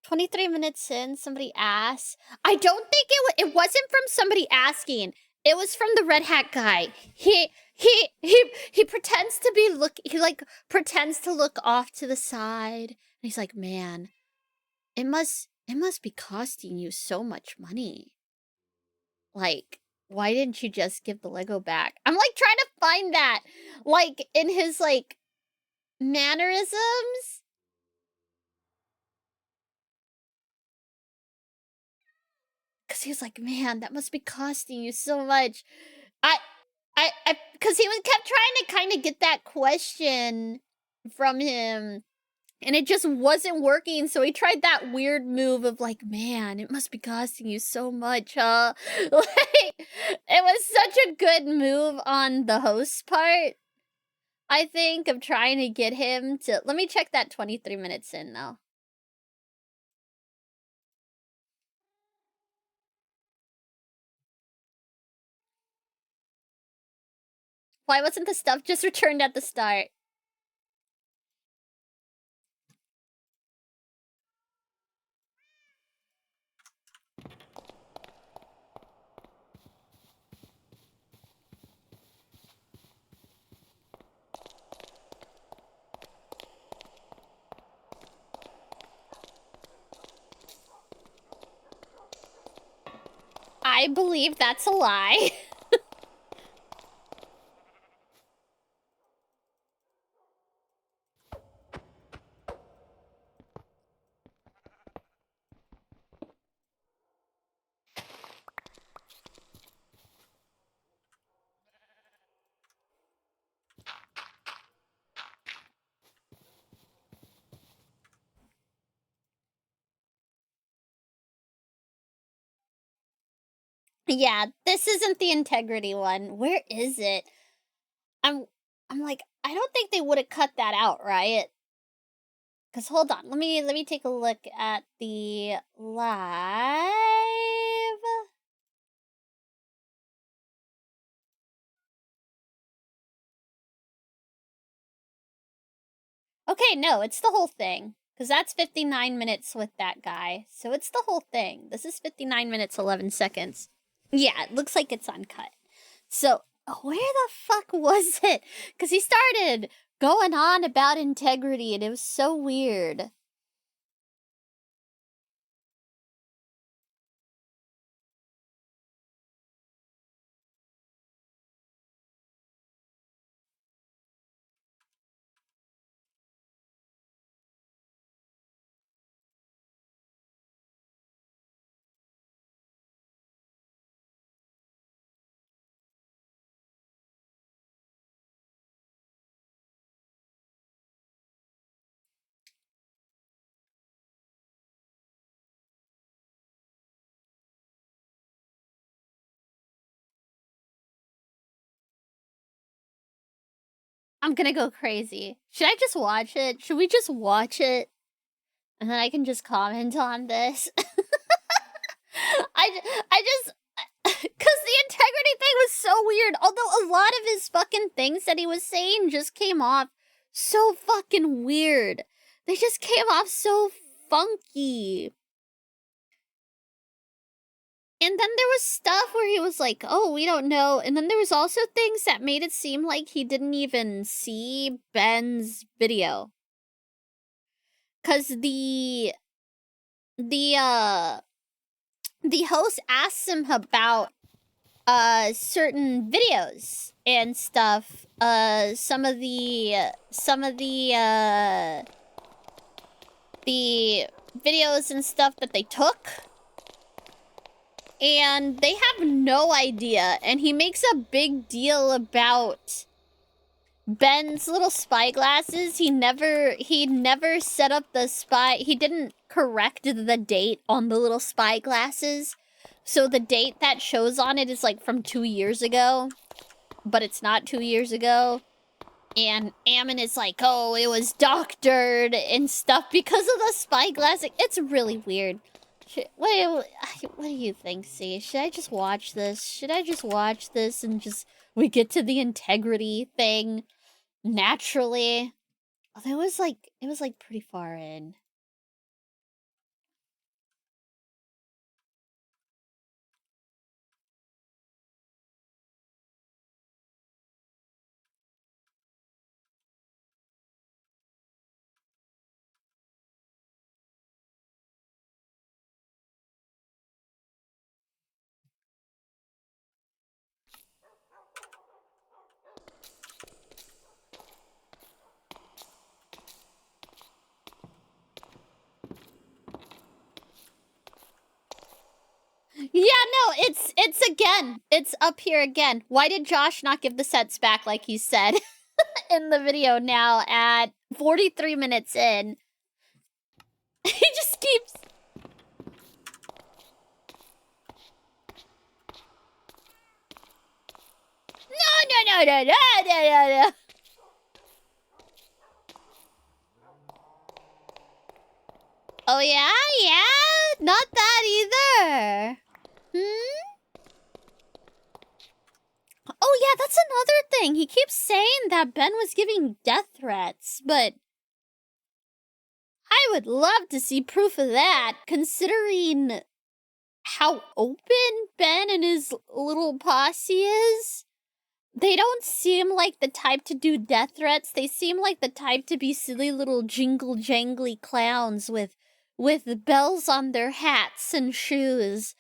23 minutes in, somebody asks. I don't think it wasn't from somebody asking. It was from the red hat guy. He pretends to be pretends to look off to the side. And he's like, man, it must It must be costing you so much money. Like, why didn't you just give the Lego back? I'm like trying to find that, like, in his like mannerisms. Cause he was like, man, that must be costing you so much. Cause he was kept trying to kind of get that question from him, and it just wasn't working. So he tried that weird move of like, man, it must be costing you so much, huh? Like, it was such a good move on the host's part, I think, of trying to get him to. Let me check that 23 minutes in now. Why wasn't the stuff just returned at the start? I believe that's a lie. Yeah, this isn't the integrity one. Where is it? I'm like, I don't think they would have cut that out, right? Cause hold on, let me take a look at the live. Okay, no, it's the whole thing. Cause that's 59 minutes with that guy. So it's the whole thing. This is 59 minutes 11 seconds. Yeah, it looks like it's uncut. So, where the fuck was it? Because he started going on about integrity, and it was so weird. I'm gonna go crazy. Should I just watch it? Should we just watch it? And then I can just comment on this? I just... Because the integrity thing was so weird. Although a lot of his fucking things that he was saying just came off so fucking weird. They just came off so funky. And then there was stuff where he was like, oh, we don't know. And then there was also things that made it seem like he didn't even see Ben's video. Cause the host asked him about certain videos and stuff. Some of the videos and stuff that they took. And they have no idea. And he makes a big deal about Ben's little spy glasses. He never set up the spy. He didn't correct the date on the little spy glasses. So the date that shows on it is like from 2 years ago. But it's not 2 years ago. And Ammon is like, oh, it was doctored and stuff because of the spy glasses. It's really weird. What do you think, C? Should I just watch this? Should I just watch this and just... we get to the integrity thing naturally? Although it was like pretty far in. it's again. It's up here again. Why did Josh not give the sets back like he said in the video now at 43 minutes in? He just keeps... No. Oh yeah? Yeah? Not that either. Oh yeah, that's another thing. He keeps saying that Ben was giving death threats, but I would love to see proof of that, considering how open Ben and his little posse is. They don't seem like the type to do death threats. They seem like the type to be silly little jingle-jangly clowns with bells on their hats and shoes.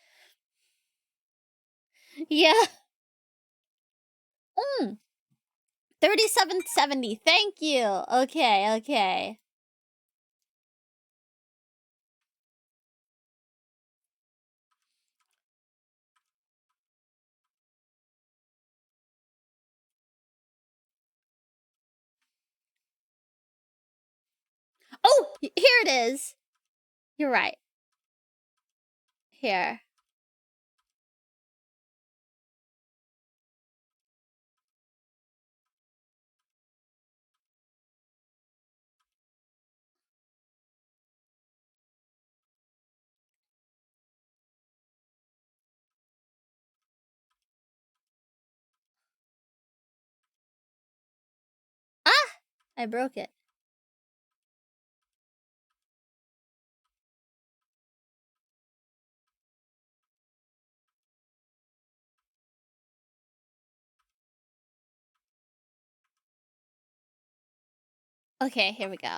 Yeah. 3770. Thank you. Okay. Oh, here it is. You're right. Here. Ah! I broke it. Okay, here we go.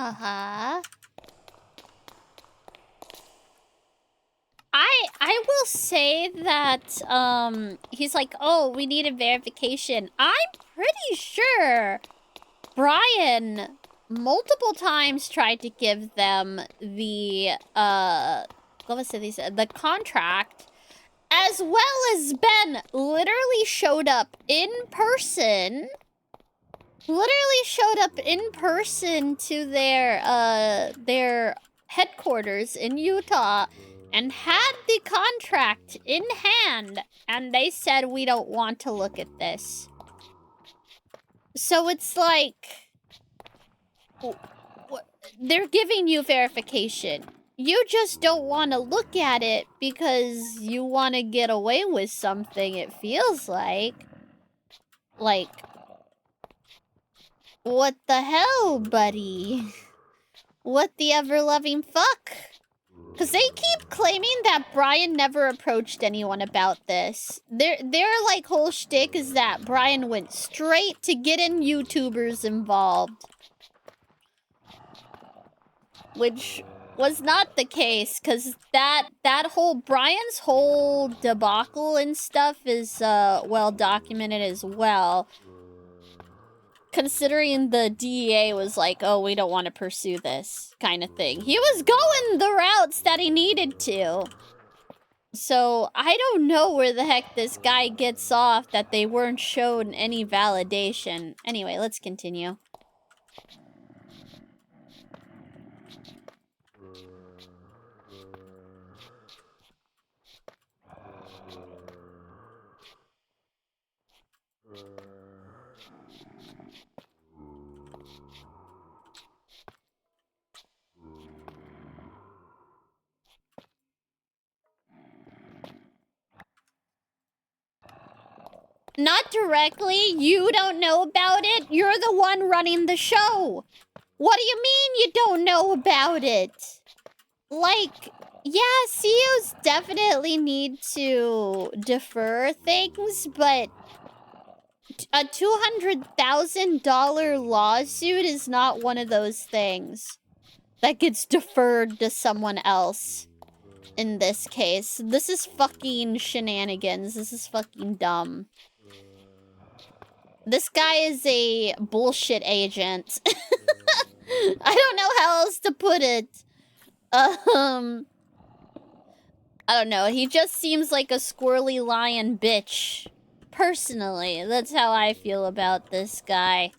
Uh-huh. I will say that, he's like, oh, we need a verification. I'm pretty sure Brian multiple times tried to give them the, the contract, as well as Ben literally showed up in person. Literally showed up in person to their headquarters in Utah and had the contract in hand, and they said, we don't want to look at this. So it's like, they're giving you verification. You just don't want to look at it because you want to get away with something, it feels like. Like, what the hell, buddy? What the ever-loving fuck? Because they keep claiming that Brian never approached anyone about this. Their like whole shtick is that Brian went straight to getting YouTubers involved. Which was not the case, because that whole Brian's whole debacle and stuff is well documented as well. Considering the DEA was like, oh, we don't want to pursue this kind of thing. He was going the routes that he needed to. So I don't know where the heck this guy gets off that they weren't shown any validation. Anyway, let's continue. Not directly. You don't know about it. You're the one running the show. What do you mean you don't know about it? Like, yeah, CEOs definitely need to defer things, but a $200,000 lawsuit is not one of those things that gets deferred to someone else. In this case, this is fucking shenanigans. This is fucking dumb. This guy is a bullshit agent. I don't know how else to put it. I don't know. He just seems like a squirrely lion bitch. Personally, that's how I feel about this guy.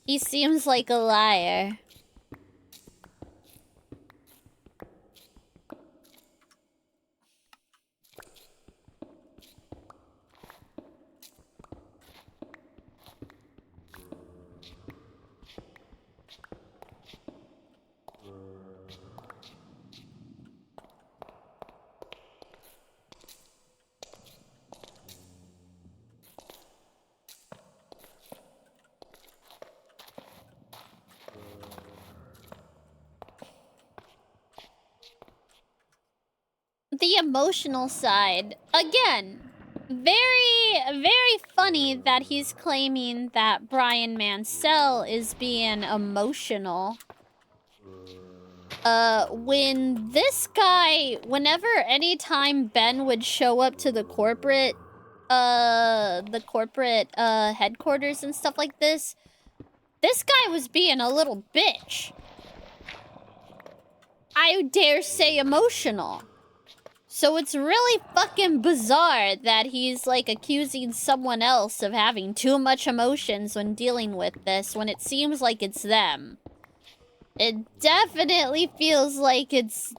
He seems like a liar. The emotional side. Again, very funny that he's claiming that Brian Mansell is being emotional. When this guy, anytime Ben would show up to the corporate headquarters and stuff like this guy was being a little bitch. I dare say emotional. So it's really fucking bizarre that he's, like, accusing someone else of having too much emotions when dealing with this, when it seems like it's them. It definitely feels like it's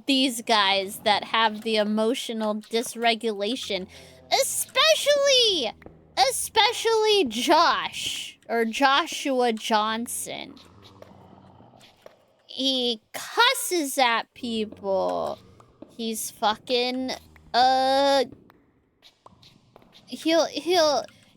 these guys that have the emotional dysregulation. Especially Josh, or Joshua Johnson. He cusses at people. He's fucking,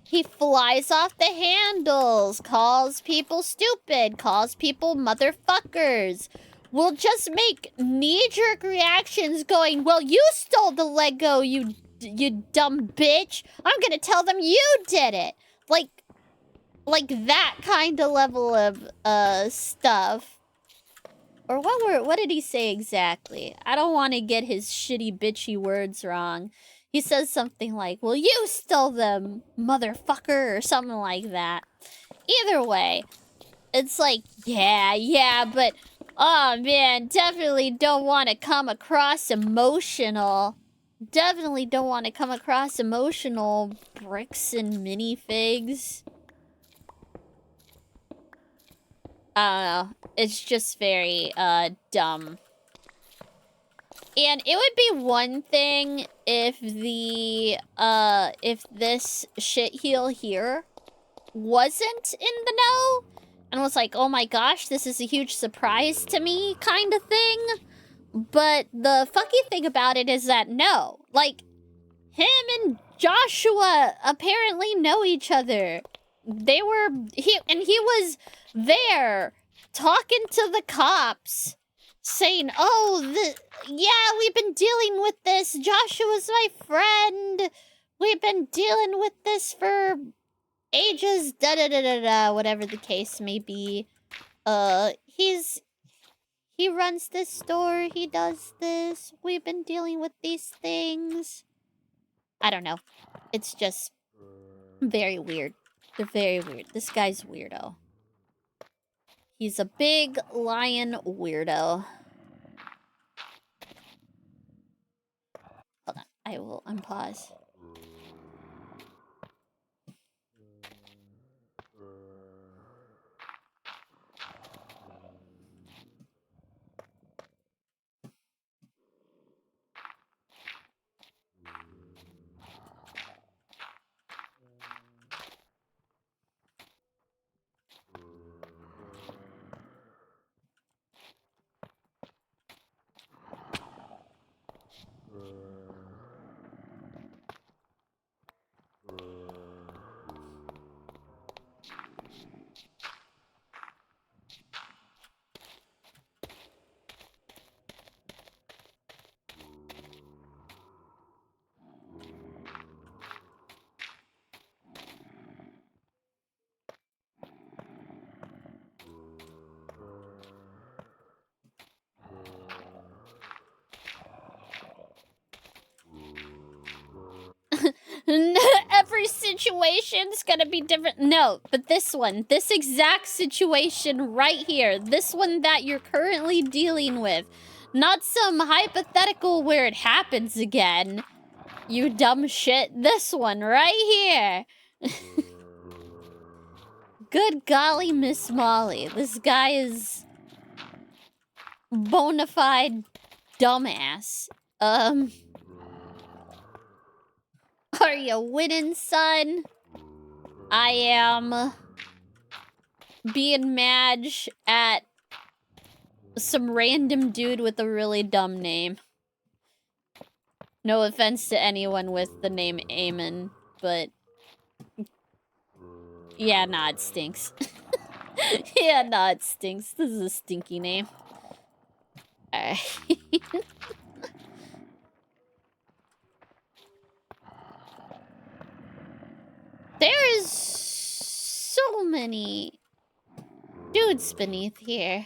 he flies off the handles, calls people stupid, calls people motherfuckers. Will just make knee-jerk reactions going, well, you stole the Lego, you dumb bitch. I'm gonna tell them you did it. Like that kind of level of, stuff. Or what did he say exactly? I don't want to get his shitty bitchy words wrong. He says something like, well, you stole them, motherfucker, or something like that. Either way, it's like, yeah, but, oh man, definitely don't want to come across emotional. Definitely don't want to come across emotional, bricks and minifigs. I don't know. It's just very, dumb. And it would be one thing if if this shitheel here wasn't in the know and was like, oh my gosh, this is a huge surprise to me kind of thing. But the fucky thing about it is that no, like, him and Joshua apparently know each other. He was there talking to the cops, saying, oh, yeah, we've been dealing with this. Joshua's my friend. We've been dealing with this for ages, da-da-da-da-da, whatever the case may be. He runs this store, he does this. We've been dealing with these things. I don't know. It's just very weird. They're very weird. This guy's weirdo. He's a big lion weirdo. Hold on. I will unpause. Every situation's gonna be different. No, but this one, this exact situation right here, this one that you're currently dealing with, not some hypothetical where it happens again. You dumb shit. This one right here. Good golly, Miss Molly. This guy is bona fide dumbass. Are you winning, son? I am being mad at some random dude with a really dumb name. No offense to anyone with the name Eamon, but yeah, nah, it stinks. Yeah, nah, it stinks. This is a stinky name. Alright. There is so many dudes beneath here.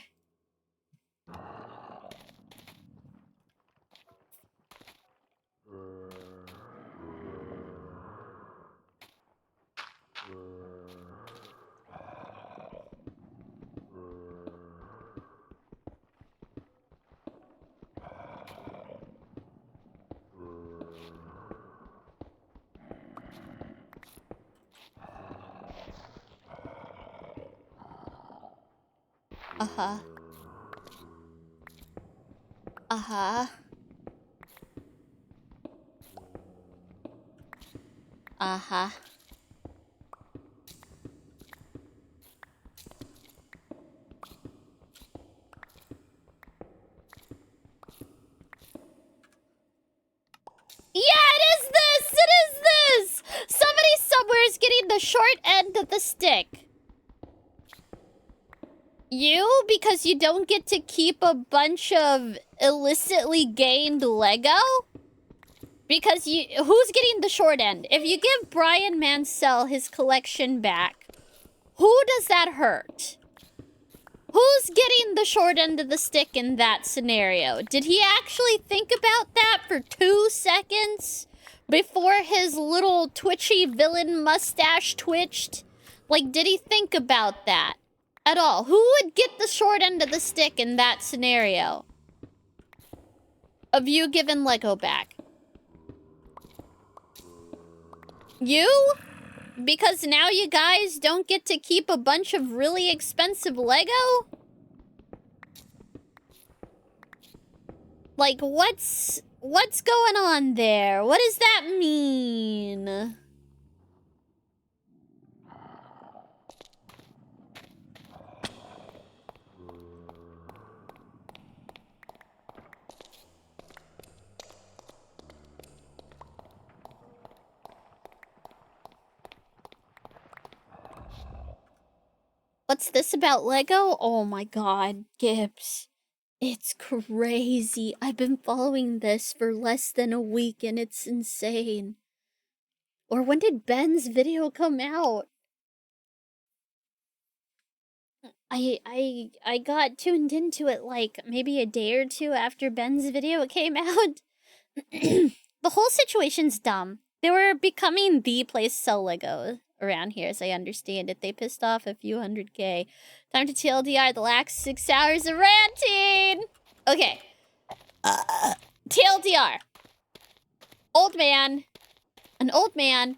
Uh-huh. Uh-huh. Uh-huh. Yeah, it is this! It is this! Somebody somewhere is getting the short end of the stick. You? Because you don't get to keep a bunch of illicitly gained Lego? Because who's getting the short end? If you give Brian Mansell his collection back, who does that hurt? Who's getting the short end of the stick in that scenario? Did he actually think about that for 2 seconds before his little twitchy villain mustache twitched? Like, did he think about that at all? Who would get the short end of the stick in that scenario? Of you giving Lego back? You? Because now you guys don't get to keep a bunch of really expensive Lego? Like, what's going on there? What does that mean? What's this about Lego? Oh my god, Gibbs. It's crazy. I've been following this for less than a week and it's insane. Or when did Ben's video come out? I got tuned into it like maybe a day or two after Ben's video came out. The whole situation's dumb. They were becoming the place to sell Lego around here, as I understand it. They pissed off a few 100K. Time to TLDR the last 6 hours of ranting! Okay. TLDR. An old man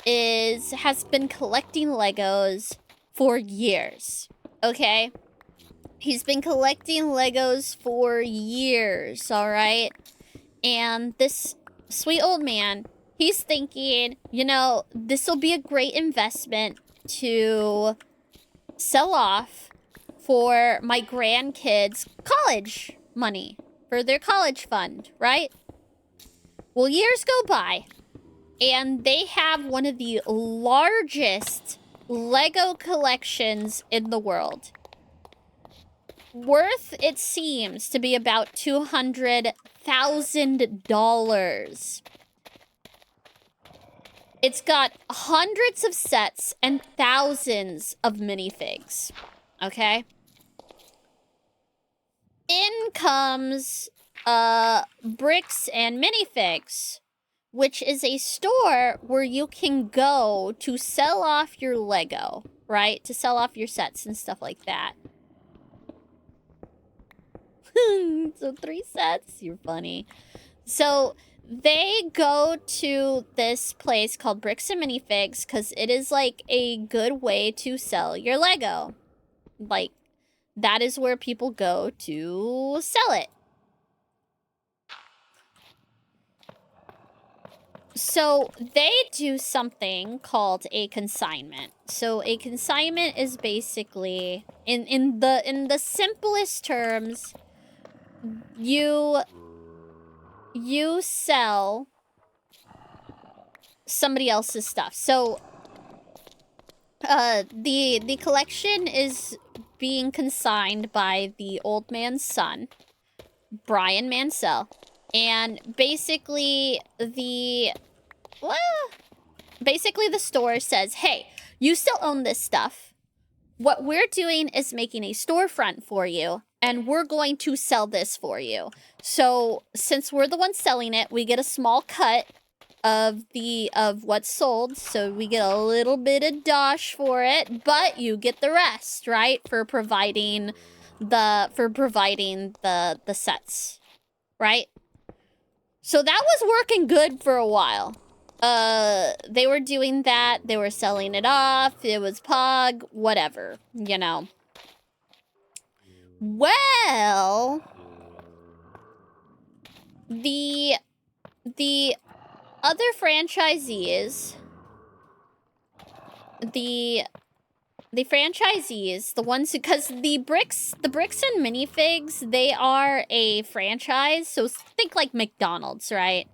has been collecting Legos for years. Okay? He's been collecting Legos for years, alright? And this sweet old man, he's thinking, you know, this will be a great investment to sell off for my grandkids' college money, for their college fund, right? Well, years go by, and they have one of the largest Lego collections in the world. Worth, it seems, to be about $200,000. It's got hundreds of sets and thousands of minifigs. Okay? In comes bricks and minifigs, which is a store where you can go to sell off your Lego, right? To sell off your sets and stuff like that. So 3 sets? You're funny. So they go to this place called Bricks and Minifigs because it is like a good way to sell your Lego. Like, that is where people go to sell it. So they do something called a consignment. So a consignment is basically, in the simplest terms, you sell somebody else's stuff. So the collection is being consigned by the old man's son, Brian Mansell. And basically the store says, hey, you still own this stuff. What we're doing is making a storefront for you, and we're going to sell this for you. So since we're the ones selling it, we get a small cut of what's sold. So we get a little bit of dosh for it, but you get the rest, right? For providing the sets, right? So that was working good for a while. They were doing that. They were selling it off. It was Pog, whatever, you know. Well, the other franchisees, the franchisees, the ones who, because the bricks and minifigs, they are a franchise. So think like McDonald's, right?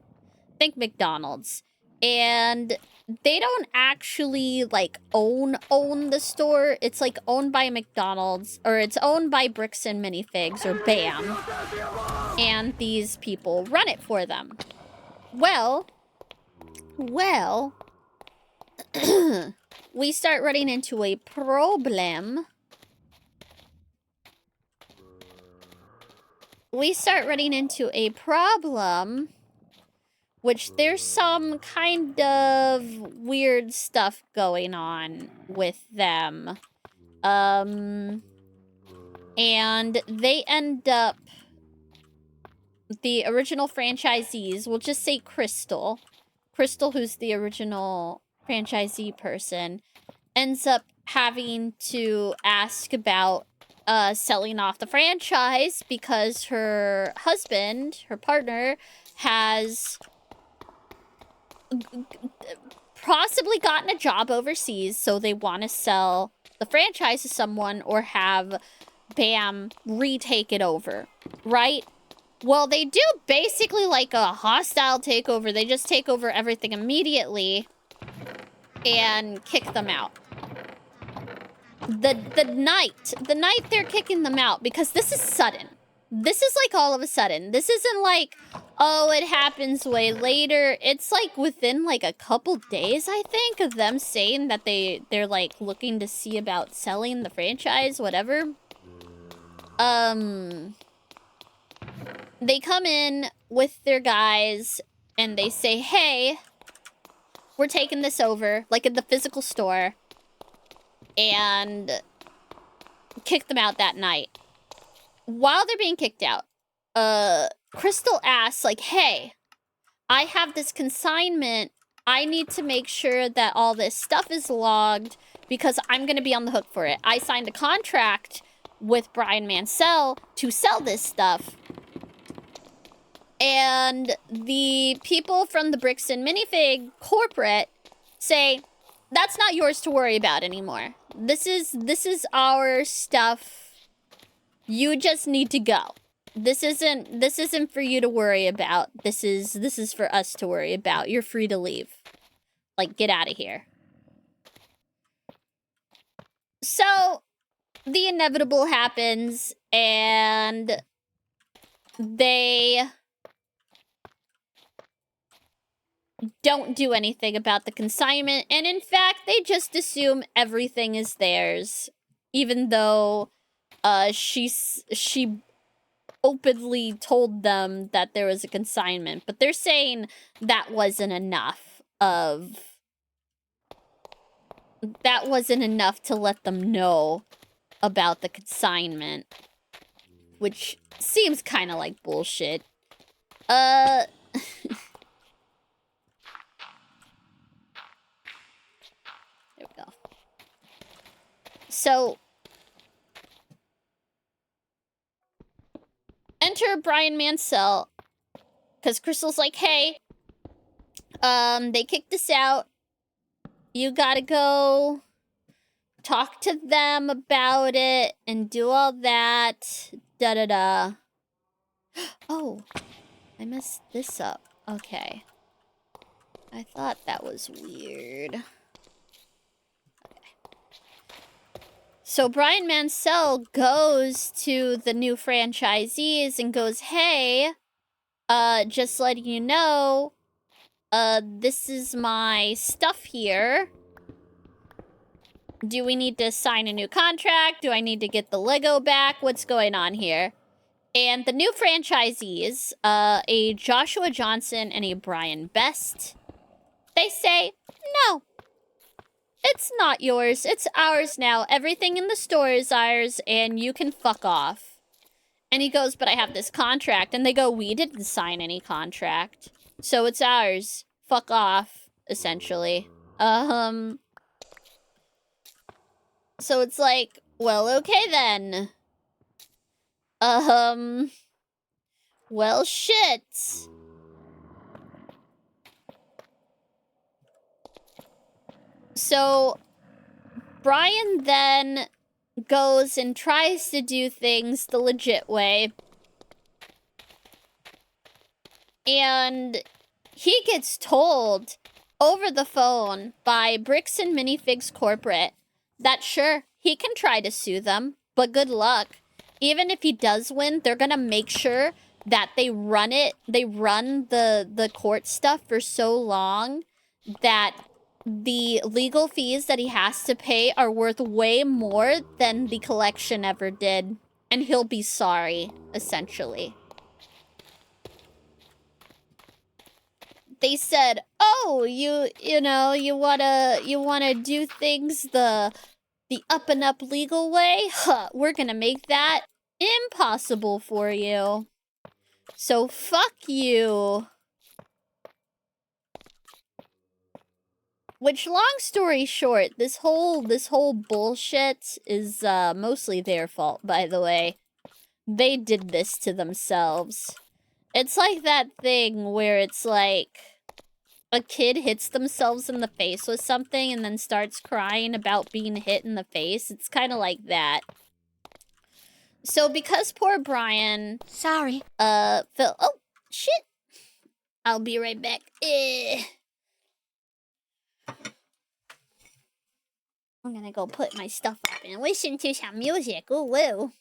Think McDonald's. And they don't actually like own the store. It's like owned by McDonald's, or it's owned by Bricks and Minifigs, or BAM. And these people run it for them. Well, we start running into a problem. Which there's some kind of weird stuff going on with them. And they end up, the original franchisees, we'll just say Crystal, who's the original franchisee person, ends up having to ask about selling off the franchise because her husband, her partner, has possibly gotten a job overseas, so they want to sell the franchise to someone or have BAM retake it over, right? Well, they do basically like a hostile takeover. They just take over everything immediately and kick them out. The night they're kicking them out, because this is sudden. This is like all of a sudden. This isn't like, oh, it happens way later. It's like within like a couple days, I think, of them saying that they're like looking to see about selling the franchise, whatever. They come in with their guys and they say, hey, we're taking this over, like at the physical store, and kick them out that night. While they're being kicked out, Crystal asks, like, hey, I have this consignment. I need to make sure that all this stuff is logged because I'm going to be on the hook for it. I signed a contract with Brian Mansell to sell this stuff. And the people from the Bricks and Minifig corporate say, that's not yours to worry about anymore. This is our stuff. You just need to go. This isn't for you to worry about. This is for us to worry about. You're free to leave. Like, get out of here. So the inevitable happens, and they don't do anything about the consignment, and in fact, they just assume everything is theirs, even though she openly told them that there was a consignment, but they're saying that wasn't enough to let them know about the consignment, which seems kind of like bullshit. There we go. So, enter Brian Mansell, because Crystal's like, hey, they kicked us out. You gotta go talk to them about it and do all that. Da-da-da. Oh, I messed this up. Okay. I thought that was weird. So Brian Mansell goes to the new franchisees and goes, hey, just letting you know, this is my stuff here. Do we need to sign a new contract? Do I need to get the Lego back? What's going on here? And the new franchisees, a Joshua Johnson and a Brian Best, they say, no. It's not yours. It's ours now. Everything in the store is ours, and you can fuck off. And he goes, but I have this contract. And they go, we didn't sign any contract. So it's ours. Fuck off, essentially. So it's like, well, okay then. Well, shit. So, Brian then goes and tries to do things the legit way. And he gets told over the phone by Bricks and Minifigs Corporate that sure, he can try to sue them, but good luck. Even if he does win, they're gonna make sure that they run the court stuff for so long that the legal fees that he has to pay are worth way more than the collection ever did. And he'll be sorry, essentially. They said, oh, you wanna do things the up and up legal way? Huh, we're gonna make that impossible for you. So fuck you. Which, long story short, this whole bullshit is mostly their fault, by the way. They did this to themselves. It's like that thing where it's like a kid hits themselves in the face with something and then starts crying about being hit in the face. It's kind of like that. So because poor Brian... Sorry. Phil... Oh, shit! I'll be right back. I'm gonna go put my stuff up and listen to some music. Ooh, woo.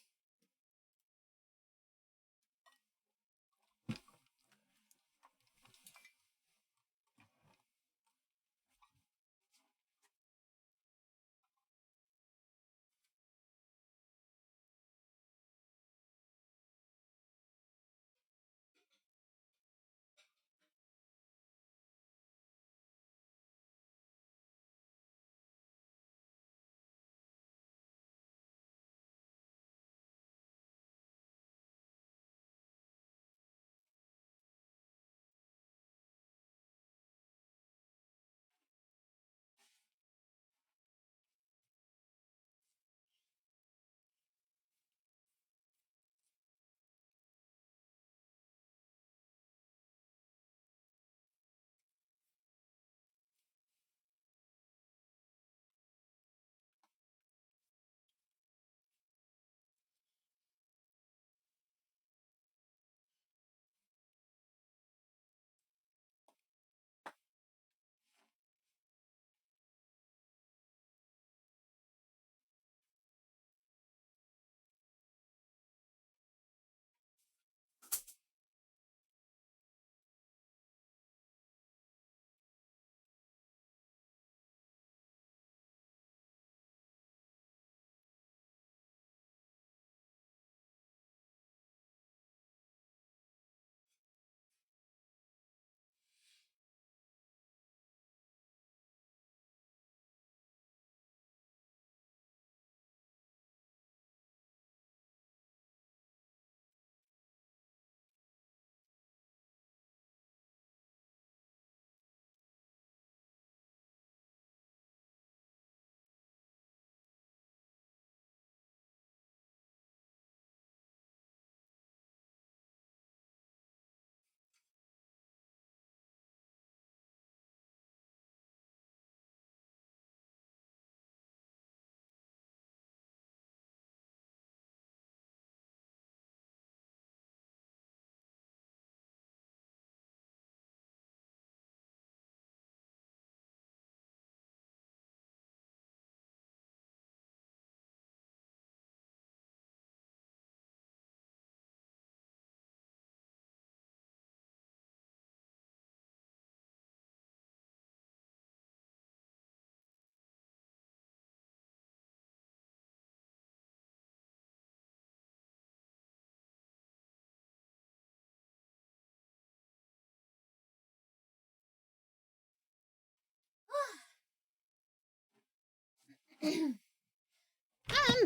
I'm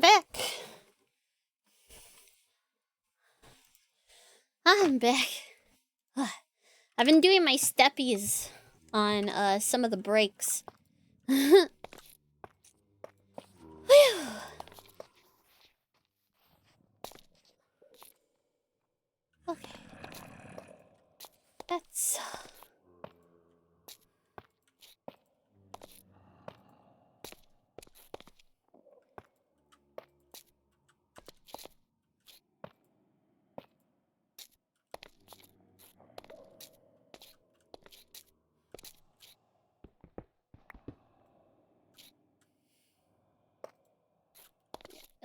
back. I'm back. I've been doing my steppies on some of the breaks. Whew. Okay. That's...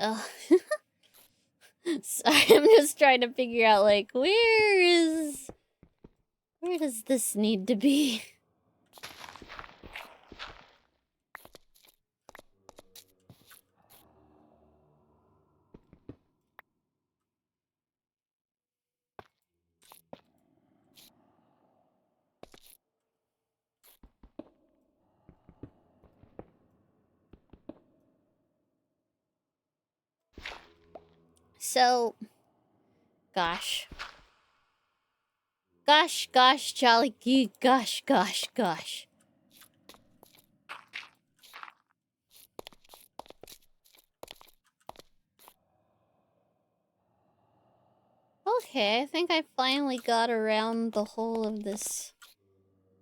Oh. Sorry, I'm just trying to figure out, like, where does this need to be? So, gosh. Gosh, jolly gee, gosh. Okay, I think I finally got around the whole of this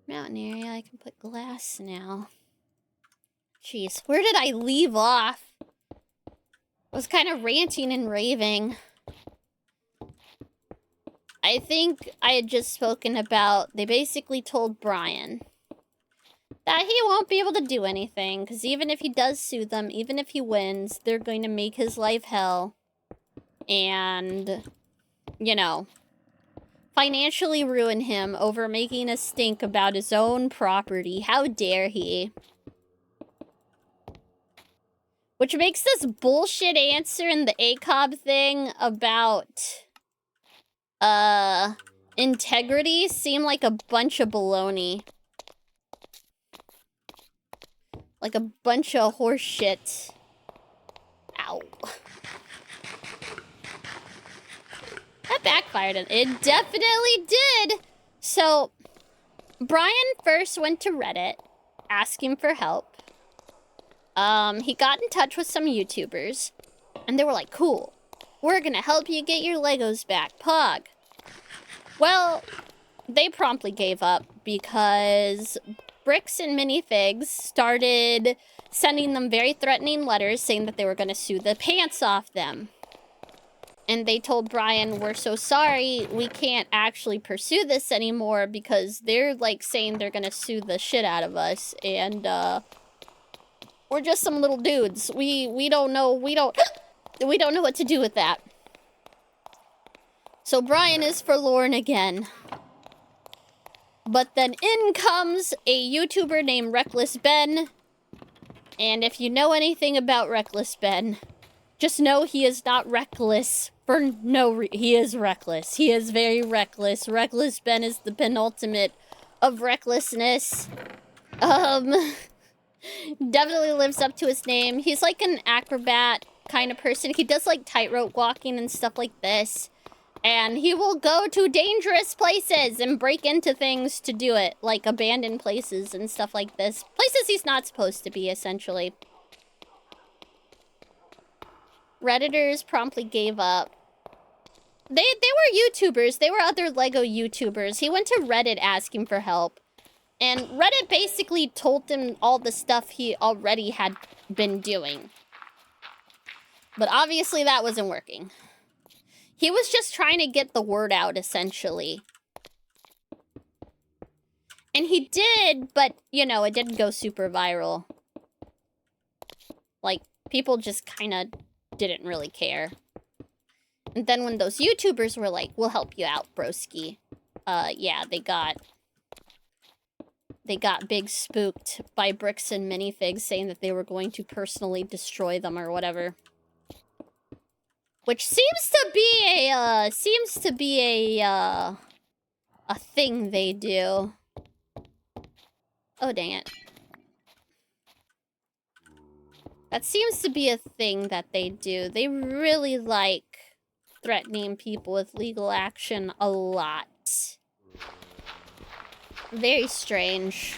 mountain area. I can put glass now. Jeez, where did I leave off? I was kind of ranting and raving. I think I had just spoken about, they basically told Brian that he won't be able to do anything, because even if he does sue them, even if he wins, they're going to make his life hell. And, you know, financially ruin him over making a stink about his own property. How dare he? Which makes this bullshit answer in the ACOB thing about, integrity seem like a bunch of baloney. Like a bunch of horse shit. Ow. That backfired. It definitely did. So, Brian first went to Reddit asking for help. He got in touch with some YouTubers. And they were like, cool. We're gonna help you get your Legos back, Pog. Well, they promptly gave up because Bricks and Minifigs started sending them very threatening letters saying that they were gonna sue the pants off them. And they told Brian, we're so sorry, we can't actually pursue this anymore because they're, like, saying they're gonna sue the shit out of us. And, we're just some little dudes. We don't know, we don't know what to do with that. So Brian is forlorn again. But then in comes a YouTuber named Reckless Ben. And if you know anything about Reckless Ben, just know he is not reckless for he is reckless. He is very reckless. Reckless Ben is the penultimate of recklessness. Definitely lives up to his name. He's like an acrobat kind of person. He does like tightrope walking and stuff like this. And he will go to dangerous places and break into things to do it. Like abandoned places and stuff like this. Places he's not supposed to be, essentially. Redditors promptly gave up. They were YouTubers. They were other Lego YouTubers. He went to Reddit asking for help. And Reddit basically told him all the stuff he already had been doing. But obviously that wasn't working. He was just trying to get the word out, essentially. And he did, but, you know, it didn't go super viral. Like, people just kind of didn't really care. And then when those YouTubers were like, we'll help you out, broski. Yeah, they got big spooked by Bricks and Minifigs saying that they were going to personally destroy them or whatever. Which seems to be a thing they do. Oh, dang it. That seems to be a thing that they do. They really like threatening people with legal action a lot. Very strange.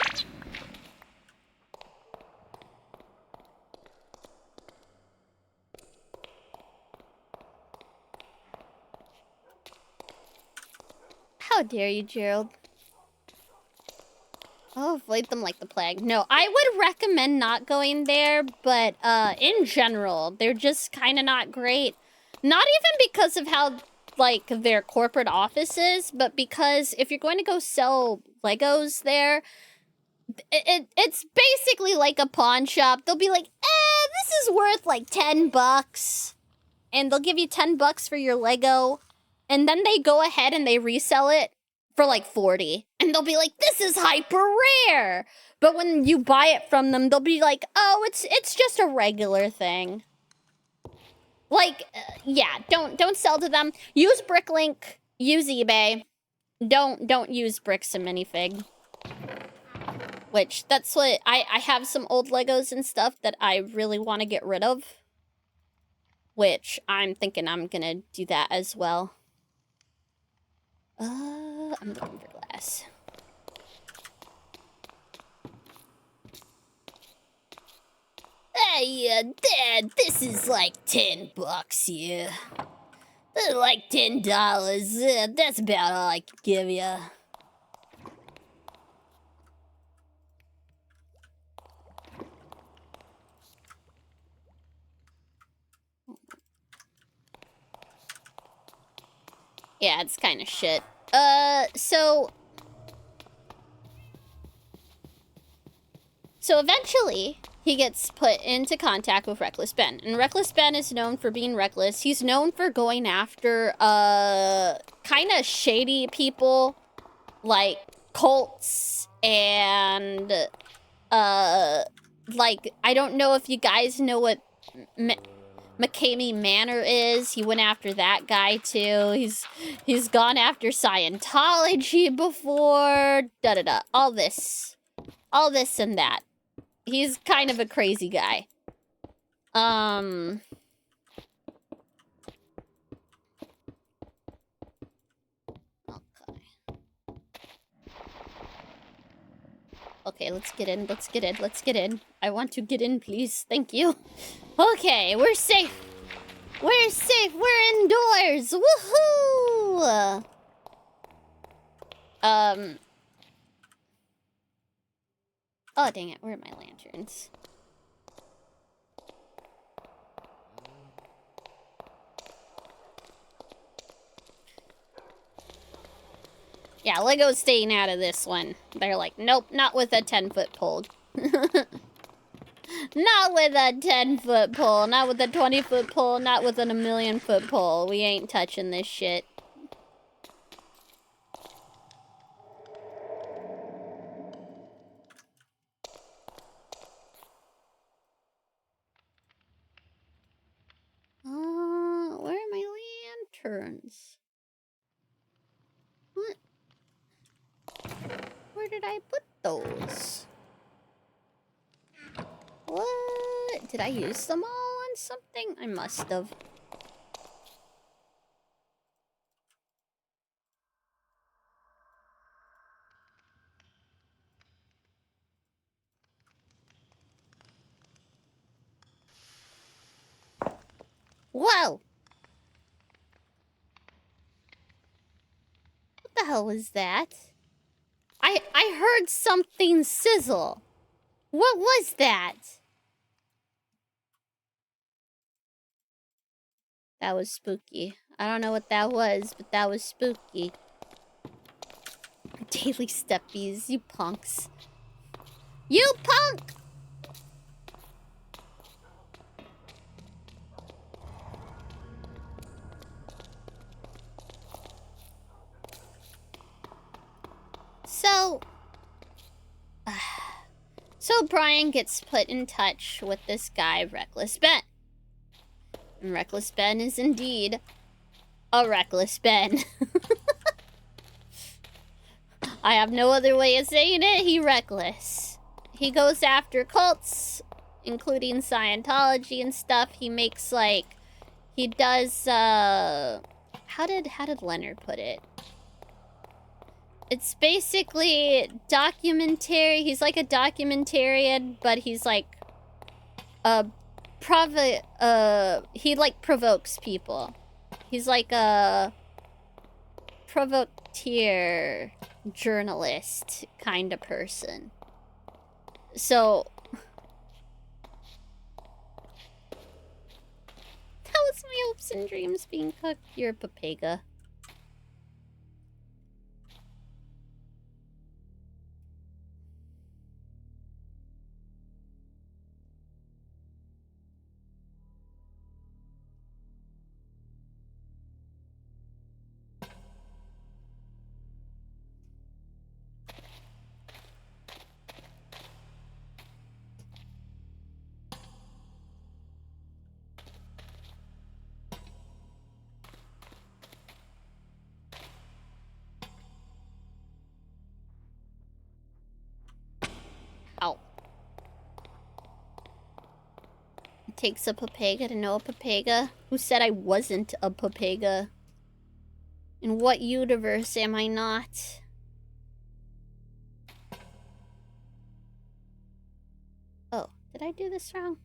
How dare you, Gerald? Oh, avoid them like the plague. No, I would recommend not going there, but in general, they're just kind of not great. Not even because of how, like, their corporate office is, but because if you're going to go sell Legos there, it's basically like a pawn shop. They'll be like, this is worth like 10 bucks. And they'll give you 10 bucks for your Lego. And then they go ahead and they resell it for like 40. And they'll be like, this is hyper rare. But when you buy it from them, they'll be like, oh, it's just a regular thing. Like, yeah, don't sell to them. Use Bricklink, use eBay. Don't use Bricks and Minifig. Which, that's what, I have some old Legos and stuff that I really want to get rid of. Which, I'm thinking I'm gonna do that as well. I'm looking for glass. Hey, Dad, this is like 10 bucks here. Like $10. That's about all I can give you. Yeah, it's kind of shit. So eventually, he gets put into contact with Reckless Ben. And Reckless Ben is known for being reckless. He's known for going after, kind of shady people, like cults and, like, I don't know if you guys know what McCamey Manor is. He went after that guy too. He's gone after Scientology before. Da-da-da. All this and that. He's kind of a crazy guy. Okay, let's get in. I want to get in, please. Thank you. Okay, we're safe. We're indoors. Woohoo! Oh, dang it. Where are my lanterns? Yeah, Lego's staying out of this one. They're like, nope, not with a 10-foot pole. Not with a 10-foot pole, not with a 20-foot pole, not with a 1,000,000-foot pole. We ain't touching this shit. Where are my lanterns? What? Where did I put those? What? Did I use them all on something? I must have. Whoa! What the hell was that? I heard something sizzle. What was that? That was spooky. I don't know what that was, but that was spooky. Daily steppies, you punks. You punk! So Brian gets put in touch with this guy, Reckless Ben. And Reckless Ben is indeed a Reckless Ben. I have no other way of saying it. He reckless. He goes after cults including Scientology and stuff. He makes like he does how did Leonard put it? It's basically documentary. He's like a documentarian, but he's like he like provokes people. He's like a provocateur journalist kind of person. So that was my hopes and dreams being cooked. You're a papega. Ow. It takes a papega to know a papega. Who said I wasn't a papega? In what universe am I not? Oh, did I do this wrong?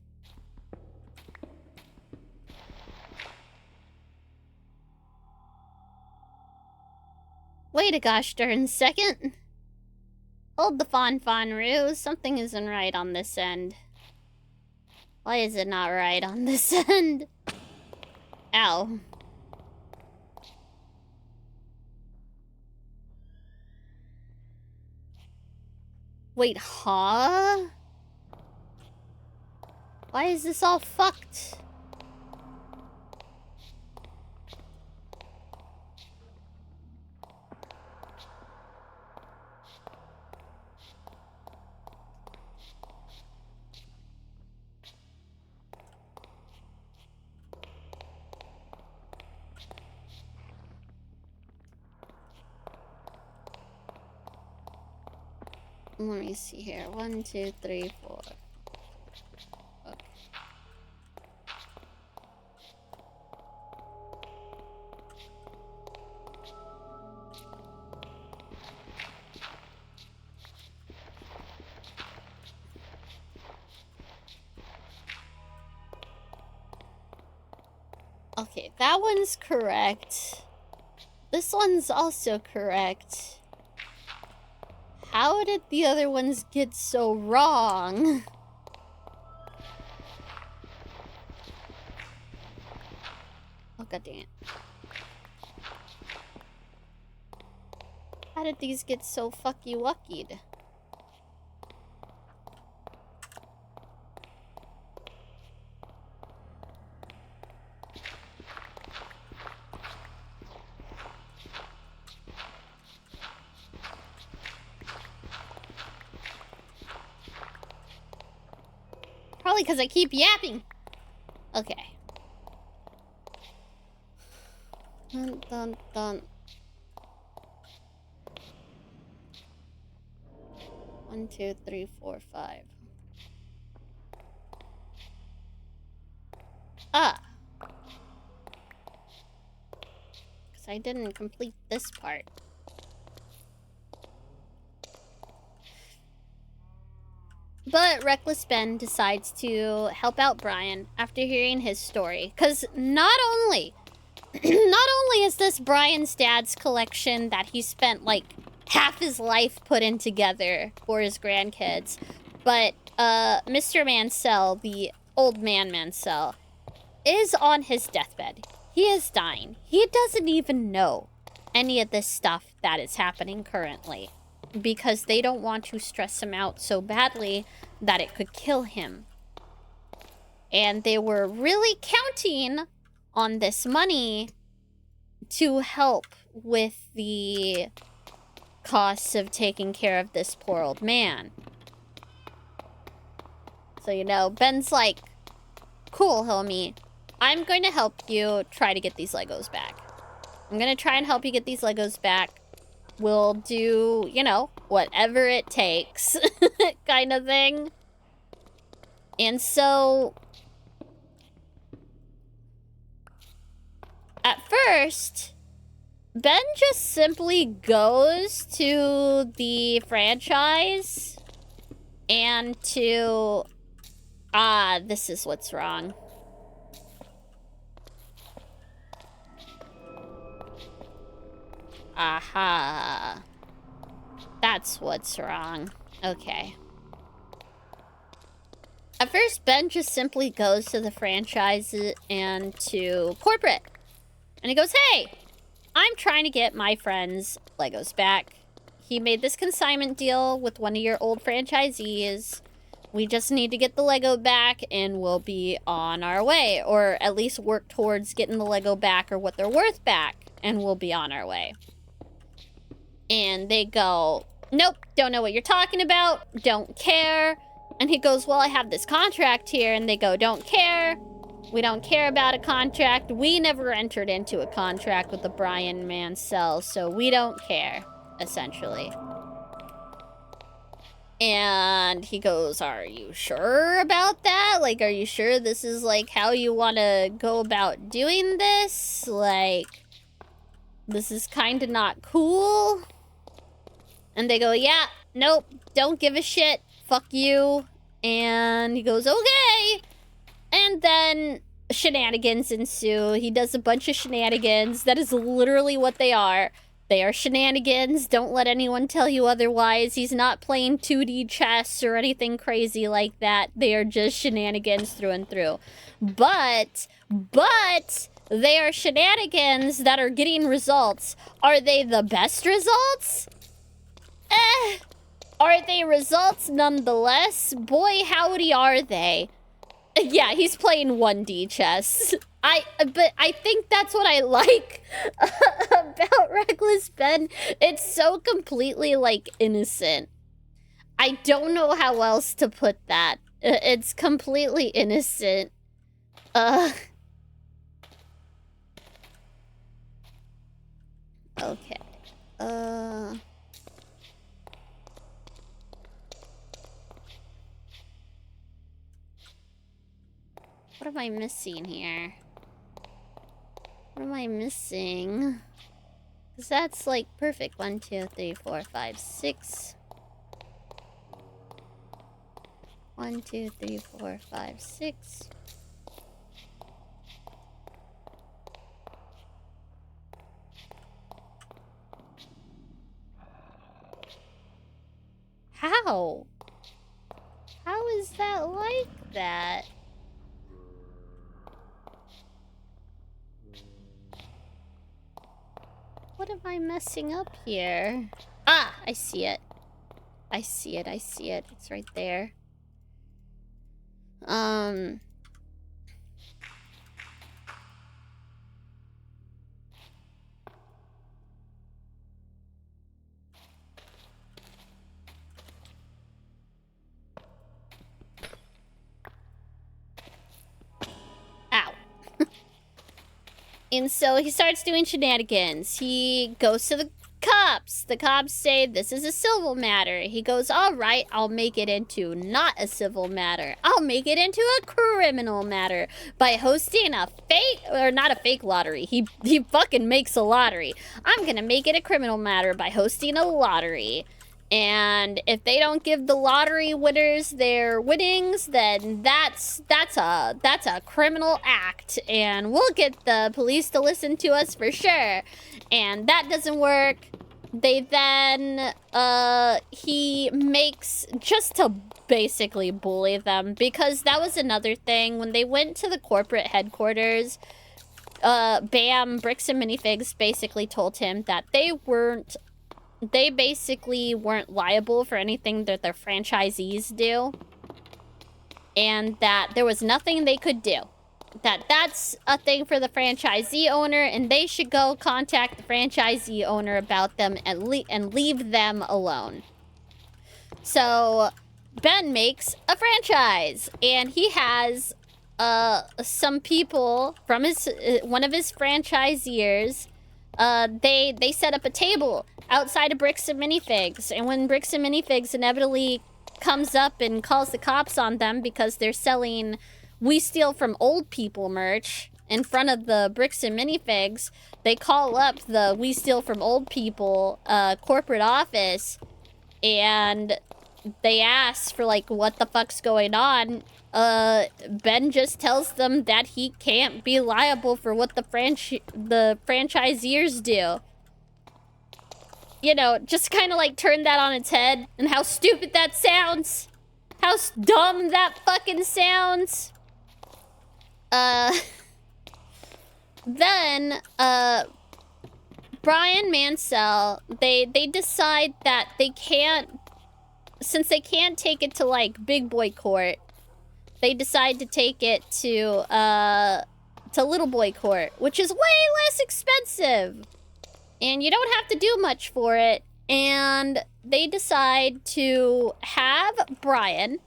Wait a gosh darn second. Hold the Ruse. Something isn't right on this end. Why is it not right on this end? Ow. Wait, huh? Why is this all fucked? Let me see here. 1, 2, 3, 4. Okay. Okay, that one's correct. This one's also correct. How did the other ones get so wrong? Oh, god dang it. How did these get so fucky-wuckied? Probably because I keep yapping. Okay. Dun, dun, dun. 1, 2, 3, 4, 5. Ah. Because I didn't complete this part. But Reckless Ben decides to help out Brian after hearing his story. Because not only is this Brian's dad's collection that he spent like half his life putting together for his grandkids, but Mr. Mansell, the old man Mansell, is on his deathbed. He is dying. He doesn't even know any of this stuff that is happening currently, because they don't want to stress him out so badly that it could kill him. And they were really counting on this money to help with the costs of taking care of this poor old man. So, you know, Ben's like, cool, homie. I'm going to help you try to get these Legos back. I'm going to try and help you get these Legos back. We'll do, you know, whatever it takes kind of thing. And so at first, Ben just simply goes to the franchise and to... this is what's wrong. Aha. That's what's wrong. Okay. At first, Ben just simply goes to the franchise and to corporate. And he goes, hey, I'm trying to get my friend's Legos back. He made this consignment deal with one of your old franchisees. We just need to get the Lego back and we'll be on our way. Or at least work towards getting the Lego back or what they're worth back. And we'll be on our way. And they go, nope, don't know what you're talking about. Don't care. And he goes, well, I have this contract here. And they go, don't care. We don't care about a contract. We never entered into a contract with the Brian Mansell, so we don't care, essentially. And he goes, are you sure about that? Like, are you sure this is, like, how you want to go about doing this? Like, this is kind of not cool. And they go, yeah, nope, don't give a shit. Fuck you. And he goes, okay. And then shenanigans ensue. He does a bunch of shenanigans. That is literally what they are. They are shenanigans. Don't let anyone tell you otherwise. He's not playing 2D chess or anything crazy like that. They are just shenanigans through and through. But they are shenanigans that are getting results. Are they the best results? Are they results nonetheless? Boy, howdy are they. Yeah, he's playing 1D chess. But I think that's what I like about Reckless Ben. It's so completely, like, innocent. I don't know how else to put that. It's completely innocent. Okay. What am I missing here? What am I missing? Because that's like perfect. 1, 2, 3, 4, 5, 6. 1, 2, 3, 4, 5, 6. How? How is that like that? What am I messing up here? Ah, I see it. I see it. It's right there. Ow. And so he starts doing shenanigans. He goes to the cops. The cops say this is a civil matter. He goes, all right, I'll make it into not a civil matter. I'll make it into a criminal matter by hosting a fake, or not a fake lottery. He fucking makes a lottery. I'm gonna make it a criminal matter by hosting a lottery. And if they don't give the lottery winners their winnings, then that's a criminal act, and we'll get the police to listen to us for sure. And that doesn't work. They then he makes, just to basically bully them, because that was another thing when they went to the corporate headquarters. Bam, Bricks and Minifigs basically told him that they basically weren't liable for anything that their franchisees do. And that there was nothing they could do. That's a thing for the franchisee owner, and they should go contact the franchisee owner about them and leave them alone. So Ben makes a franchise, and he has some people from his one of his franchisees. They set up a table outside of Bricks and Minifigs, and when Bricks and Minifigs inevitably comes up and calls the cops on them because they're selling "We Steal from Old People" merch in front of the Bricks and Minifigs. They call up the "We Steal from Old People" corporate office, and they ask for, like, what the fuck's going on. Ben just tells them that he can't be liable for what the franchiseers do. You know, just kind of, like, turn that on its head, and how stupid that sounds. How dumb that fucking sounds. Then, Brian Mansell, they decide that they can't, since they can't take it to, like, big boy court, they decide to take it to little boy court, which is way less expensive. And you don't have to do much for it. And they decide to have Brian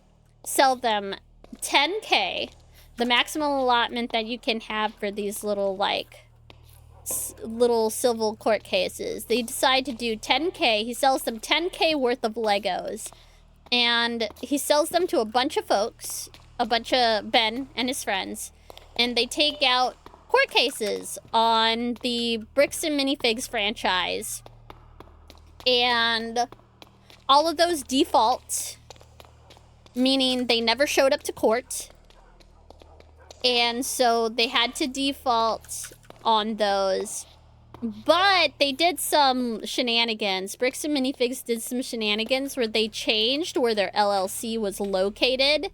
sell them 10K, the maximum allotment that you can have for these little, like, little civil court cases. They decide to do 10K. He sells them 10K worth of Legos. And he sells them to a bunch of folks, a bunch of Ben and his friends. And they take out court cases on the Bricks and Minifigs franchise. And all of those default, meaning they never showed up to court. And so they had to default on those. But they did some shenanigans. Bricks and Minifigs did some shenanigans where they changed where their LLC was located.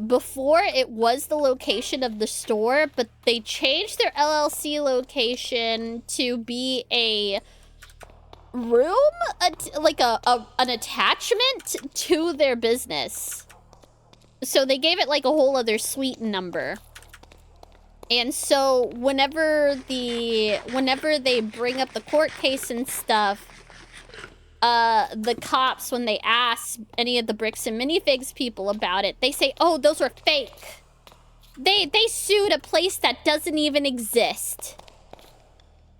Before it was the location of the store, but they changed their LLC location to be a room, like an attachment to their business. So they gave it like a whole other suite number. And so whenever they bring up the court case and stuff, the cops, when they ask any of the Bricks and Minifigs people about it, they say, "Oh, those were fake. They sued a place that doesn't even exist.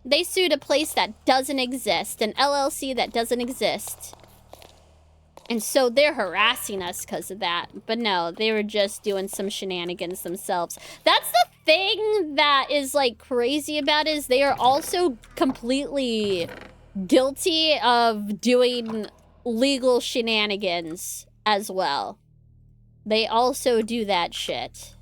They sued a place that doesn't exist, an LLC that doesn't exist. And so they're harassing us because of that." But no, they were just doing some shenanigans themselves. That's the thing that is, like, crazy about it, is they are also completely guilty of doing legal shenanigans as well. They also do that shit.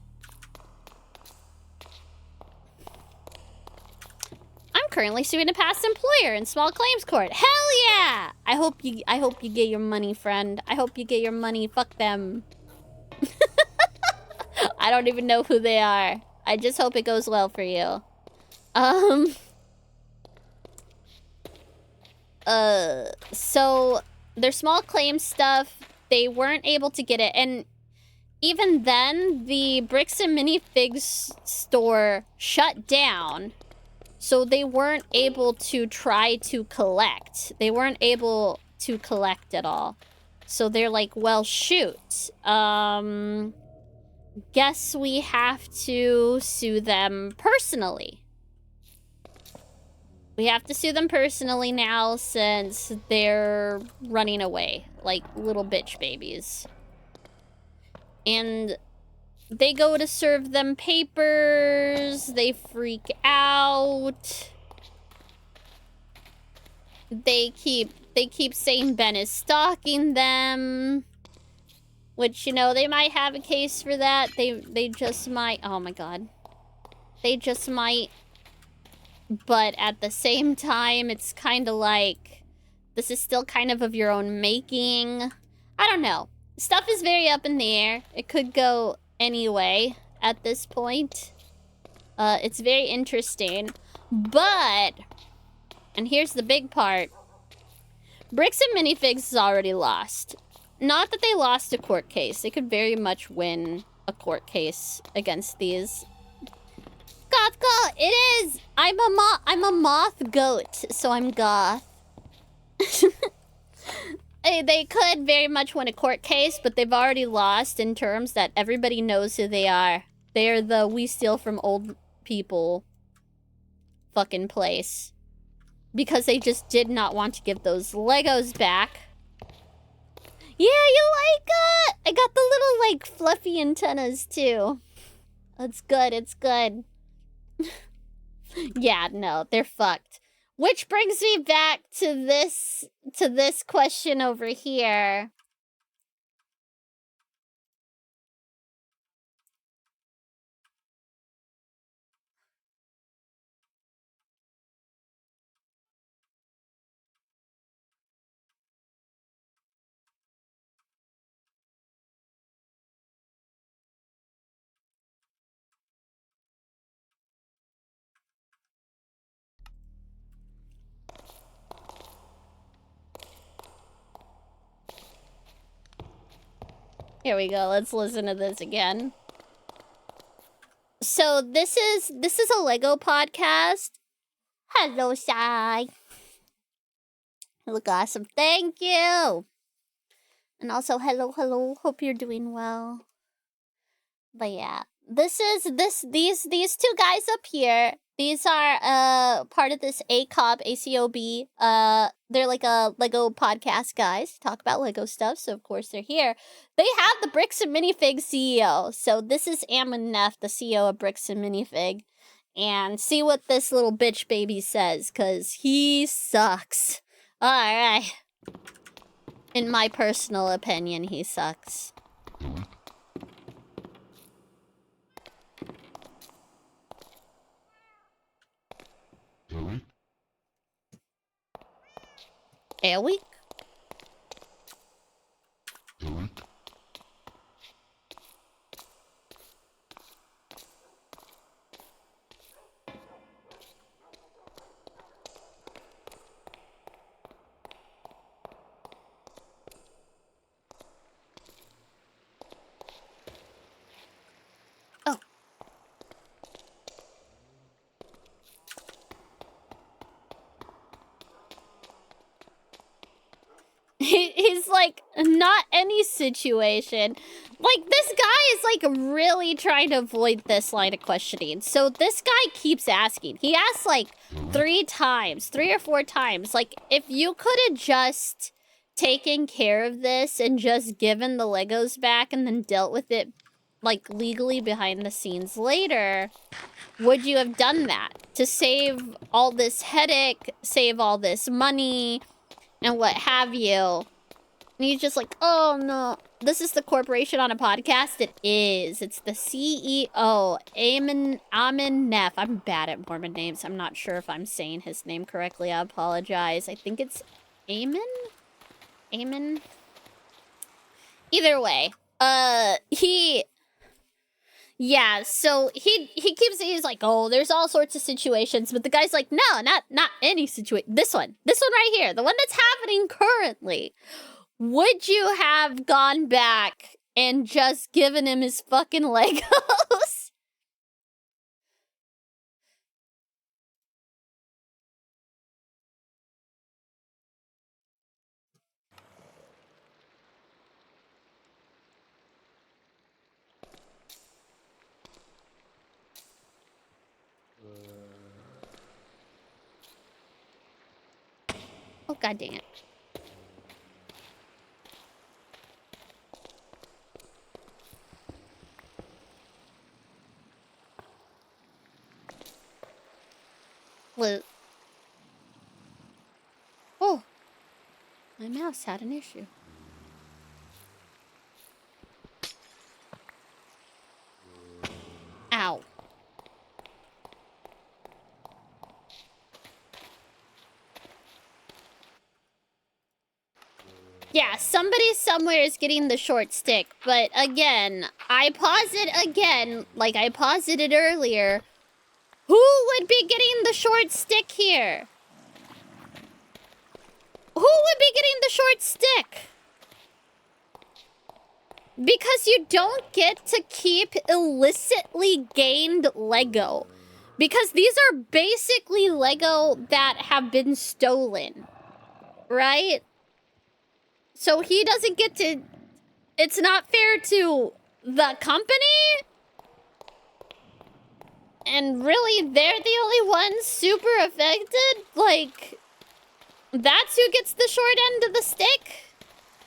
I'm currently suing a past employer in small claims court. Hell yeah! I hope you get your money, friend. I hope you get your money. Fuck them. I don't even know who they are. I just hope it goes well for you. So their small claim stuff, they weren't able to get it. And even then, the Bricks and Minifigs store shut down. So they weren't able to try to collect. They weren't able to collect at all. So they're like, well, shoot. Guess we have to sue them personally. We have to sue them personally now since they're running away like little bitch babies. And they go to serve them papers. They freak out. They keep saying Ben is stalking them. Which, you know, they might have a case for that. They just might. Oh my god. They just might. But at the same time, it's kind of like, this is still kind of your own making. I don't know. Stuff is very up in the air. It could go anyway at this point. It's very interesting. But, and here's the big part. Bricks and Minifigs is already lost. Not that they lost a court case. They could very much win a court case against these. Goth goth, it is! I'm a moth goat, so I'm goth. They could very much win a court case, but they've already lost in terms that everybody knows who they are. They're the We Steal from Old People fucking place. Because they just did not want to give those Legos back. Yeah, you like it? I got the little, like, fluffy antennas, too. It's good, it's good. Yeah, no, they're fucked. Which brings me back to this question over here. Here we go. Let's listen to this again. So this is a Lego podcast. Hello, Shy. You look awesome. Thank you. And also, hello. Hope you're doing well. But yeah, these two guys up here. These are part of this ACOB. They're like a Lego podcast guys. Talk about Lego stuff, so of course they're here. They have the Bricks and Minifig CEO. So this is Ammon Neff, the CEO of Bricks and Minifig. And see what this little bitch baby says, cause he sucks. Alright. In my personal opinion, he sucks. Airwick? He's like, not any situation. Like, this guy is like really trying to avoid this line of questioning. So this guy keeps asking. He asks like 3 or 4 times. Like, if you could have just taken care of this and just given the Legos back and then dealt with it like legally behind the scenes later, would you have done that? To save all this headache, save all this money, and what have you. And he's just like, oh no, this is the corporation on a podcast? It is. It's the CEO, Ammon Neff. I'm bad at Mormon names. I'm not sure if I'm saying his name correctly. I apologize. I think it's Ammon? Ammon? Either way, yeah, so he's like, oh, there's all sorts of situations, but the guy's like, no, not any situation. This one right here, the one that's happening currently. Would you have gone back and just given him his fucking Legos? Oh, god dang it. Well, oh, my mouse had an issue. Ow. Yeah, somebody somewhere is getting the short stick, but again, I posit again, like I posited earlier, who would be getting the short stick here? Who would be getting the short stick? Because you don't get to keep illicitly gained Lego. Because these are basically Lego that have been stolen. Right? So he doesn't get to... It's not fair to the company? And really, they're the only ones super affected? Like, that's who gets the short end of the stick?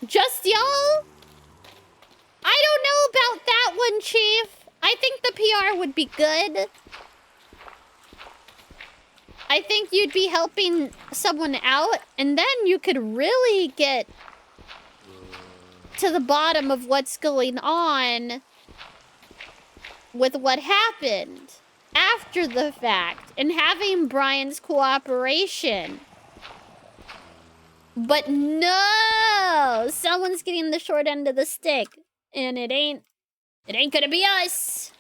Just y'all? I don't know about that one, Chief. I think the PR would be good. I think you'd be helping someone out, and then you could really get to the bottom of what's going on with what happened after the fact, and having Brian's cooperation. But no! Someone's getting the short end of the stick, and it ain't gonna be us!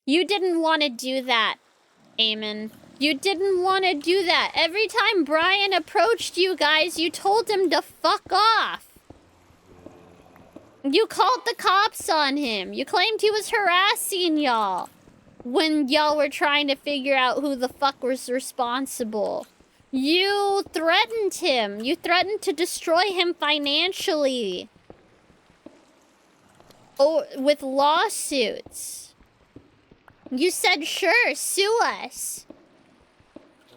You didn't want to do that, Eamon. You didn't want to do that. Every time Brian approached you guys, you told him to fuck off. You called the cops on him. You claimed he was harassing y'all when y'all were trying to figure out who the fuck was responsible. You threatened him. You threatened to destroy him financially. Or with lawsuits. You said, sure, sue us.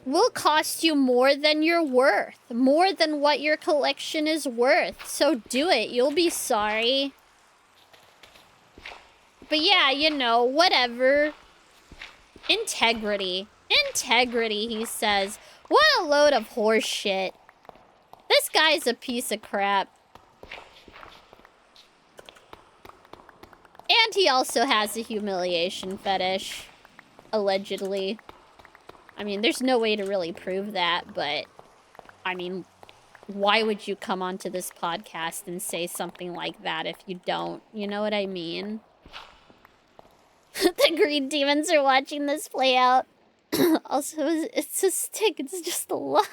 We'll cost you more than you're worth. More than what your collection is worth. So do it. You'll be sorry. But yeah, you know, whatever. Integrity. Integrity, he says. What a load of horse shit. This guy's a piece of crap. And he also has a humiliation fetish. Allegedly. I mean, there's no way to really prove that, but... I mean, why would you come onto this podcast and say something like that if you don't? You know what I mean? The green demons are watching this play out. Also, it's a stick, it's just a line.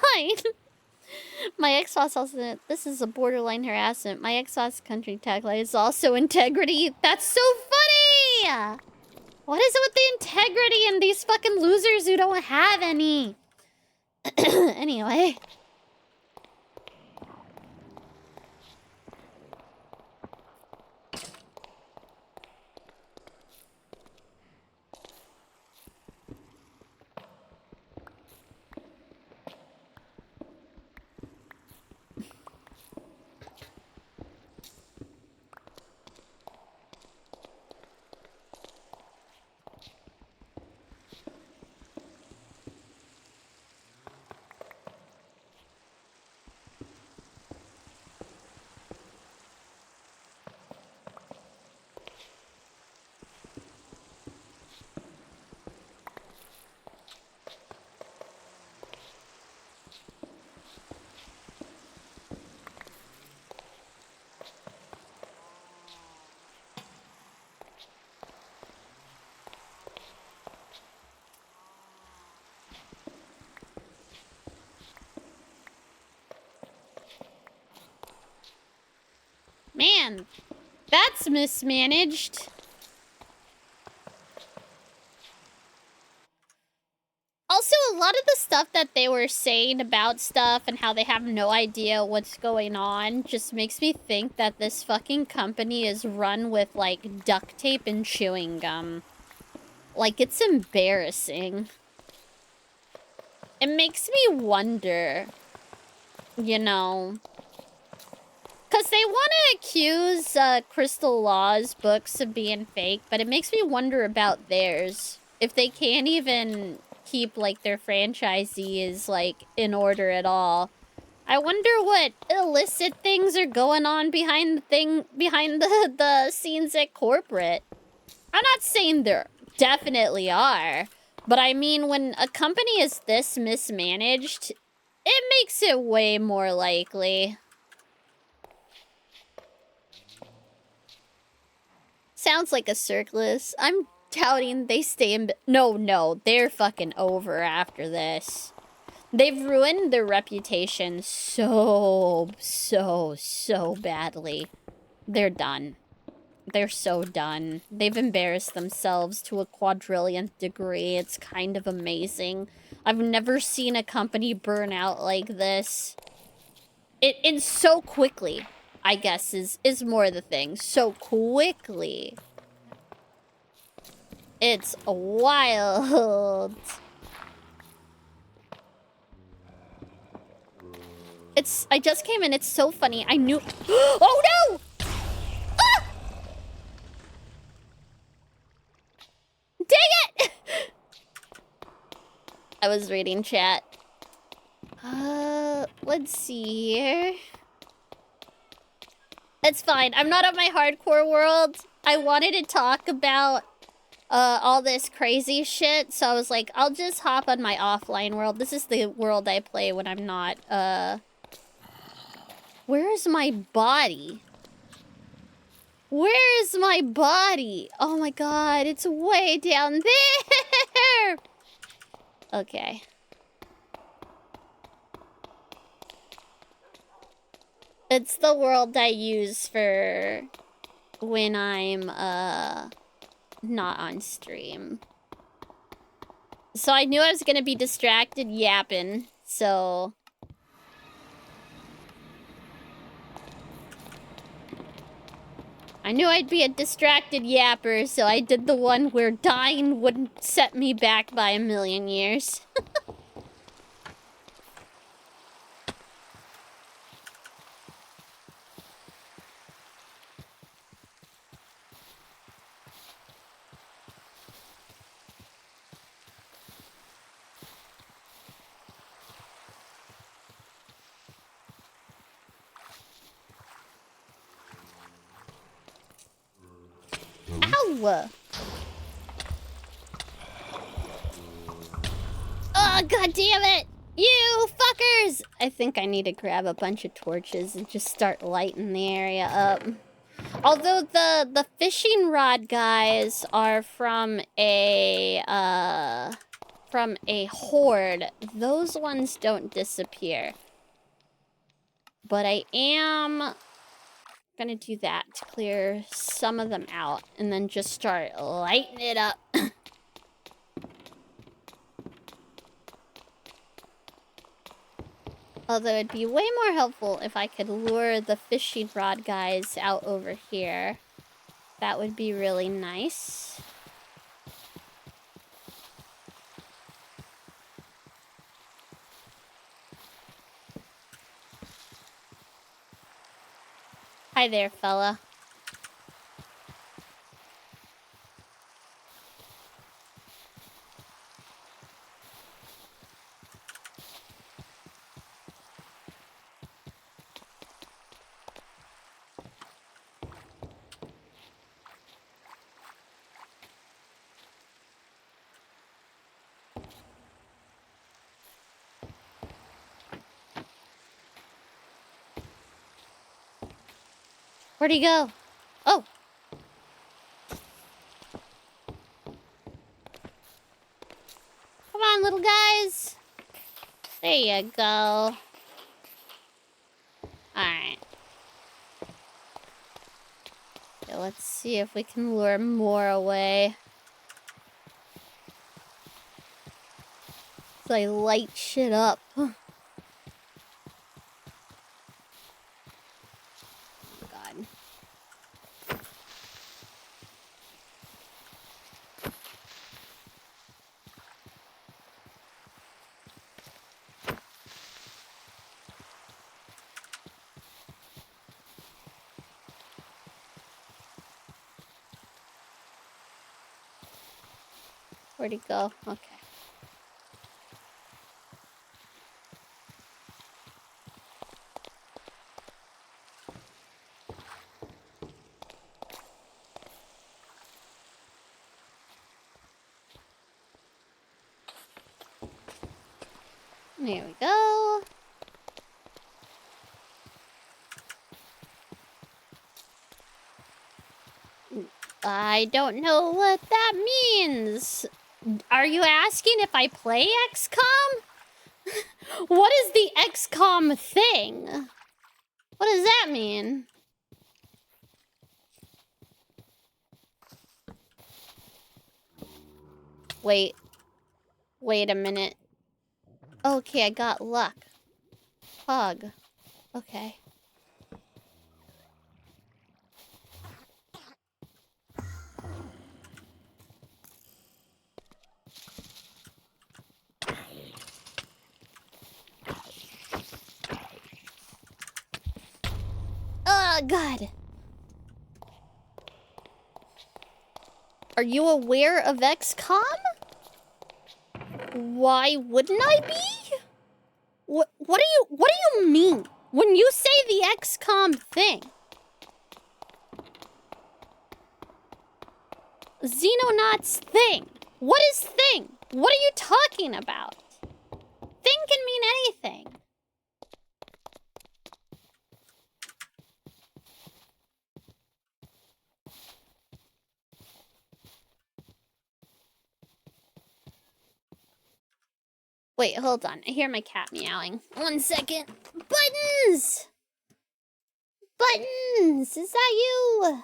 My ex-boss also said, this is a borderline harassment. My ex-boss country tagline is also integrity. That's so funny! What is it with the integrity and these fucking losers who don't have any? Anyway. Man, that's mismanaged. Also, a lot of the stuff that they were saying about stuff and how they have no idea what's going on just makes me think that this fucking company is run with, like, duct tape and chewing gum. Like, it's embarrassing. It makes me wonder, you know... Because they want to accuse Crystal Law's books of being fake, but it makes me wonder about theirs. If they can't even keep, like, their franchisees, like, in order at all. I wonder what illicit things are going on behind the scenes at corporate. I'm not saying there definitely are, but I mean, when a company is this mismanaged, it makes it way more likely. Sounds like a circus. I'm touting they stay in... No, they're fucking over after this. They've ruined their reputation so badly. They're done. they're so done. They've embarrassed themselves to a quadrillionth degree. It's kind of amazing. I've never seen a company burn out like this. It's so quickly, I guess, is more the thing. So quickly. It's wild. I just came in, it's so funny. I knew- Oh no! Ah! Dang it! I was reading chat. Let's see here. It's fine. I'm not on my hardcore world. I wanted to talk about all this crazy shit, so I was like, I'll just hop on my offline world. This is the world I play when I'm not, Where is my body? Where is my body? Oh my god, it's way down there! Okay. It's the world I use for when I'm, not on stream. So I knew I was gonna be distracted yapping, so... I knew I'd be a distracted yapper, so I did the one where dying wouldn't set me back by 1,000,000 years. Ow! Oh, god damn it! You fuckers! I think I need to grab a bunch of torches and just start lighting the area up. Although the fishing rod guys are from a horde, those ones don't disappear. But I am gonna do that to clear some of them out and then just start lighting it up. Although it'd be way more helpful if I could lure the fishing rod guys out over here. That would be really nice. Hi there, fella. Where'd he go? Oh. Come on, little guys. There you go. Alright. Okay, let's see if we can lure more away. So I light shit up. Oh god. Where'd he go? Okay. There we go. I don't know what that means. Are you asking if I play XCOM? What is the XCOM thing? What does that mean? Wait. Wait a minute. Okay, I got luck. Pug. Okay. Oh, God. Are you aware of XCOM? Why wouldn't I be? What do you mean when you say the XCOM thing? Xenonauts thing. What is thing? What are you talking about? Thing can mean anything. Wait, hold on. I hear my cat meowing. 1 second. Buttons! Buttons! Is that you?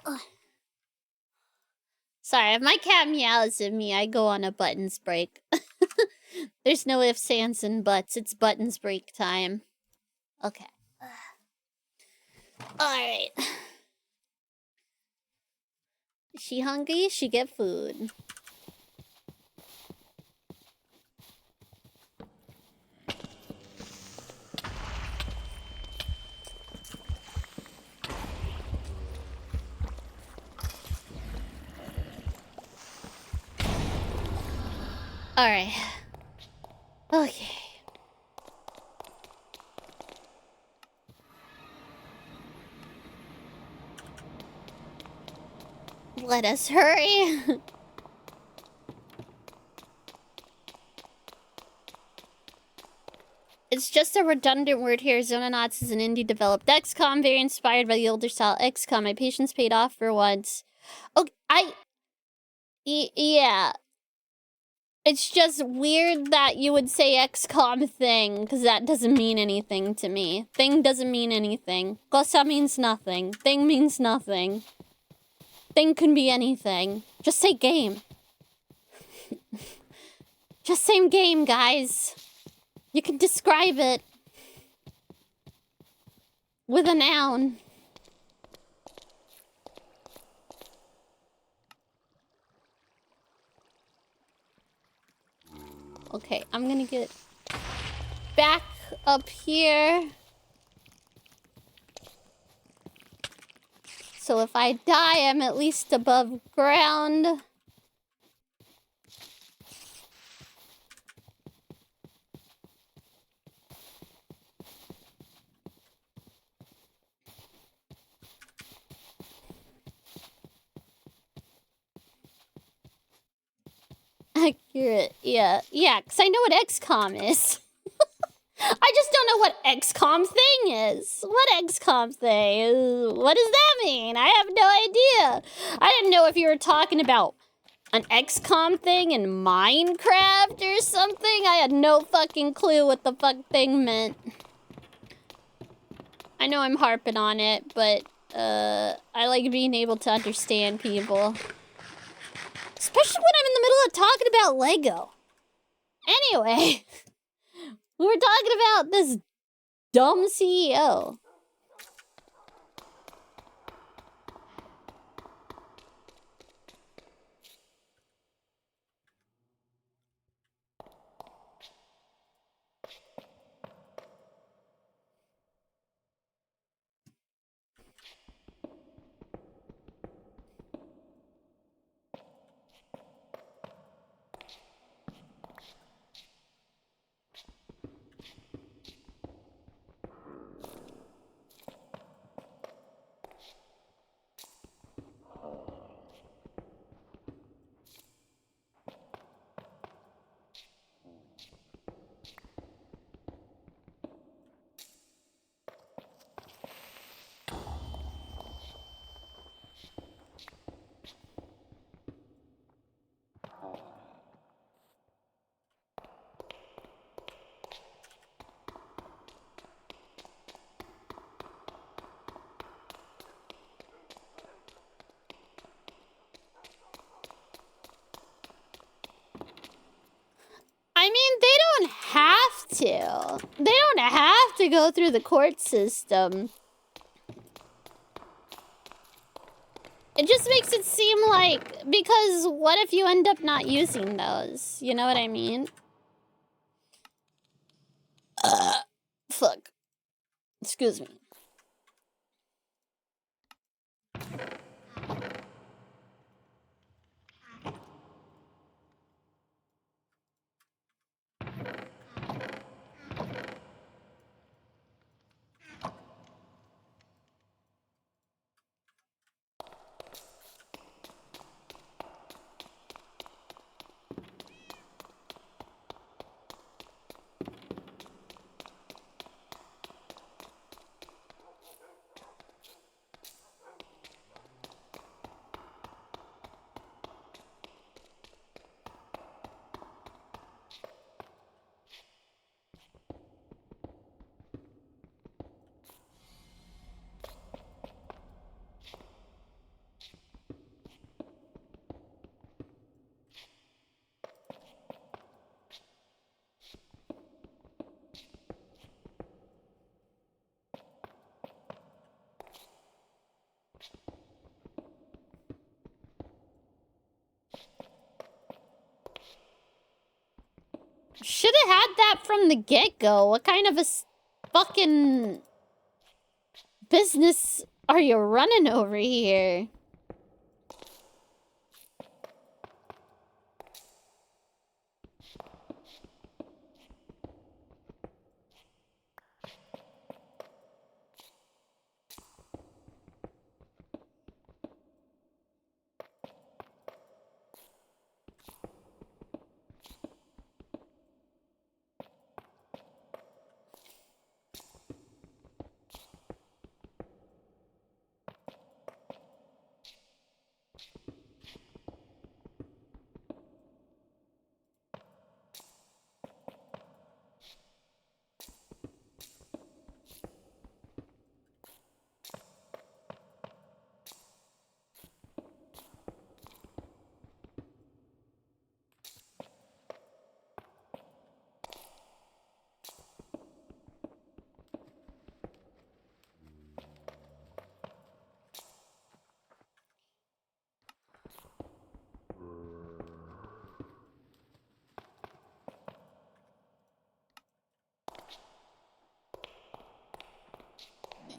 Ugh. Sorry, if my cat meows at me, I go on a buttons break. There's no ifs, ands, and buts. It's buttons break time. Okay. Alright. Is she hungry? She get food. Alright. Okay. Let us hurry. It's just a redundant word here. Zononauts is an indie developed XCOM, very inspired by the older style XCOM. My patience paid off for once. Okay, yeah. It's just weird that you would say XCOM thing, because that doesn't mean anything to me. Thing doesn't mean anything. Cosa means nothing. Thing means nothing. Thing can be anything. Just say game. Just say game, guys. You can describe it with a noun. Okay, I'm gonna get back up here. So if I die, I'm at least above ground. Accurate, yeah. Yeah, because I know what XCOM is. I just don't know what XCOM thing is. What XCOM thing is? What does that mean? I have no idea. I didn't know if you were talking about an XCOM thing in Minecraft or something. I had no fucking clue what the fuck thing meant. I know I'm harping on it, but I like being able to understand people. Especially when I'm in the middle of talking about Lego. Anyway, we were talking about this dumb CEO. I mean, they don't have to. They don't have to go through the court system. It just makes it seem like, because what if you end up not using those? You know what I mean? Fuck. Excuse me. Should have had that from the get-go. What kind of a fucking business are you running over here?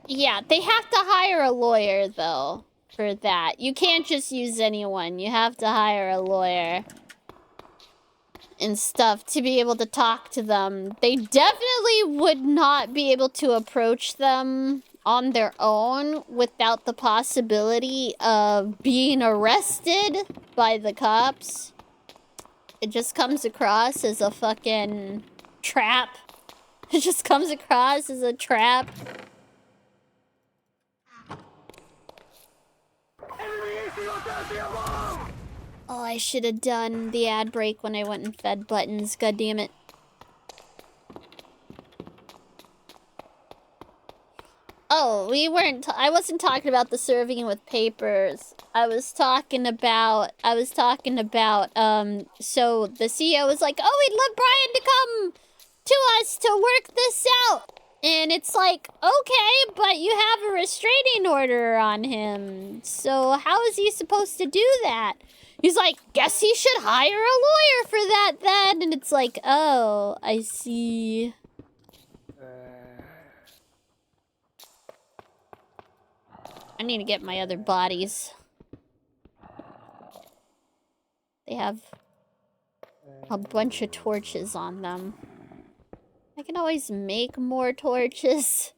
Yeah, they have to hire a lawyer, though, for that. You can't just use anyone. You have to hire a lawyer and stuff to be able to talk to them. They definitely would not be able to approach them on their own without the possibility of being arrested by the cops. It just comes across as a fucking trap. It just comes across as a trap. Oh, I should have done the ad break when I went and fed buttons. God damn it. Oh, I wasn't talking about the serving with papers. I was talking about, so the CEO was like, oh, we'd love Brian to come to us to work this out. And it's like, okay, but you have a restraining order on him. So how is he supposed to do that? He's like, guess he should hire a lawyer for that then. And it's like, oh, I see. I need to get my other bodies. They have a bunch of torches on them. I can always make more torches.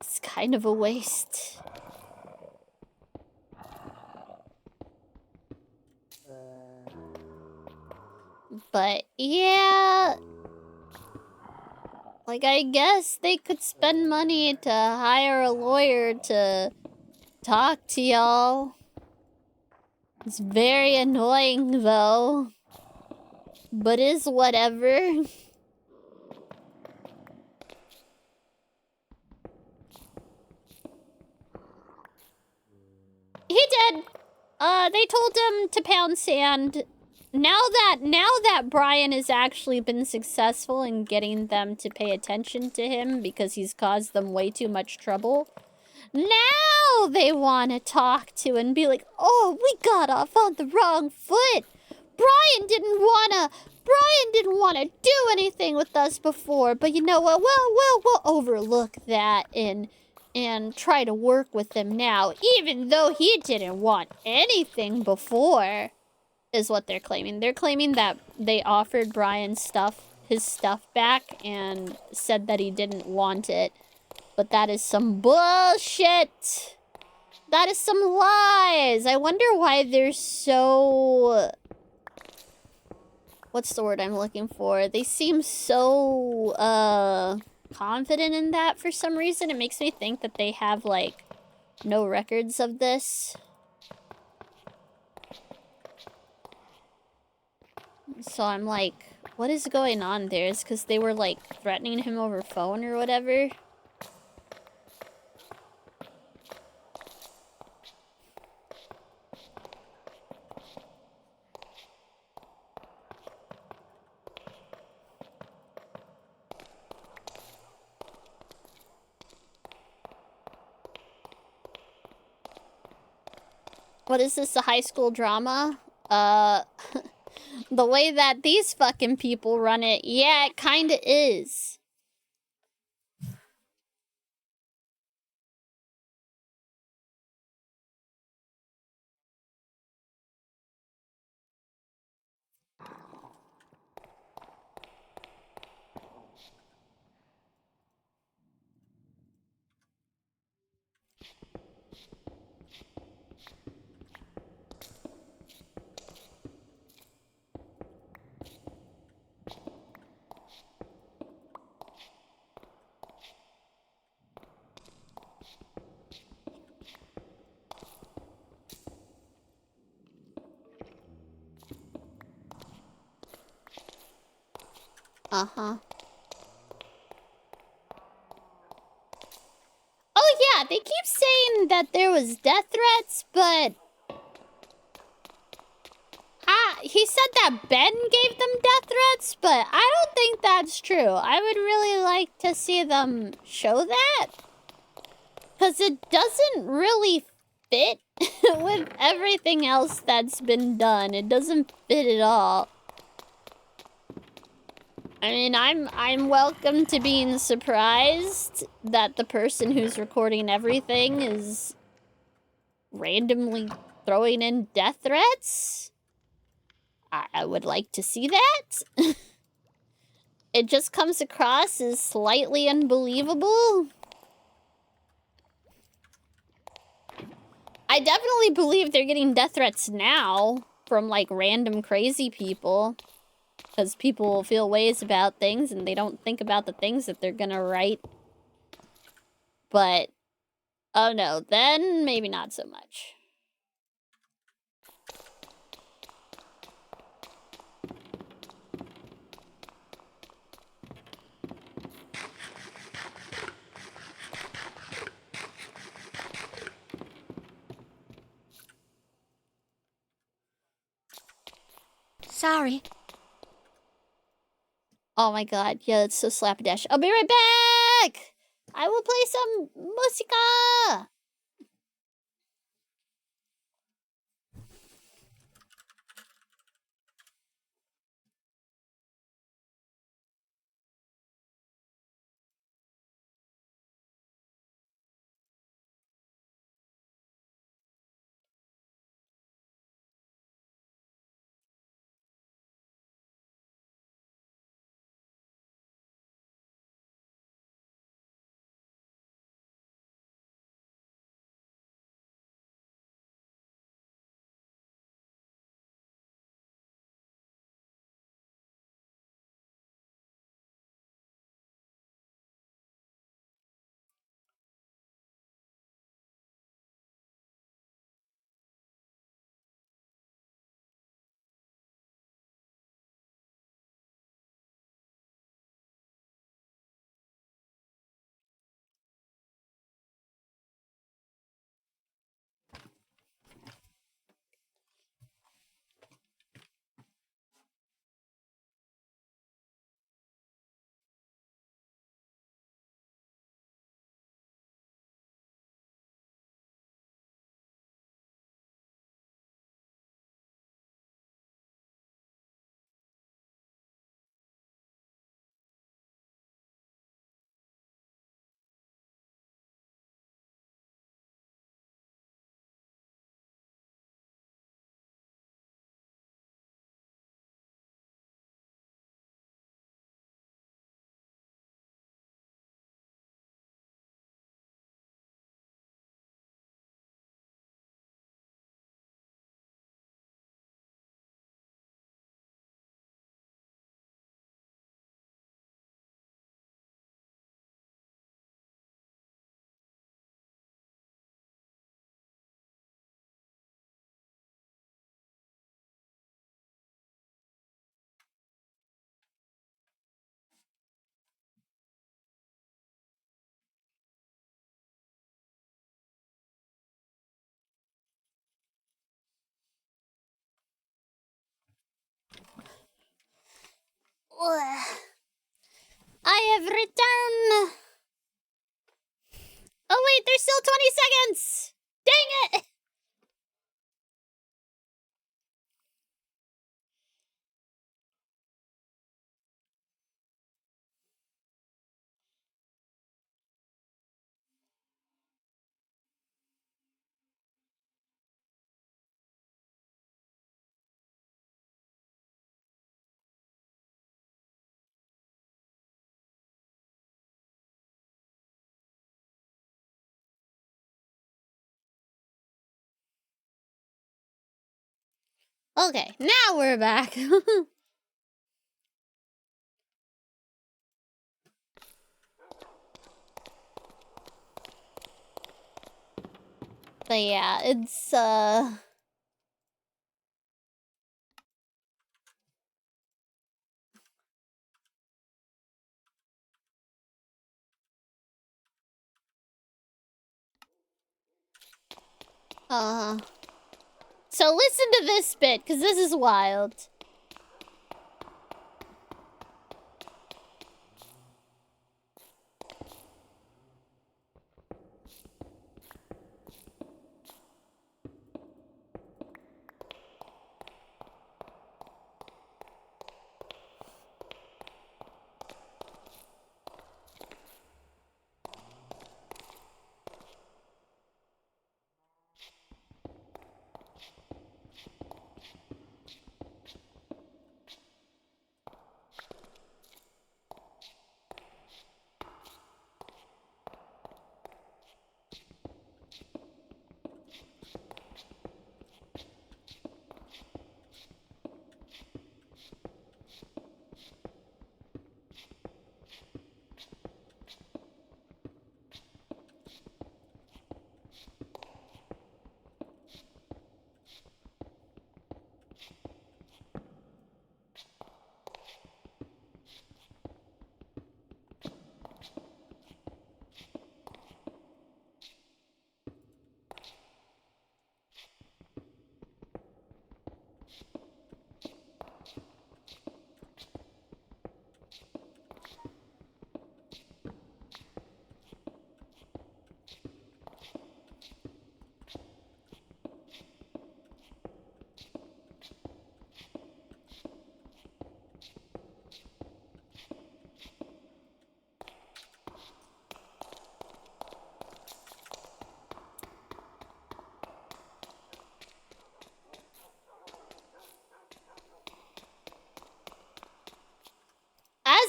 It's kind of a waste. But yeah, like I guess they could spend money to hire a lawyer to talk to y'all. It's very annoying though, but is whatever. He did. They told him to pound sand. Now that Brian has actually been successful in getting them to pay attention to him because he's caused them way too much trouble, now they want to talk to and be like, oh, we got off on the wrong foot. Brian didn't want to do anything with us before, but you know what? We'll overlook that and try to work with him now, even though he didn't want anything before, is what they're claiming. They're claiming that they offered Brian his stuff back and said that he didn't want it. But that is some bullshit. That is some lies. I wonder why they're so... What's the word I'm looking for? They seem so, confident in that for some reason. It makes me think that they have, like, no records of this. So I'm like, what is going on there? It's because they were, like, threatening him over phone or whatever. What is this, a high school drama? The way that these fucking people run it, yeah, it kinda is. Uh-huh. Oh yeah, they keep saying that there was death threats, but... he said that Ben gave them death threats, but I don't think that's true. I would really like to see them show that. Because it doesn't really fit with everything else that's been done. It doesn't fit at all. I mean, I'm welcome to being surprised that the person who's recording everything is randomly throwing in death threats. I would like to see that. It just comes across as slightly unbelievable. I definitely believe they're getting death threats now from, like, random crazy people. Because people feel ways about things and they don't think about the things that they're gonna write. But, oh no, then maybe not so much. Sorry. Oh my god, yeah, that's so slapdash. I'll be right back! I will play some música! I have returned! Oh wait, there's still 20 seconds! Dang it! Okay, now we're back. But yeah, it's, So listen to this bit, because this is wild.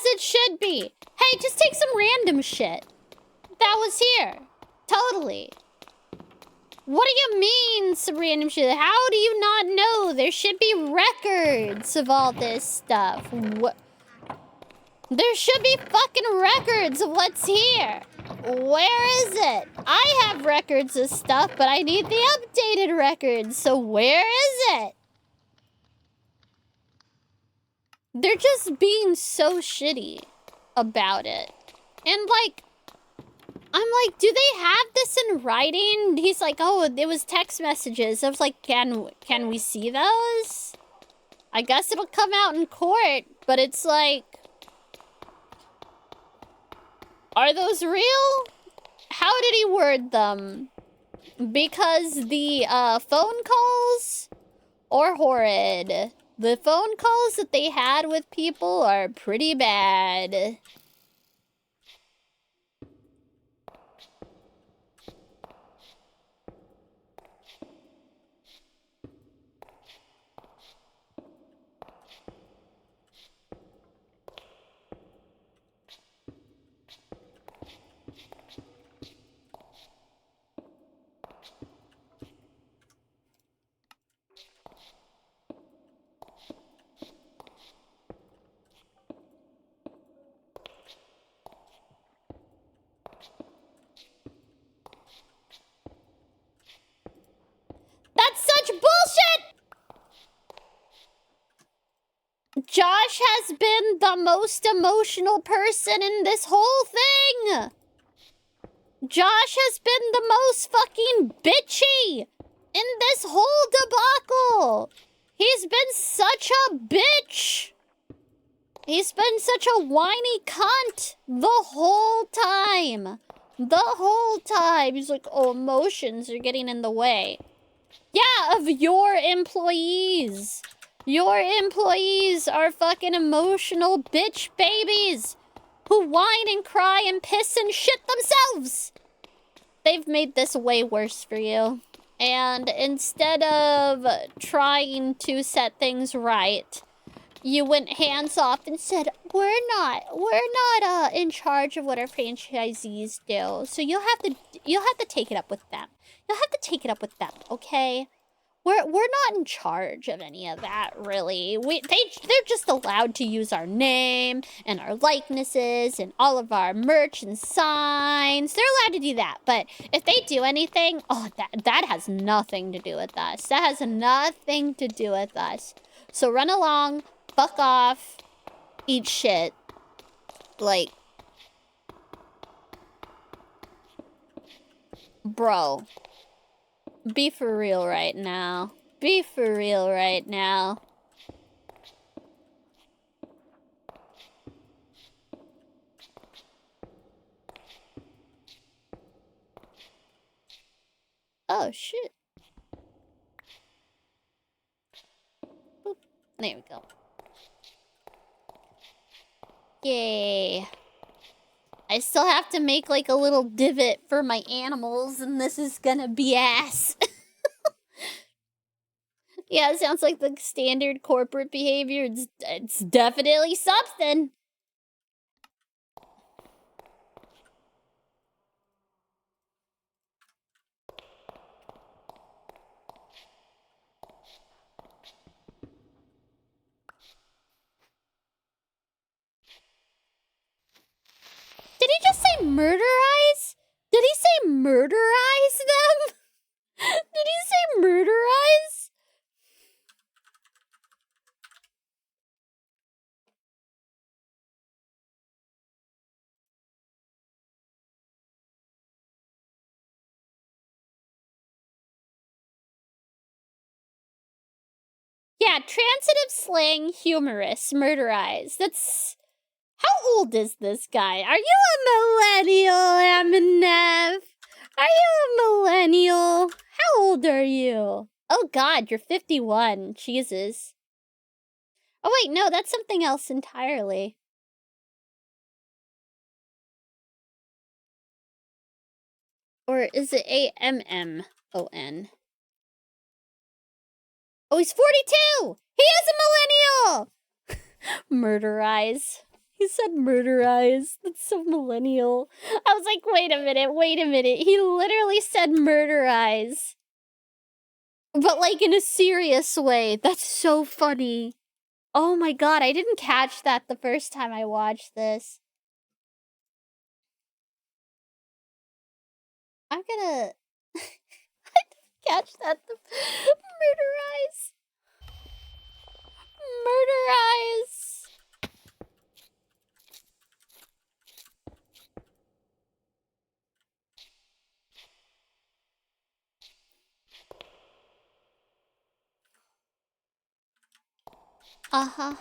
it should be. Hey, just take some random shit. That was here. Totally. What do you mean, some random shit? How do you not know? There should be records of all this stuff. What? There should be fucking records of what's here. Where is it? I have records of stuff, but I need the updated records. So where is it? They're just being so shitty about it. And like, I'm like, do they have this in writing? He's like, oh, it was text messages. I was like, can we see those? I guess it'll come out in court, but it's like, are those real? How did he word them? Because the phone calls are horrid. The phone calls that they had with people are pretty bad. That's such bullshit! Josh has been the most emotional person in this whole thing! Josh has been the most fucking bitchy in this whole debacle! He's been such a bitch! He's been such a whiny cunt the whole time! The whole time! He's like, oh, emotions are getting in the way. Yeah, of your employees. Your employees are fucking emotional bitch babies who whine and cry and piss and shit themselves. They've made this way worse for you. And instead of trying to set things right, you went hands off and said, we're not in charge of what our franchisees do. So you'll have to take it up with them. You'll have to take it up with them, okay? We're not in charge of any of that, really. They're just allowed to use our name and our likenesses and all of our merch and signs. They're allowed to do that. But if they do anything, oh, that has nothing to do with us. That has nothing to do with us. So run along, fuck off, eat shit. Like, bro. Be for real right now. Be for real right now. Oh, shit. Boop. There we go. Yay. I still have to make like a little divot for my animals, and this is gonna be ass. Yeah, it sounds like the standard corporate behavior. It's definitely something. Did he just say murderize? Did he say murderize them? Did he say murderize? Yeah, transitive slang, humorous, murderize. That's... How old is this guy? Are you a millennial, Amenev? Are you a millennial? How old are you? Oh god, you're 51. Jesus. Oh wait, no, that's something else entirely. Or is it A-M-M-O-N? Oh, he's 42! He is a millennial! Murderize. He said murderize. That's so millennial. I was like, wait a minute. He literally said murderize. But like in a serious way. That's so funny. Oh my god, I didn't catch that the first time I watched this. I'm gonna... I didn't catch that. Murderize. Murderize. Uh-huh.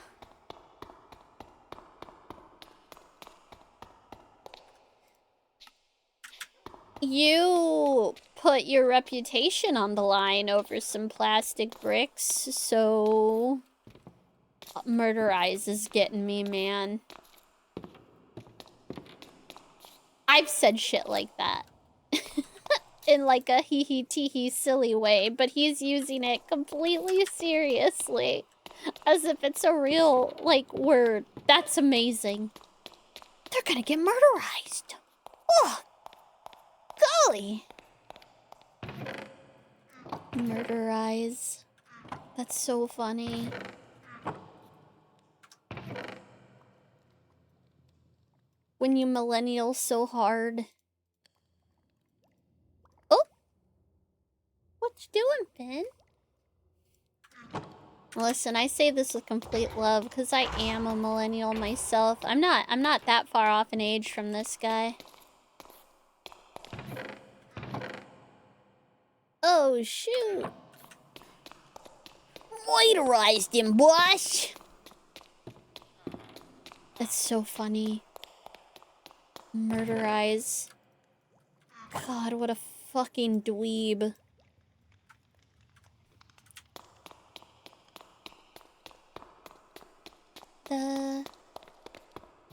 You put your reputation on the line over some plastic bricks, so... Murderize is getting me, man. I've said shit like that. In like a hee-hee tee-hee silly way, but he's using it completely seriously. As if it's a real, like, word. That's amazing. They're gonna get murderized. Oh! Golly! Murderize. That's so funny. When you millennial so hard. Oh! What you doing, Finn? Listen, I say this with complete love because I am a millennial myself. I'm not that far off in age from this guy. Oh shoot. Motorized him, boss. That's so funny. Murderize. God, what a fucking dweeb.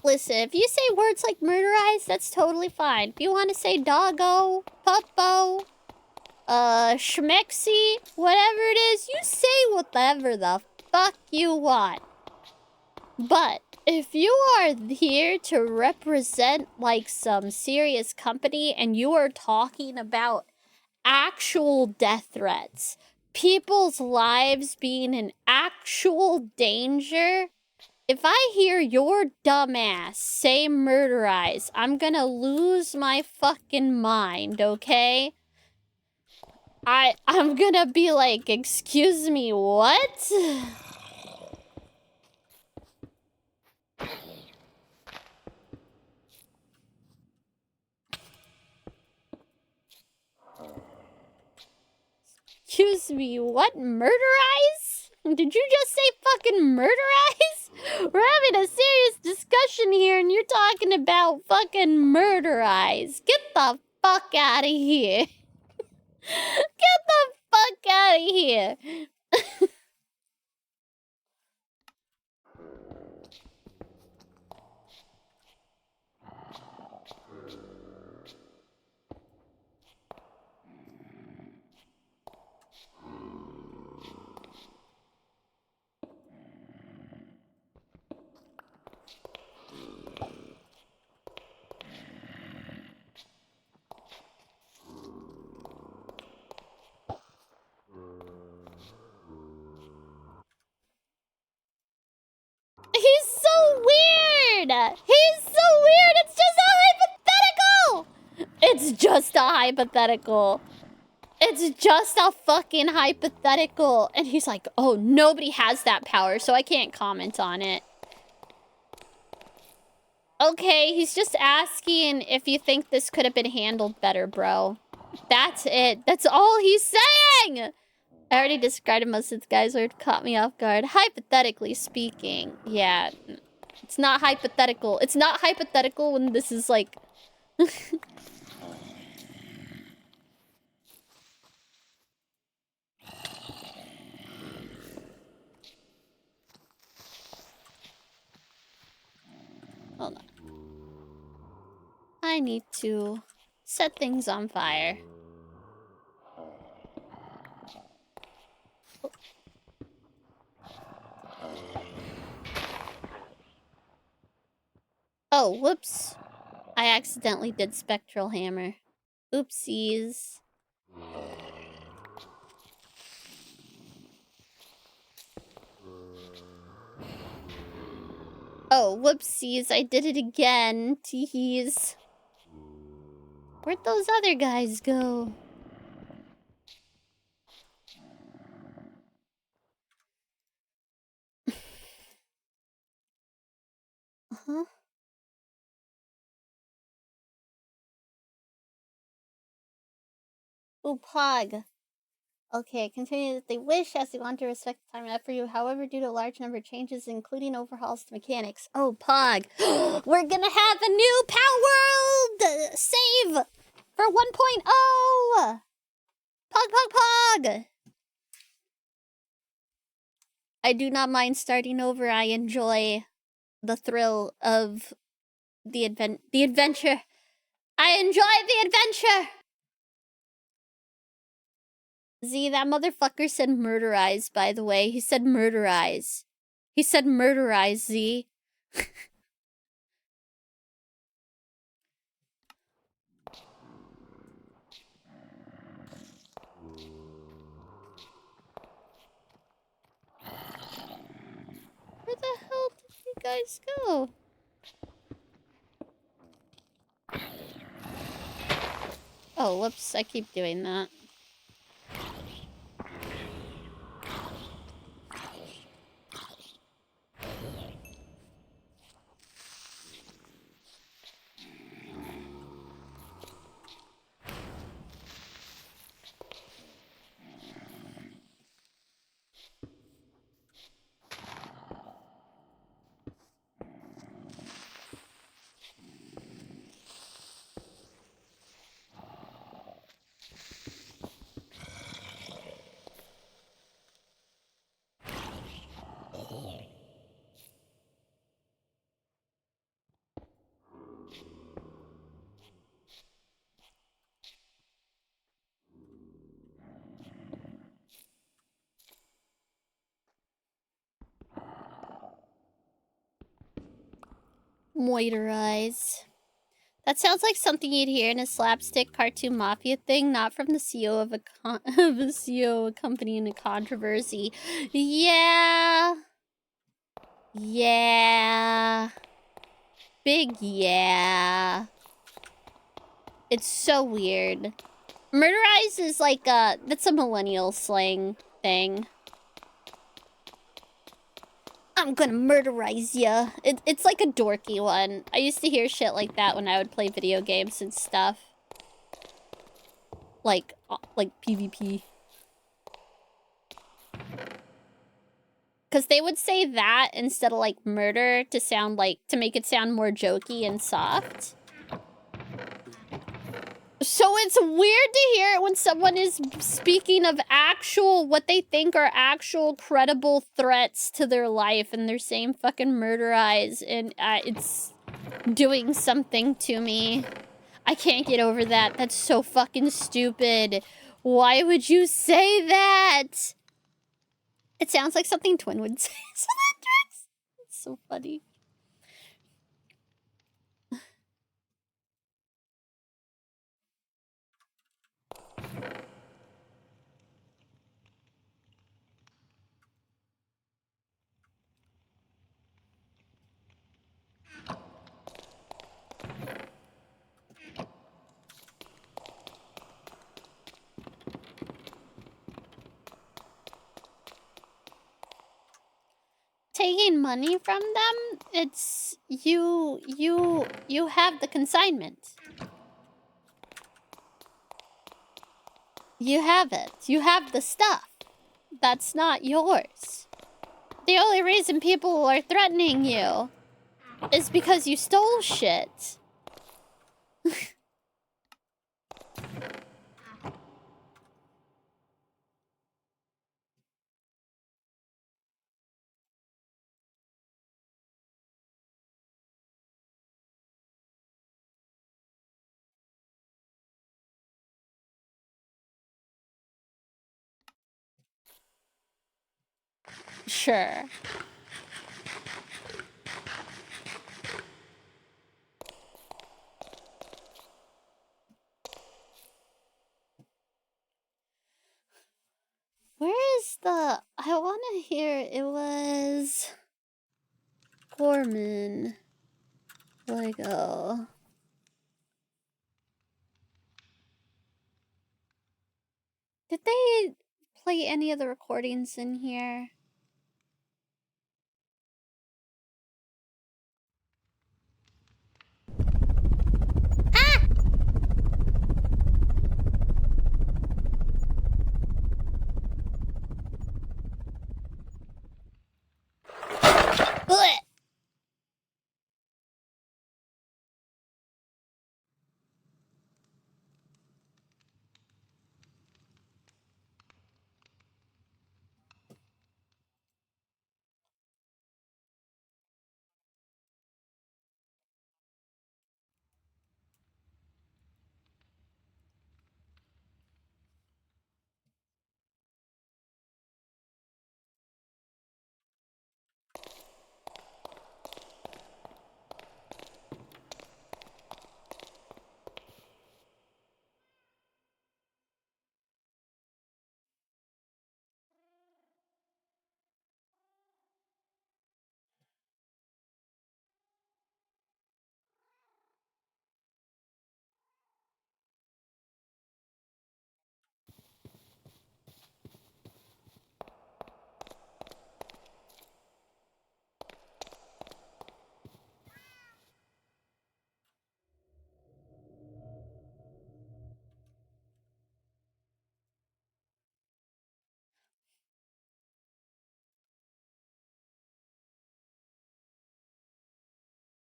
Listen, if you say words like murderize, that's totally fine. If you want to say doggo, puppo, schmexy, whatever it is, you say whatever the fuck you want. But if you are here to represent like some serious company and you are talking about actual death threats, people's lives being in actual danger, if I hear your dumbass say murderize, I'm gonna lose my fucking mind, okay? I'm gonna be like, excuse me, what? Excuse me, what? Murderize? Did you just say fucking murderize? We're having a serious discussion here and you're talking about fucking murderize. Get the fuck out of here. Get the fuck out of here. He's so weird! He's so weird! It's just a hypothetical! It's just a hypothetical. It's just a fucking hypothetical. And he's like, oh, nobody has that power, so I can't comment on it. Okay, he's just asking if you think this could have been handled better, bro. That's it. That's all he's saying! I already described most of the guys who caught me off guard. Hypothetically speaking, yeah. It's not hypothetical. It's not hypothetical when this is like... Hold on. I need to set things on fire. Oh, whoops. I accidentally did Spectral Hammer. Oopsies. Oh, whoopsies. I did it again. Teehees. Where'd those other guys go? Uh-huh. Oh, Pog. Okay, continue that they wish as they want to respect the time and effort you. However, due to a large number of changes, including overhauls to mechanics. Oh, Pog. We're gonna have a new Power World save for 1.0. Pog, pog, pog. I do not mind starting over. I enjoy the thrill of the adventure. I enjoy the adventure. Z, that motherfucker said murderize, by the way. He said murderize. He said murderize, Z. Where the hell did you guys go? Oh, whoops, I keep doing that. Moiterize. That sounds like something you'd hear in a slapstick cartoon mafia thing, not from the CEO of a of a CEO of a company in a controversy. Yeah. Yeah. Big yeah. It's so weird. Murderize is like that's a millennial slang thing. I'm gonna murderize ya. It's like a dorky one. I used to hear shit like that when I would play video games and stuff. Like PvP. Because they would say that instead of like murder to sound like, to make it sound more jokey and soft. So it's weird to hear it when someone is speaking of actual, what they think are actual credible threats to their life, and they're saying fucking murderize, and it's doing something to me. I can't get over that. That's so fucking stupid. Why would you say that? It sounds like something Twin would say. It's so funny. Taking money from them, it's you have the consignment. You have it. You have the stuff. That's not yours. The only reason people are threatening you is because you stole shit. Sure. Here it was. Gorman. Lego. Did they play any of the recordings in here? Ah! Ugh.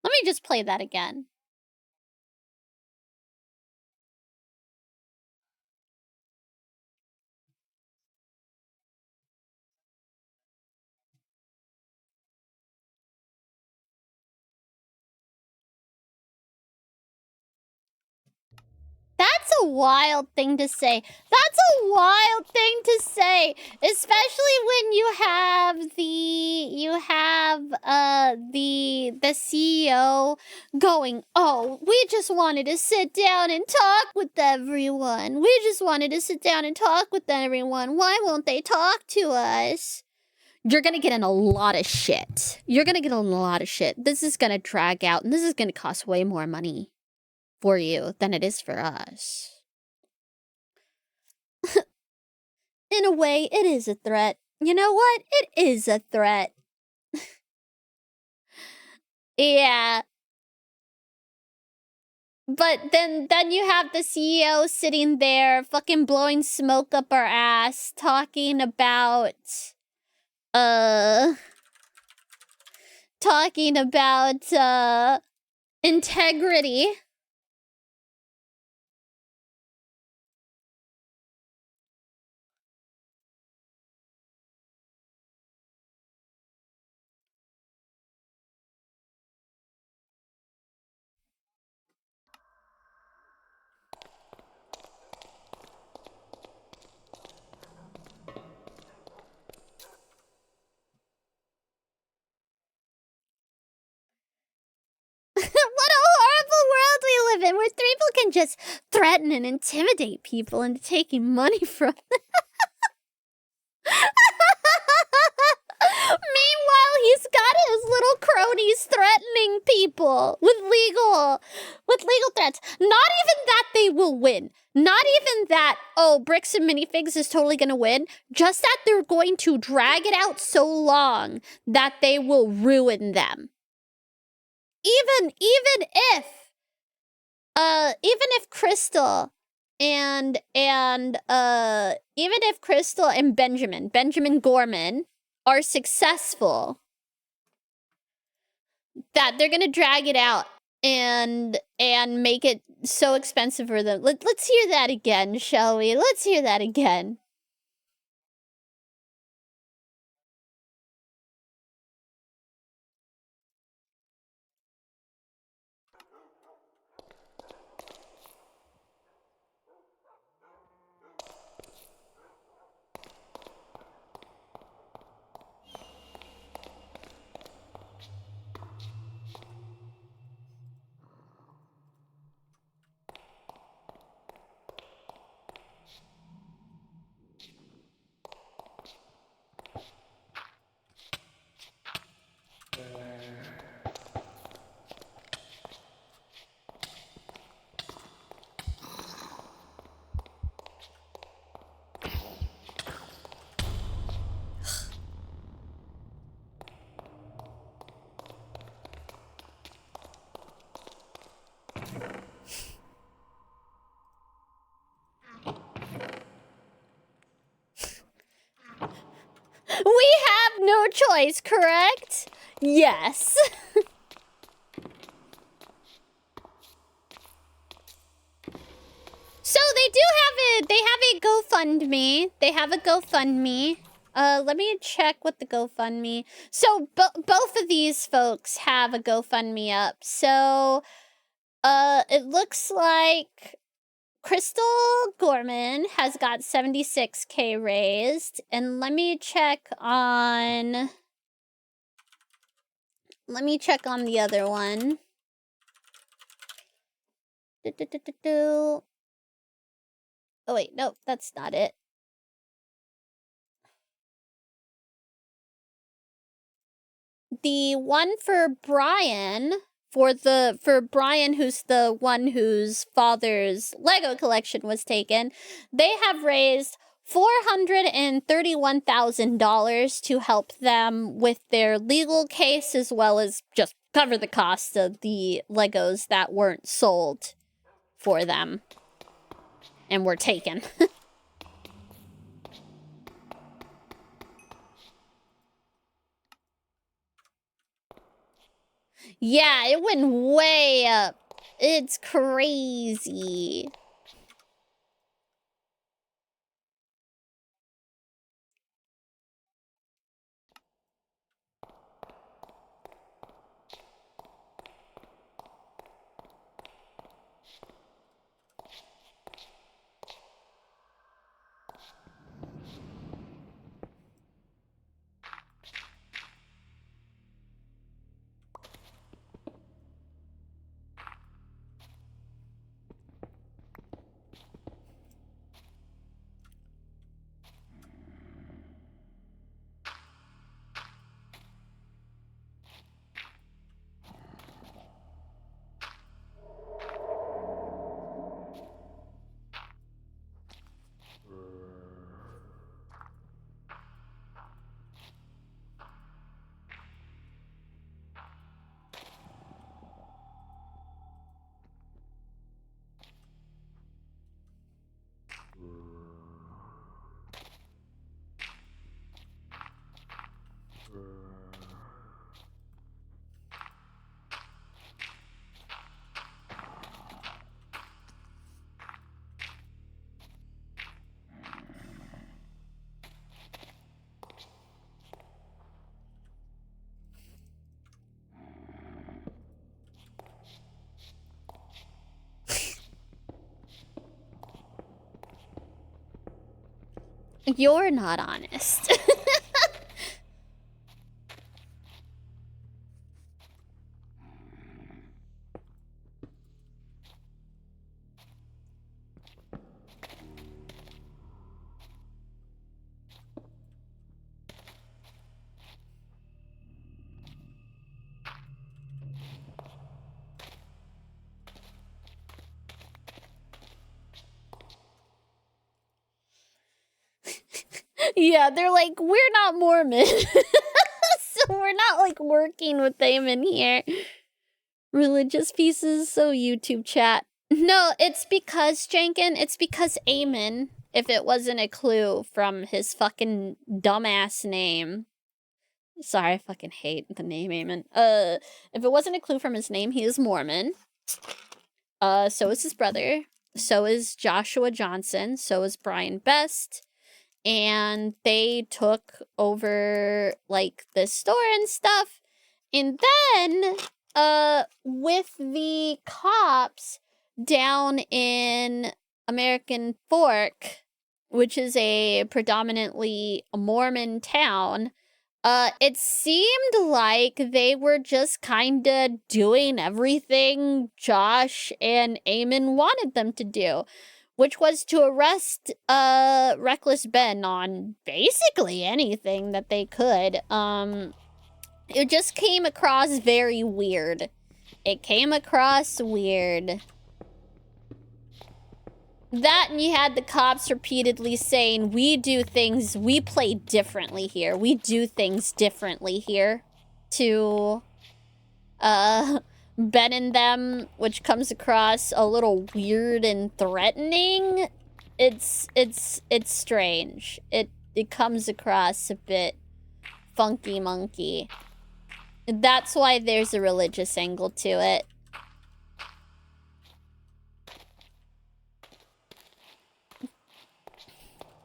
Let me just play that again. That's a wild thing to say. That's a wild thing to say, especially when you have the CEO going, "Oh, we just wanted to sit down and talk with everyone. We just wanted to sit down and talk with everyone. Why won't they talk to us?" You're gonna get in a lot of shit. You're gonna get in a lot of shit. This is gonna drag out, and this is gonna cost way more money for you than it is for us. In a way, it is a threat. You know what? It is a threat. Yeah. But then you have the CEO sitting there fucking blowing smoke up our ass, talking about integrity. What a horrible world we live in, where people can just threaten and intimidate people into taking money from them. Meanwhile, he's got his little cronies threatening people with legal threats. Not even that they will win. Not even that, oh, Bricks and Minifigs is totally gonna win. Just that they're going to drag it out so long that they will ruin them. Even if Crystal and Benjamin Gorman are successful, that they're gonna drag it out and make it so expensive for them. Let's hear that again, shall we? Let's hear that again. We have no choice, correct? Yes. So they have a GoFundMe. They have a GoFundMe. Let me check what the GoFundMe. So both of these folks have a GoFundMe up. So it looks like Crystal Gorman has got 76K raised, and let me check on the other one. Oh wait, no, that's not it. The one for Brian, for Brian, who's the one whose father's Lego collection was taken, they have raised $431,000 to help them with their legal case, as well as just cover the cost of the Legos that weren't sold for them and were taken. Yeah, it went way up. It's crazy. You're not honest. Yeah, they're like, we're not Mormon. So we're not, like, working with them in here. Religious pieces, so YouTube chat. No, it's because, Jankin, it's because Eamon, if it wasn't a clue from his fucking dumbass name. Sorry, I fucking hate the name Eamon. If it wasn't a clue from his name, he is Mormon. So is his brother. So is Joshua Johnson. So is Brian Best. And they took over, like, the store and stuff. And then, with the cops down in American Fork, which is a predominantly Mormon town, it seemed like they were just kinda doing everything Josh and Eamon wanted them to do, which was to arrest Reckless Ben on basically anything that they could. It just came across very weird. It came across weird. That, and you had the cops repeatedly saying, we play differently here. We do things differently here. To, Ben and them, which comes across a little weird and threatening. It's strange. It comes across a bit funky monkey. That's why there's a religious angle to it.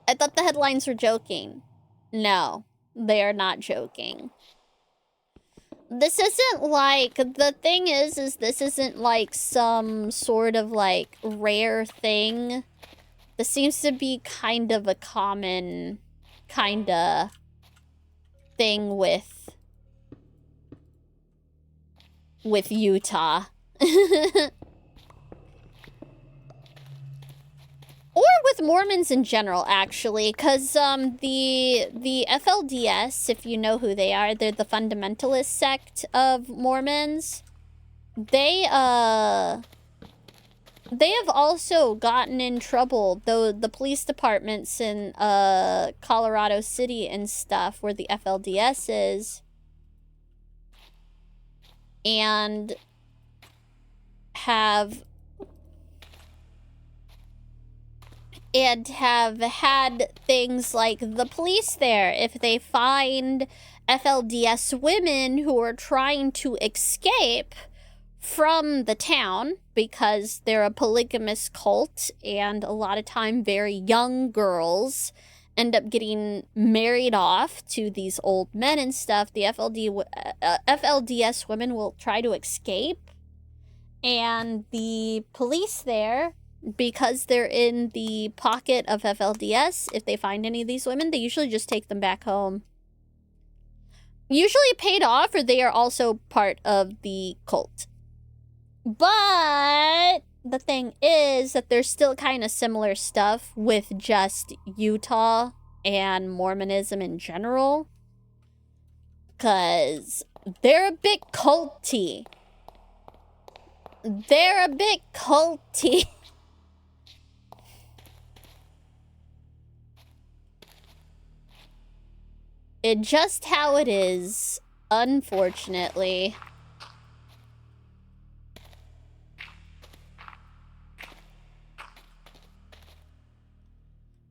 I thought the headlines were joking. No, they are not joking. This isn't like, the thing is this isn't like some sort of like rare thing. This seems to be kind of a common kinda thing with Utah. Or with Mormons in general, actually, because the FLDS, if you know who they are, they're the fundamentalist sect of Mormons. They have also gotten in trouble, though the police departments in Colorado City and stuff, where the FLDS is, and have had things like the police there. If they find FLDS women who are trying to escape from the town because they're a polygamous cult, and a lot of time very young girls end up getting married off to these old men and stuff, the FLDS women will try to escape, and the police there, because they're in the pocket of FLDS, if they find any of these women, they usually just take them back home. Usually paid off, or they are also part of the cult. But the thing is that there's still kind of similar stuff with just Utah and Mormonism in general. Because they're a bit culty. They're a bit culty. It's just how it is, unfortunately.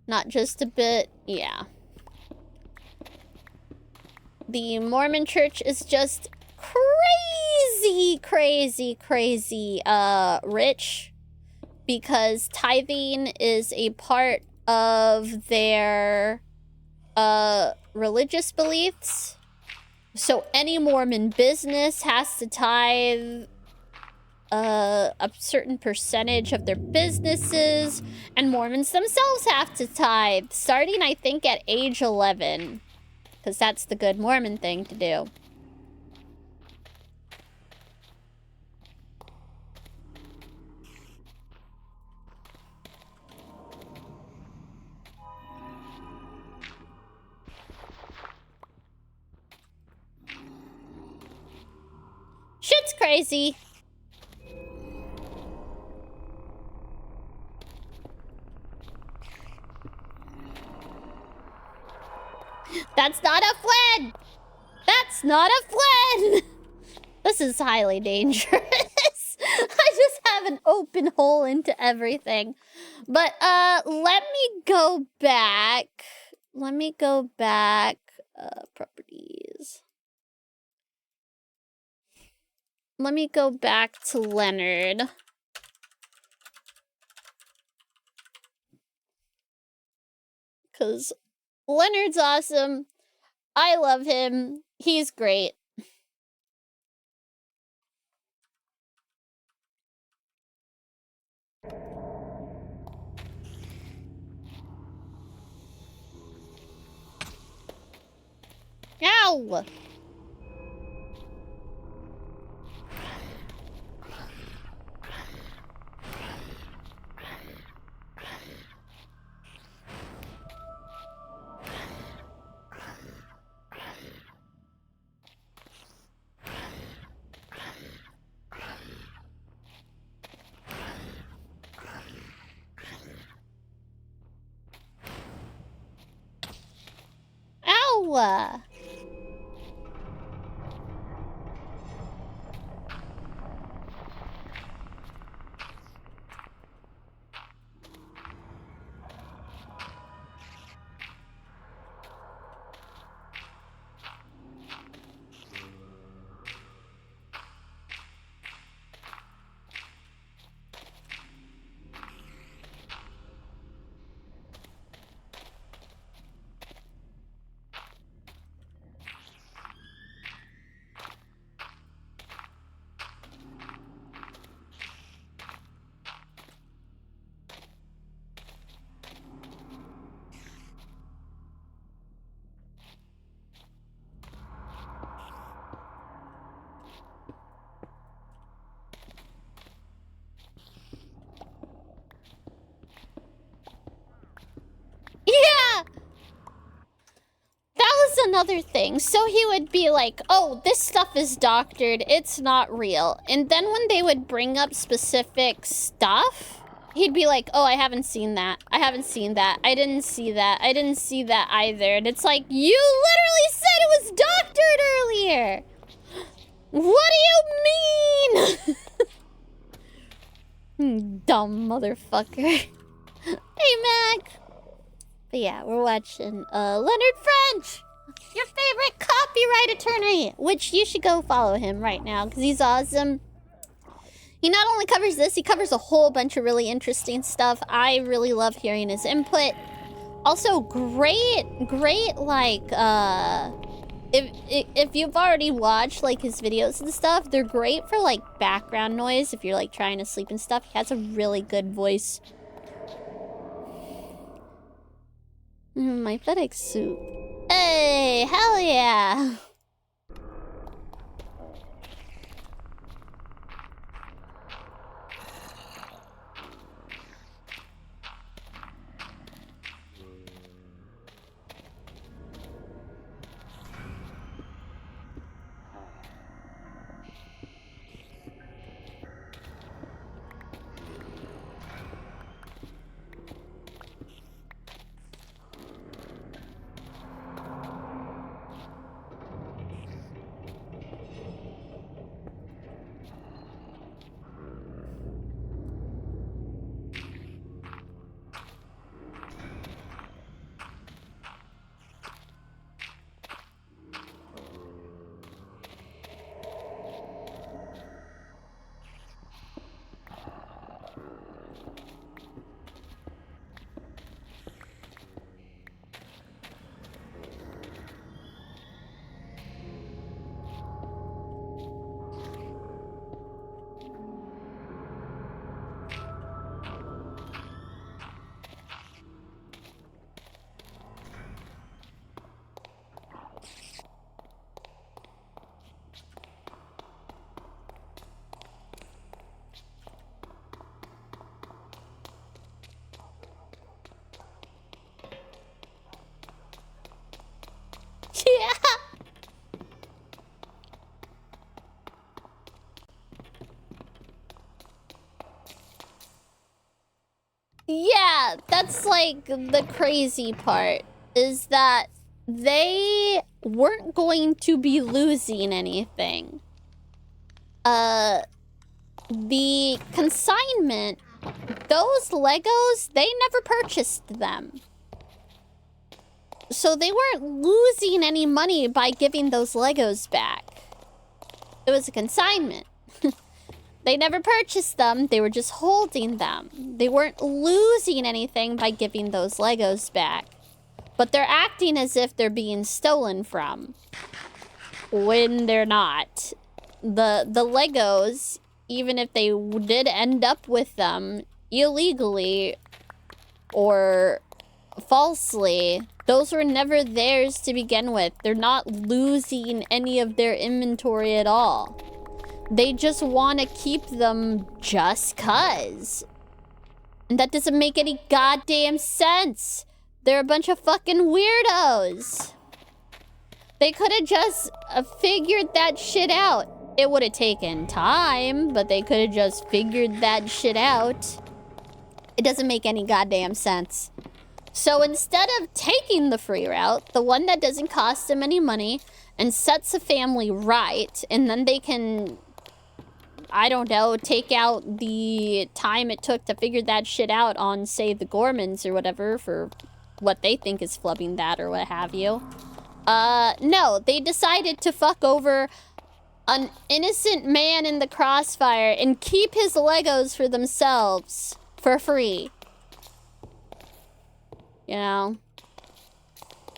Not just a bit, yeah. The Mormon church is just crazy rich, because tithing is a part of their religious beliefs. So any Mormon business has to tithe a certain percentage of their businesses, and Mormons themselves have to tithe, starting I think at age 11, because that's the good Mormon thing to do. Shit's crazy. That's not a fled! That's not a fled! This is highly dangerous. I just have an open hole into everything. But, let me go back. Properties. Let me go back to Leonard. Because Leonard's awesome. I love him. He's great. Ow! Ow! another thing. So he would be like, oh, this stuff is doctored, it's not real. And then when they would bring up specific stuff, he'd be like, oh, I haven't seen that. I haven't seen that. I didn't see that. I didn't see that either. And it's like, you literally said it was doctored earlier. What do you mean? Dumb motherfucker. Hey, Mac. But yeah, we're watching Leonard French, your favorite copyright attorney, which you should go follow him right now because he's awesome. He not only covers this, he covers a whole bunch of really interesting stuff. I really love hearing his input. Also, great, like, if you've already watched, like, his videos and stuff, they're great for, like, background noise if you're, like, trying to sleep and stuff. He has a really good voice. My FedEx soup. Hey, hell yeah! Yeah, that's like the crazy part, is that they weren't going to be losing anything. The consignment, those Legos, they never purchased them. So they weren't losing any money by giving those Legos back. It was a consignment. They never purchased them, they were just holding them. They weren't losing anything by giving those Legos back. But they're acting as if they're being stolen from, when they're not. The Legos, even if they did end up with them illegally or falsely, those were never theirs to begin with. They're not losing any of their inventory at all. They just want to keep them just 'cause. And that doesn't make any goddamn sense. They're a bunch of fucking weirdos. They could have just figured that shit out. It would have taken time, but they could have just figured that shit out. It doesn't make any goddamn sense. So instead of taking the free route, the one that doesn't cost them any money and sets a family right, and then they can, I don't know, take out the time it took to figure that shit out on, say, the Gormans or whatever for what they think is flubbing that or what have you. No, they decided to fuck over an innocent man in the crossfire and keep his Legos for themselves for free. You know?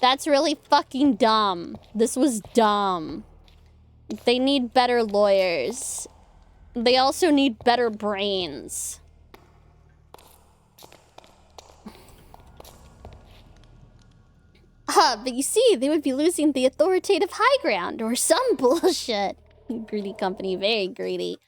That's really fucking dumb. This was dumb. They need better lawyers. They also need better brains. But you see, they would be losing the authoritative high ground or some bullshit. Greedy company, very greedy.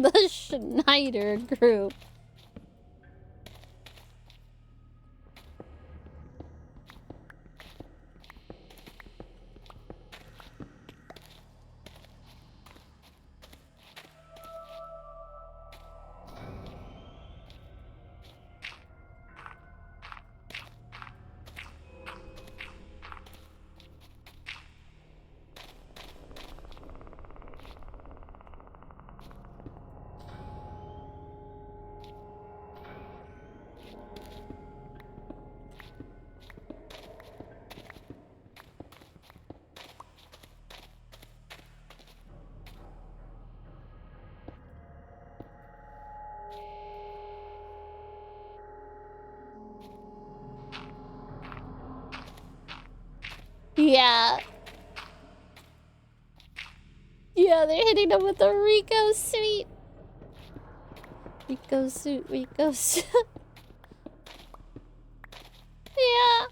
The Schneider group. Yeah. Yeah, they're hitting him with a Rico suit. Rico suit, Rico suit. Yeah.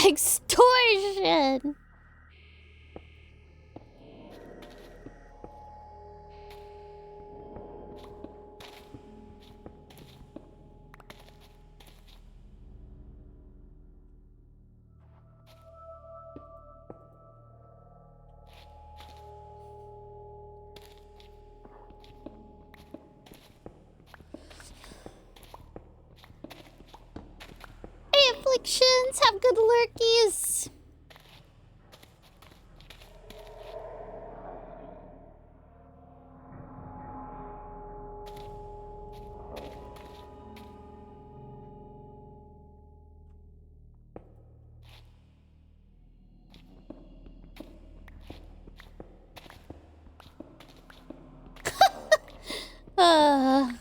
Extortion. Hey, afflictions, have good lurkies. uh.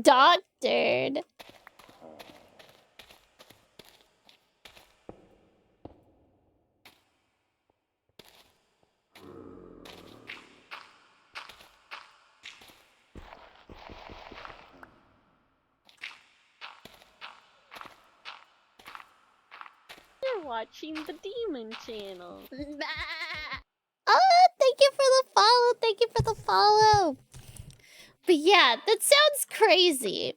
Doctored. You're watching the Demon Channel. Oh, thank you for the follow. Thank you for the follow. But yeah, that sounds crazy.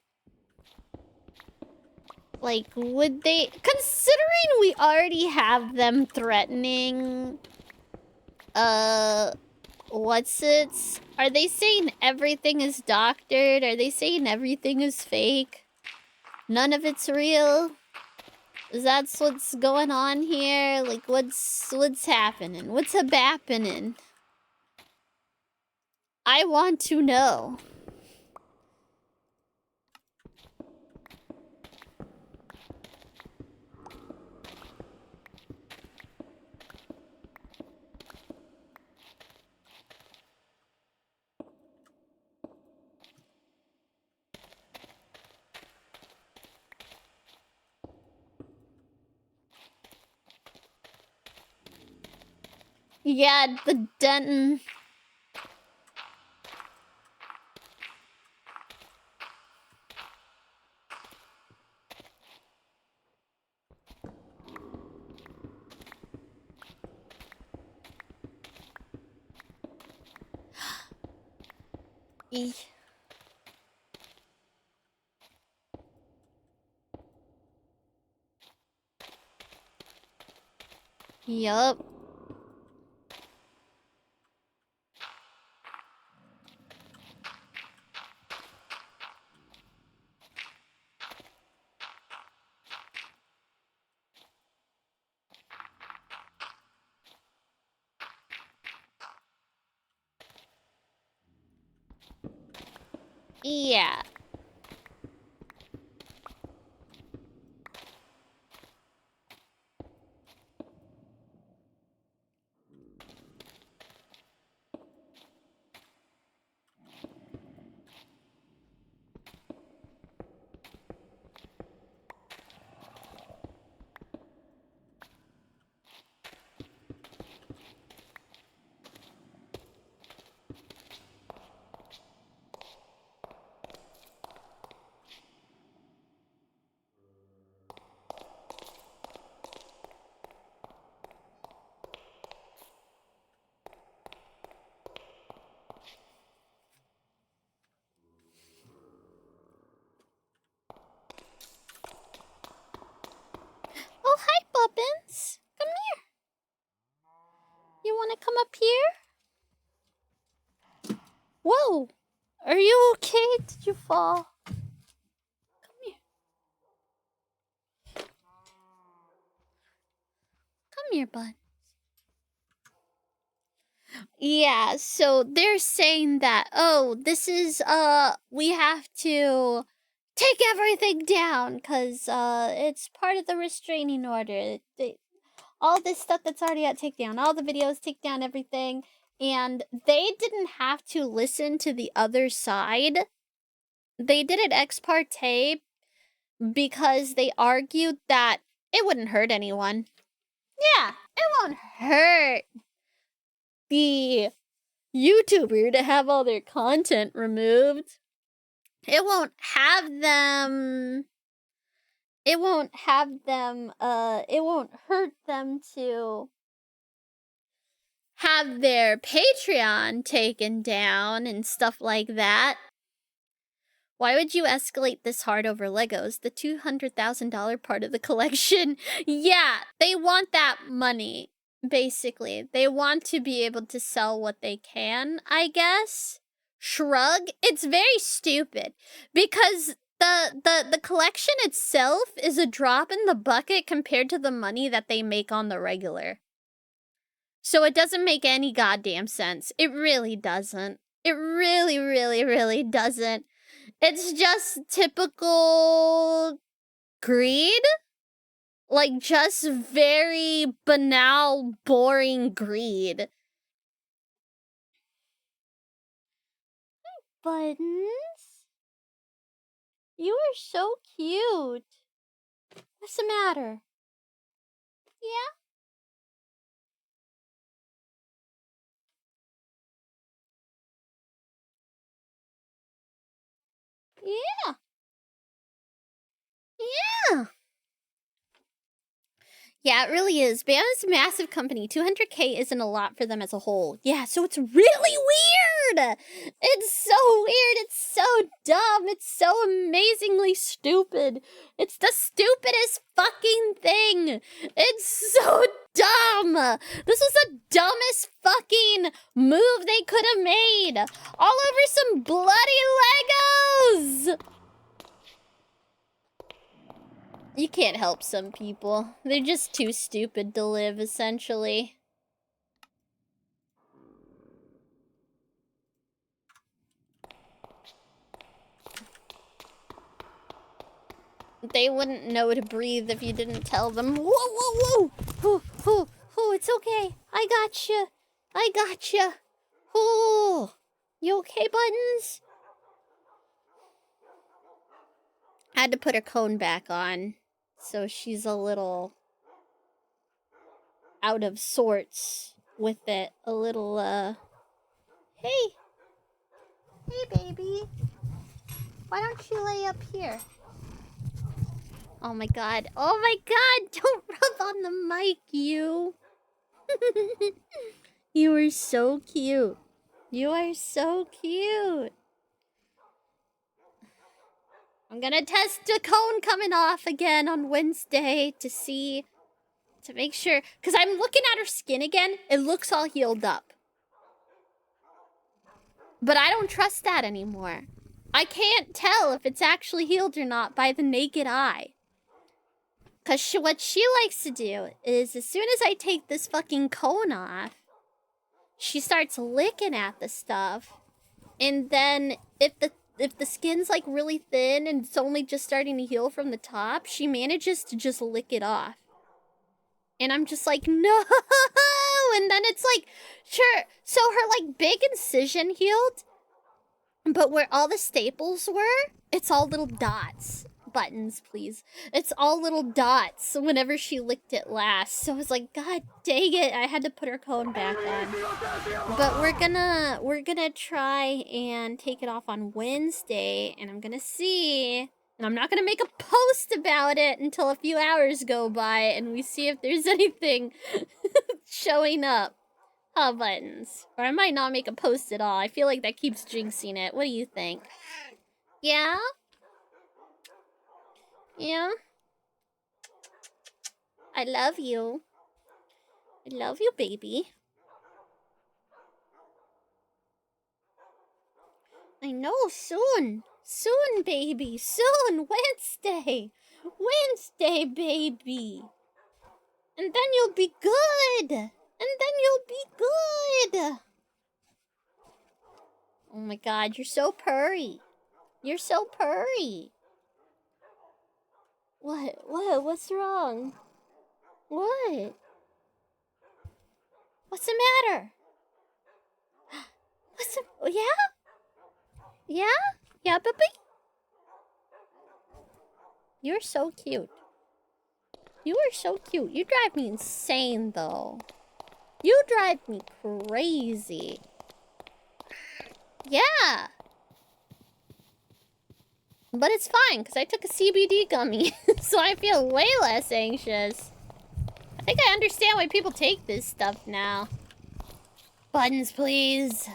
Like, would they... Considering we already have them threatening... What's it? Are they saying everything is doctored? Are they saying everything is fake? None of it's real? That's what's going on here? Like, what's happening? What's happening? I want to know. Yeah, the Denton. E Yup. Yeah. Oh, hi, Bubbins. Come here. You want to come up here? Whoa. Are you okay? Did you fall? Come here. Come here, bud. Yeah, so they're saying that, oh, this is, we have to take everything down because, it's part of the restraining order. All this stuff that's already at takedown, all the videos, take down everything. And they didn't have to listen to the other side. They did it ex parte because they argued that it wouldn't hurt anyone. Yeah, it won't hurt the YouTuber to have all their content removed. It won't hurt them to have their Patreon taken down and stuff like that. Why would you escalate this hard over Legos, the $200,000 part of the collection? Yeah, they want that money, basically. They want to be able to sell what they can, I guess. Shrug. It's very stupid because the collection itself is a drop in the bucket compared to the money that they make on the regular. So it doesn't make any goddamn sense. It really doesn't. It really, really, really doesn't. It's just typical greed. Like, just very banal, boring greed. Buttons? You are so cute. What's the matter? Yeah? Yeah. Yeah. Yeah, it really is. Bama's a massive company. 200K isn't a lot for them as a whole. Yeah, so it's really weird. It's so weird. It's so dumb. It's so amazingly stupid. It's the stupidest fucking thing. It's so dumb. This was the dumbest fucking move they could have made. All over some bloody Legos. You can't help some people. They're just too stupid to live, essentially. They wouldn't know to breathe if you didn't tell them. Whoa, whoa, whoa! Oh, it's okay. I gotcha. I gotcha. Oh, you okay, Buttons? I had to put her cone back on, so she's a little out of sorts with it. A little, Hey! Hey, baby! Why don't you lay up here? Oh my god. Oh my god! Don't rub on the mic, you! You are so cute. You are so cute. I'm gonna test the cone coming off again on Wednesday to see, to make sure. Because I'm looking at her skin again. It looks all healed up. But I don't trust that anymore. I can't tell if it's actually healed or not by the naked eye. Because what she likes to do is as soon as I take this fucking cone off, she starts licking at the stuff. And then if the skin's like really thin and it's only just starting to heal from the top, she manages to just lick it off. And I'm just like, no! And then it's like, sure. So her like big incision healed, but where all the staples were, it's all little dots. Buttons, please. It's all little dots whenever she licked it last. So I was like, God dang it, I had to put her cone back on. But we're gonna try and take it off on Wednesday, and I'm gonna see. And I'm not gonna make a post about it until a few hours go by and we see if there's anything showing up. Buttons. Or I might not make a post at all. I feel like that keeps jinxing it. What do you think? Yeah? Yeah? I love you. I love you, baby. I know, soon. Soon, baby. Soon. Wednesday. Wednesday, baby. And then you'll be good. And then you'll be good. Oh my god, you're so purry. You're so purry. What? What? What's wrong? What? What's the matter? What's the... Yeah? Yeah? Yeah, baby? You're so cute. You are so cute. You drive me insane, though. You drive me crazy. Yeah. But it's fine, because I took a CBD gummy, so I feel way less anxious. I think I understand why people take this stuff now. Buttons, please.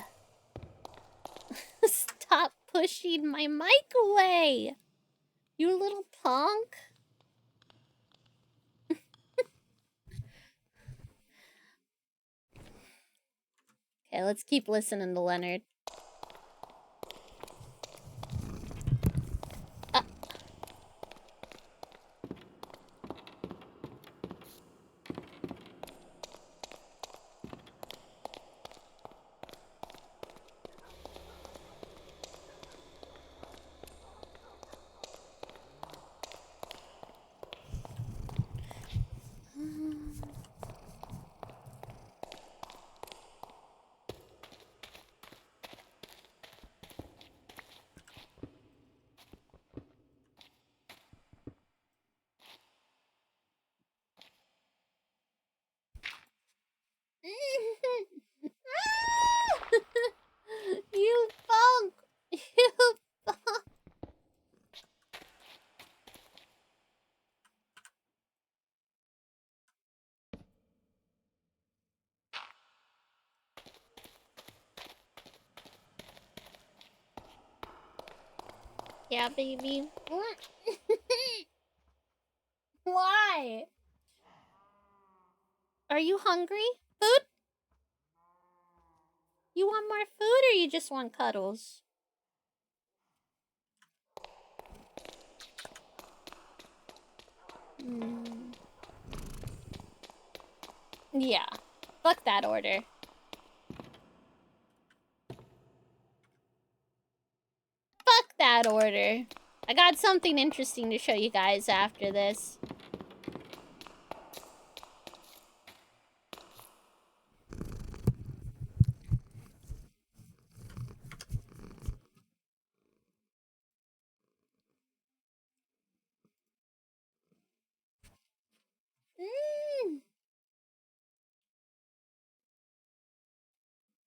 Stop pushing my mic away. You little punk. Okay, let's keep listening to Leonard. You funk! You funk! Yeah, baby. Why? Are you hungry? Food? You want more food or you just want cuddles? Yeah. Fuck that order. Fuck that order. I got something interesting to show you guys after this.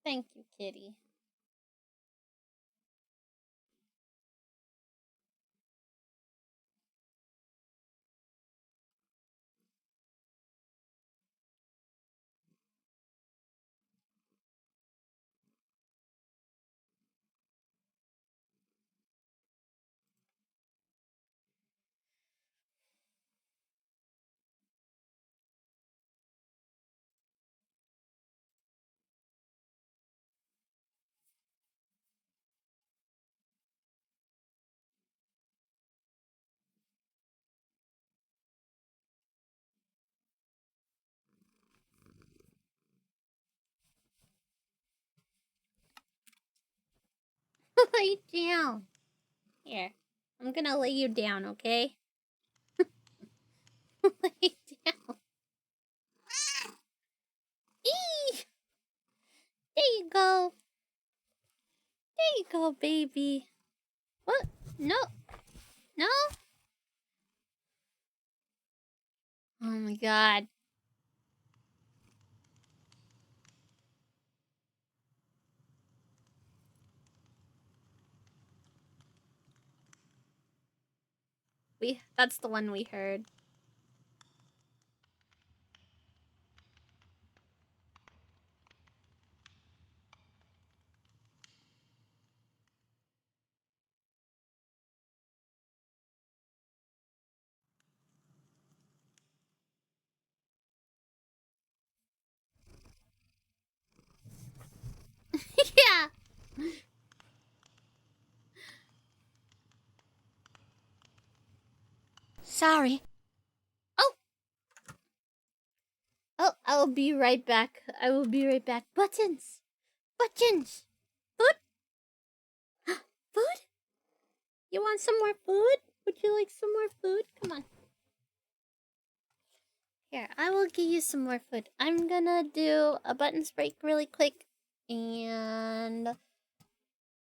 Thank you, kitty. Lay down. Here. I'm gonna lay you down, okay? Lay down. Eee! There you go. There you go, baby. What? No. No? Oh my god. That's the one we heard. Yeah. Sorry. Oh. Oh, I'll be right back. I will be right back. Buttons. Buttons. Food? Food? You want some more food? Would you like some more food? Come on. Here, I will give you some more food. I'm gonna do a buttons break really quick. And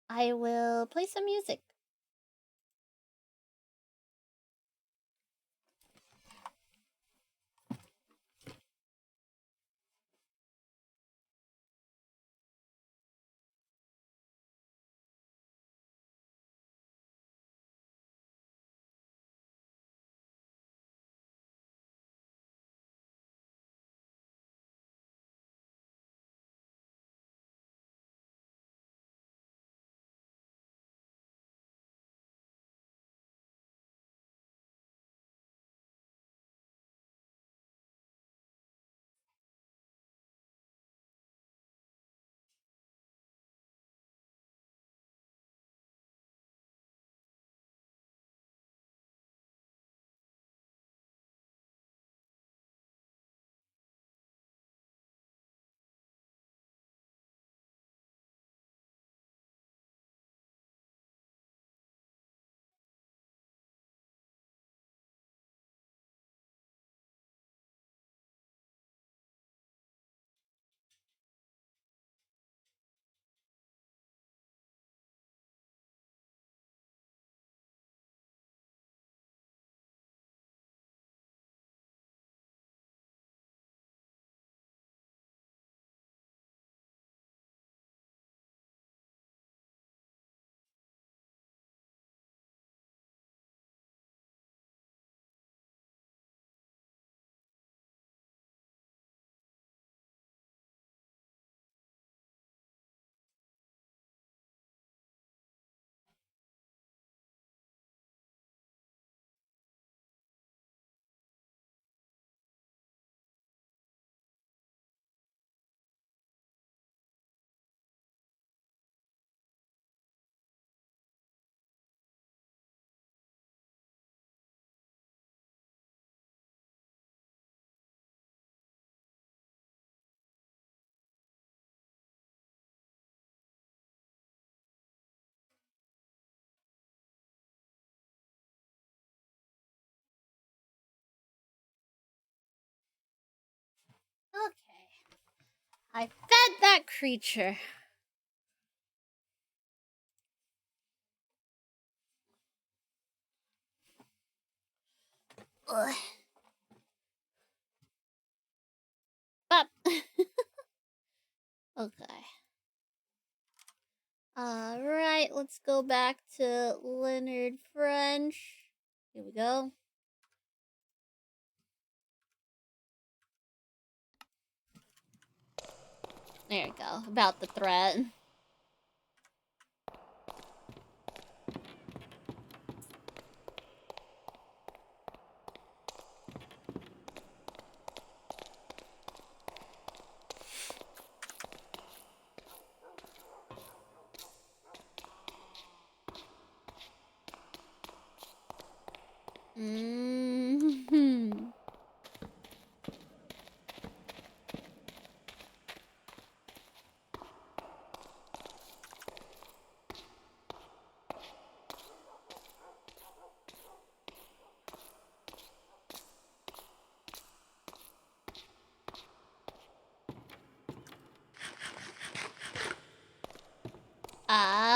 I will play some music. Okay. I fed that creature. Ugh. Up. Okay. Alright, let's go back to Leonard French. Here we go. There we go. About the threat. Mm-hmm. Ah.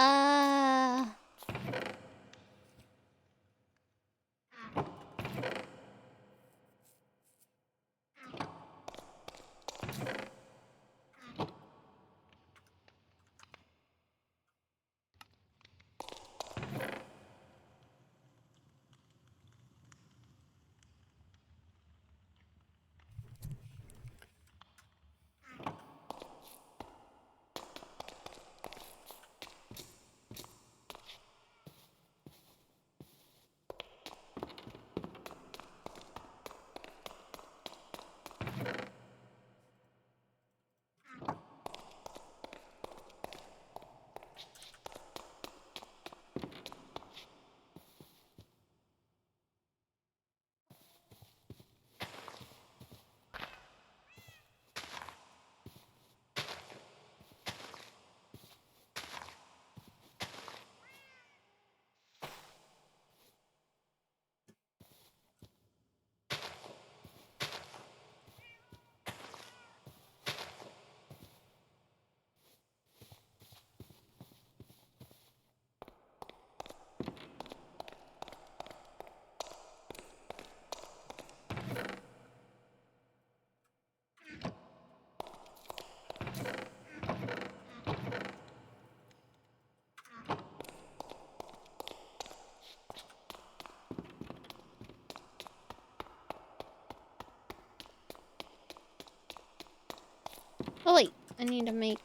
Oh wait, I need to make...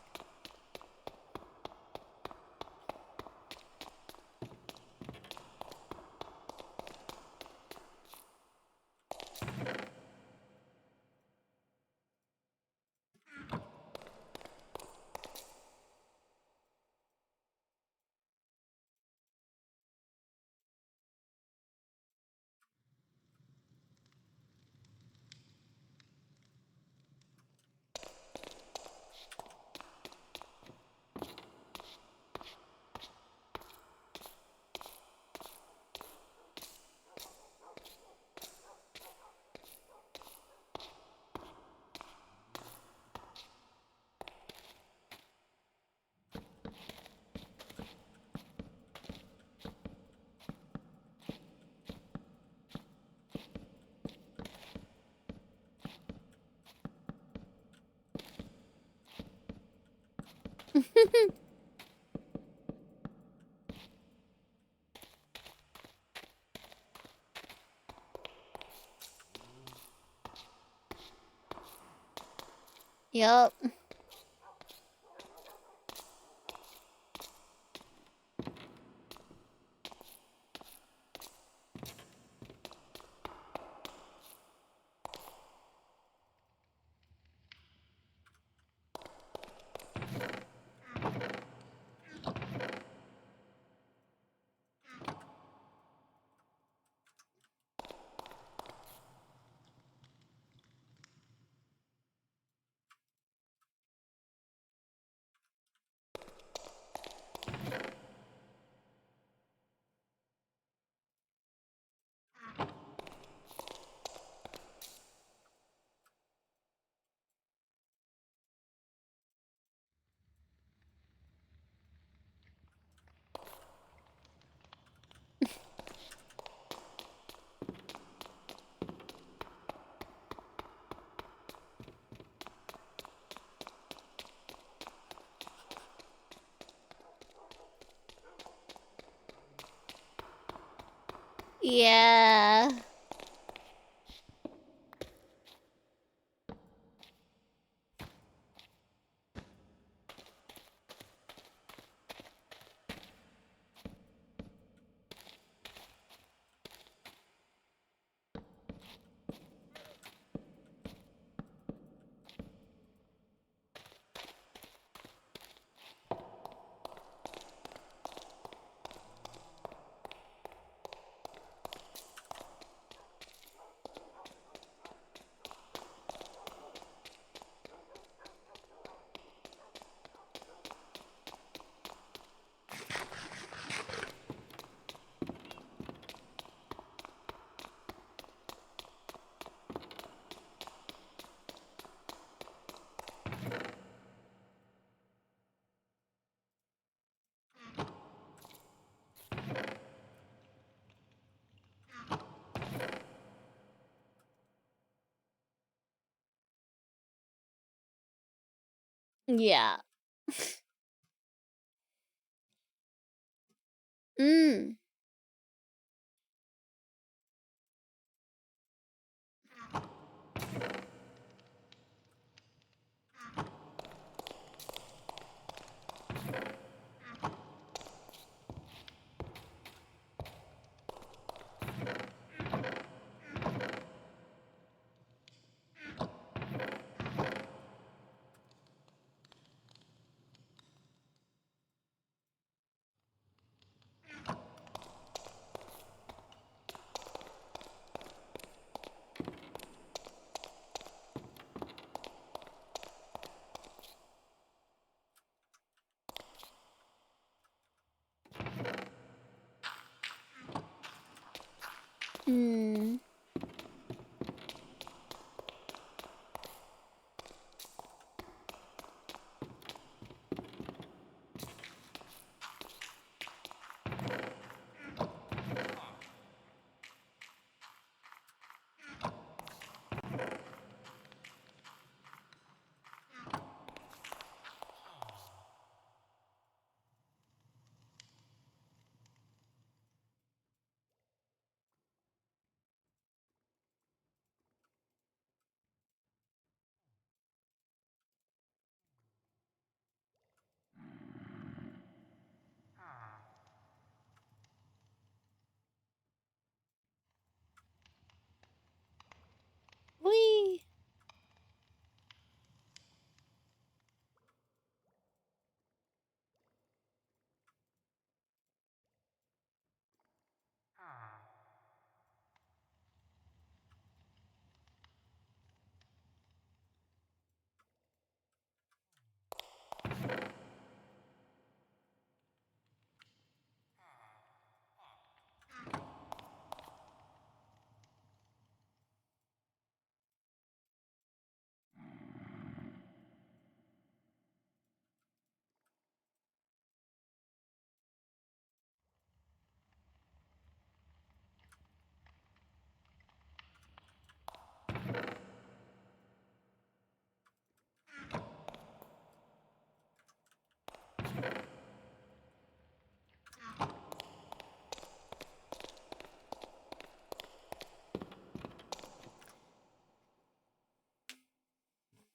Yup. Yeah. Yeah. Mm. Hmm. Whee!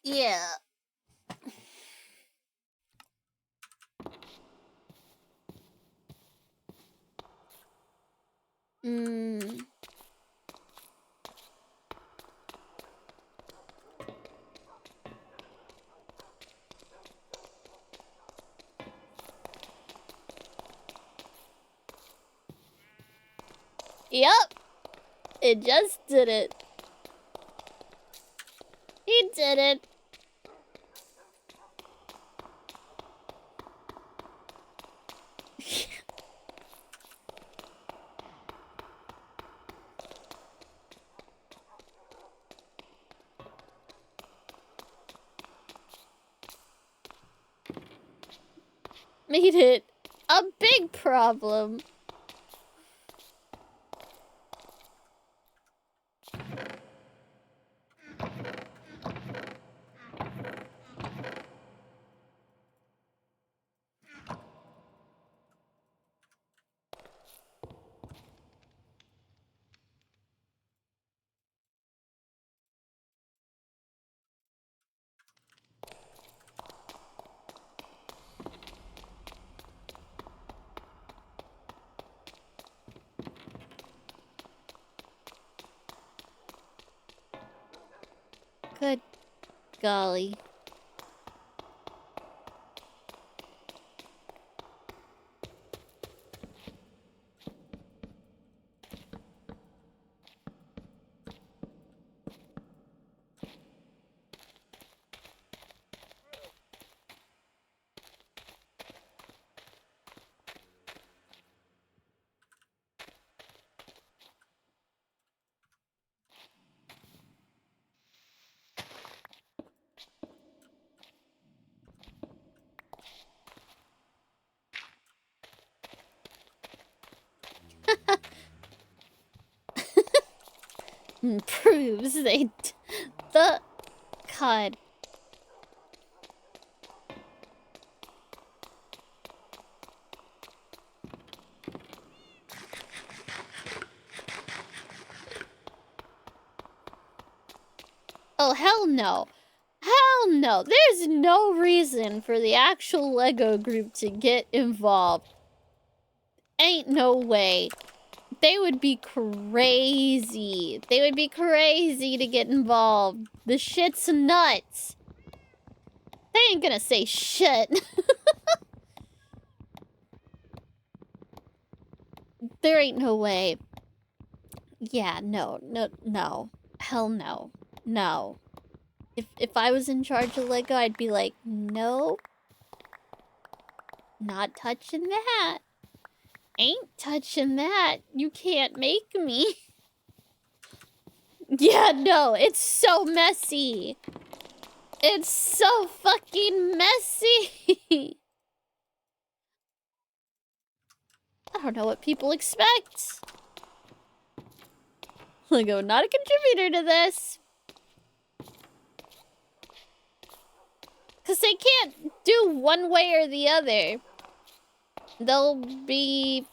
Yeah. Mm. Yep. It just did it. He did it. Made it a big problem. Good golly. Proves they the God. Oh, hell no. Hell no. There's no reason for the actual LEGO group to get involved. Ain't no way. They would be crazy. They would be crazy to get involved. The shit's nuts. They ain't gonna say shit. There ain't no way. Yeah, no. Hell no. No. If I was in charge of LEGO, I'd be like, nope. Not touching that. Ain't touching that. You can't make me. Yeah, no, it's so messy. It's so fucking messy. I don't know what people expect. LEGO, not a contributor to this. Because they can't do one way or the other. They'll be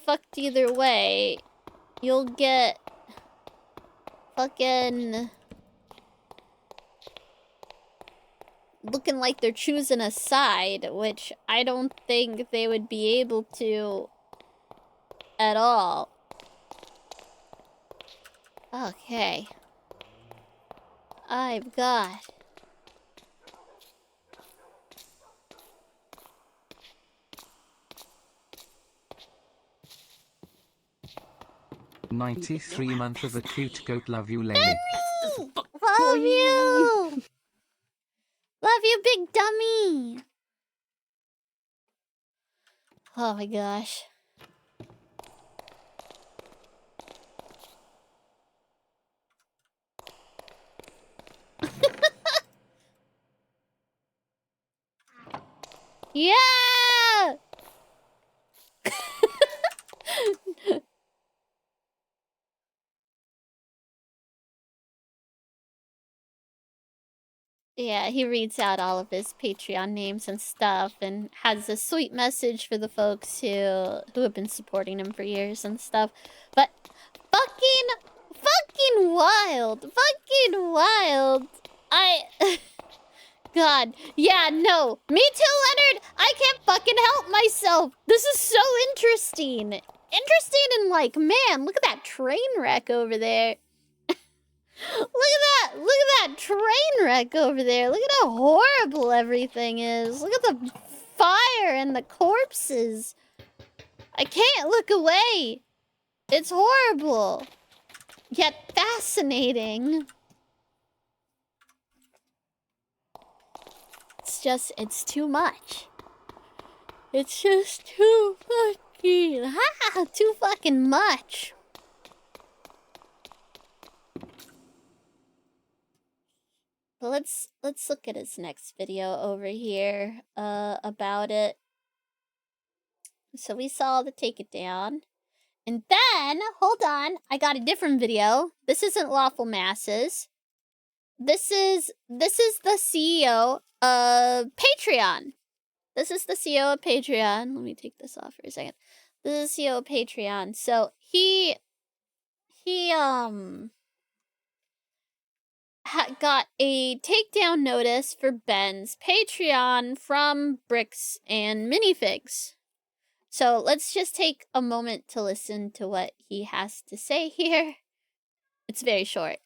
fucked either way. You'll get fucking looking like they're choosing a side, which I don't think they would be able to at all. Okay. I've got 93 month of a cute goat. Love you, Leynnie. Love you! Love you, big dummy! Oh my gosh. Yeah! Yeah, he reads out all of his Patreon names and stuff and has a sweet message for the folks who have been supporting him for years and stuff. But fucking wild. Fucking wild. God. Yeah, no. Me too, Leonard. I can't fucking help myself. This is so interesting. Interesting and like, man, look at that train wreck over there. Look at that train wreck over there. Look at how horrible everything is. Look at the fire and the corpses. I can't look away. It's horrible. Yet fascinating. It's too much. It's just too fucking much. But let's look at his next video over here, about it. So we saw the take it down. And then, hold on, I got a different video. This isn't Lawful Masses. This is the CEO of Patreon. This is the CEO of Patreon. Let me take this off for a second. This is the CEO of Patreon. So he got a takedown notice for Ben's Patreon from Bricks and Minifigs. So let's just take a moment to listen to what he has to say here. It's very short.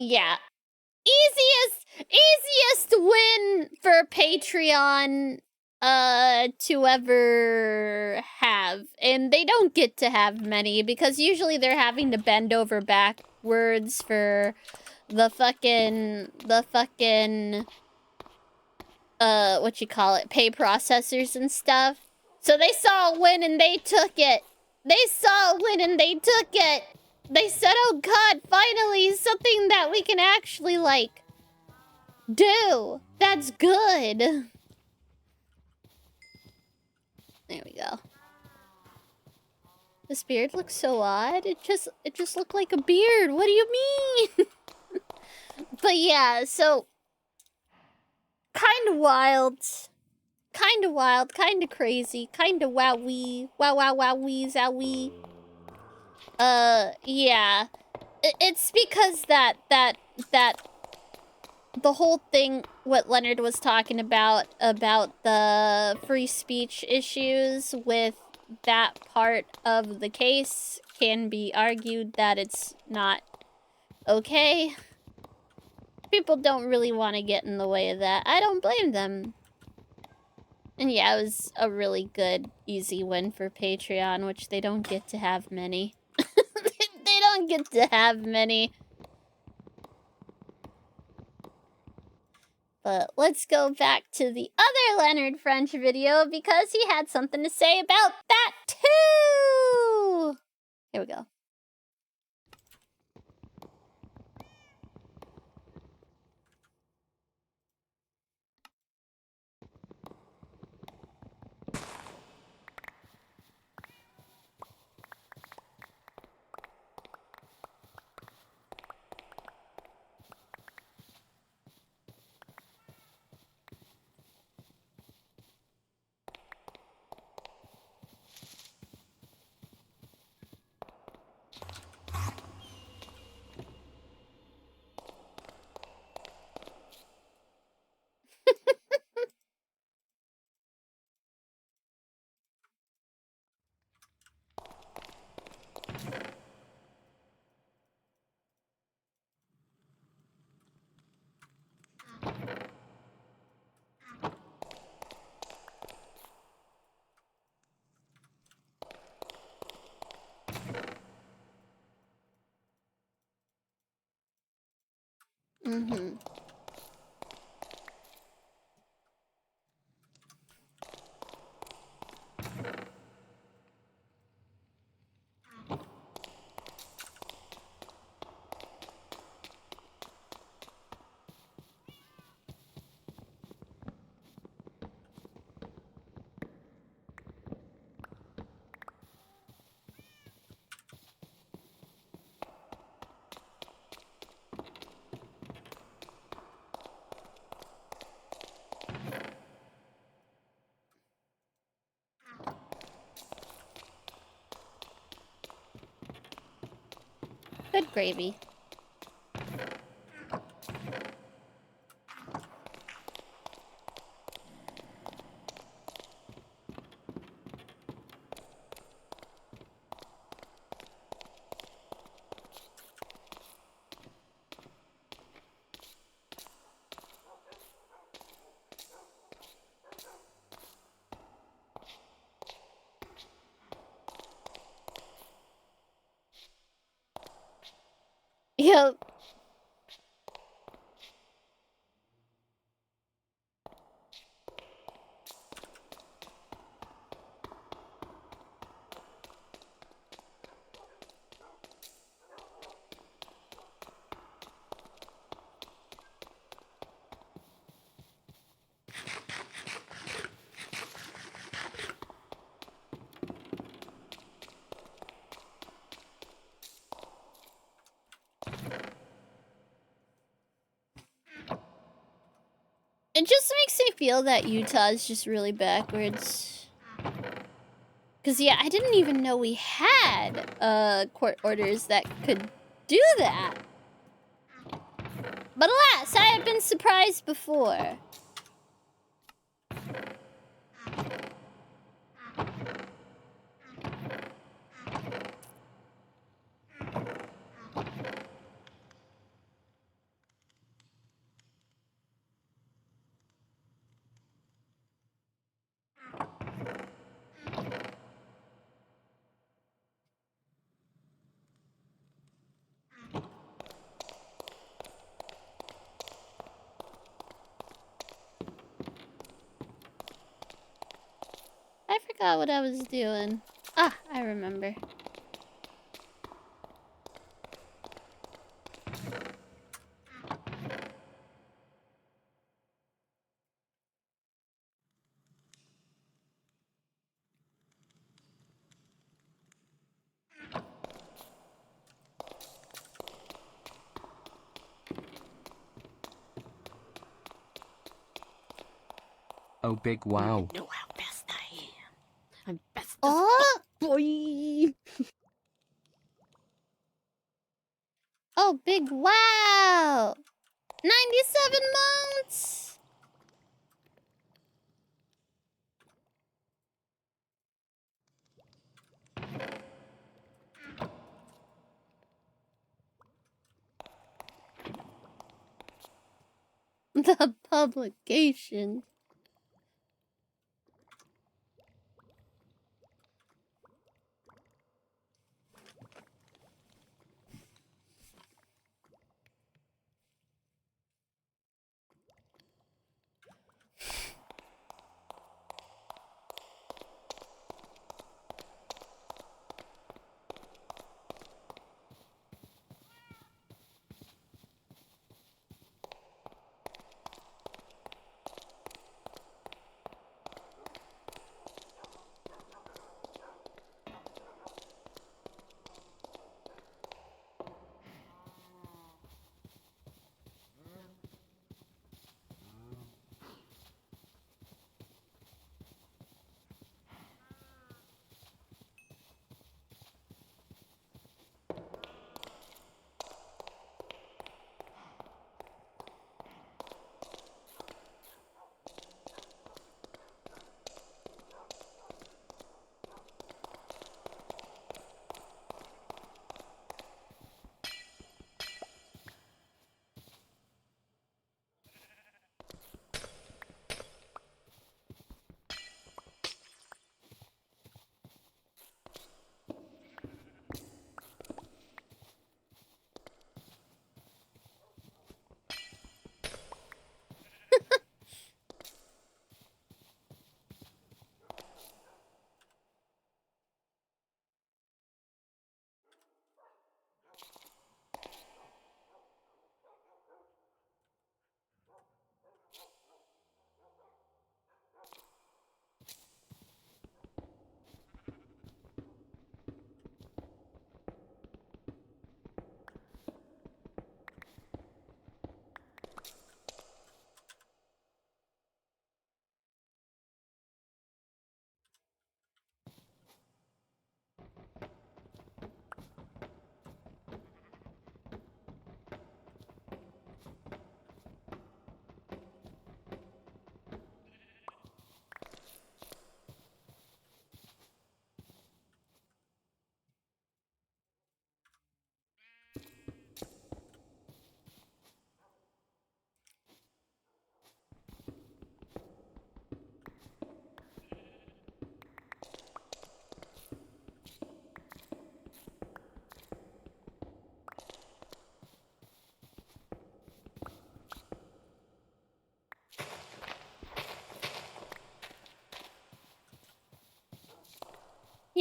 Yeah. Easiest win for Patreon to ever have. And they don't get to have many because usually they're having to bend over backwards for the fucking what you call it, pay processors and stuff. So they saw a win and they took it. They saw a win and they took it. They said, oh god, finally something that we can actually, like, do. That's good. There we go. This beard looks so odd. It just looked like a beard. What do you mean? But yeah, so kind of wild. Kind of wild, kind of crazy, kind of wowee. Wow, wow, wowee, zowie. Yeah. It's because that the whole thing, what Leonard was talking about the free speech issues with that part of the case can be argued that it's not okay. People don't really want to get in the way of that. I don't blame them. And yeah, it was a really good, easy win for Patreon, which they don't get to have many. They don't get to have many. But let's go back to the other Leonard French video because he had something to say about that too! Here we go. Mm-hmm. Good gravy. Yep. It just makes me feel that Utah is just really backwards. Cause yeah, I didn't even know we had court orders that could do that. But alas, I have been surprised before. forgot what I was doing. Ah, I remember. Oh, big wow. You know how best I am. I'm best as Oh, boy. oh, big wow! 97 months! The publication.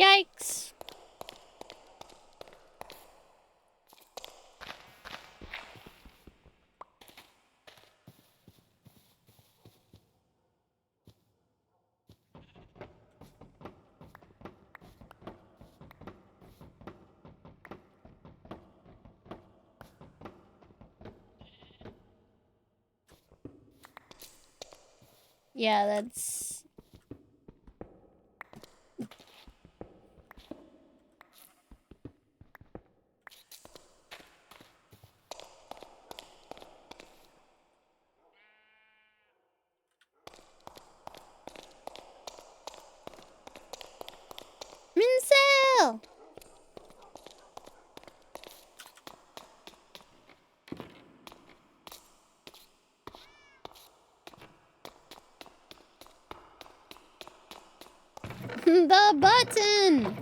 Yikes. Yeah, that's... Minsale! The button!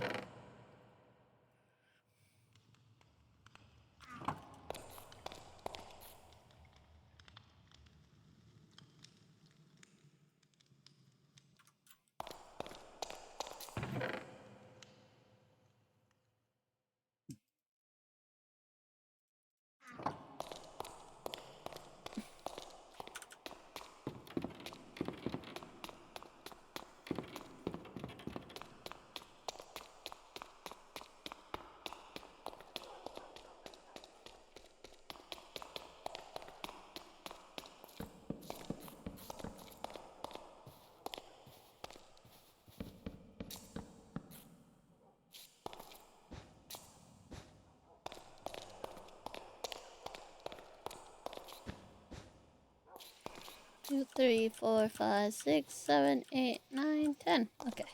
2, 3, 4, 5, 6, 7, 8, 9, 10. Okay.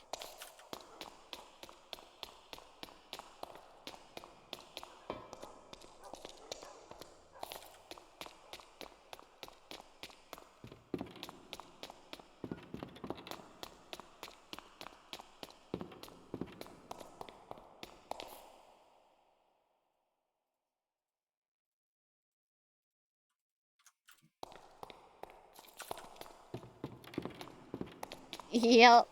Yep.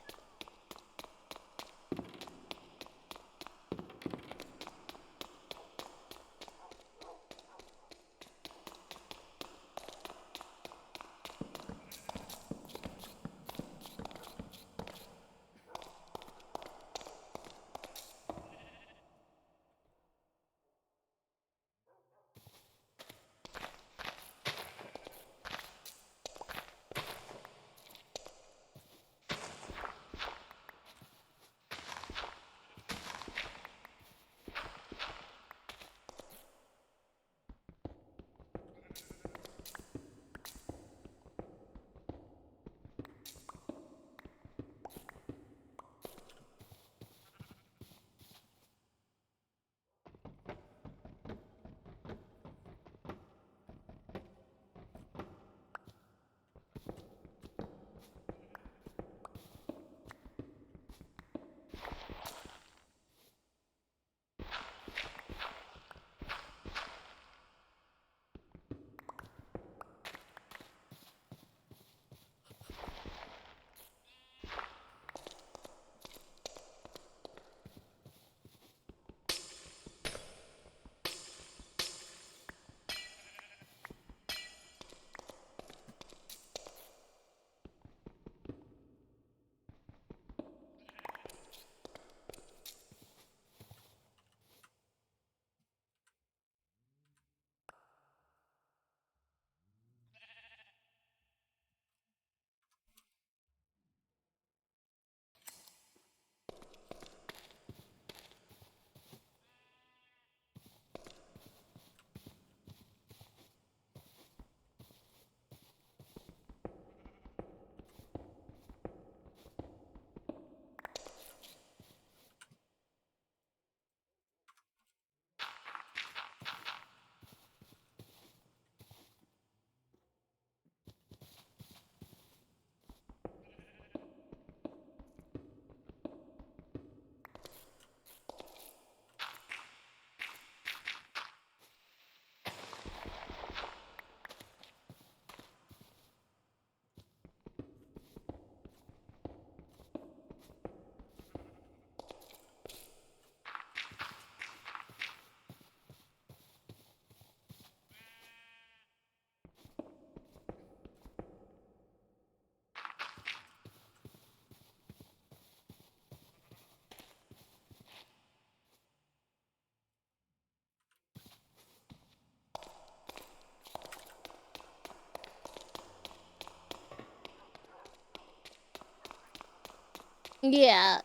Yeah.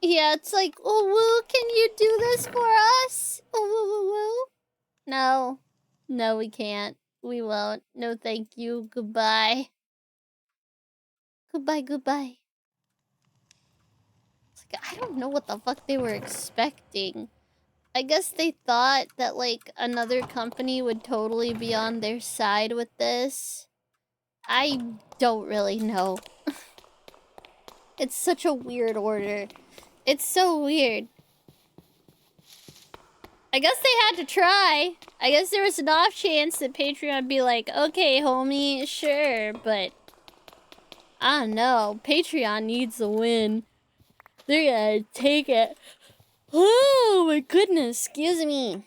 Yeah, it's like, oh, woo, can you do this for us? Oh, woo, woo, woo. No. No, we can't. We won't. No, thank you. Goodbye. Goodbye, goodbye. It's like, I don't know what the fuck they were expecting. I guess they thought that, like, another company would totally be on their side with this. I don't really know. It's such a weird order. It's so weird. I guess they had to try. I guess there was an off chance that Patreon would be like, okay, homie, sure, but I don't know. Patreon needs a win. They're gonna take it. Oh my goodness, excuse me.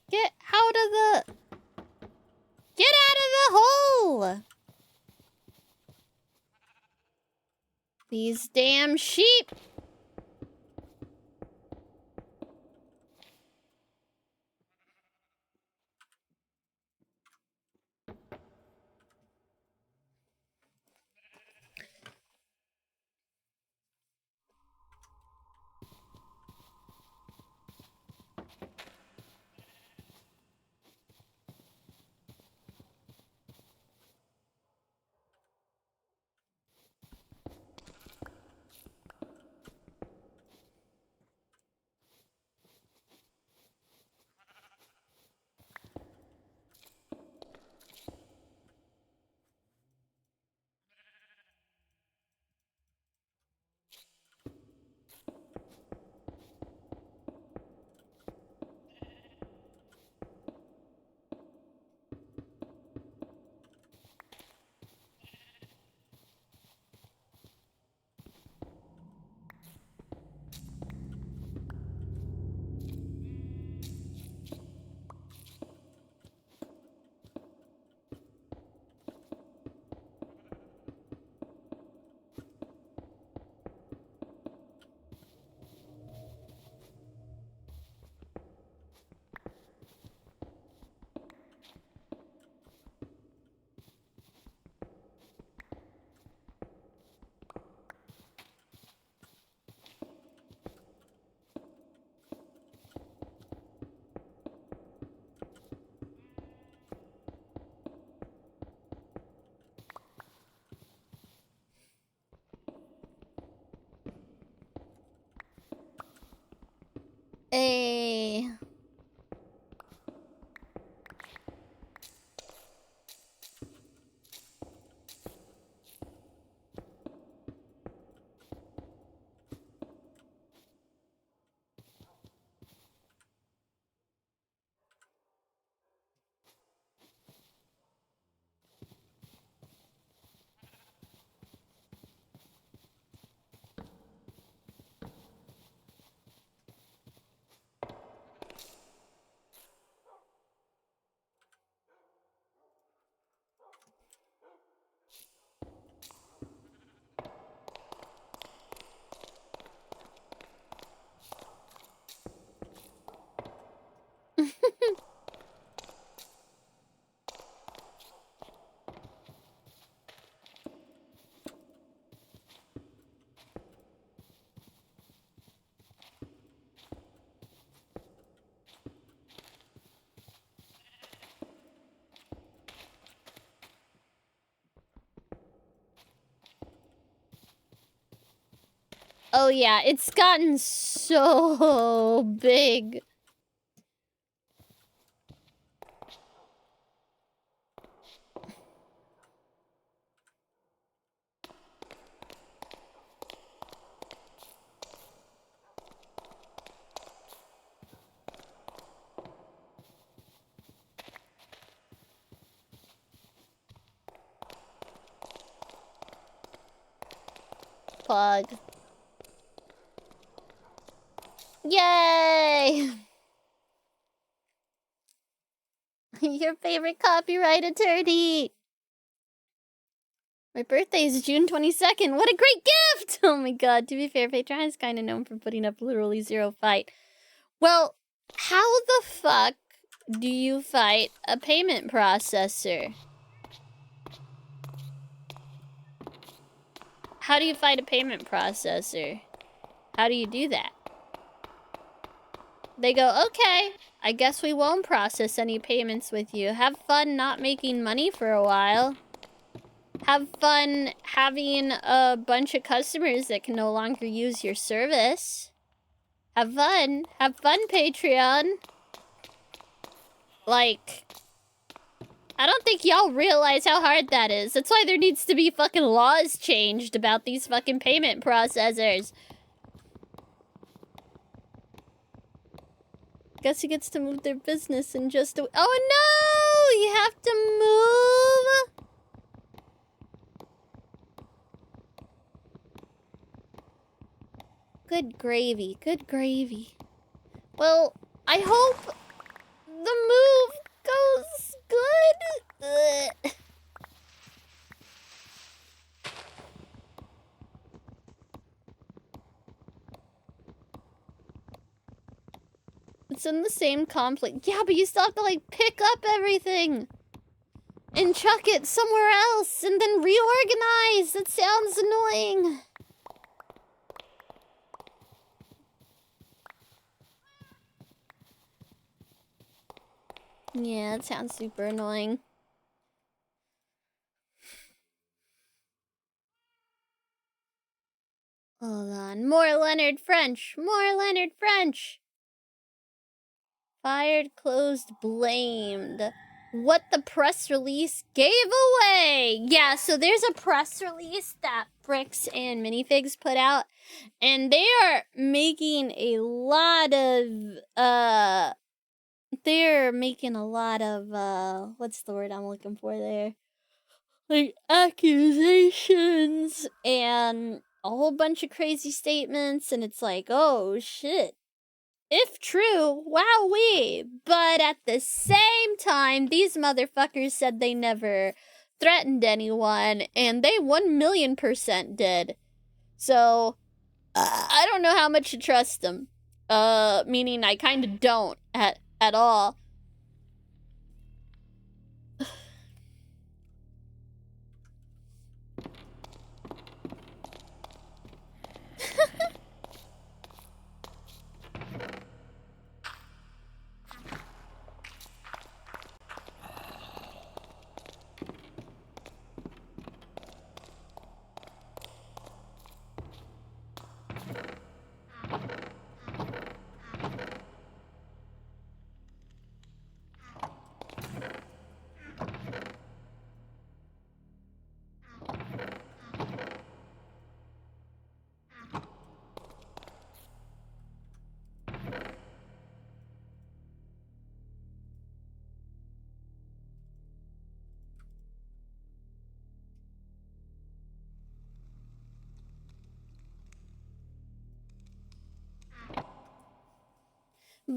Get out of the... Get out of the hole! These damn sheep! A. Oh yeah, it's gotten so big. Plug. Yay! Your favorite copyright attorney! My birthday is June 22nd. What a great gift! Oh my god, to be fair, Patreon is kind of known for putting up literally zero fight. Well, how the fuck do you fight a payment processor? How do you fight a payment processor? How do you do that? They go, okay, I guess we won't process any payments with you. Have fun not making money for a while. Have fun having a bunch of customers that can no longer use your service. Have fun. Have fun, Patreon. Like, I don't think y'all realize how hard that is. That's why there needs to be fucking laws changed about these fucking payment processors. Guess he gets to move their business in just a... Oh no! You have to move? Good gravy, good gravy. Well, I hope the move goes good. Ugh. It's in the same conflict. Yeah, but you still have to, like, pick up everything and chuck it somewhere else and then reorganize. That sounds annoying. Yeah, it sounds super annoying. Hold on. More Leonard French. More Leonard French. Fired, closed, blamed. What the press release gave away. Yeah, so there's a press release that Bricks and Minifigs put out, and they are making a lot of what's the word I'm looking for there? Like accusations and a whole bunch of crazy statements, and it's like, oh shit. If true, wowee. But at the same time, these motherfuckers said they never threatened anyone, and they 1,000,000% did. So, I don't know how much to trust them. Meaning I kind of don't at all.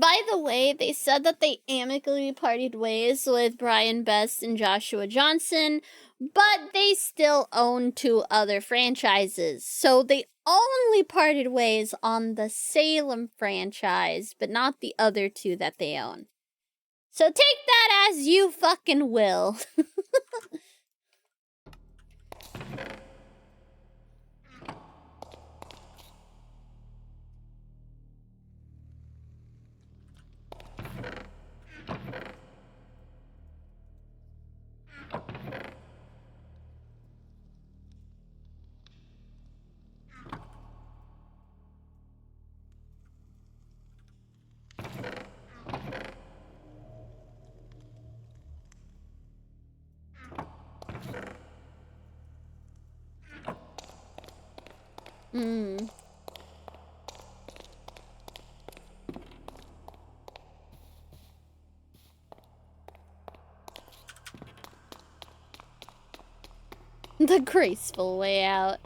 By the way, they said that they amicably parted ways with Brian Best and Joshua Johnson, but they still own 2 other franchises. So they only parted ways on the Salem franchise, but not the other 2 that they own. So take that as you fucking will. The graceful way out.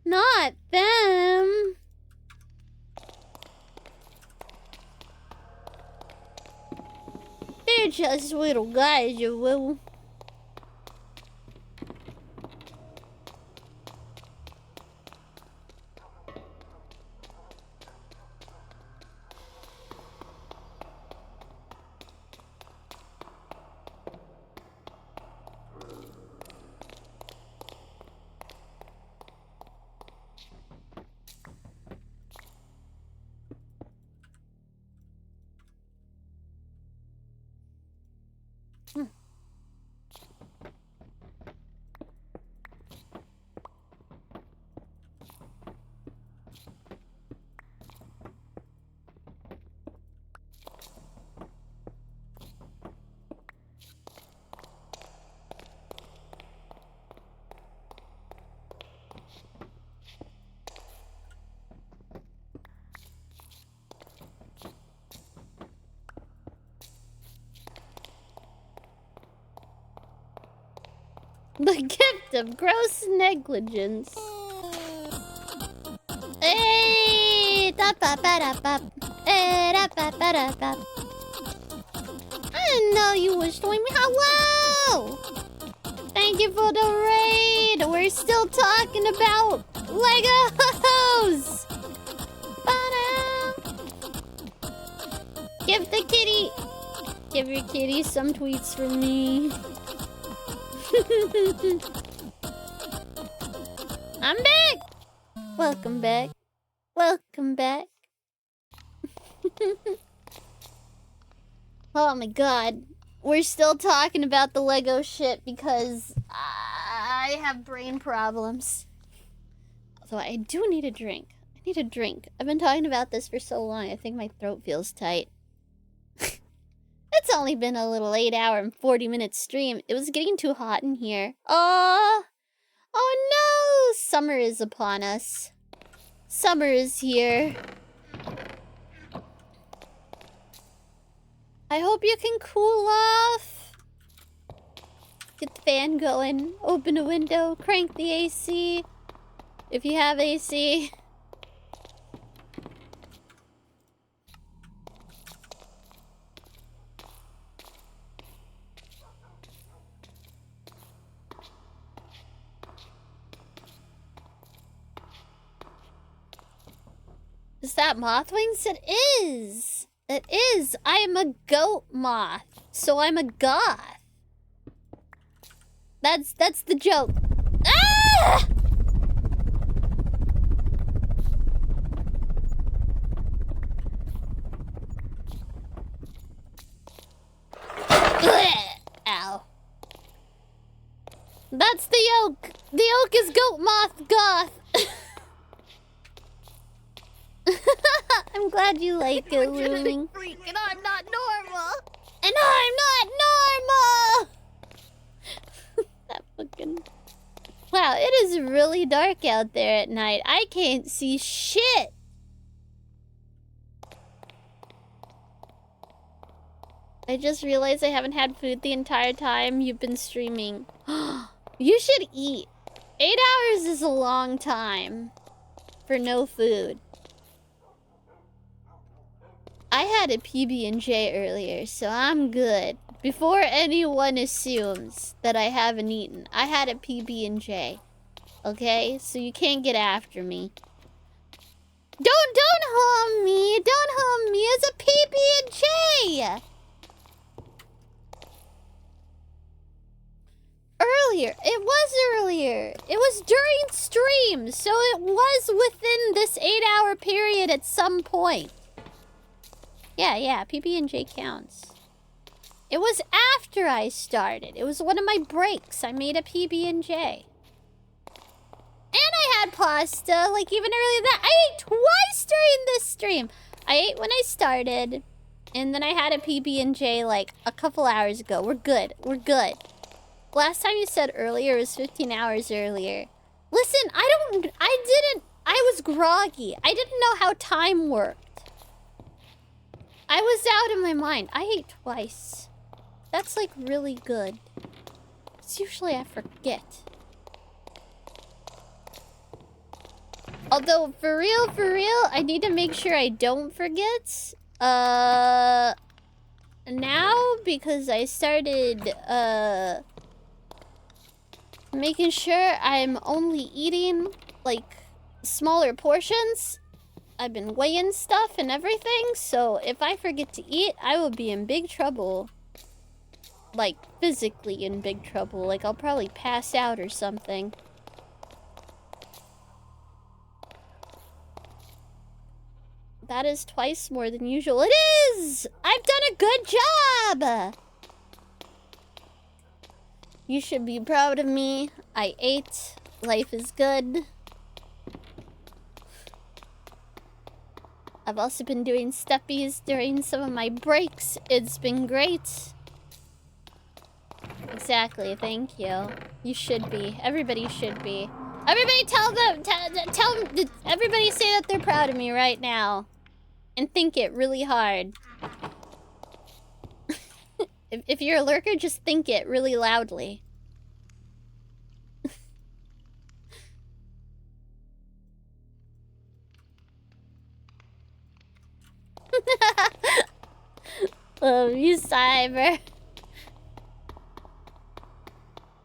Not them. They're just little guys, you will. The gift of gross negligence. Hey, da ba ba da ba. Hey, da ba ba da ba. I didn't know you was doing me. Hello. Thank you for the raid. We're still talking about Legos. Give the kitty. Give your kitty some tweets from me. I'm back! Welcome back. Welcome back. Oh my god. We're still talking about the Lego shit because I have brain problems. Although I do need a drink. I need a drink. I've been talking about this for so long, I think my throat feels tight. It's only been a little 8-hour and 40-minute stream. It was getting too hot in here. Oh no! Summer is upon us. Summer is here. I hope you can cool off. Get the fan going. Open a window, crank the AC. If you have AC. Is that moth wings? It is! It is! I am a goat moth, so I'm a goth. That's the joke. Ah! Ow. That's the yolk. The yolk is goat moth goth. I'm glad you like it, Looming. Freak, and I'm not normal. And I'm not normal! That fucking... Wow, it is really dark out there at night. I can't see shit! I just realized I haven't had food the entire time you've been streaming. You should eat. 8 hours is a long time for no food. I had a PB&J earlier, so I'm good. Before anyone assumes that I haven't eaten, I had a PB&J. Okay? So you can't get after me. Don't harm me! Don't harm me! It's a PB&J! Earlier. It was earlier. It was during stream, so it was within this 8-hour period at some point. Yeah, PB&J counts. It was after I started. It was one of my breaks. I made a PB&J. And I had pasta, like even earlier than that. I ate twice during this stream. I ate when I started, and then I had a PB&J like a couple hours ago. We're good. We're good. Last time you said earlier was 15 hours earlier. Listen, I was groggy. I didn't know how time worked. I was out of my mind. I ate twice. That's like really good. It's usually I forget. Although, for real, I need to make sure I don't forget. Now, because I started, making sure I'm only eating, like, smaller portions. I've been weighing stuff and everything, so if I forget to eat, I will be in big trouble. Like, physically in big trouble. Like, I'll probably pass out or something. That is twice more than usual. It is! I've done a good job! You should be proud of me. I ate. Life is good. I've also been doing steppies during some of my breaks. It's been great. Exactly, thank you. You should be. Everybody should be. Everybody tell them, everybody say that they're proud of me right now. And think it really hard. If you're a lurker, just think it really loudly. Love you, Cyber.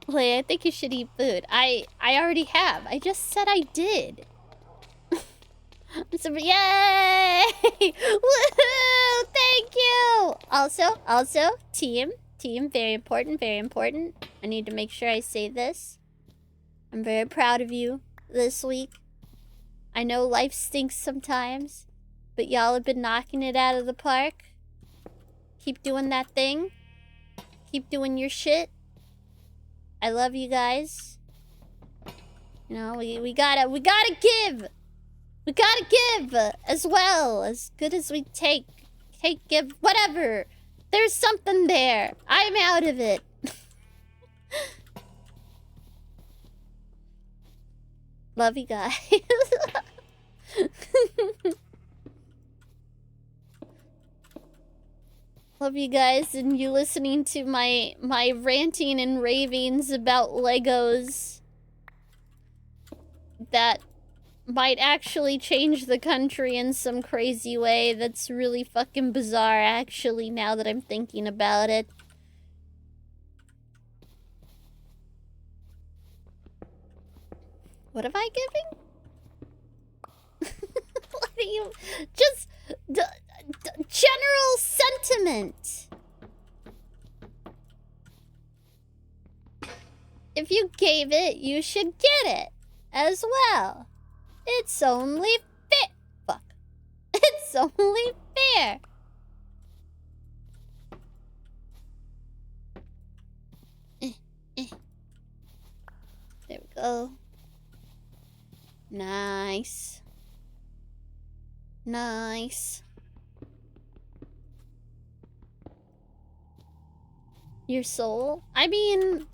Wait, I think you should eat food. I already have. I just said I did. So, yay! Woohoo! Thank you! Also, team, very important, very important. I need to make sure I say this. I'm very proud of you this week. I know life stinks sometimes, but y'all have been knocking it out of the park. Keep doing that thing. Keep doing your shit. I love you guys. You know, we gotta give. We gotta give as well. As good as we take, give, whatever. There's something there. I'm out of it. Love you guys. Love you guys and you listening to my ranting and ravings about Legos that might actually change the country in some crazy way that's really fucking bizarre actually now that I'm thinking about it. What am I giving? What are you... Just... general sentiment. If you gave it, you should get it as well. It's only fair. Fuck. It's only fair. There we go. Nice. Nice. Your soul? I mean,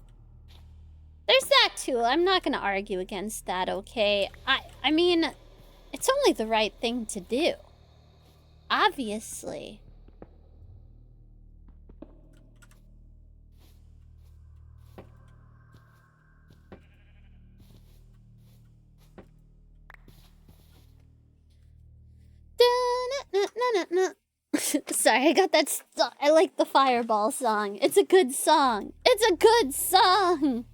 there's that too. I'm not gonna argue against that, okay? I mean, it's only the right thing to do. Obviously. Sorry, I got that. I like the Fireball song. It's a good song. It's a good song.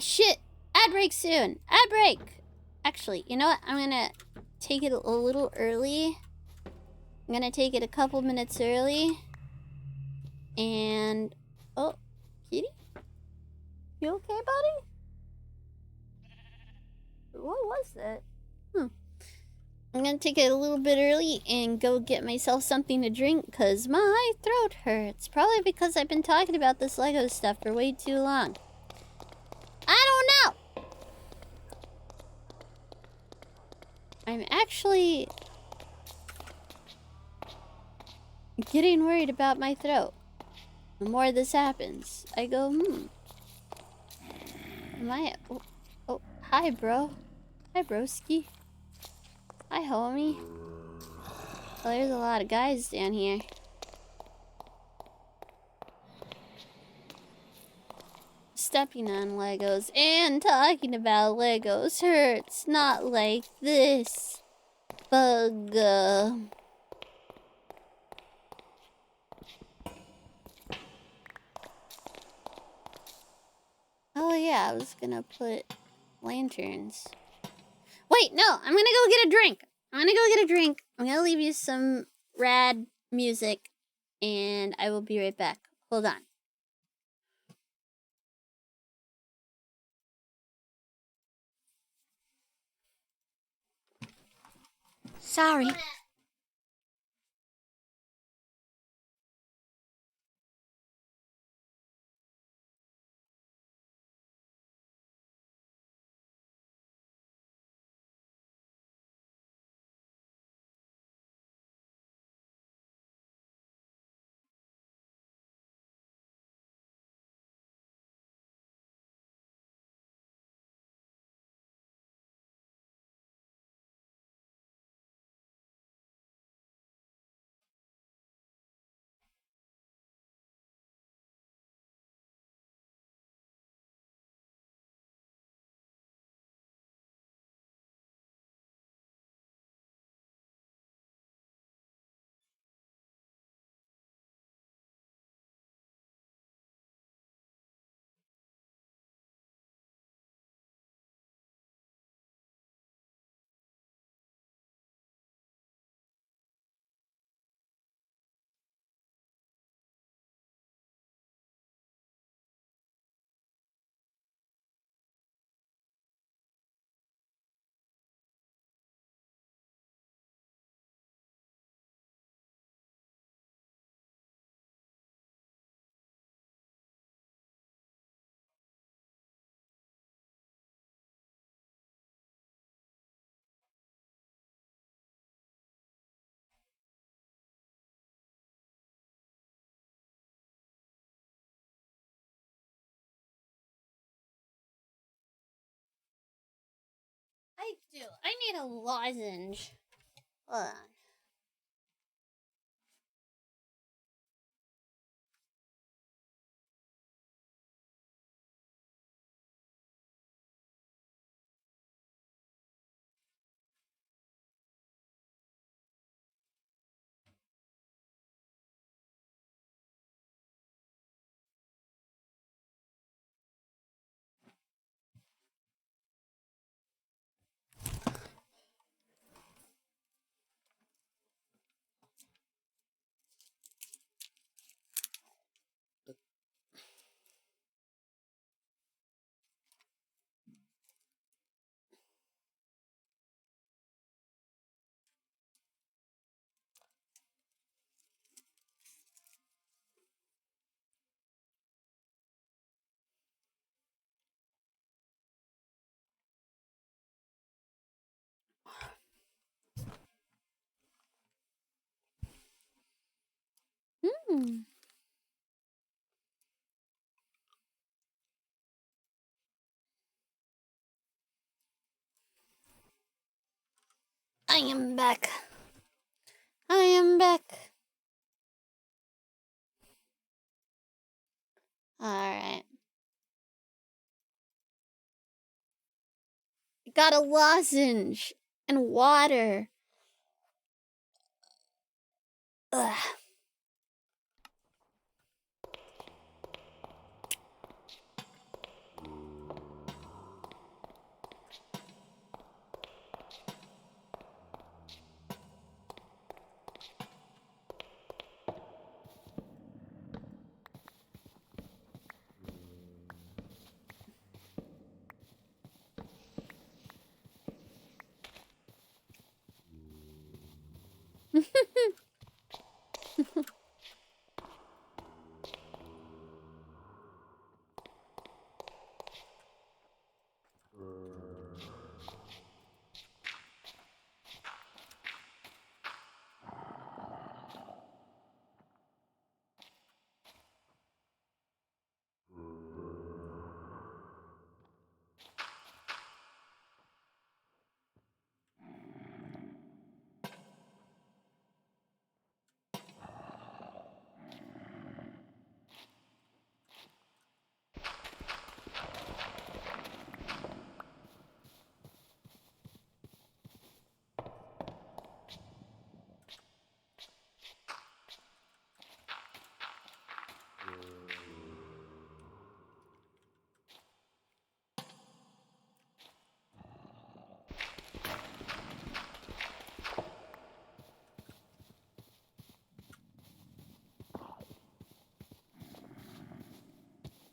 Shit. Ad break soon. Ad break. Actually, you know what? I'm gonna take it a little early. I'm gonna take it a couple minutes early. And... Oh, kitty? You okay, buddy? What was that? I'm gonna take it a little bit early and go get myself something to drink because my throat hurts. Probably because I've been talking about this Lego stuff for way too long. I don't know! I'm actually getting worried about my throat. The more this happens, I go, Am I... Oh, hi, bro. Hi, broski. Hi, homie. Well, there's a lot of guys down here. Stepping on Legos and talking about Legos hurts. Not like this. Bug. Oh yeah, I was gonna put lanterns. Wait, no, I'm gonna go get a drink. I'm gonna leave you some rad music, and I will be right back. Hold on. Sorry. too. I need a lozenge. Hold on. Hmm. I am back. I am back. Alright. Got a lozenge and water. Ugh.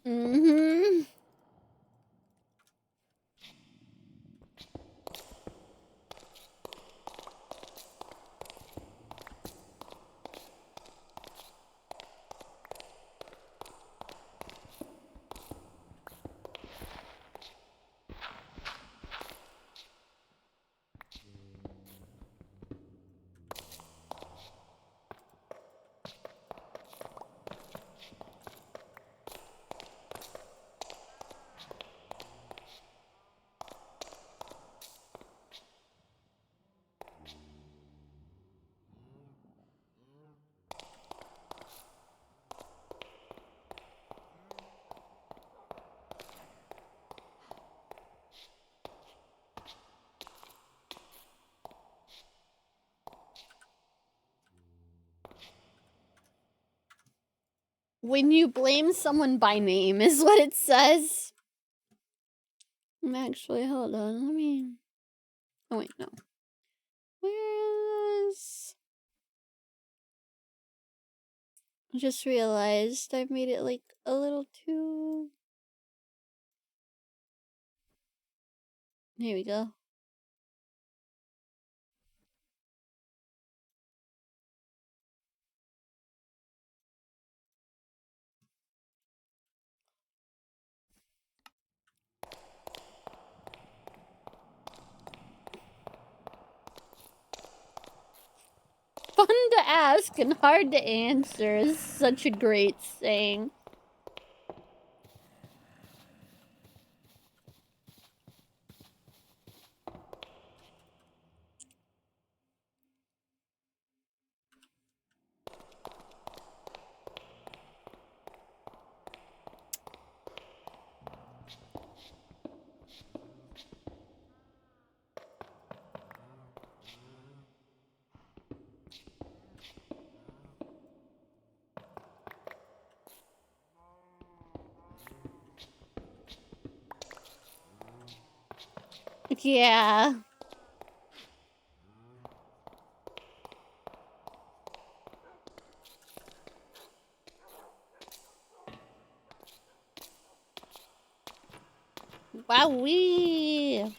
Mm-hmm. When you blame someone by name is what it says. Actually, hold on. Let me... Oh, wait, no. Where is... I just realized I've made it, like, a little too... Here we go. Fun to ask and hard to answer is such a great saying. Yeah. Wowee.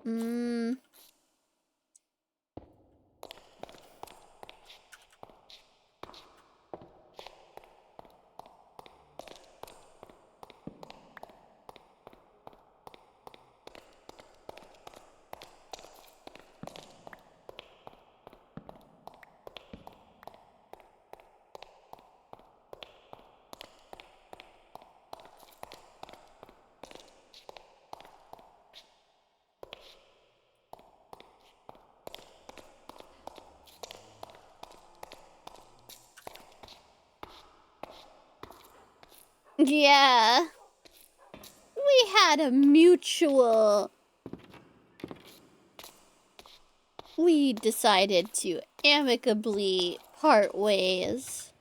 Mm. Yeah. We had a mutual... We decided to amicably part ways.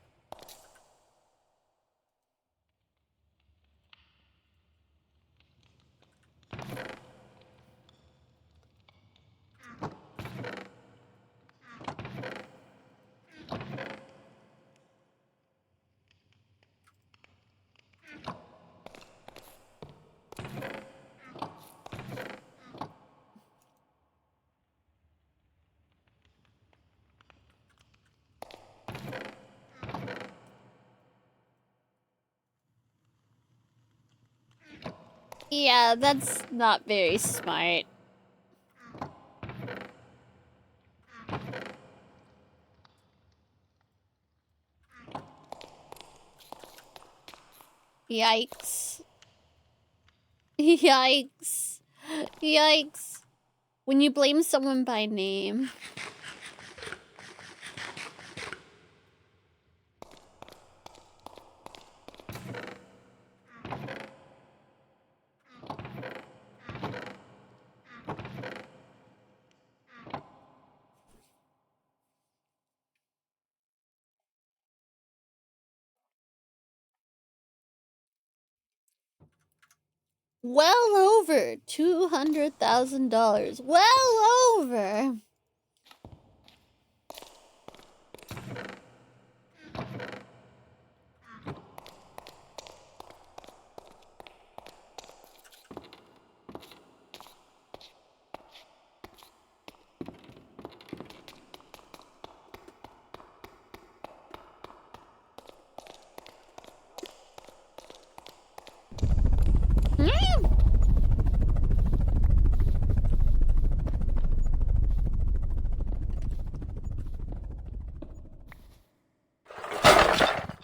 Yeah, that's not very smart. Yikes. Yikes. Yikes. When you blame someone by name. Well over $200,000. Well over.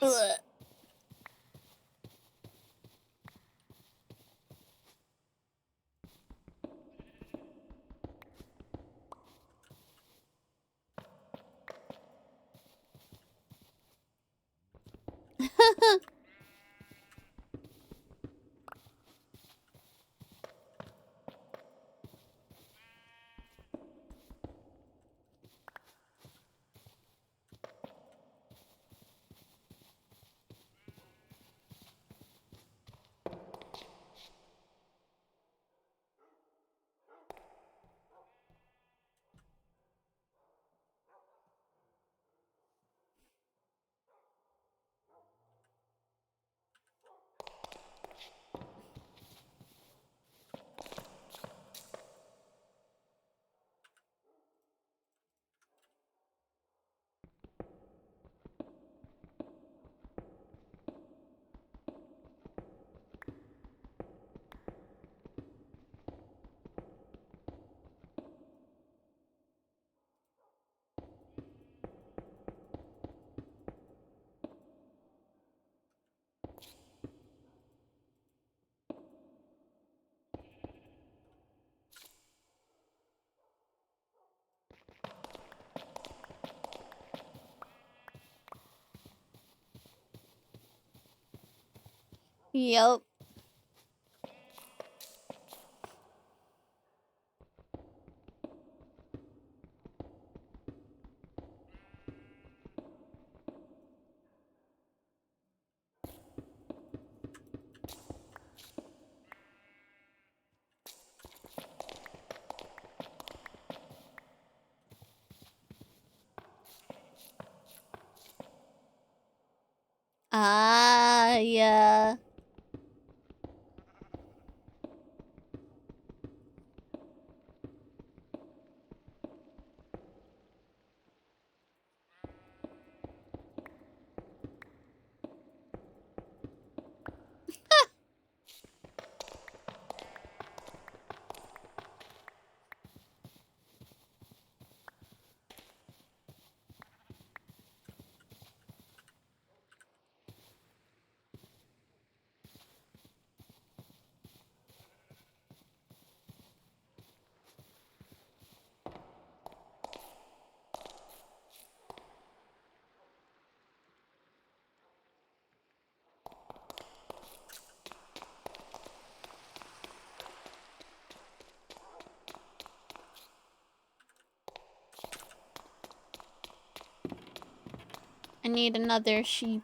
Ugh. Yup. Ah, yeah. I need another sheep.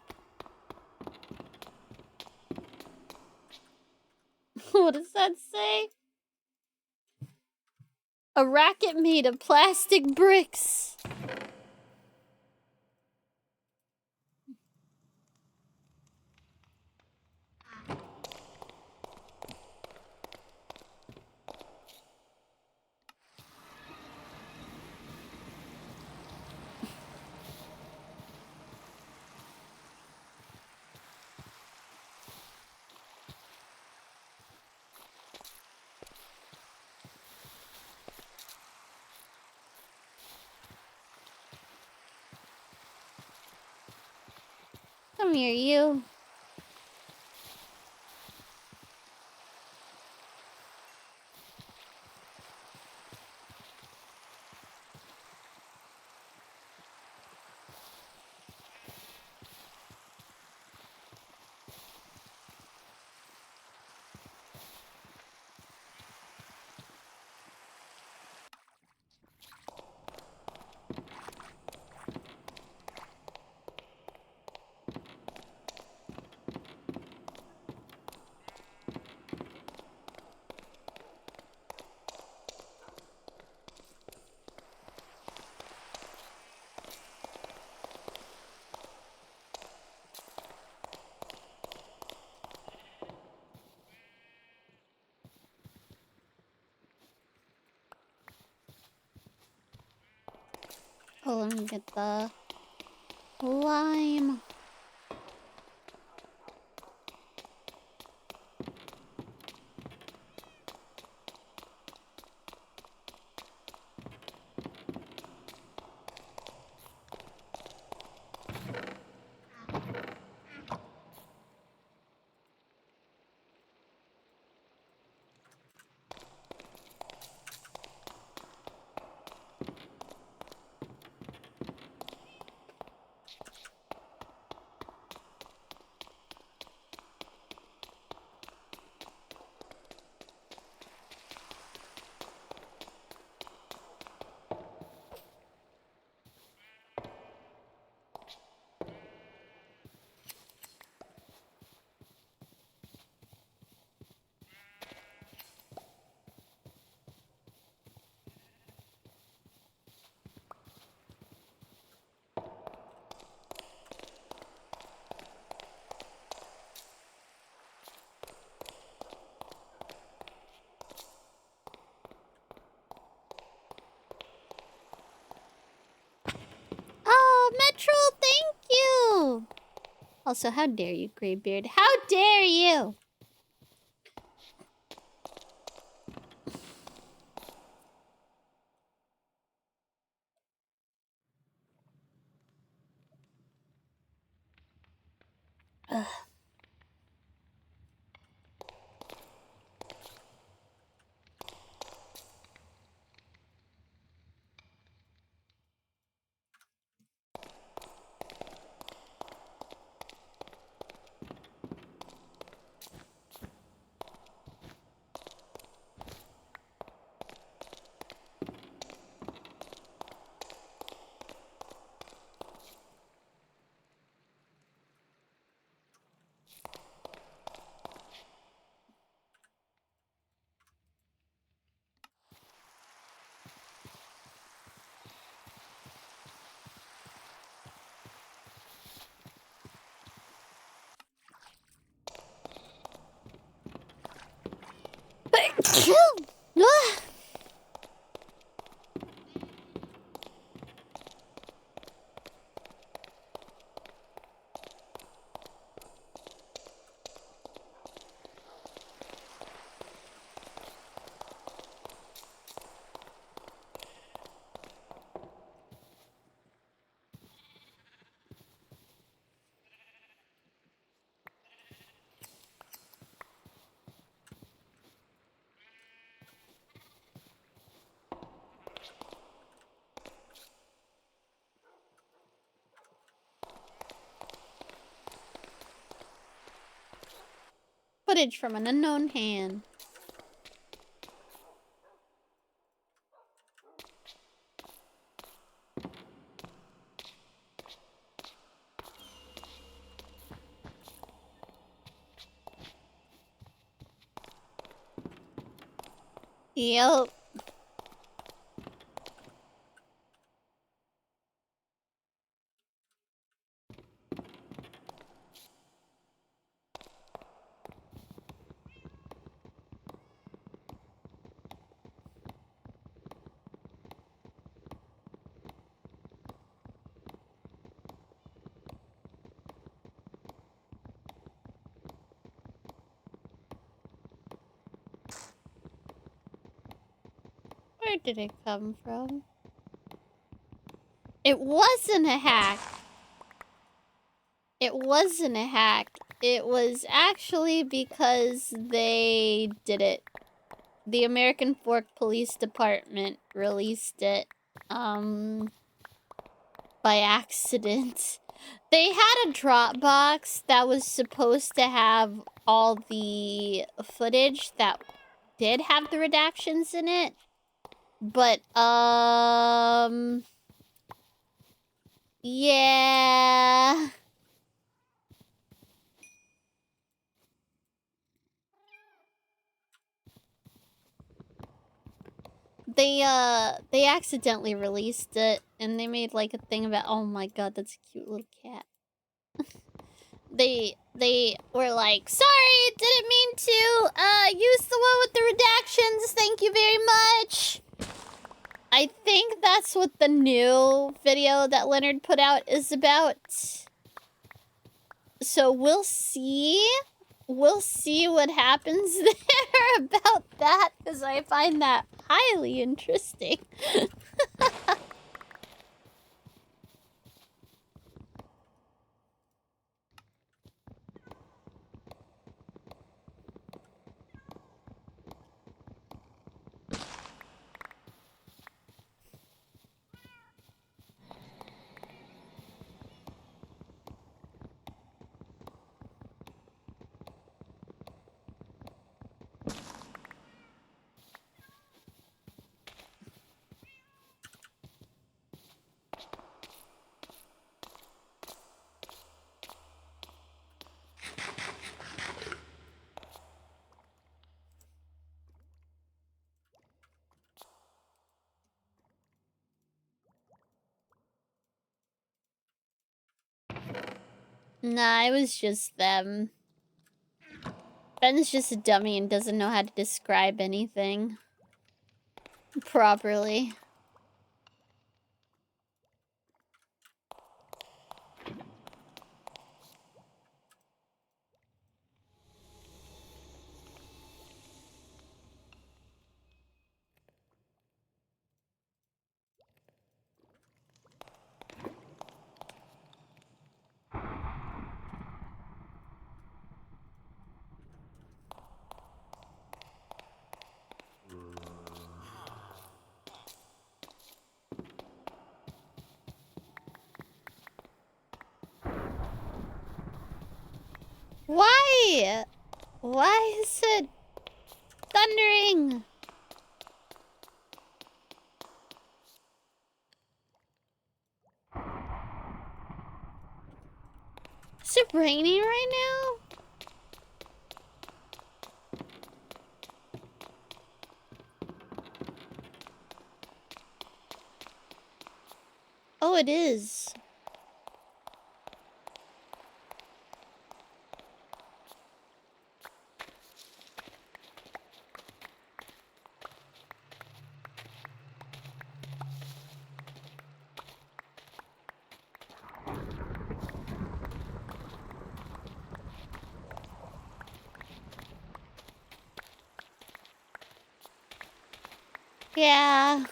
What does that say? A racket made of plastic bricks. Come here, you. Oh, let me get the lime. Oh, Metro, thank you. Also, how dare you, Greybeard? How dare you? Ugh. Footage from an unknown hand. Yep. Where did it come from? It wasn't a hack. It wasn't a hack. It was actually because they did it. The American Fork Police Department released it, by accident. They had a Dropbox that was supposed to have all the footage that did have the redactions in it. But, yeah. They accidentally released it, and they made, like, a thing about, oh my god, that's a cute little cat. They were like, sorry, didn't mean to, use the one with the redactions, thank you very much. I think that's what the new video that Leonard put out is about. So we'll see. We'll see what happens there about that, because I find that highly interesting. Nah, it was just them. Ben's just a dummy and doesn't know how to describe anything properly. Why? Why is it thundering? Is it raining right now? Oh, it is. Yeah.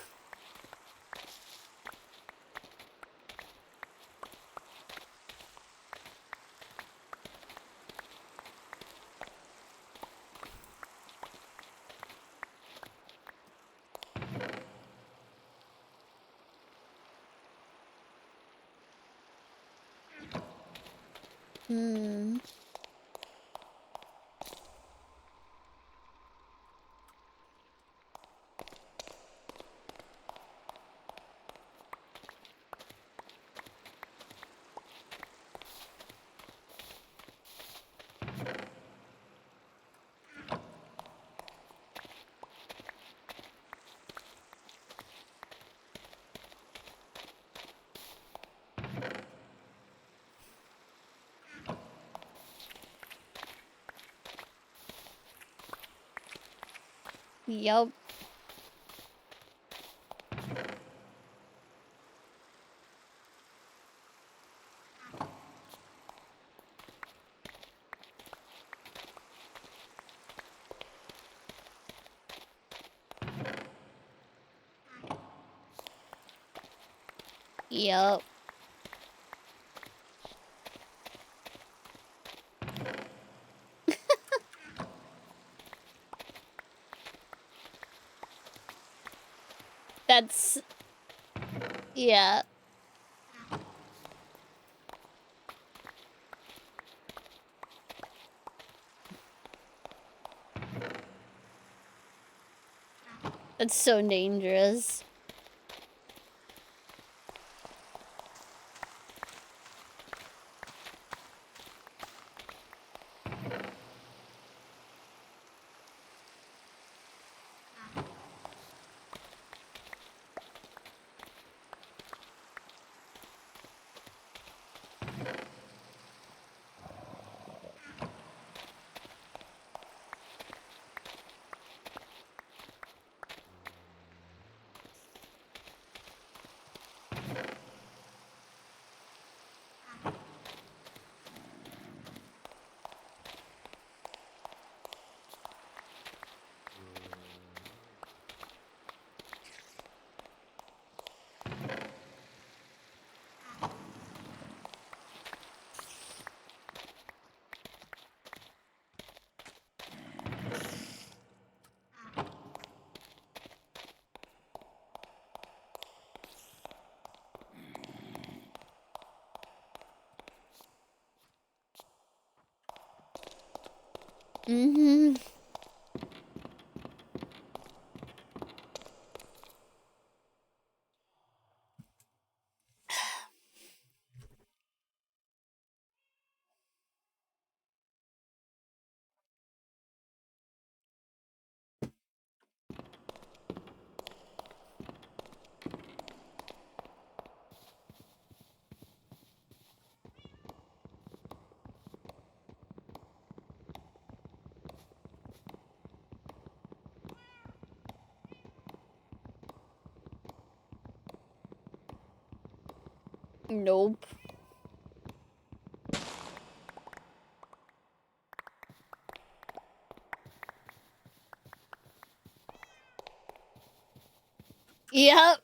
Hmm. Yup. Yup. That's... Yeah. That's so dangerous. Mm-hmm. Nope. Yep.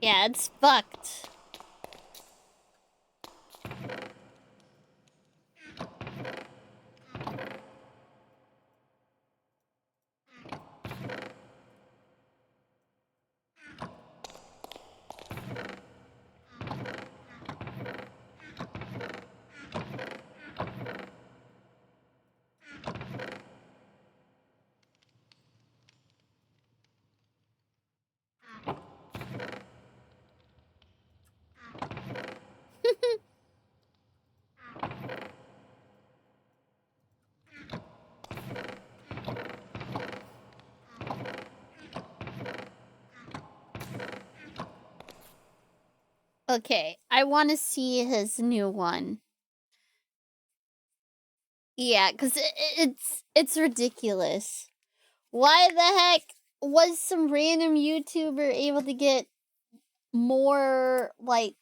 Yeah, it's fucked. Okay, I want to see his new one. Yeah, because it's ridiculous. Why the heck was some random YouTuber able to get more, like,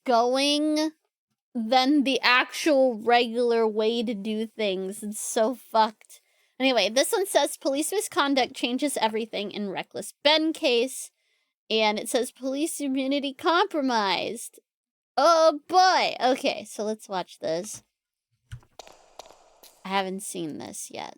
going than the actual regular way to do things? It's so fucked. Anyway, this one says police misconduct changes everything in reckless Ben case. And it says police immunity compromised. Oh boy! Okay, so let's watch this. I haven't seen this yet.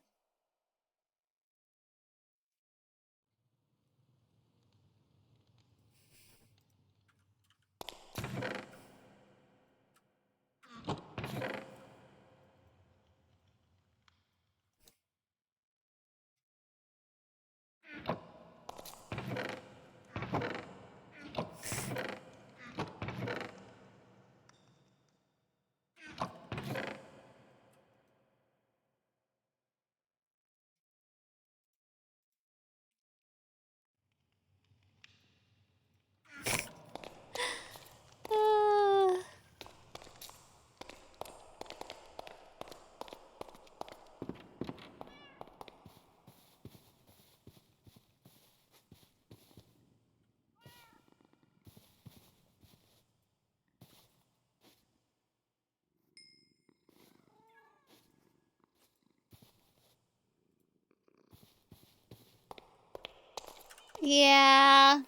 Yeah.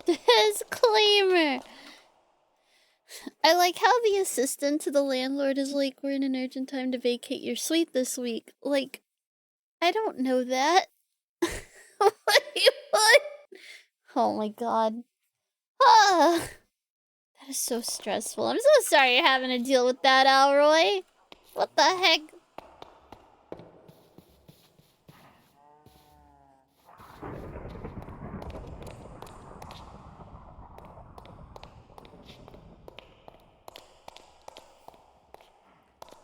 Disclaimer. I like how the assistant to the landlord is like, we're in an urgent time to vacate your suite this week. Like, I don't know that. What? Oh my god. Ah, that is so stressful. I'm so sorry you're having to deal with that, Alroy. What the heck?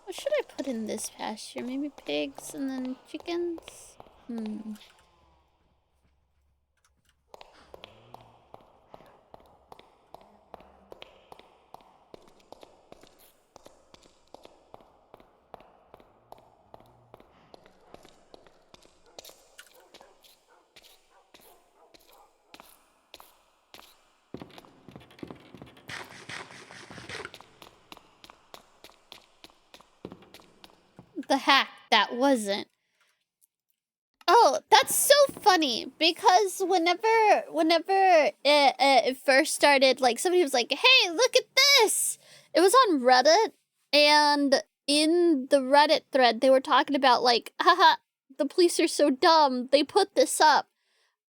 What should I put in this pasture? Maybe pigs and then chickens? The hack that wasn't. Oh, that's so funny because whenever it first started, like somebody was like, "Hey, look at this!" It was on Reddit, and in the Reddit thread, they were talking about like, "Haha, the police are so dumb. They put this up."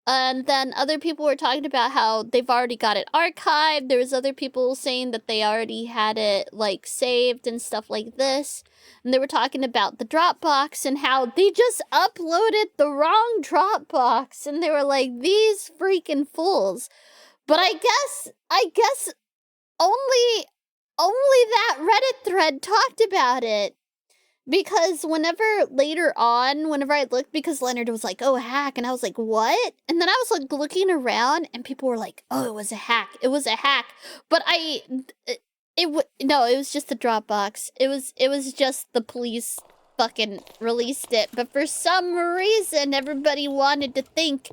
And then other people were talking about how they've already got it archived. There was other people saying that they already had it, like, saved and stuff like this. And they were talking about the Dropbox and how they just uploaded the wrong Dropbox. And they were like, these freaking fools. But I guess only that Reddit thread talked about it. Because whenever later on, whenever I looked, because Leonard was like, oh, a hack. And I was like, what? And then I was like looking around and people were like, oh, it was a hack. It was a hack. But no, it was just the Dropbox. It was just the police fucking released it. But for some reason, everybody wanted to think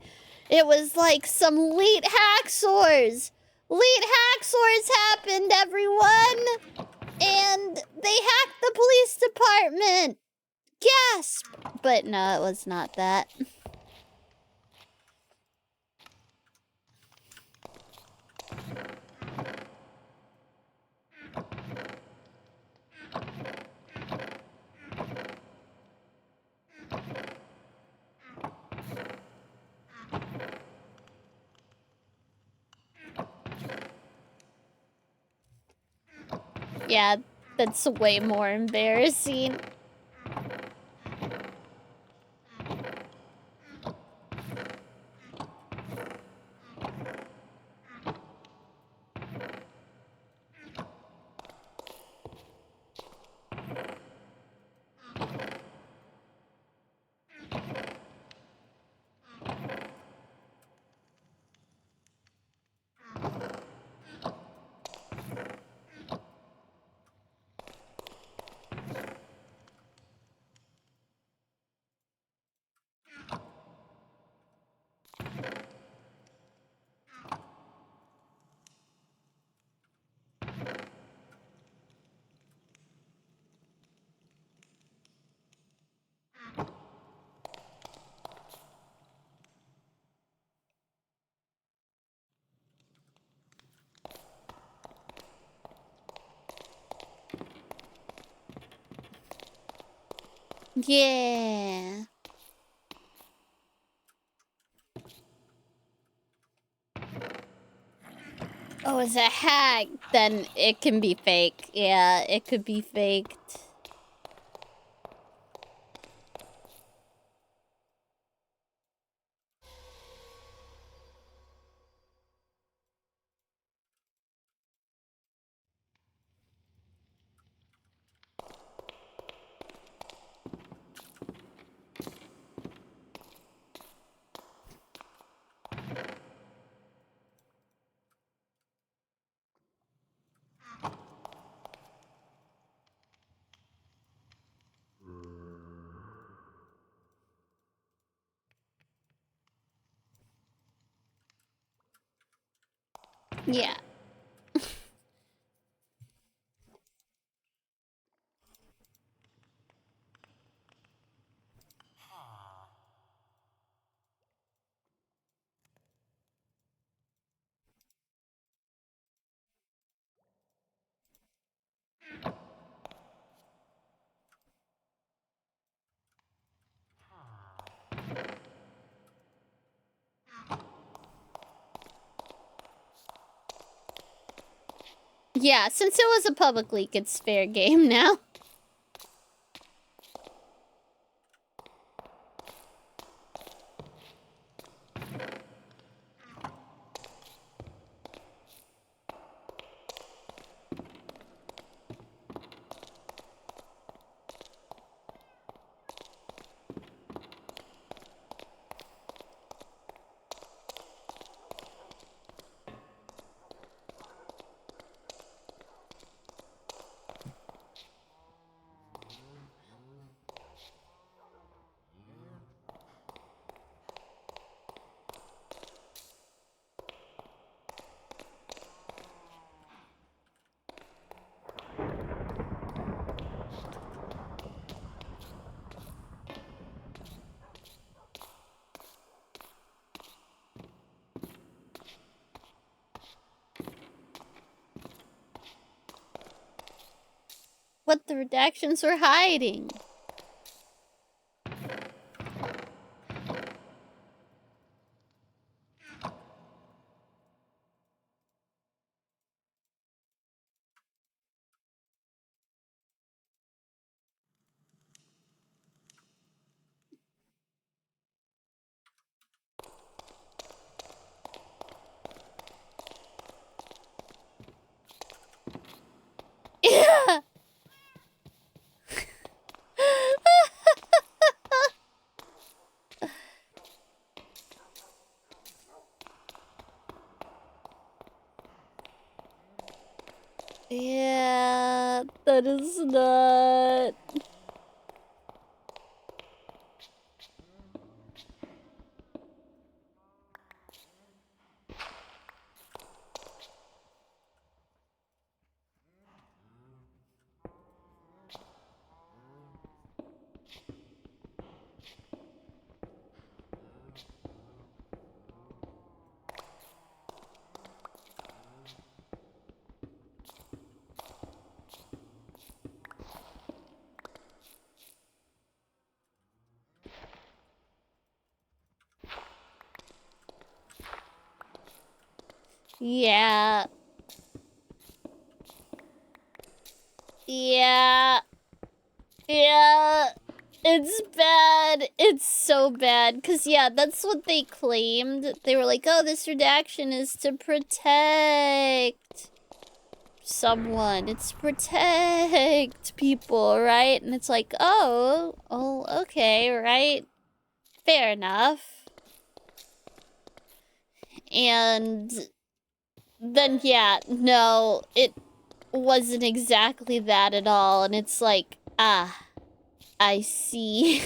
it was like some late hacksaws. Late hacksaws happened, everyone! And they hacked the police department! Gasp! But no, it was not that. Yeah, that's way more embarrassing. Yeah. Oh, it's a hack. Then it can be fake. Yeah, it could be faked. Yeah. Yeah, since it was a public leak, it's fair game now. What the redactions were hiding. Yeah. Yeah, that is not. Yeah. Yeah. Yeah. It's bad. It's so bad. Because, yeah, that's what they claimed. They were like, oh, this redaction is to protect someone. It's protect people, right? And it's like, oh, okay, right? Fair enough. And then, yeah, no, it wasn't exactly that at all. And it's like, I see.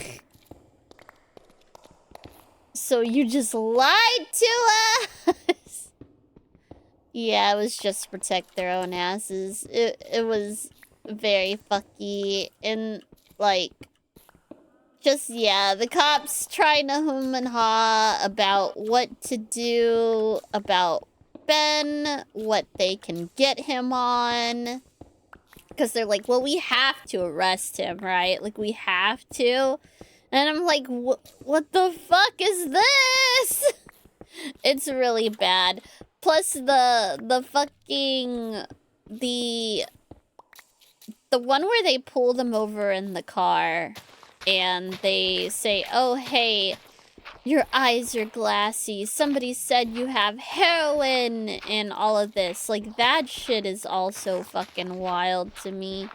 So you just lied to us? Yeah, it was just to protect their own asses. It was very fucky. And, like, just, yeah, the cops trying to hum and ha about what to do about Ben, what they can get him on. Because they're like, well, we have to arrest him, right? Like, we have to. And I'm like, what the fuck is this? It's really bad. Plus the fucking the one where they pull them over in the car and they say, "Oh, hey, your eyes are glassy. Somebody said you have heroin," and all of this. Like, that shit is also fucking wild to me.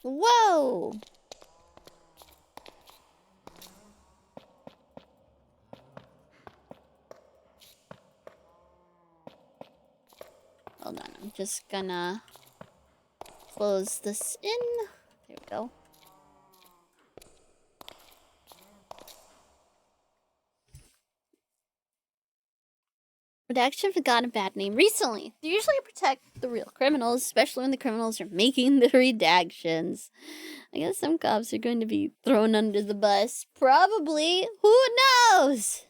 Whoa! Hold on, I'm just gonna close this in. There we go. Redaction have gotten a bad name recently. They usually protect the real criminals, especially when the criminals are making the redactions. I guess some cops are going to be thrown under the bus. Probably. Who knows?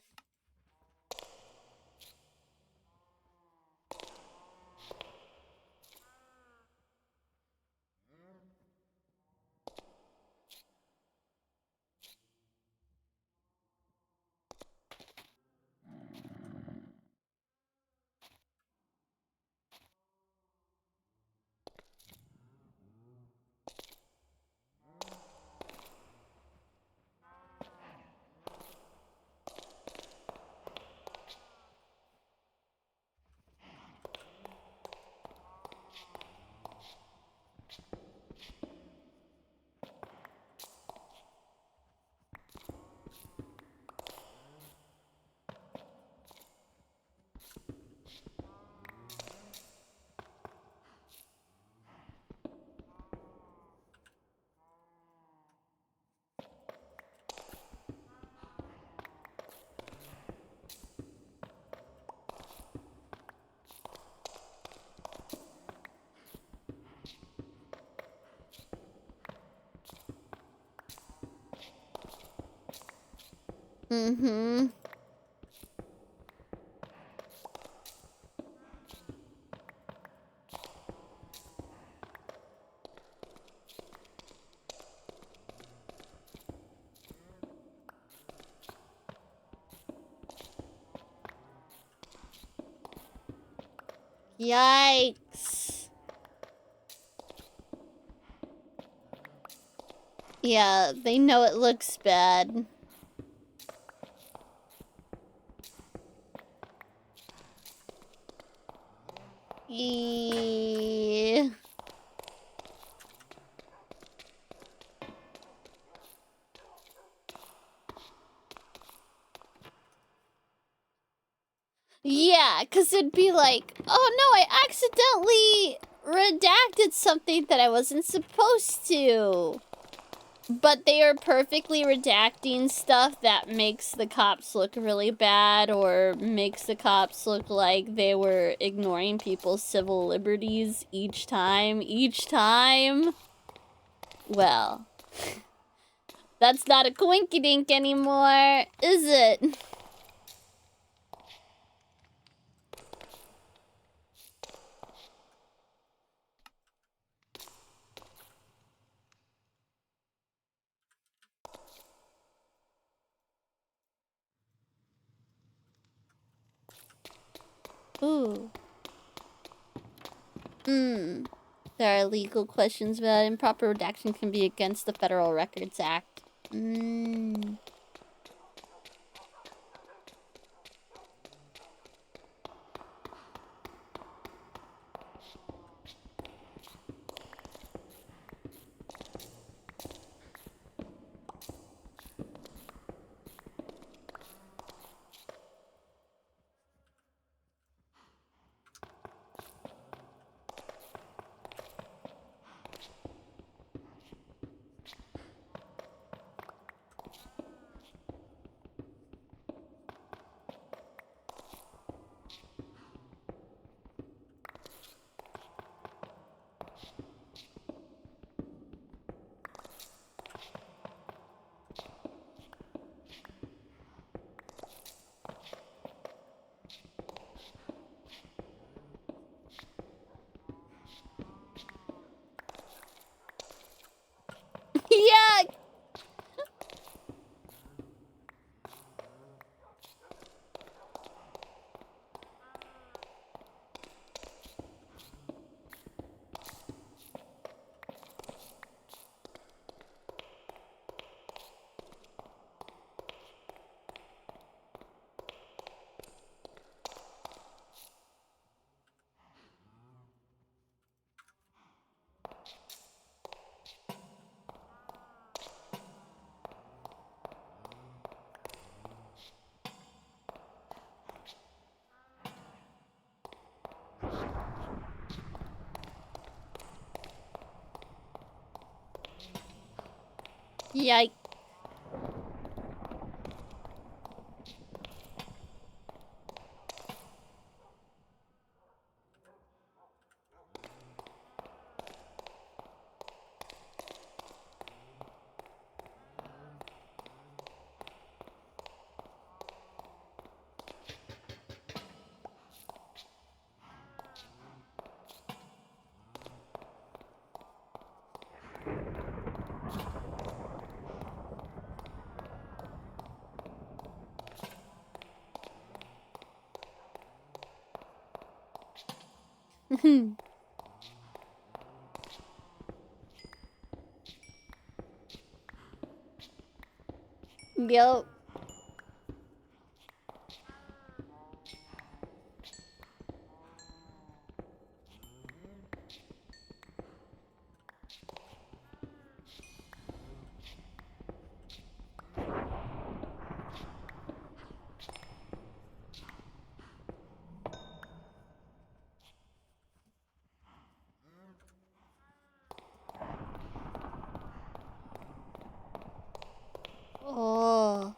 Mm-hmm. Yikes. Yeah, they know it looks bad. Yeah. Yeah, because it'd be like, oh no, I accidentally redacted something that I wasn't supposed to. But they are perfectly redacting stuff that makes the cops look really bad or makes the cops look like they were ignoring people's civil liberties each time. Well, that's not a coinkydink anymore, is it? Ooh. There are legal questions about improper redaction can be against the Federal Records Act. Yuck! Yikes. Yup. Oh.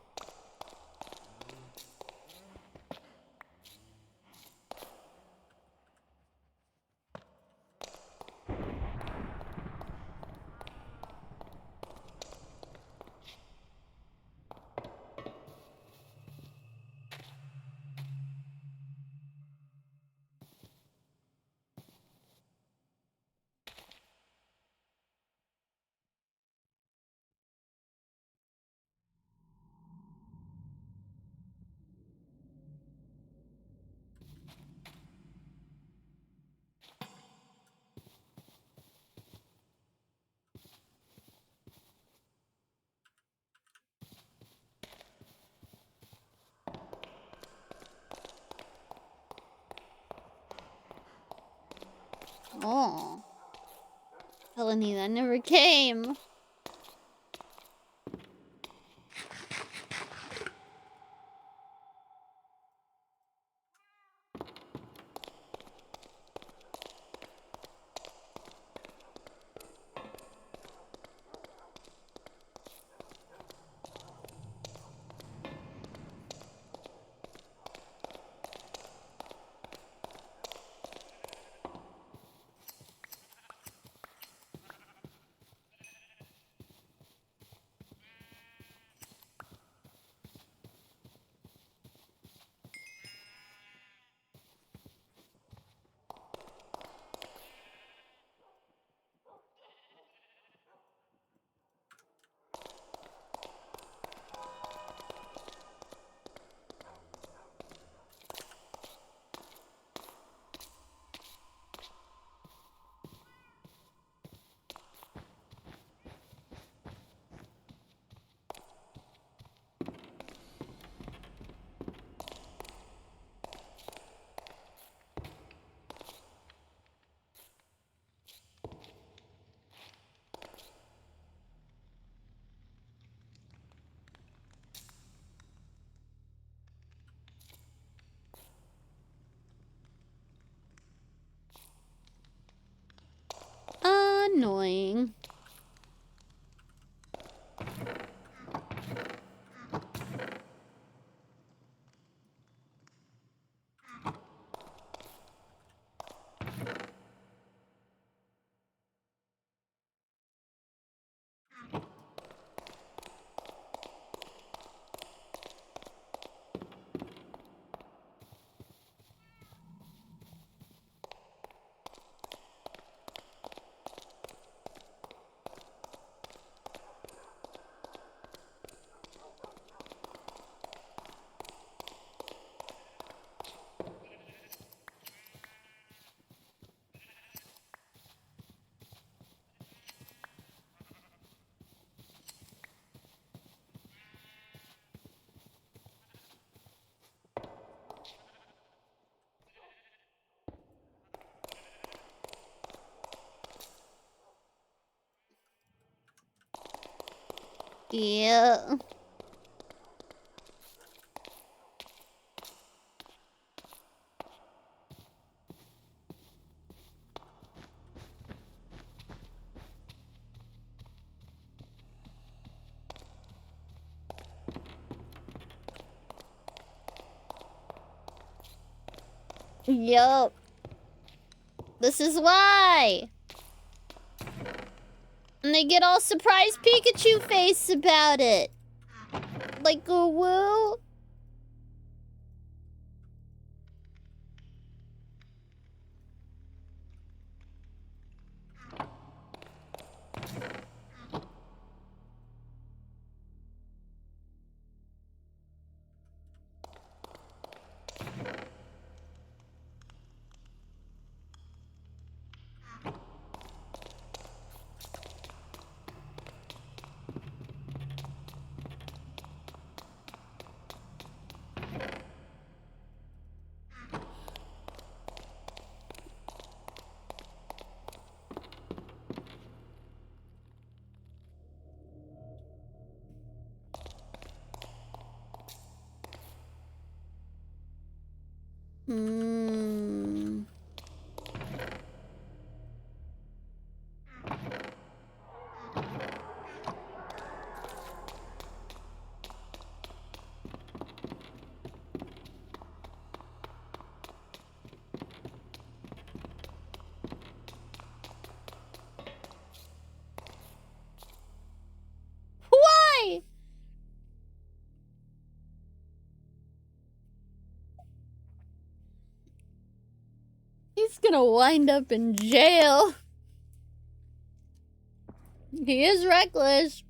Oh. Felony that never came. Yeah. Yup. This is why. And they get all surprised Pikachu face about it. Like a woo. Hmm. Why? He's gonna wind up in jail. He is reckless.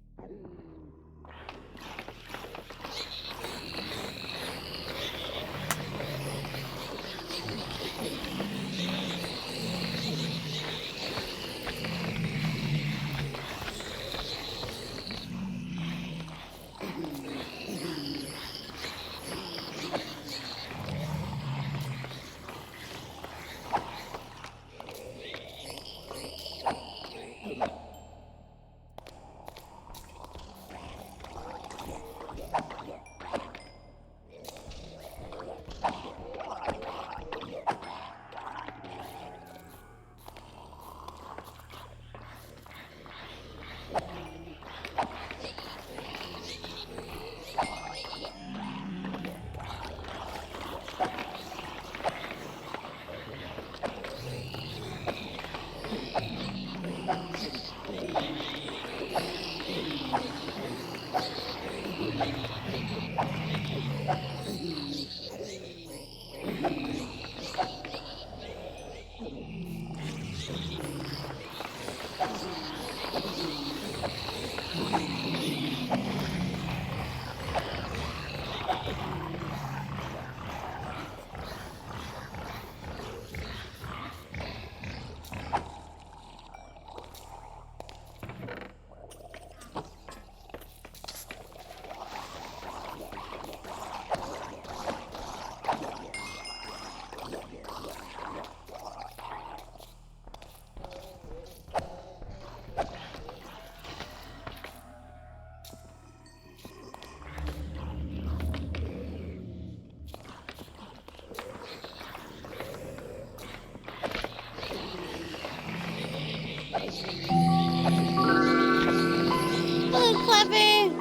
Hello, Clever.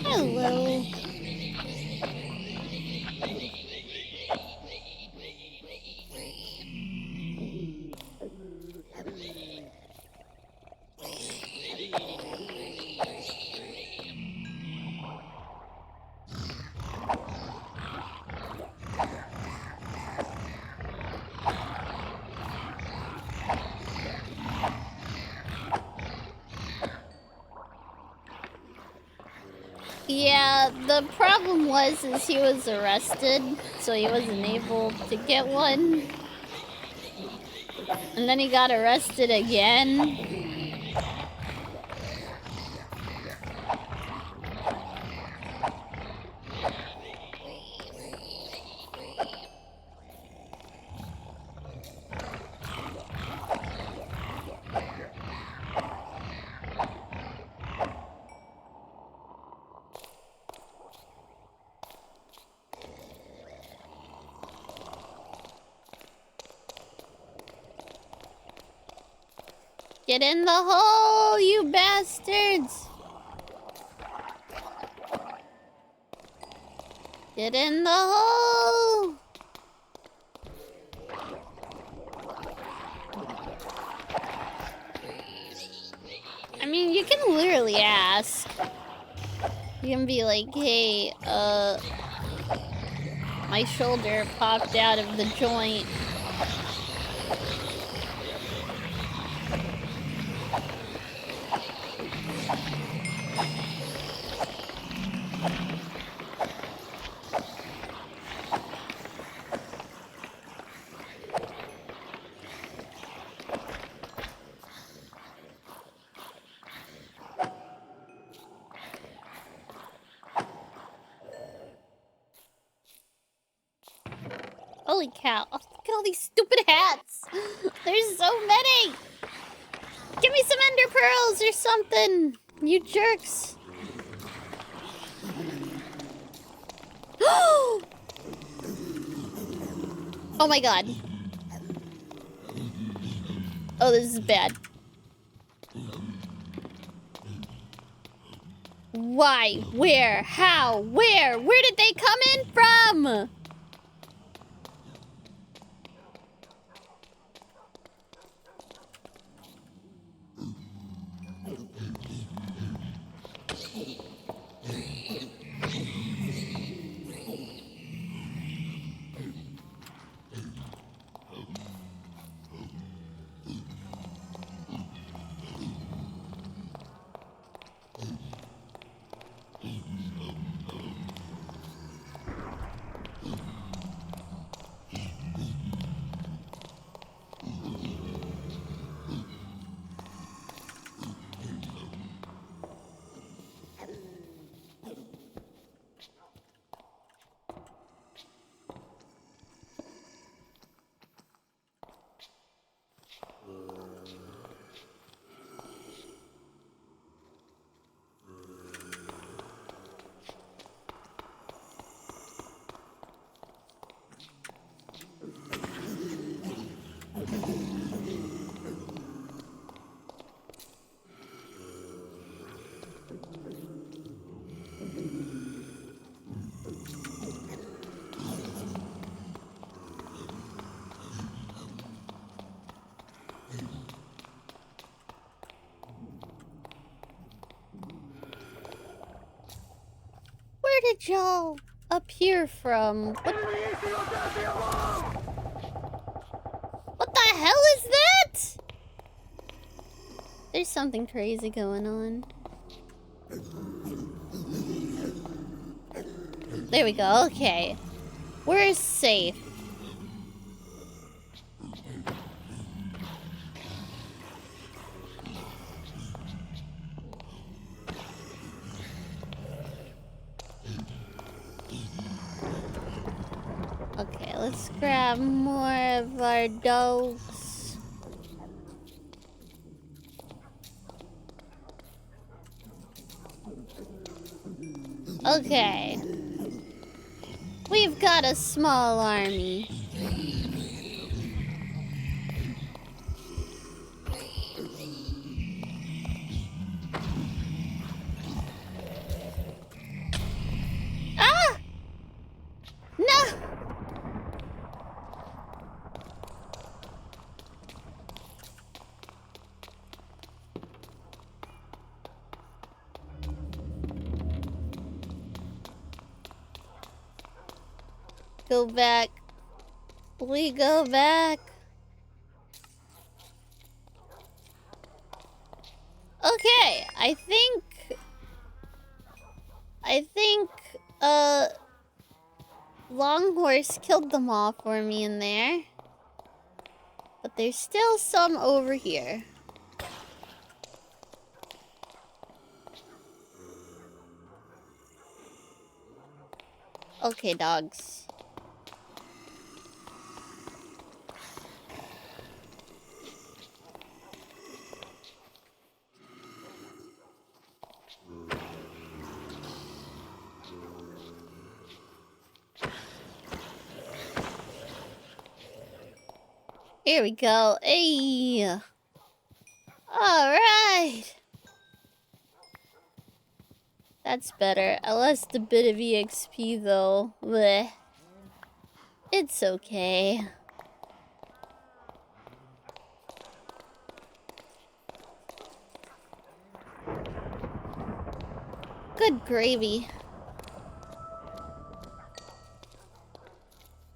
Hello. Yeah, the problem was is he was arrested, so he wasn't able to get one. And then he got arrested again. Get in the hole, you bastards! Get in the hole! I mean, you can literally ask. You can be like, hey, my shoulder popped out of the joint. Holy cow. Oh, look at all these stupid hats. There's so many. Give me some ender pearls or something, you jerks. Oh my god. Oh, this is bad. Why? Where? How? Where? Where did they come in from? Where did y'all appear from? What the hell is that? There's something crazy going on. There we go, okay. We're safe. Okay, let's grab more of our dogs. Okay. We've got a small army. Ah! No! Go back. We go back. Okay, I think, Long Horse killed them all for me in there. But there's still some over here. Okay, dogs. Here we go. Hey. Alright. That's better. I lost a bit of EXP though. Blech. It's okay. Good gravy.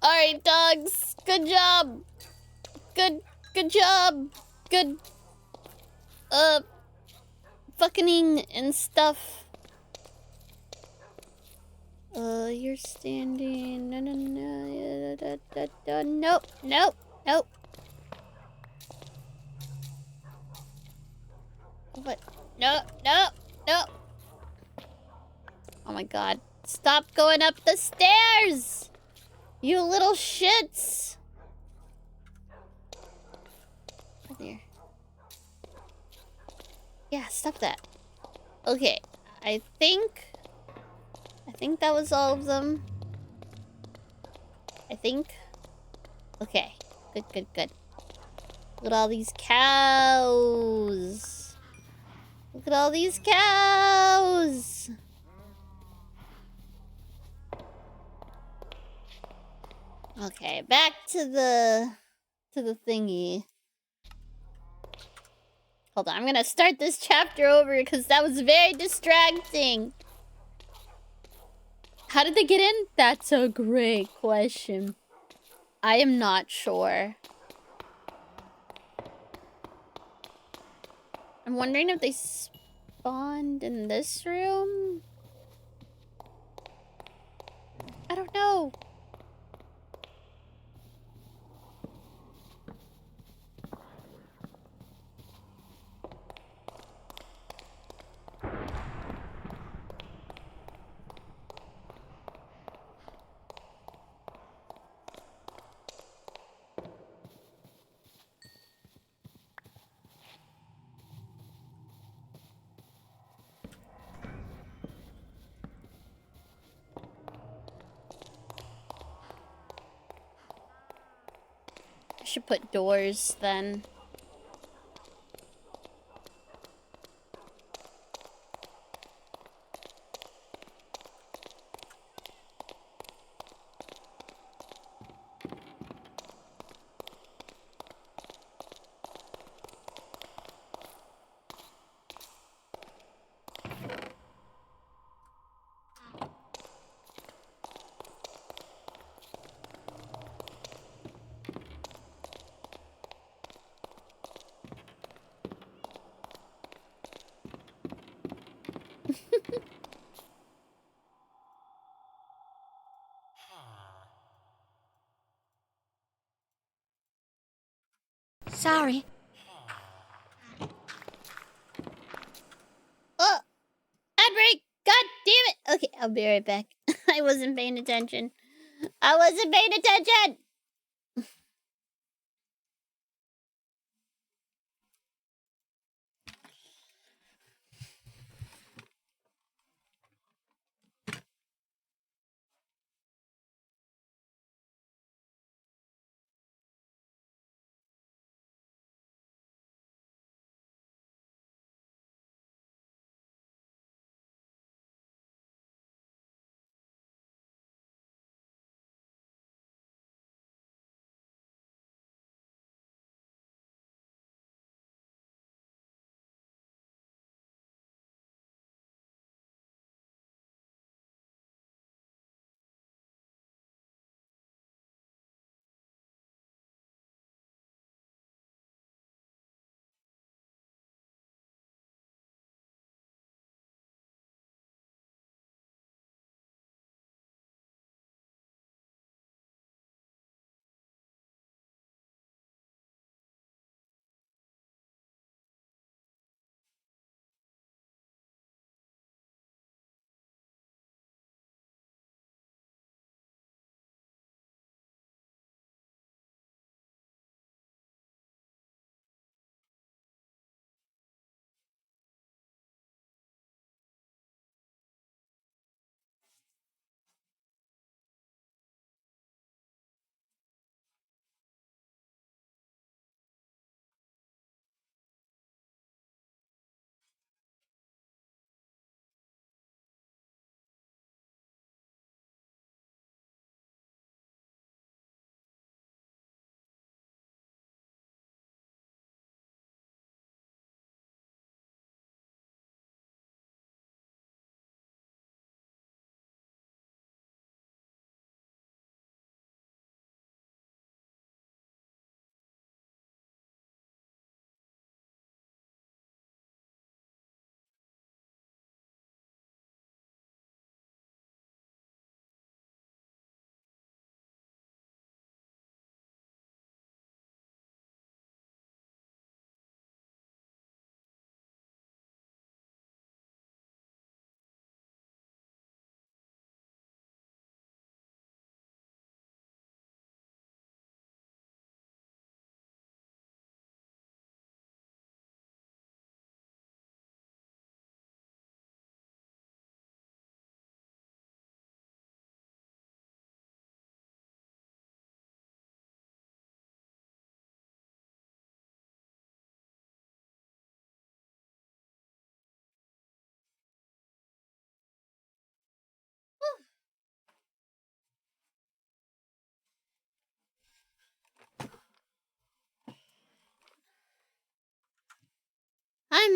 Alright, dogs. Good job. Good job. Good, fucking and stuff. You're standing. No, no, no. Nope, nope, nope. What? No, no, no. Oh my god. Stop going up the stairs! You little shits! Over there. Yeah, stop that. Okay, I think that was all of them. I think. Okay, good. Look at all these cows. Look at all these cows. Okay, back to the thingy. Hold on, I'm gonna start this chapter over because that was very distracting. How did they get in? That's a great question. I am not sure. I'm wondering if they spawned in this room? I don't know. I should put doors then. Sorry. Oh! Ad break! God damn it! Okay, I'll be right back. I wasn't paying attention. I wasn't paying attention!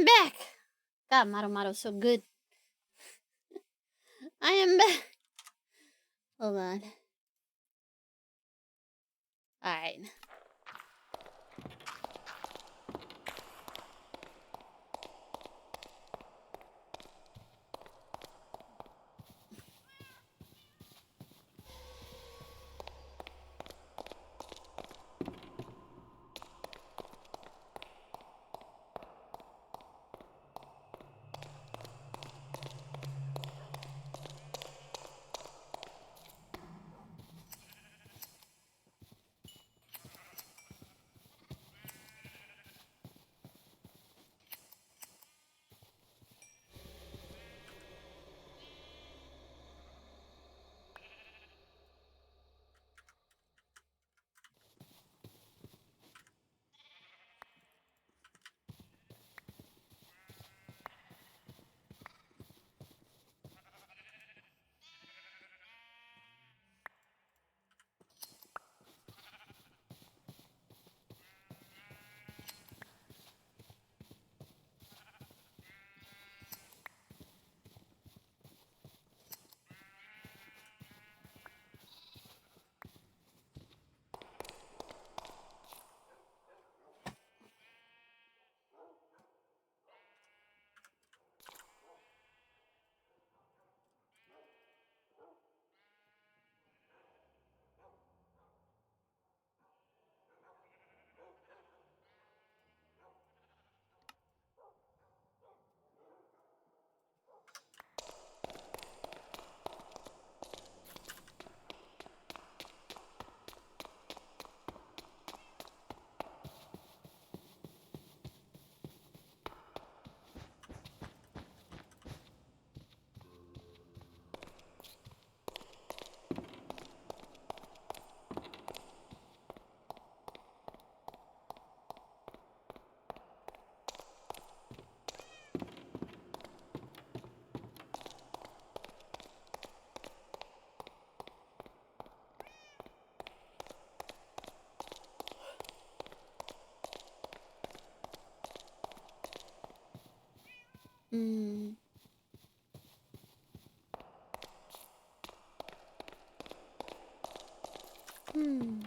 am back. God, Maru's so good. I am back. Hold on. Alright. Hmm. Hmm.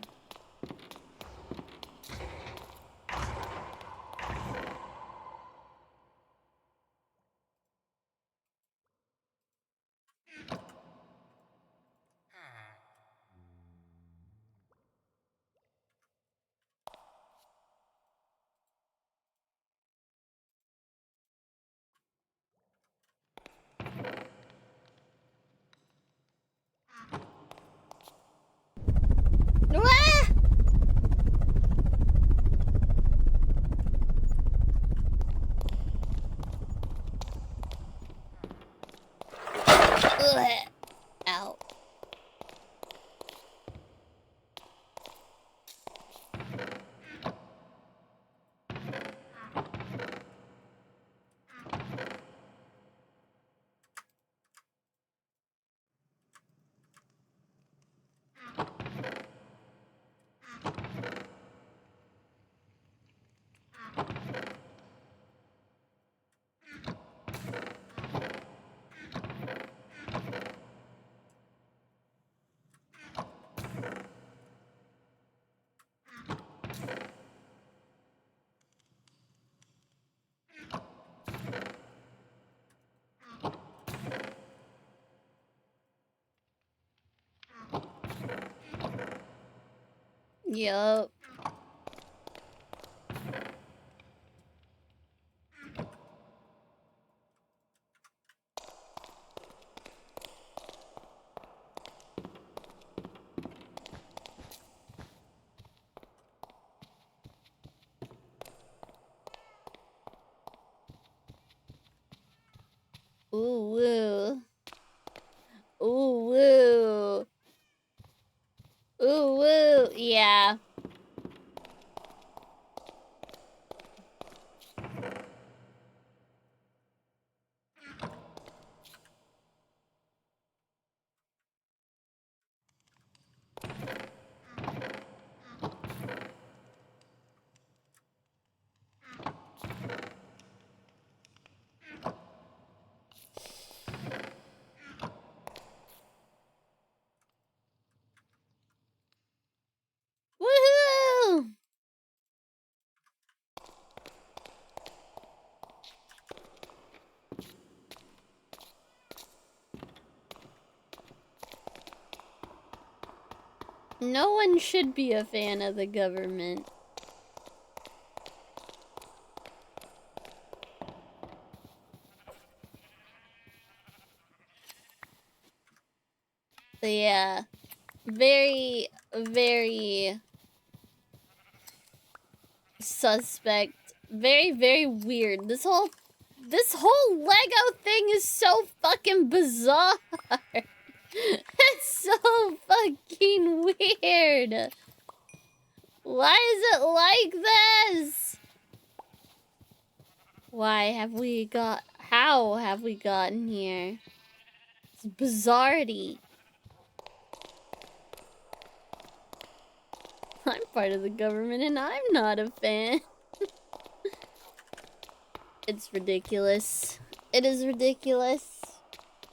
Ah! Ugh. Ow. Yup. Ooh, woo. Ooh, woo. Ooh, woo. Yeah. No one should be a fan of the government. But yeah, very, very suspect. Very, very weird. This whole Lego thing is so fucking bizarre. It's so fucking weird. Why is it like this? How have we gotten here? It's bizarrety. I'm part of the government and I'm not a fan. It's ridiculous. It is ridiculous.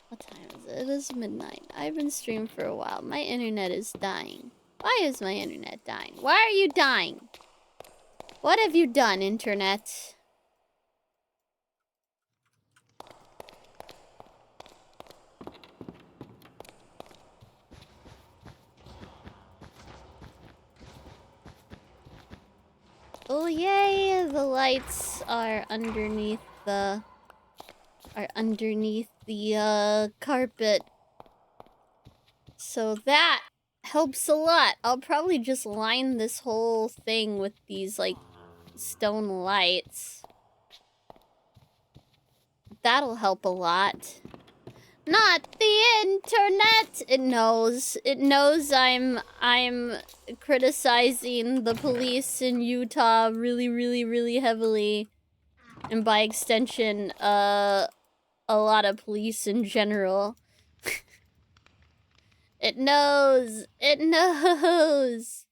What time is it? It is midnight. I've been streaming for a while. My internet is dying. Why is my internet dying? Why are you dying? What have you done, internet? Oh yay, the lights are underneath the carpet. So that helps a lot. I'll probably just line this whole thing with these like stone lights. That'll help a lot. Not the internet. It knows. It knows I'm criticizing the police in Utah really heavily. And by extension, a lot of police in general. It knows. It knows.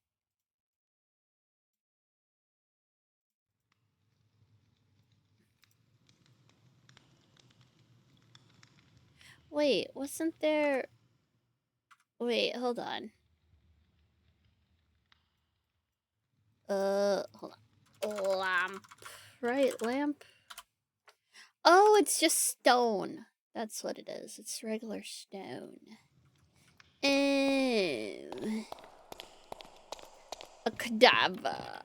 Wait, wasn't there... Wait, hold on. Hold on. Lamp. Right, lamp? Oh, it's just stone. That's what it is. It's regular stone. A cadaver.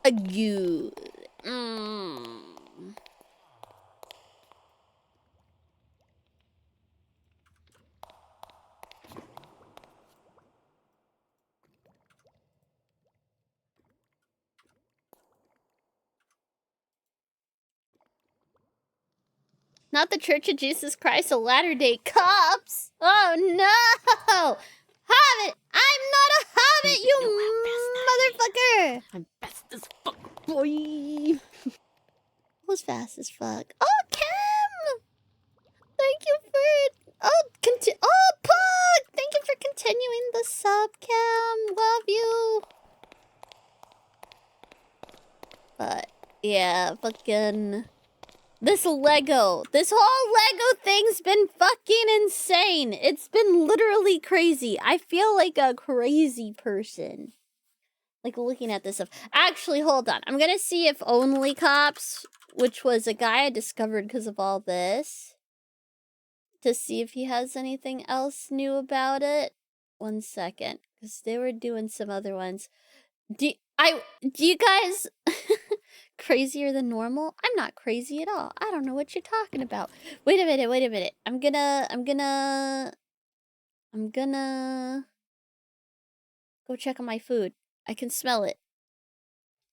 A ghoul. Not the Church of Jesus Christ of Latter-day Cops. Oh no! Hobbit! I'm not a hobbit, you motherfucker! I'm fast as fuck. Boy. Who's fast as fuck? Oh, Kim! Thank you for... Oh, Pug! Thank you for continuing the sub, Kim. Love you. But, yeah, fucking... This whole Lego thing's been fucking insane. It's been literally crazy. I feel like a crazy person. Like, looking at this stuff. Actually, hold on. I'm gonna see if Only Cops, which was a guy I discovered because of all this, to see if he has anything else new about it. 1 second. Because they were doing some other ones. Do you guys... Crazier than normal? I'm not crazy at all. I don't know what you're talking about. Wait a minute. I'm gonna go check on my food. I can smell it.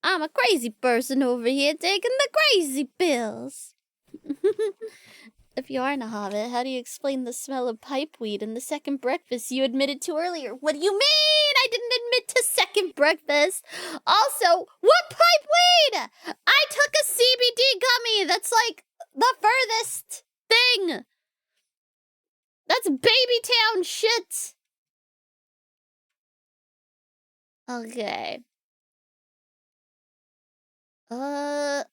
I'm a crazy person over here taking the crazy pills. If you aren't a hobbit, how do you explain the smell of pipeweed and the second breakfast you admitted to earlier? What do you mean? I didn't admit to second breakfast. Also, what pipeweed? I took a CBD gummy. That's like the furthest thing. That's baby town shit. Okay. I'll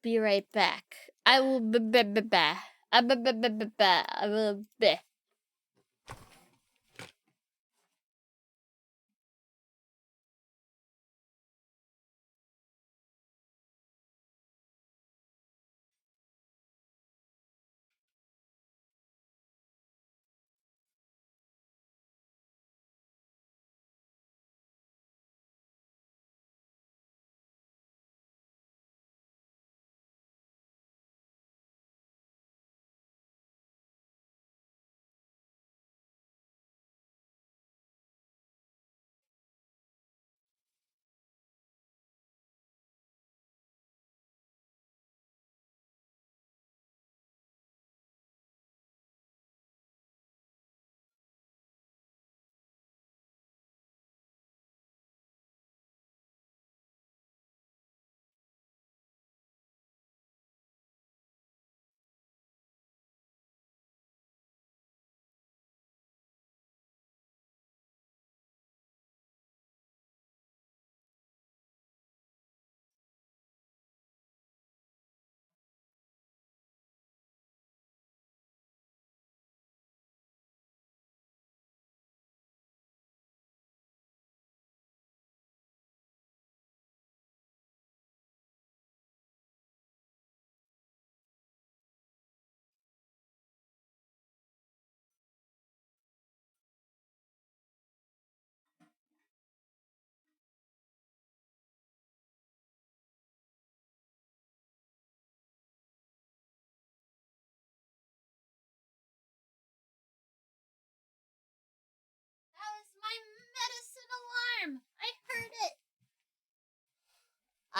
be right back. I will be back. I will be.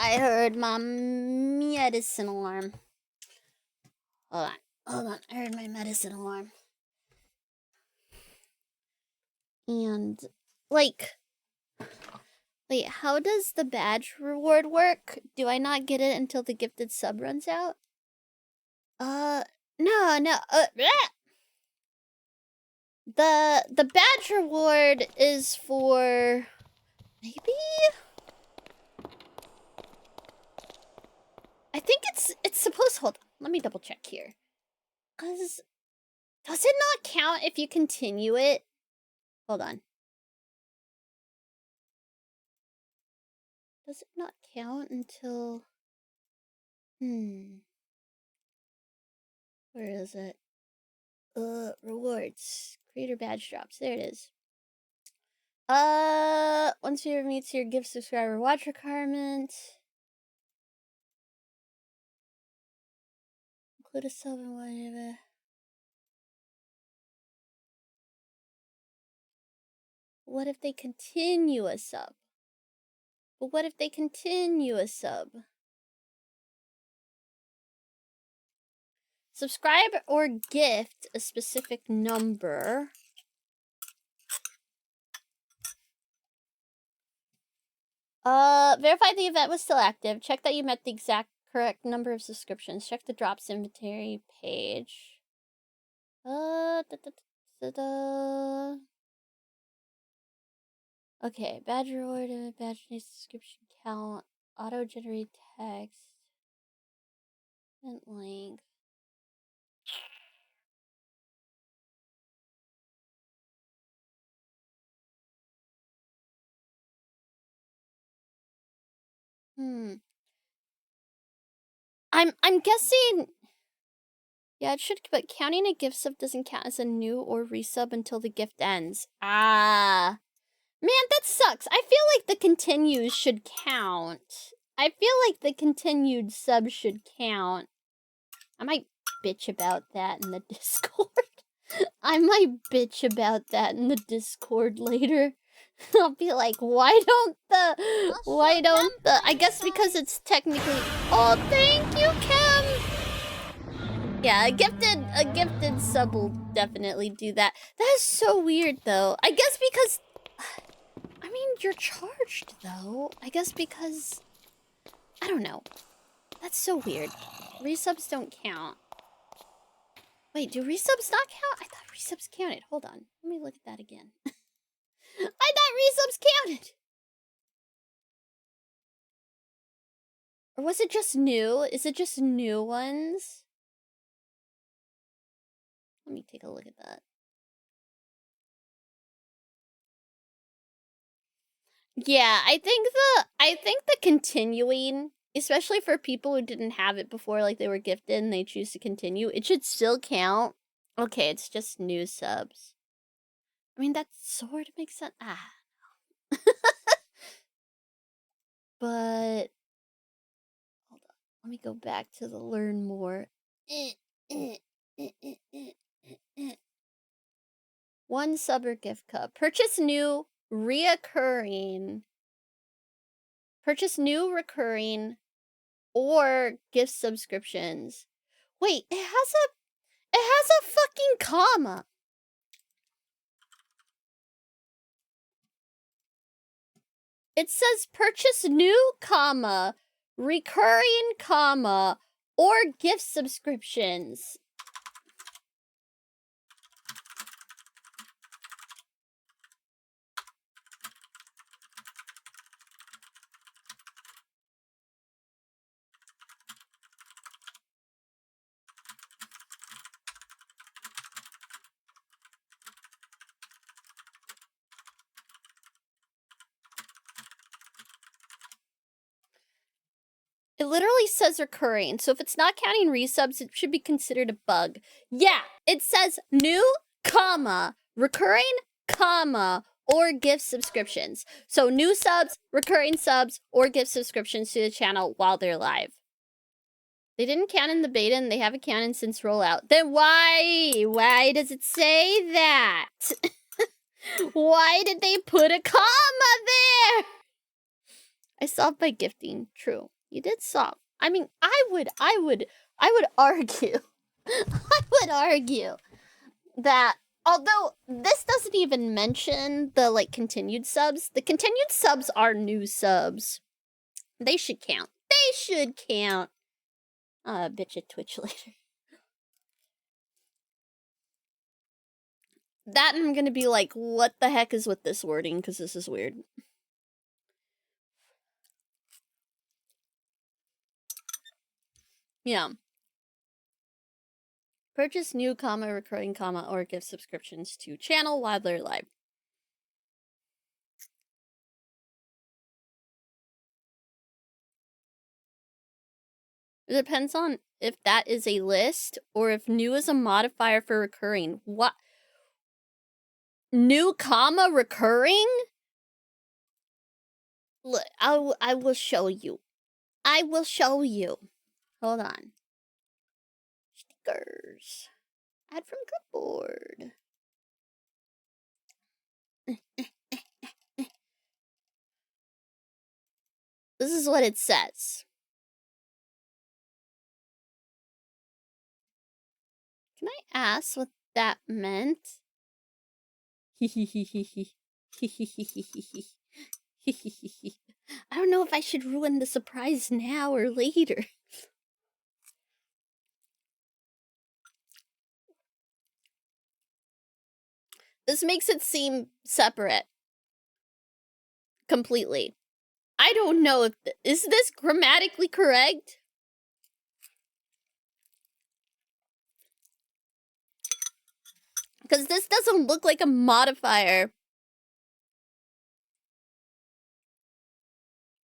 I heard my medicine alarm. Hold on. I heard my medicine alarm. And, like, wait, how does the badge reward work? Do I not get it until the gifted sub runs out? No. Bleh! The badge reward is for maybe. I think it's supposed. Hold on, let me double check here. Cause does it not count if you continue it? Hold on. Does it not count until? Where is it? Rewards. Creator badge drops. There it is. Once you meets your gift subscriber watch requirement. Include a sub and whatever. What if they continue a sub? But what if they continue a sub? Subscribe or gift a specific number. Verify the event was still active. Check that you met the exact correct number of subscriptions. Check the drops inventory page. Okay, badge reward, badge needs subscription count, auto-generate text, event length. I'm guessing. Yeah, it should, but counting a gift sub doesn't count as a new or resub until the gift ends. Ah. Man, that sucks. I feel like the continues should count. I feel like the continued sub should count. I might bitch about that in the Discord. I might bitch about that in the Discord later. I'll be like, why don't the... I guess because it's technically... Oh, thank you, Kim! Yeah, a gifted sub will definitely do that. That is so weird, though. I guess because... I mean, you're charged, though. I guess because... I don't know. That's so weird. Resubs don't count. Wait, do resubs not count? I thought resubs counted. Hold on. Let me look at that again. I thought resubs counted! Or was it just new? Is it just new ones? Let me take a look at that. Yeah, I think the continuing, especially for people who didn't have it before, like they were gifted and they choose to continue, it should still count. Okay, it's just new subs. I mean, that sort of makes sense. Ah. But hold on. Let me go back to the learn more. One sub or gift cup. Purchase new recurring, or gift subscriptions. Wait, it has a fucking comma. It says purchase new, comma, recurring, comma, or gift subscriptions. It literally says recurring, so if it's not counting resubs, it should be considered a bug. Yeah, it says new, comma, recurring, comma, or gift subscriptions. So new subs, recurring subs, or gift subscriptions to the channel while they're live. They didn't count in the beta and they haven't counted since rollout. Then why? Why does it say that? Why did they put a comma there? I solved by gifting. True. You did solve. I mean, I would argue. I would argue that although this doesn't even mention the like continued subs, the continued subs are new subs. They should count. They should count. Bitch at Twitch later. That I'm gonna be like, what the heck is with this wording? Because this is weird. Yeah. Purchase new, recurring, or gift subscriptions to channel while they're live. It depends on if that is a list or if new is a modifier for recurring. What? New, recurring? Look, I will show you. I will show you. Hold on. Stickers. Add from clipboard. This is what it says. Can I ask what that meant? I don't know if I should ruin the surprise now or later. This makes it seem separate. Completely. I don't know if... is this grammatically correct? Because this doesn't look like a modifier.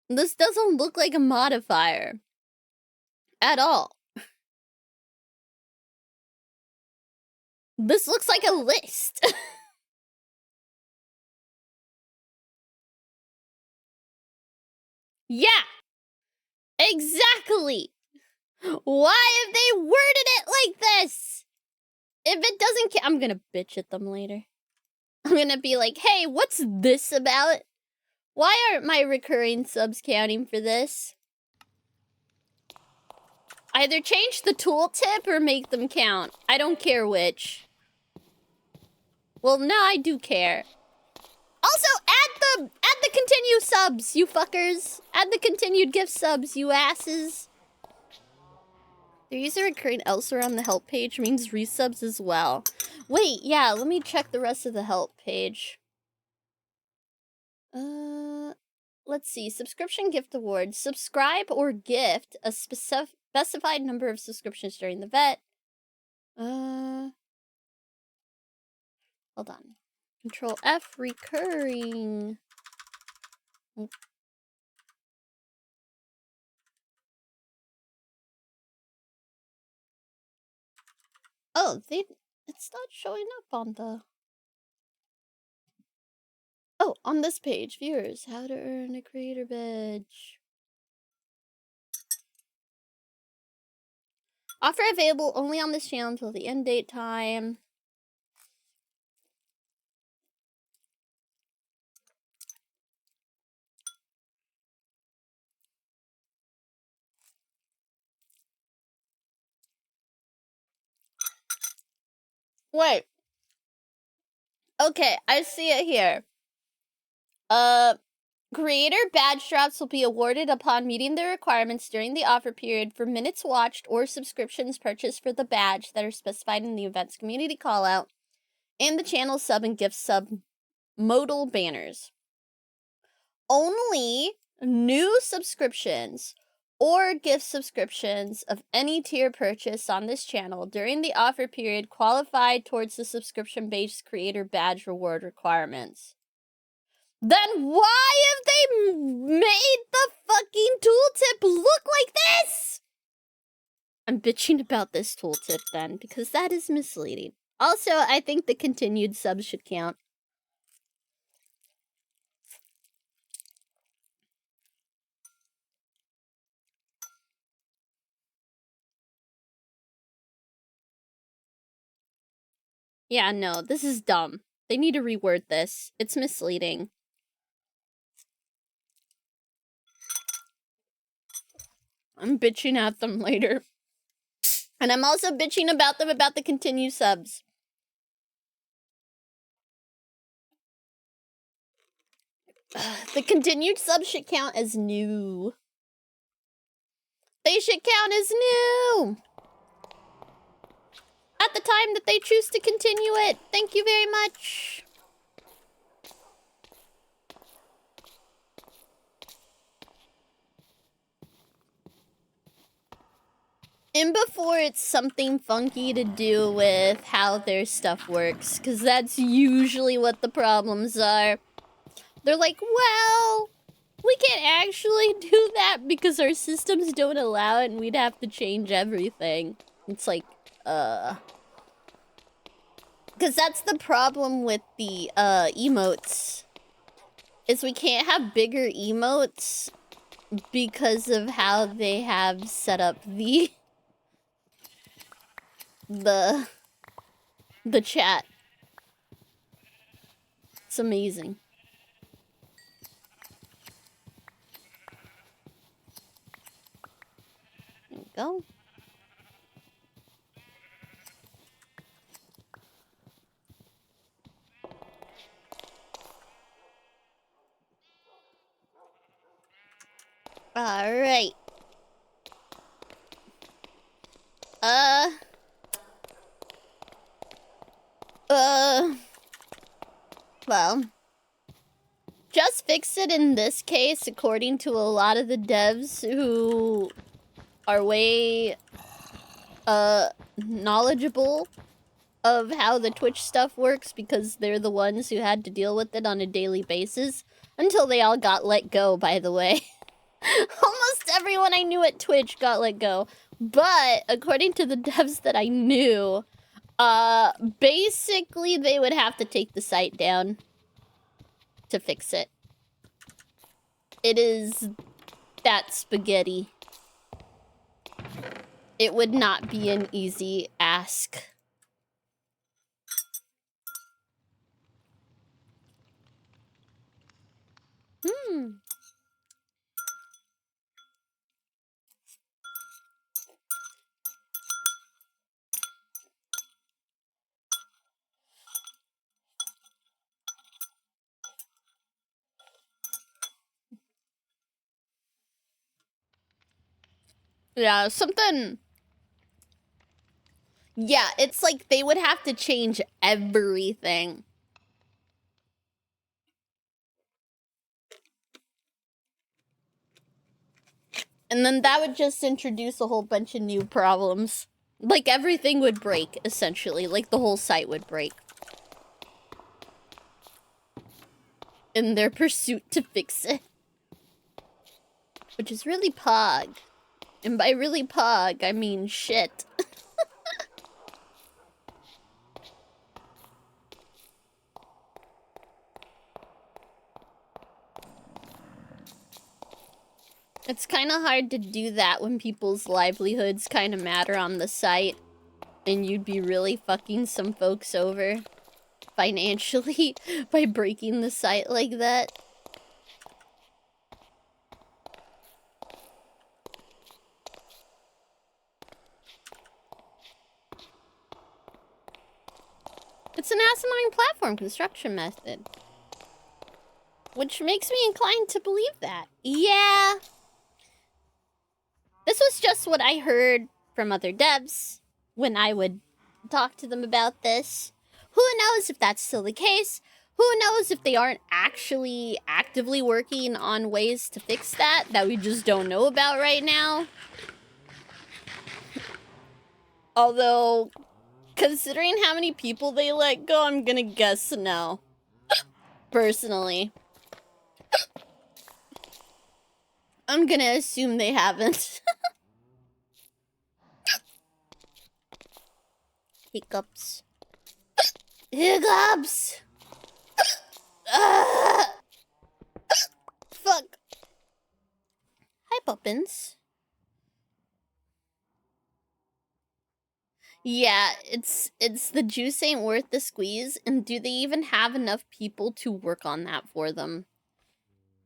This doesn't look like a modifier. At all. This looks like a list. Yeah. Exactly. Why have they worded it like this? If it doesn't I'm gonna bitch at them later. I'm gonna be like, hey, what's this about? Why aren't my recurring subs counting for this? Either change the tooltip or make them count. I don't care which. Well, no, I do care. Also, add the continued subs, you fuckers. Add the continued gift subs, you asses. The user recurring elsewhere on the help page means resubs as well. Wait, yeah, let me check the rest of the help page. Let's see. Subscription gift awards. Subscribe or gift a specified number of subscriptions during the vet. Hold on. Control F, recurring. Oh, it's not showing up on the... oh, on this page. Viewers, how to earn a creator badge. Offer available only on this channel until the end date time. Wait. Okay, I see it here. Creator badge drops will be awarded upon meeting the requirements during the offer period for minutes watched or subscriptions purchased for the badge that are specified in the event's community callout and the channel sub and gift sub modal banners. Only new subscriptions or gift subscriptions of any tier purchase on this channel during the offer period qualified towards the subscription-based creator badge reward requirements. Then why have they made the fucking tooltip look like this? I'm bitching about this tooltip then, because that is misleading. Also, I think the continued subs should count. Yeah, no, this is dumb. They need to reword this. It's misleading. I'm bitching at them later. And I'm also bitching about them about the continued subs. The continued subs should count as new. They should count as new! At the time that they choose to continue it. Thank you very much. And before it's something funky to do with how their stuff works, because that's usually what the problems are. They're like, well, we can't actually do that because our systems don't allow it and we'd have to change everything. It's like, because that's the problem with the emotes, is we can't have bigger emotes because of how they have set up the chat. It's amazing. There we go. All right. Well, just fix it in this case, according to a lot of the devs who are way, knowledgeable of how the Twitch stuff works because they're the ones who had to deal with it on a daily basis until they all got let go, by the way. Almost everyone I knew at Twitch got let go. But according to the devs that I knew, basically they would have to take the site down to fix it. It is that spaghetti. It would not be an easy ask. Yeah, something... Yeah, it's like they would have to change everything. And then that would just introduce a whole bunch of new problems. Like, everything would break, essentially. Like, the whole site would break. In their pursuit to fix it. Which is really pog. And by really pog, I mean shit. It's kind of hard to do that when people's livelihoods kind of matter on the site. And you'd be really fucking some folks over financially by breaking the site like that. It's an asinine platform construction method. Which makes me inclined to believe that. Yeah. This was just what I heard from other devs when I would talk to them about this. Who knows if that's still the case? Who knows if they aren't actually actively working on ways to fix that we just don't know about right now? Although, considering how many people they let go, I'm gonna guess no. Personally. I'm gonna assume they haven't. Hiccups. Hiccups! Fuck. Hi, Poppins. Yeah, it's the juice ain't worth the squeeze, and do they even have enough people to work on that for them?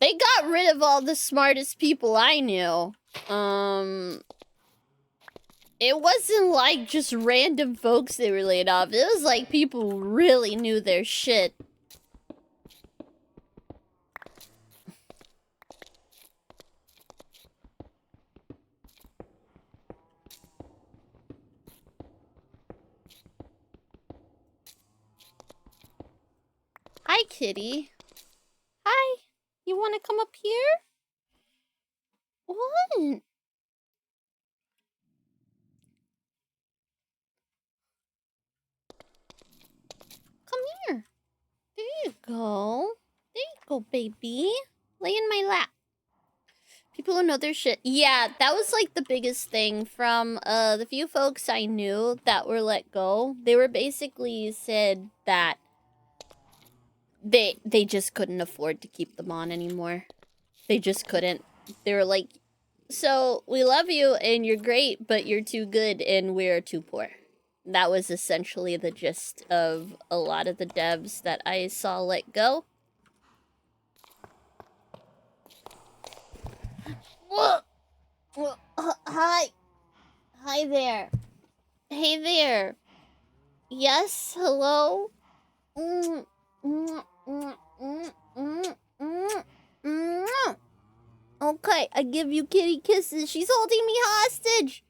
They got rid of all the smartest people I knew. It wasn't like just random folks they were laid off. It was like people who really knew their shit. Hi, kitty. Hi. You want to come up here? What? Come here. There you go. There you go, baby. Lay in my lap. People who know their shit. Yeah, that was like the biggest thing from the few folks I knew that were let go. They were basically said that they just couldn't afford to keep them on anymore. They just couldn't. They were like, so we love you and you're great, but you're too good and we're too poor. That was essentially the gist of a lot of the devs that I saw let go. Hi. Hi there. Hey there. Yes, hello? Okay, I give you kitty kisses. She's holding me hostage.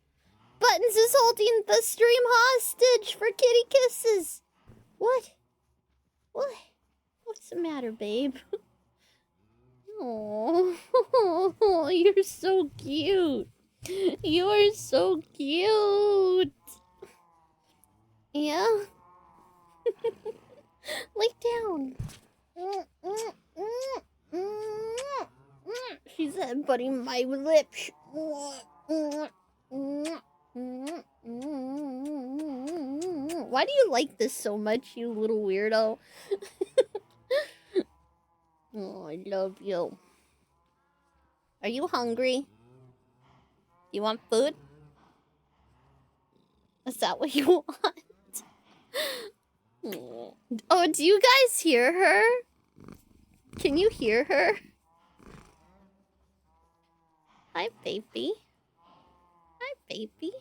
Buttons is holding the stream hostage for kitty kisses. What? What? What's the matter, babe? Oh, you're so cute. You're so cute. Yeah? Lay down. She's headbutting my lips. Why do you like this so much, you little weirdo? Oh, I love you. Are you hungry? You want food? Is that what you want? Oh, do you guys hear her? Can you hear her? Hi, baby. Hi, baby.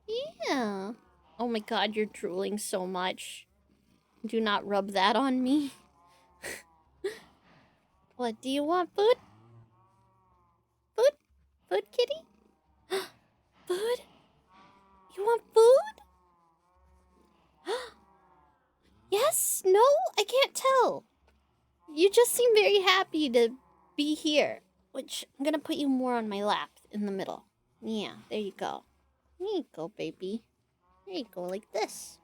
Yeah. Oh my god, you're drooling so much. Do not rub that on me. What, do you want food? Food? Food, kitty? Food? You want food? Yes? No? I can't tell. You just seem very happy to be here. Which, I'm gonna put you more on my lap in the middle. Yeah, there you go. There you go, baby. There you go, like this.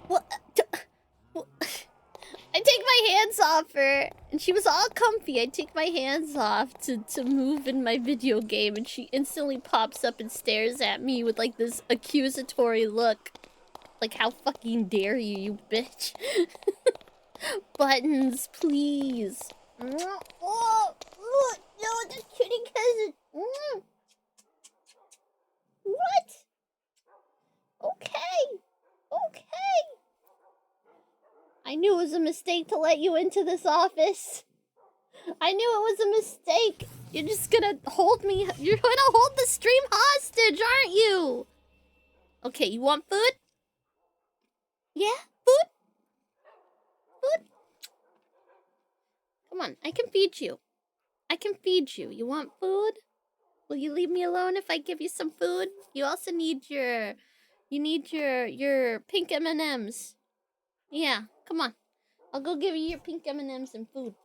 What? I take my hands off her, and she was all comfy. I take my hands off to move in my video game, and she instantly pops up and stares at me with, like, this accusatory look. Like, how fucking dare you, you bitch. Buttons, please. Oh, no, the kitty cousin. What? Okay. Okay. I knew it was a mistake to let you into this office. I knew it was a mistake. You're just gonna hold me. You're gonna hold the stream hostage, aren't you? Okay, you want food? Yeah? Food? Food? Come on, I can feed you. I can feed you. You want food? Will you leave me alone if I give you some food? You also need your... You need your pink M&Ms. Yeah, come on. I'll go give you your pink M&Ms and food.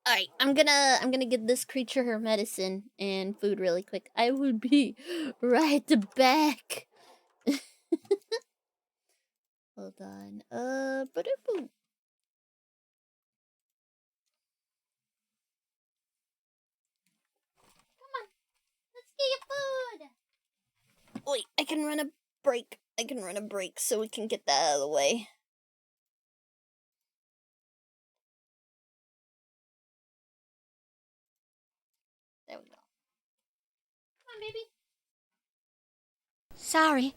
Alright, I'm gonna give this creature her medicine and food really quick. I will be right back. Hold on. Ba-da-boom. Come on, let's get your food. Wait, I can run a break. I can run a break so we can get that out of the way. There we go. Come on, baby. Sorry.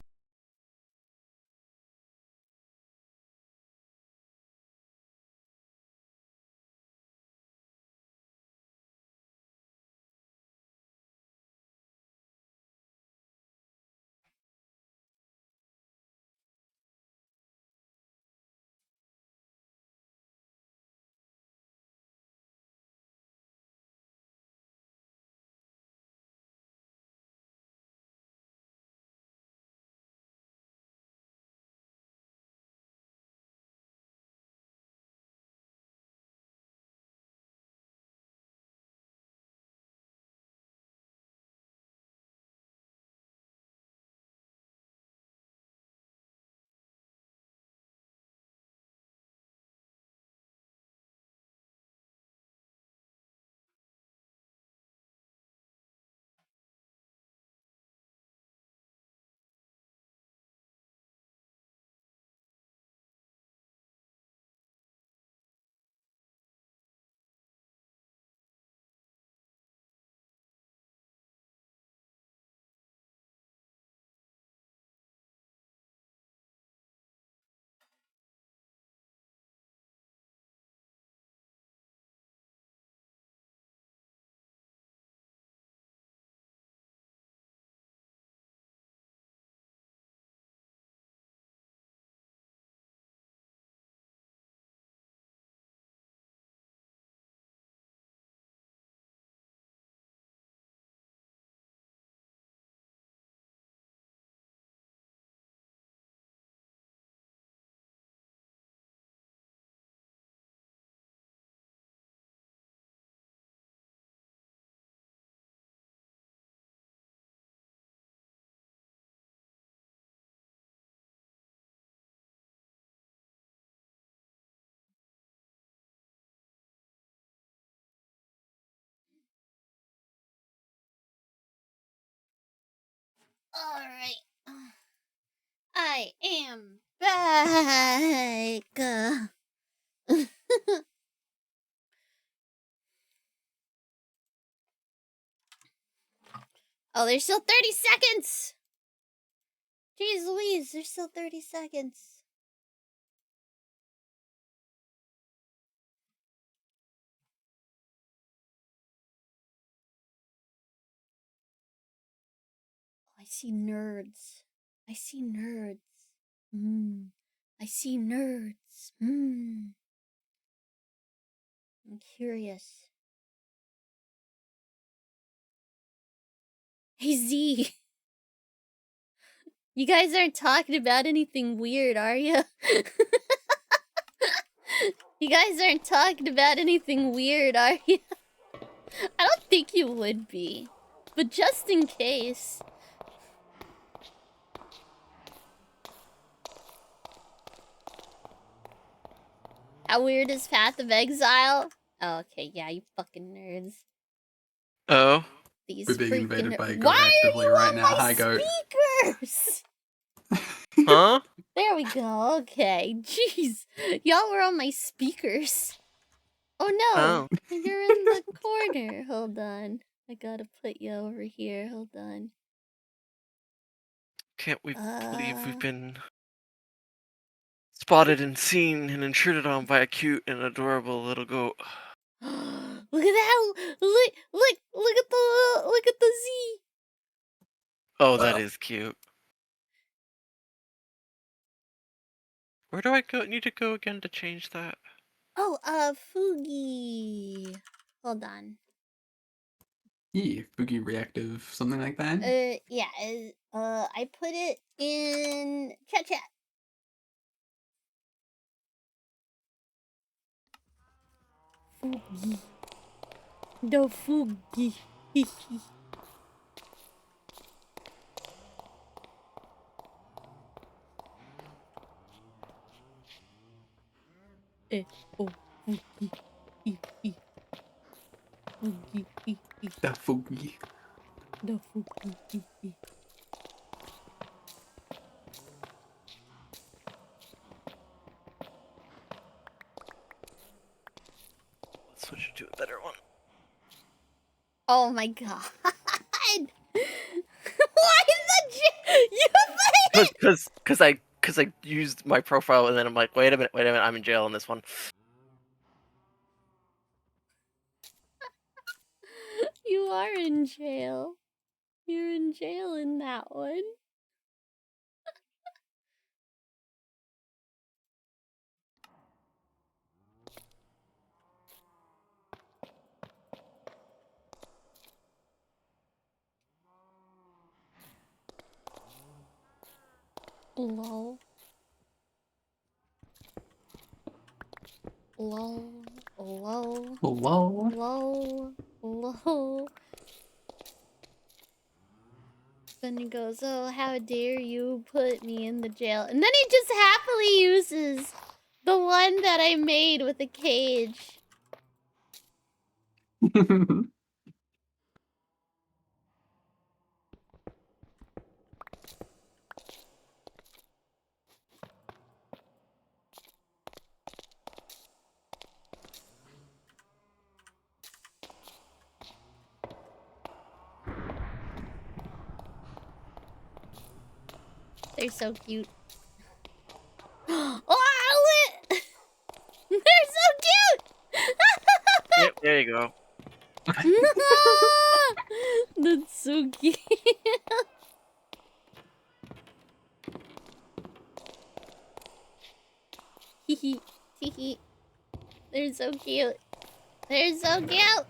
Alright. I am back. Oh, there's still 30 seconds! Jeez Louise, there's still 30 seconds. Oh, I see nerds. I see nerds. I see nerds. I'm curious. Hey Z, you guys aren't talking about anything weird, are you? You guys aren't talking about anything weird, are you? I don't think you would be, but just in case. How weird is Path of Exile? Oh, okay, yeah, you fucking nerds. Oh. These We're being freaking invaded by a goat Why are actively you right on now. my Hi, goat. speakers? Huh? There we go. Okay. Jeez. Y'all were on my speakers. Oh no. Oh. You're in the corner. Hold on. I gotta put you over here. Hold on. Can't we believe we've been spotted and seen and intruded on by a cute and adorable little goat. Look at that. Look at the Z. Oh, that is cute. Where do I need to go again to change that? Oh, Fugi. Hold on. Yeah, Boogie Reactive, something like that. Yeah, I put it in chat. Fugi. The Fugi. Oh, Fugi. Fugi. The Foogie. The Fugi. Let's switch it to a better one. Oh my god. Why the you played it? Cause I used my profile and then I'm like, wait a minute, I'm in jail on this one. You are in jail. You're in jail in that one. Lol. Lol. Lol. Hello? Lol. Lol. Then he goes, oh, how dare you put me in the jail. And then he just happily uses the one that I made with a cage. They're so cute. Oh, they're so cute! Yep, there you go. That's so cute. Hee hee. They're so cute. They're so cute.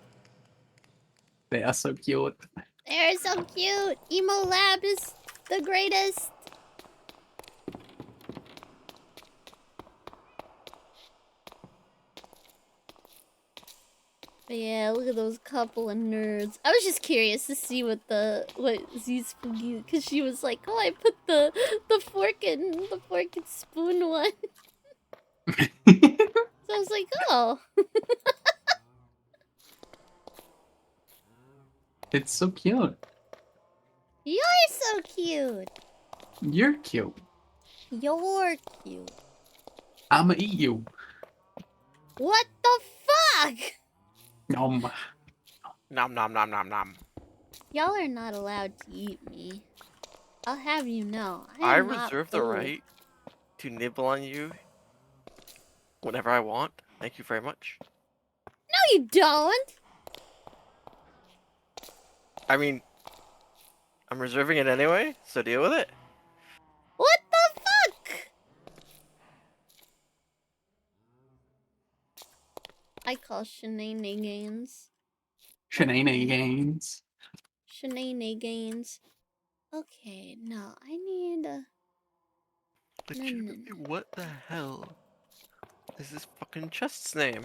They are so cute. They're so cute. Emo Lab is the greatest. But yeah, look at those couple of nerds. I was just curious to see what Z's Spooky, because she was like, oh, I put the fork and spoon one. So I was like, oh. It's so cute. You're so cute. You're cute. You're cute. I'ma eat you. What the fuck? Nom. Nom nom nom nom nom. Y'all are not allowed to eat me. I'll have you know. I am not reserve the food. right to nibble on you whenever I want. Thank you very much. No, you don't. I mean, I'm reserving it anyway, so deal with it. What the fuck? I call shenanigans. Shenanigans. Shenanigans. Okay, no, I need a... Legitimately, what the hell is this fucking chest's name?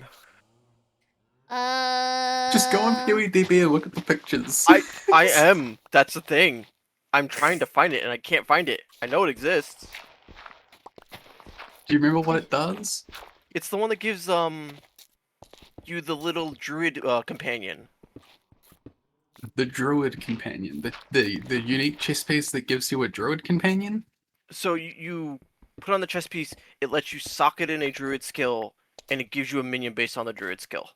Just go on PewDiePie and look at the pictures. I am. That's the thing. I'm trying to find it and I can't find it. I know it exists. Do you remember what it does? It's the one that gives you the little druid companion. The druid companion. The unique chess piece that gives you a druid companion? So you put on the chess piece, it lets you socket in a druid skill, and it gives you a minion based on the druid skill.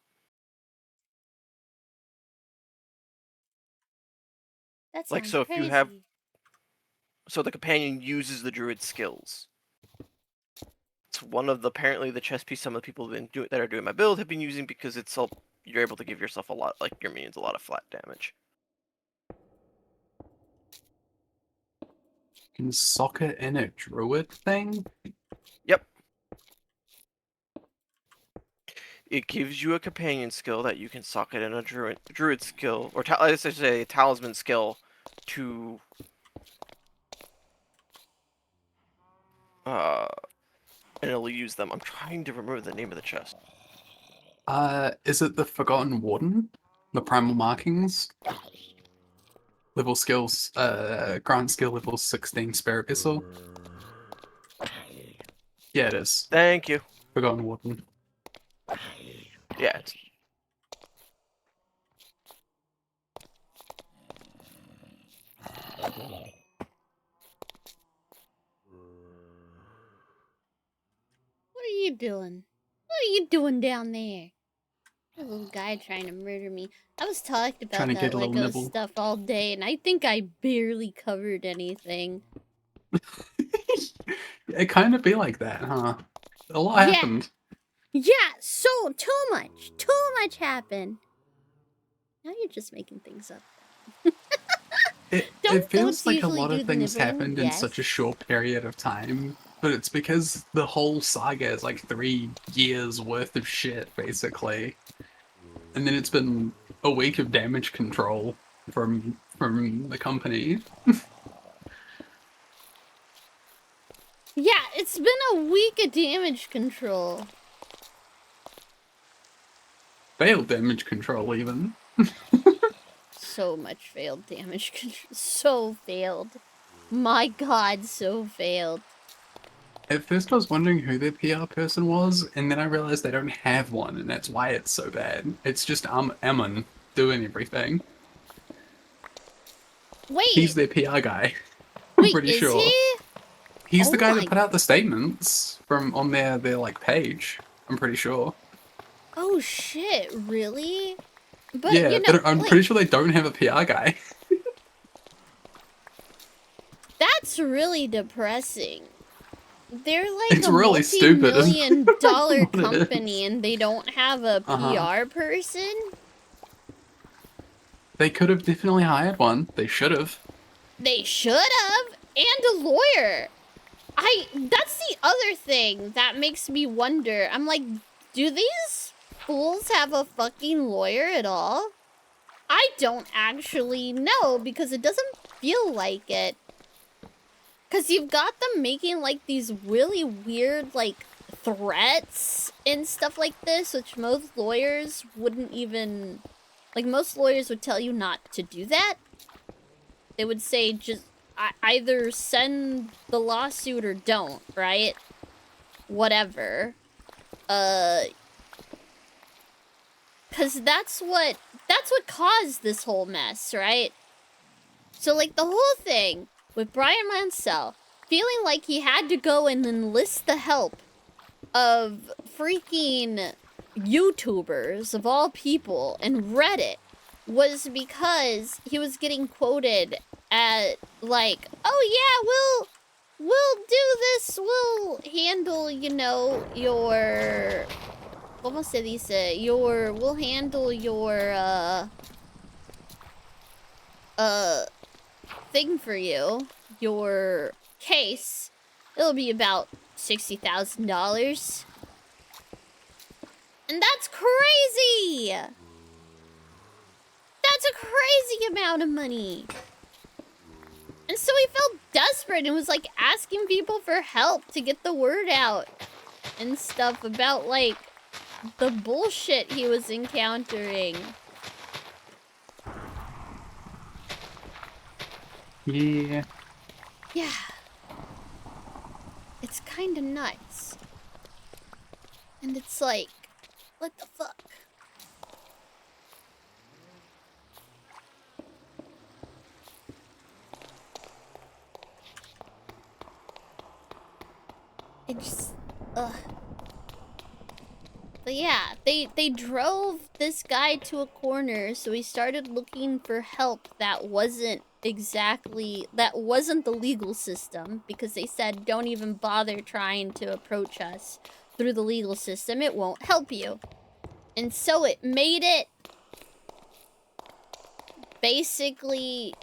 That sounds Like, so if crazy. you have... So the companion uses the druid skills. It's one of the, apparently, the chess piece some of the people that are doing my build have been using because it's all... You're able to give yourself a lot, like, your minions a lot of flat damage. You can socket in a druid thing? Yep. It gives you a companion skill that you can socket in a druid skill, or let's say a talisman skill, to and it'll use them. I'm trying to remember the name of the chest. Is it the Forgotten Warden? The Primal Markings? Level skills, grant skill level 16 Spirit Vessel? Yeah, it is. Thank you. Forgotten Warden. Yeah, it's... What are you doing? What are you doing down there? A little guy trying to murder me. I was talked about Trying to that get a little Lego nibble. stuff all day, and I think I barely covered anything. It kind of be like that, huh? A lot happened. Yeah, so too much happened. Now you're just making things up. It Don't feels goats like a usually lot do of the things nibbling? happened in such a Yes. short period of time, but it's because the whole saga is like 3 years worth of shit, basically. And then it's been a week of damage control from the company. Yeah, it's been a week of damage control. Failed damage control, even. So much failed damage control. So failed. My god, so failed. At first I was wondering who their PR person was, and then I realized they don't have one, and that's why it's so bad. It's just Ammon doing everything. Wait, He's their PR guy. I'm wait, pretty is sure. he? He's Oh the guy my- that put out the statements from on their like page. I'm pretty sure. Oh shit, really? But Yeah, you know, I'm like, pretty sure they don't have a PR guy. that's really depressing. They're like It's a really stupid. multi-million-dollar What it company is. and they don't have a PR person? They could have definitely hired one. They should have. They should have! And a lawyer! That's the other thing that makes me wonder. I'm like, do these fools have a fucking lawyer at all? I don't actually know because it doesn't feel like it. Because you've got them making like these really weird like threats and stuff like this, which most lawyers wouldn't even... Like most lawyers would tell you not to do that. They would say just either send the lawsuit or don't, right? Whatever. Cause that's what caused this whole mess, right? So, like, the whole thing with Brian Mansell feeling like he had to go and enlist the help of freaking YouTubers, of all people, and Reddit was because he was getting quoted at, like, oh yeah, we'll do this, we'll handle, you know, your... ¿Cómo se dice? We'll handle your, thing for you. Your case. It'll be about $60,000. And that's crazy! That's a crazy amount of money. And so he felt desperate and was, like, asking people for help to get the word out. And stuff about, like, the bullshit he was encountering. Yeah. Yeah. It's kinda nuts. And it's like, what the fuck? It just, ugh. But yeah, they drove this guy to a corner, so he started looking for help that wasn't the legal system, because they said don't even bother trying to approach us through the legal system, it won't help you. And so it made it basically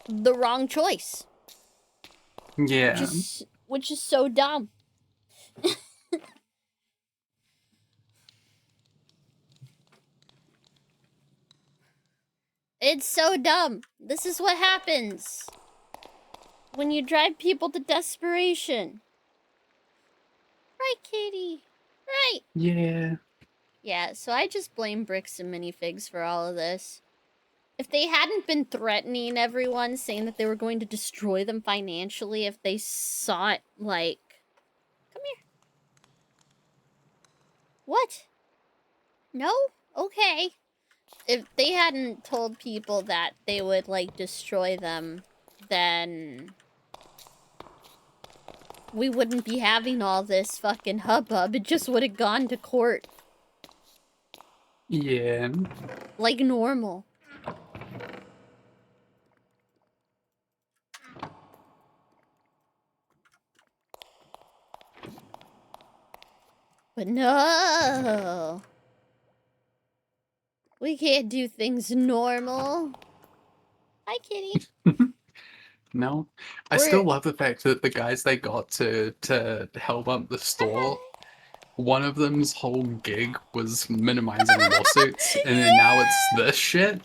the wrong choice. Yeah. Which is so dumb. It's so dumb. This is what happens when you drive people to desperation. Right, Katie? Right. Yeah. Yeah, so I just blame Bricks and Minifigs for all of this. If they hadn't been threatening everyone, saying that they were going to destroy them financially if they saw it, like... Come here. What? No? Okay. If they hadn't told people that they would, like, destroy them, then we wouldn't be having all this fucking hubbub. It just would have gone to court. Yeah. Like normal. But no! We can't do things normal. Hi, kitty. No. I still love the fact that the guys they got to help up the store, one of them's whole gig was minimizing lawsuits, and then now it's this shit.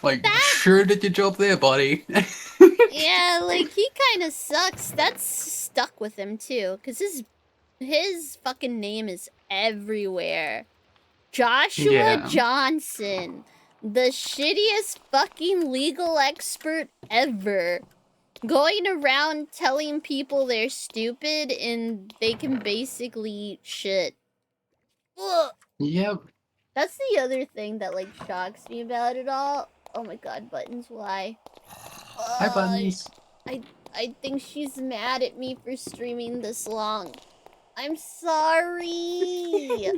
Like, sure did your job there, buddy. Yeah, like, he kind of sucks. That's stuck with him, too. Because his fucking name is everywhere. Joshua Johnson. The shittiest fucking legal expert ever. Going around telling people they're stupid and they can basically eat shit. Ugh. Yep. That's the other thing that, like, shocks me about it all. Oh my god, Buttons, why? Hi, Buttons. I think she's mad at me for streaming this long. I'm sorry.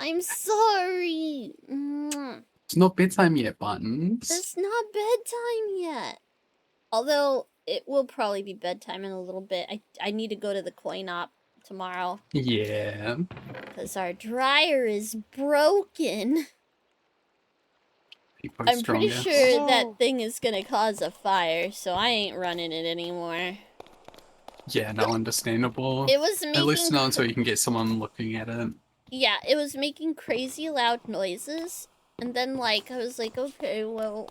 I'm sorry. It's not bedtime yet, Buttons. It's not bedtime yet. Although, it will probably be bedtime in a little bit. I need to go to the coin op tomorrow. Yeah. Because our dryer is broken. I'm pretty sure that thing is gonna cause a fire, so I ain't running it anymore. Yeah, no, understandable. It was making... At least not until you can get someone looking at it. Yeah, it was making crazy loud noises. And then, like, I was like, okay, well...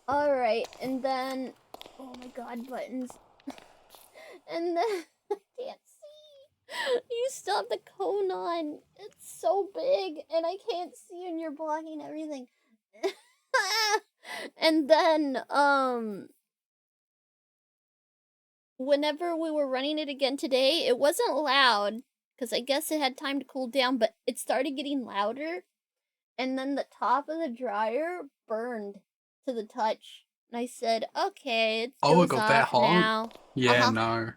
Alright, and then... Oh my god, Buttons. And then... I can't see. You still have the cone on. It's so big, and I can't see, and you're blocking everything. And then, whenever we were running it again today, it wasn't loud, because I guess it had time to cool down, but it started getting louder, and then the top of the dryer burned to the touch. And I said, okay, it Oh, it goes got that off hot? now. Yeah, Uh-huh. no.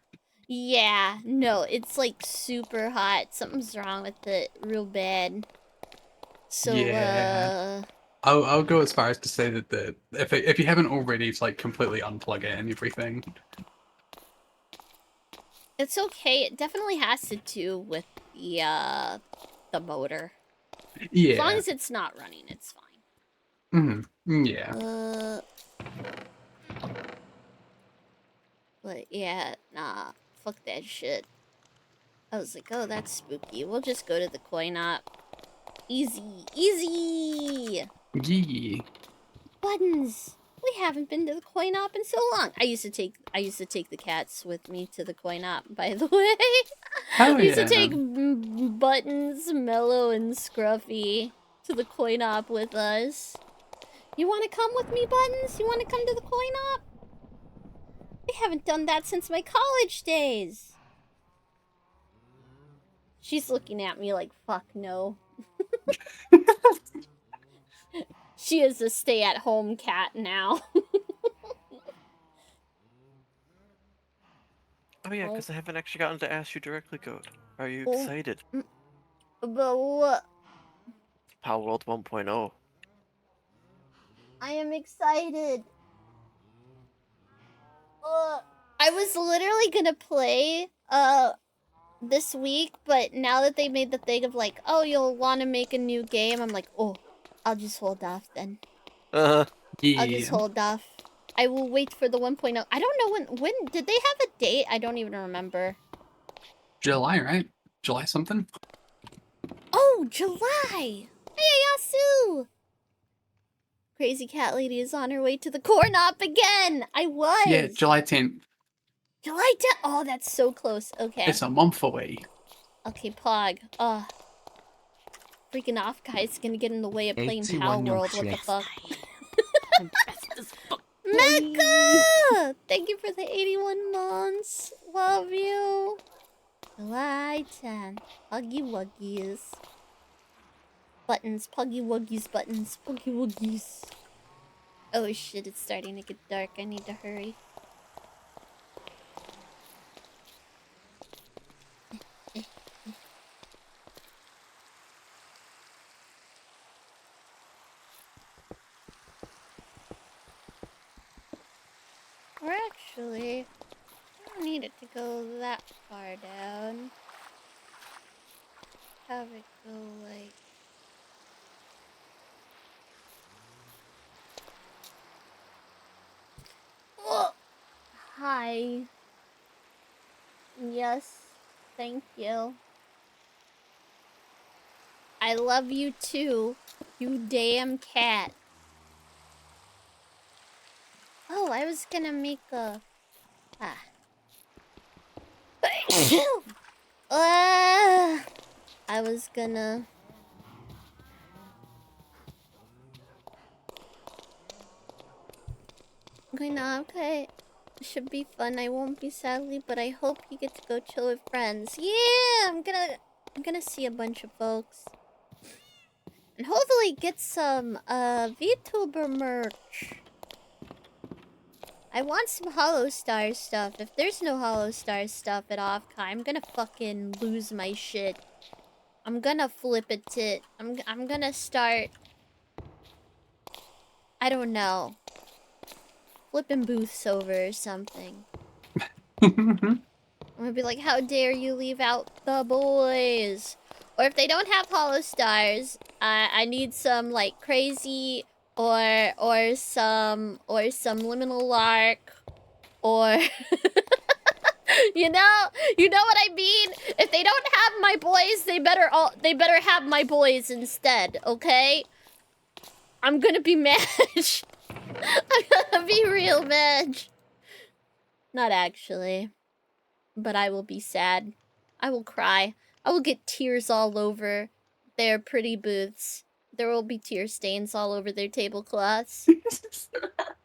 Yeah, no, it's like super hot. Something's wrong with it real bad. So, Yeah. I'll go as far as to say that if you haven't already, it's like completely unplug it and everything. it's okay. It definitely has to do with the motor. Yeah. As long as it's not running, it's fine. Yeah. But yeah, nah, fuck that shit. I was like, oh, that's spooky. We'll just go to the coin op. Easy, easy! Yeah. Buttons! We haven't been to the coin op in so long. I used to take the cats with me to the coin op, by the way. Hell I used to yeah. take Buttons, Mellow, and Scruffy to the coin op with us. You want to come with me, Buttons? You want to come to the coin op? We haven't done that since my college days. She's looking at me like, fuck no. She is a stay-at-home cat now. Oh yeah, because I haven't actually gotten to ask you directly, Goat. Are you Oh. excited? But what? Power World 1.0. I am excited. I was literally gonna play this week, but now that they made the thing of like, oh, you'll want to make a new game, I'm like, oh, I'll just hold off then. Uh-huh. I'll just hold off. I will wait for the 1.0. I don't know when did they have a date? I don't even remember. July, right? July something? Oh, July! Hey, Yasu! Crazy Cat Lady is on her way to the corn op again! I was! Yeah, July 10th. July 10th! Oh, that's so close. Okay. It's a month away. Okay, Pog. Freaking off guy's gonna get in the way of playing 81 Power young World. What the chef. fuck? I'm best as fuck. Mecca! Thank you for the 81 months. Love you. July 10th. Puggy Wuggies. Buttons. Puggy Wuggies buttons. Puggy Wuggies. Oh shit, it's starting to get dark. I need to hurry. Or actually, I don't need it to go that far down. Have it go like... Oh! Hi. Yes, thank you. I love you too, you damn cat. Oh, I was gonna make a... I was gonna... Okay. Should be fun. I won't be sadly, but I hope you get to go chill with friends. Yeah, I'm gonna see a bunch of folks. And hopefully get some VTuber merch. I want some Hollow Star stuff. If there's no Hollow Star stuff at Offkai, I'm gonna fucking lose my shit. I'm gonna flip a tit. I'm gonna start... I don't know. Flipping booths over or something. I'm gonna be like, how dare you leave out the boys? Or if they don't have Hollow Stars, I need some like crazy or some liminal lark or you know what I mean? If they don't have my boys, they better have my boys instead, okay? I'm gonna be mad. I'm gonna be real mad. Not actually. But I will be sad. I will cry. I will get tears all over their pretty booths. There will be tear stains all over their tablecloths.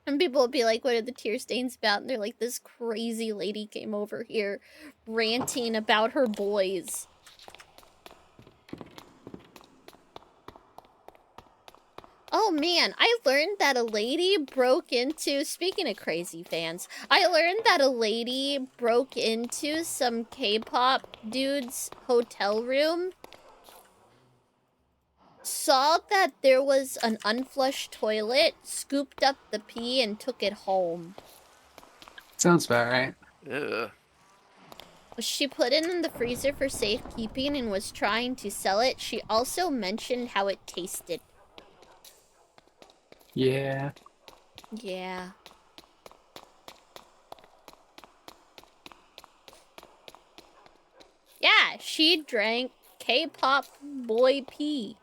And people will be like, what are the tear stains about? And they're like, this crazy lady came over here ranting about her boys. Oh man, I learned that a lady broke into, speaking of crazy fans, I learned that a lady broke into some K-pop dude's hotel room, saw that there was an unflushed toilet, scooped up the pee, and took it home. Sounds about right. Ugh. She put it in the freezer for safekeeping and was trying to sell it. She also mentioned how it tasted. Yeah. Yeah. Yeah, she drank K-pop boy pee.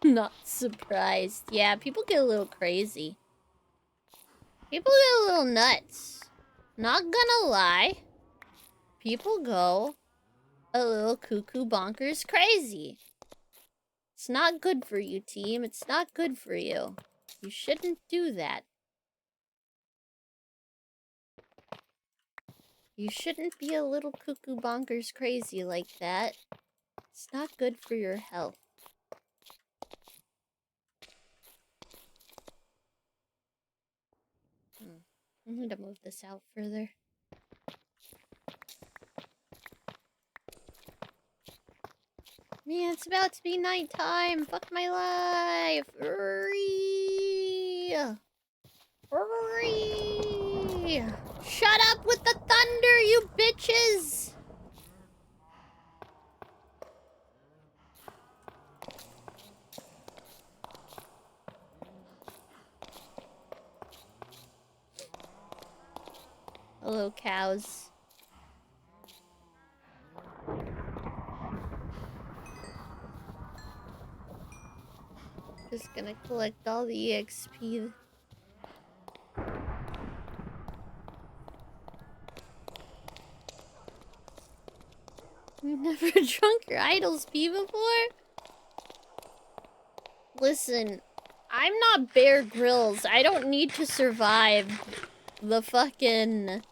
Not surprised. Yeah, people get a little crazy. People get a little nuts. Not gonna lie. People go a little cuckoo bonkers crazy. It's not good for you, team. It's not good for you. You shouldn't do that. You shouldn't be a little cuckoo bonkers crazy like that. It's not good for your health. I need to move this out further. Man, it's about to be nighttime. Fuck my life. Hurry. Hurry. Shut up with the thunder, you bitches. Hello, cows. Just gonna collect all the EXP. You've never drunk your idol's pee before? Listen, I'm not Bear Grylls. I don't need to survive the fucking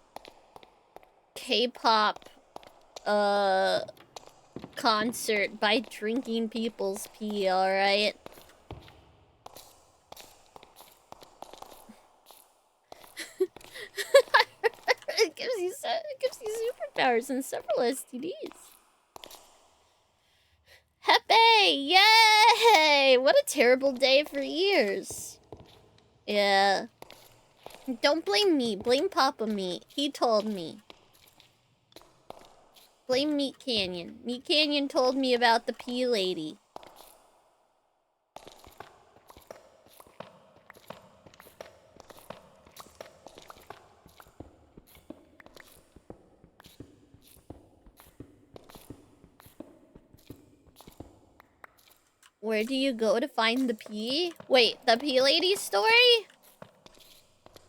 K-pop concert by drinking people's pee, alright? It gives you superpowers and several STDs. Hepe! Yay! What a terrible day for ears. Yeah. Don't blame me. Blame Papa Meat. He told me. Blame Meat Canyon. Meat Canyon told me about the pea lady. Where do you go to find the pea? Wait, the pea lady story?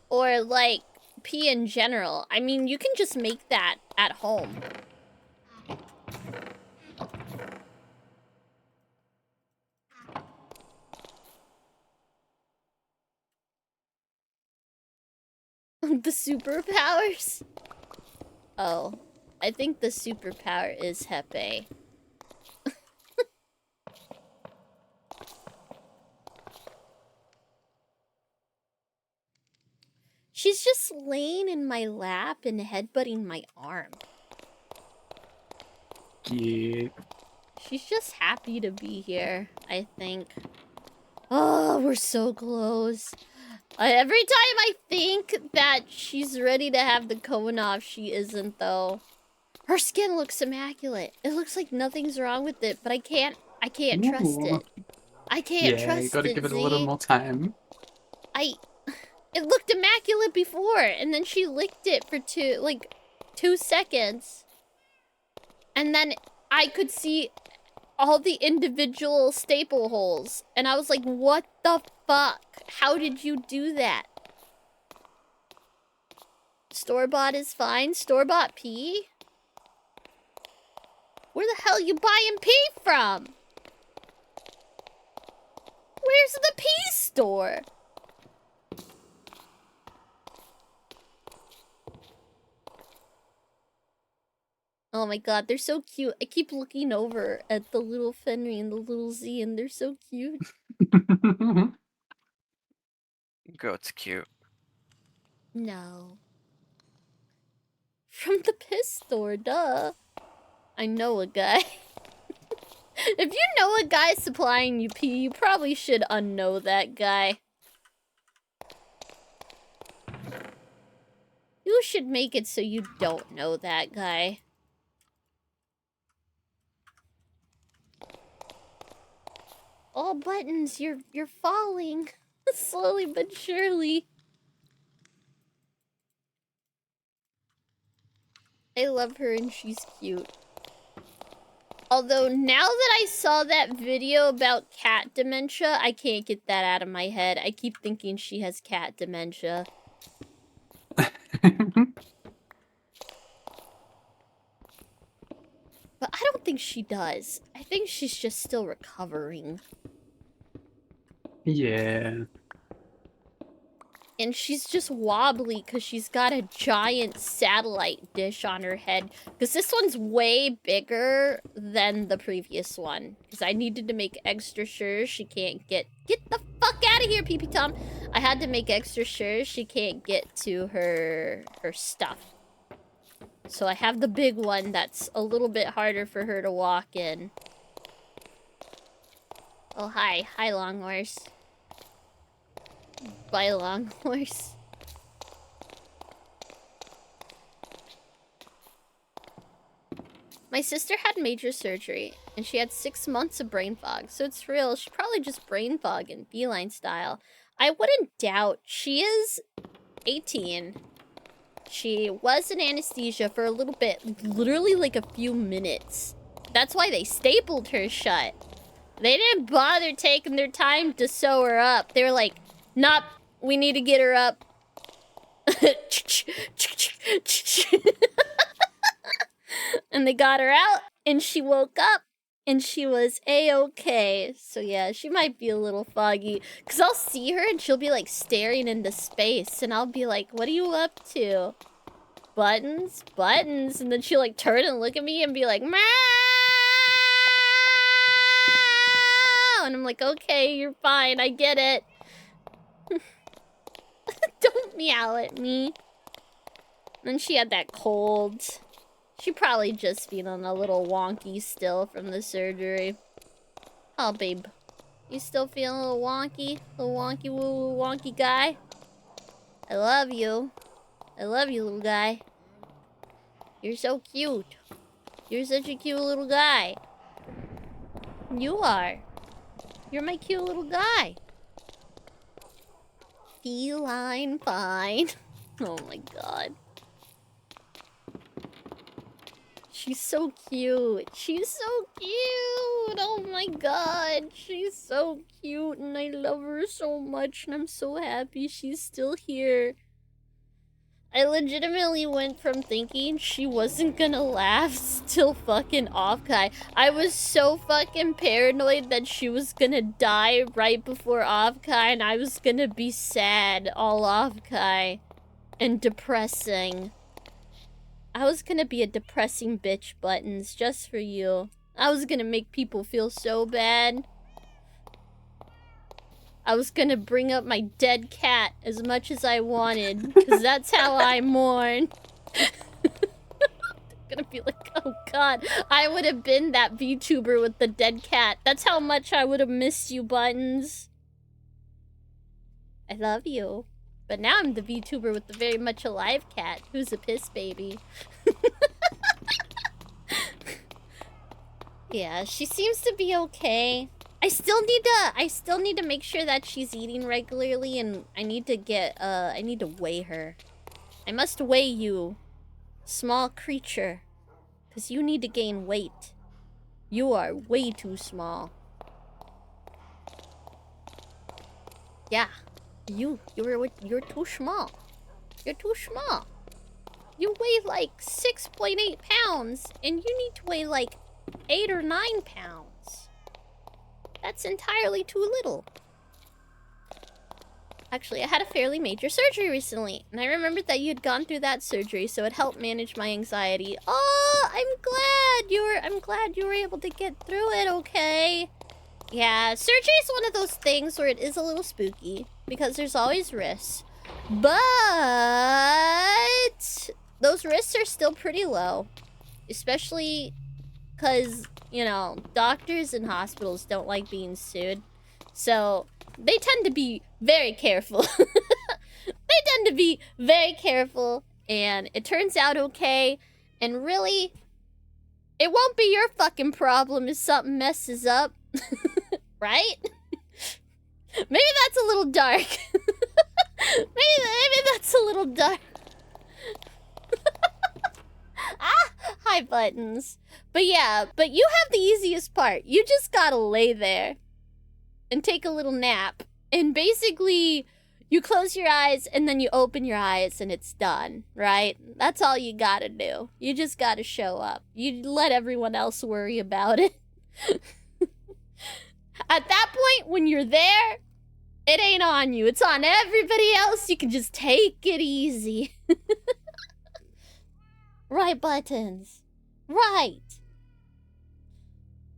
Or, like, pea in general? I mean, you can just make that at home. The superpowers? Oh, I think the superpower is Hepe. She's just laying in my lap and headbutting my arm. Yeah. She's just happy to be here, I think. Oh, we're so close. Every time I think that she's ready to have the cone off, she isn't, though. Her skin looks immaculate. It looks like nothing's wrong with it, but I can't trust Ooh. it. I can't Yeah, trust you gotta it, give it a little Z. more time. It looked immaculate before, and then she licked it for 2 seconds. And then I could see all the individual staple holes. And I was like, what the fuck? How did you do that? Store-bought is fine. Store-bought pee? Where the hell you buying pee from? Where's the pee store? Oh my god, they're so cute. I keep looking over at the little Fenry and the little Z, and they're so cute. Goat's cute. No. From the piss store, duh. I know a guy. If you know a guy supplying you pee, you probably should unknow that guy. You should make it so you don't know that guy. Oh, Buttons, you're falling. Slowly but surely. I love her and she's cute. Although, now that I saw that video about cat dementia, I can't get that out of my head. I keep thinking she has cat dementia. But I don't think she does. I think she's just still recovering. Yeah. And she's just wobbly because she's got a giant satellite dish on her head. Because this one's way bigger than the previous one. Because I needed to make extra sure she can't get the fuck out of here, Pee Pee Tom! I had to make extra sure she can't get to her stuff. So I have the big one that's a little bit harder for her to walk in. Oh, hi. Hi, long horse. Bye, long horse. My sister had major surgery, and she had 6 months of brain fog, so it's real. She probably just brain fog in feline style. I wouldn't doubt. She is 18. She was in anesthesia for a little bit, literally like a few minutes. That's why they stapled her shut. They didn't bother taking their time to sew her up. They were like, "Nope, we need to get her up." And they got her out, and she woke up, and she was a-okay. So yeah, she might be a little foggy. Because I'll see her, and she'll be like staring into space, and I'll be like, "What are you up to?" "Buttons, buttons." And then she'll like turn and look at me and be like, "Meow." And I'm like, "Okay, you're fine, I get it." Don't meow at me. Then she had that cold. She probably just feeling a little wonky still from the surgery. Oh, babe. You still feeling a little wonky? Little wonky woo wonky guy? I love you. I love you, little guy. You're so cute. You're such a cute little guy. You are. You're my cute little guy. Feline fine. Oh my god. She's so cute. She's so cute. Oh my god. She's so cute and I love her so much and I'm so happy she's still here. I legitimately went from thinking she wasn't gonna laugh till fucking Offkai. I was so fucking paranoid that she was gonna die right before Offkai and I was gonna be sad all Offkai. And depressing. I was gonna be a depressing bitch, Buttons, just for you. I was gonna make people feel so bad. I was gonna bring up my dead cat as much as I wanted, because that's how I mourn. Gonna be like, oh god, I would have been that VTuber with the dead cat. That's how much I would have missed you, Buttons. I love you. But now I'm the VTuber with the very much alive cat, who's a piss baby. Yeah, she seems to be okay. I still need to make sure that she's eating regularly, and I need to weigh her. I must weigh you, small creature, because you need to gain weight. You are way too small. Yeah, you're too small. You're too small. You weigh like 6.8 pounds, and you need to weigh like 8 or 9 pounds. That's entirely too little. Actually, I had a fairly major surgery recently, and I remembered that you had gone through that surgery, so it helped manage my anxiety. Oh, I'm glad you were able to get through it, okay? Yeah, surgery is one of those things where it is a little spooky because there's always risks. But those risks are still pretty low, especially because, you know, doctors and hospitals don't like being sued. So they tend to be very careful. They tend to be very careful, and it turns out okay. And really, it won't be your fucking problem if something messes up. Right? Maybe that's a little dark. maybe that's a little dark. Ah, hi buttons. But yeah, but you have the easiest part. You just gotta lay there and take a little nap. And basically, you close your eyes and then you open your eyes and it's done, right? That's all you gotta do. You just gotta show up. You let everyone else worry about it. At that point, when you're there, it ain't on you. It's on everybody else. You can just take it easy. Right, buttons. Right.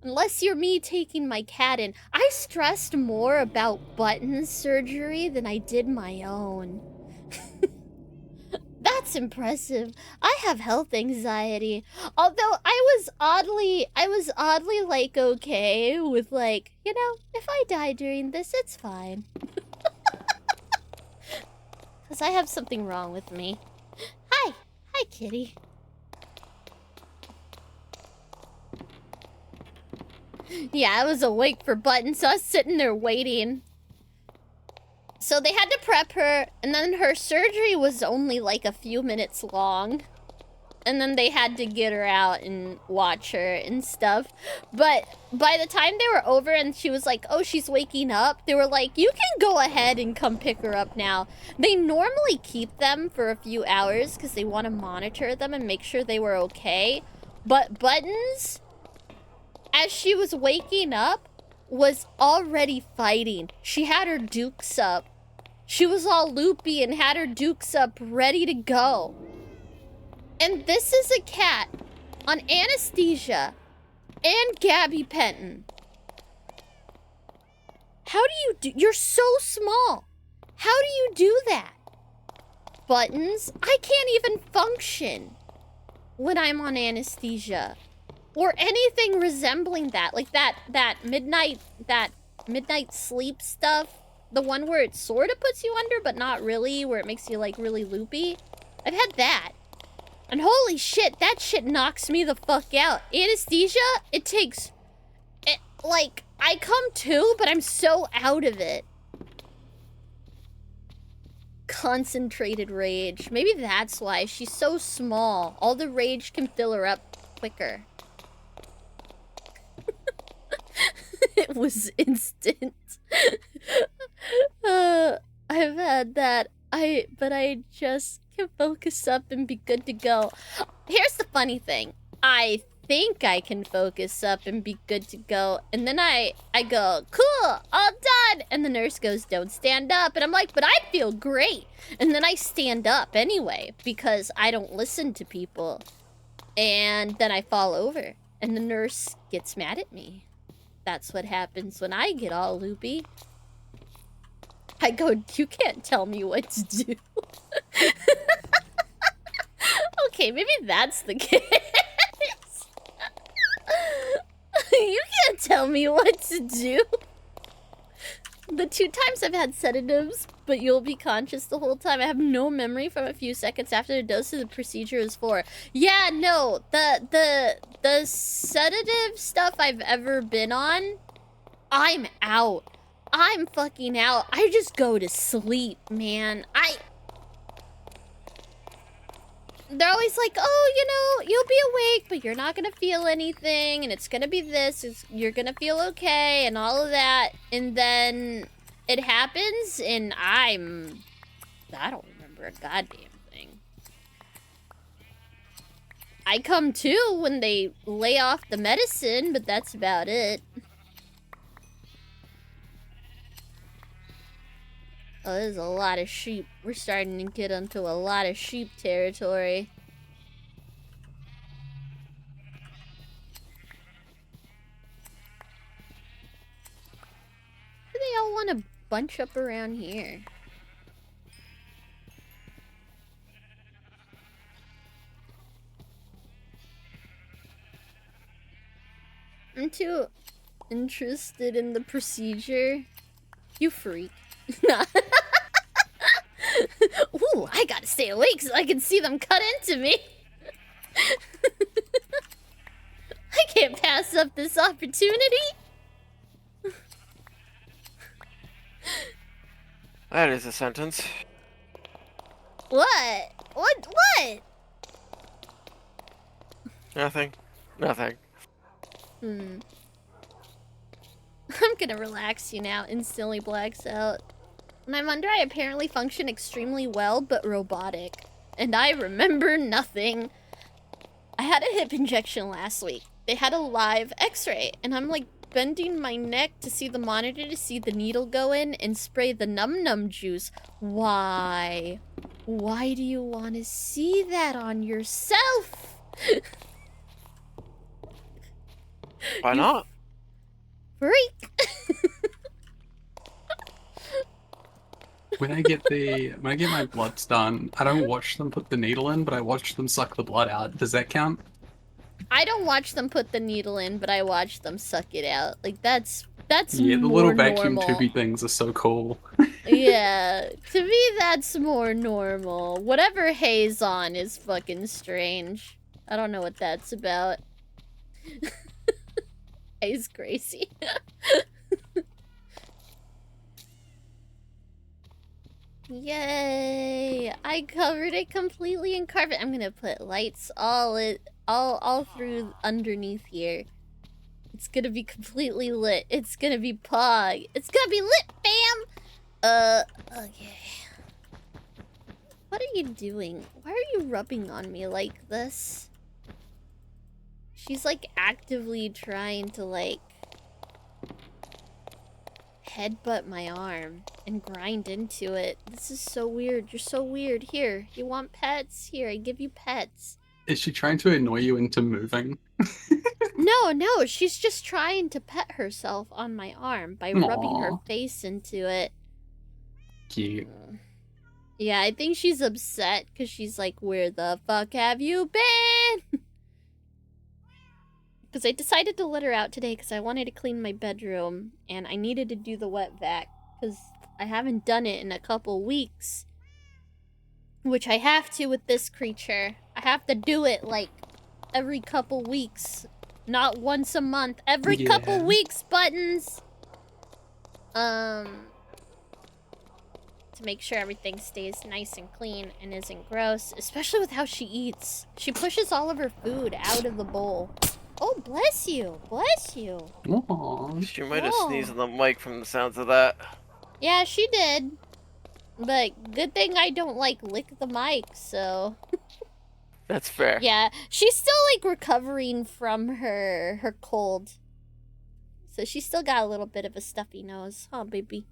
Unless you're me taking my cat in. I stressed more about Button's surgery than I did my own. That's impressive. I have health anxiety. Although I was oddly like okay with like, you know, if I die during this, it's fine. Cause I have something wrong with me. Hi. Hi, kitty. Yeah, I was awake for Button, so I was sitting there waiting. So they had to prep her, and then her surgery was only like a few minutes long. And then they had to get her out and watch her and stuff. But by the time they were over and she was like, oh, she's waking up, they were like, you can go ahead and come pick her up now. They normally keep them for a few hours because they want to monitor them and make sure they were okay. But Buttons, as she was waking up, was already fighting. She had her dukes up. She was all loopy and had her dukes up ready to go. And this is a cat on anesthesia and gabapentin. How do you do? You're so small. How do you do that? Buttons, I can't even function when I'm on anesthesia. Or anything resembling that. Like that midnight sleep stuff. The one where it sort of puts you under, but not really, where it makes you like really loopy. I've had that. And holy shit, that shit knocks me the fuck out. Anesthesia, it takes... like, I come to, but I'm so out of it. Concentrated rage. Maybe that's why. She's so small. All the rage can fill her up quicker. It was instant. I've had that. But I just can focus up and be good to go. Here's the funny thing. I think I can focus up and be good to go. And then I go, cool, all done. And the nurse goes, don't stand up. And I'm like, but I feel great. And then I stand up anyway, because I don't listen to people. And then I fall over. And the nurse gets mad at me. That's what happens when I get all loopy. I go, you can't tell me what to do. Okay, maybe that's the case. You can't tell me what to do. The 2 times I've had sedatives, but you'll be conscious the whole time. I have no memory from a few seconds after the dose of the procedure is for. Yeah, no, the sedative stuff I've ever been on, I'm out. I'm fucking out. I just go to sleep, man. They're always like, oh, you know, you'll be awake, but you're not gonna feel anything, and it's gonna be this, you're gonna feel okay, and all of that. And then it happens, and I don't remember a goddamn thing. I come to when they lay off the medicine, but that's about it. Oh, there's a lot of sheep. We're starting to get into a lot of sheep territory. all want to bunch up around here? I'm too interested in the procedure. You freak. Ooh, I gotta stay awake so I can see them cut into me. I can't pass up this opportunity. That is a sentence. What? What? Nothing. Nothing. I'm gonna relax you now. Instantly blacks out. When I'm under, I apparently function extremely well, but robotic. And I remember nothing. I had a hip injection last week. They had a live x-ray, and I'm like bending my neck to see the monitor to see the needle go in and spray the num-num juice. Why? Why do you want to see that on yourself? Why not? Freak! When I get my bloods done, I don't watch them put the needle in, but I watch them suck the blood out. Does that count? I don't watch them put the needle in, but I watch them suck it out. Like that's Yeah, the more little vacuum normal. tubey things are so cool. Yeah, to me that's more normal. Whatever Hayes on is fucking strange. I don't know what that's about. Hayes crazy. Yay! I covered it completely in carpet. I'm gonna put lights all through underneath here. It's gonna be completely lit. It's gonna be pog. It's gonna be lit, fam! Okay. What are you doing? Why are you rubbing on me like this? She's like actively trying to like headbutt my arm and grind into it. This is so weird. You're so weird. Here, you want pets? Here, I give you pets. Is she trying to annoy you into moving? No, she's just trying to pet herself on my arm by rubbing her face into it. Cute. Yeah, I think she's upset because she's like, where the fuck have you been? Because I decided to let her out today because I wanted to clean my bedroom and I needed to do the wet vac because I haven't done it in a couple weeks. Which I have to with this creature. I have to do it like every couple weeks. Not once a month. Every couple weeks, Buttons! To make sure everything stays nice and clean and isn't gross. Especially with how she eats. She pushes all of her food out of the bowl. Oh, bless you. Bless you. Aww. She might have sneezed on the mic from the sounds of that. Yeah, she did. But good thing I don't, like, lick the mic, so... That's fair. Yeah, she's still, like, recovering from her cold. So she's still got a little bit of a stuffy nose. Oh, baby.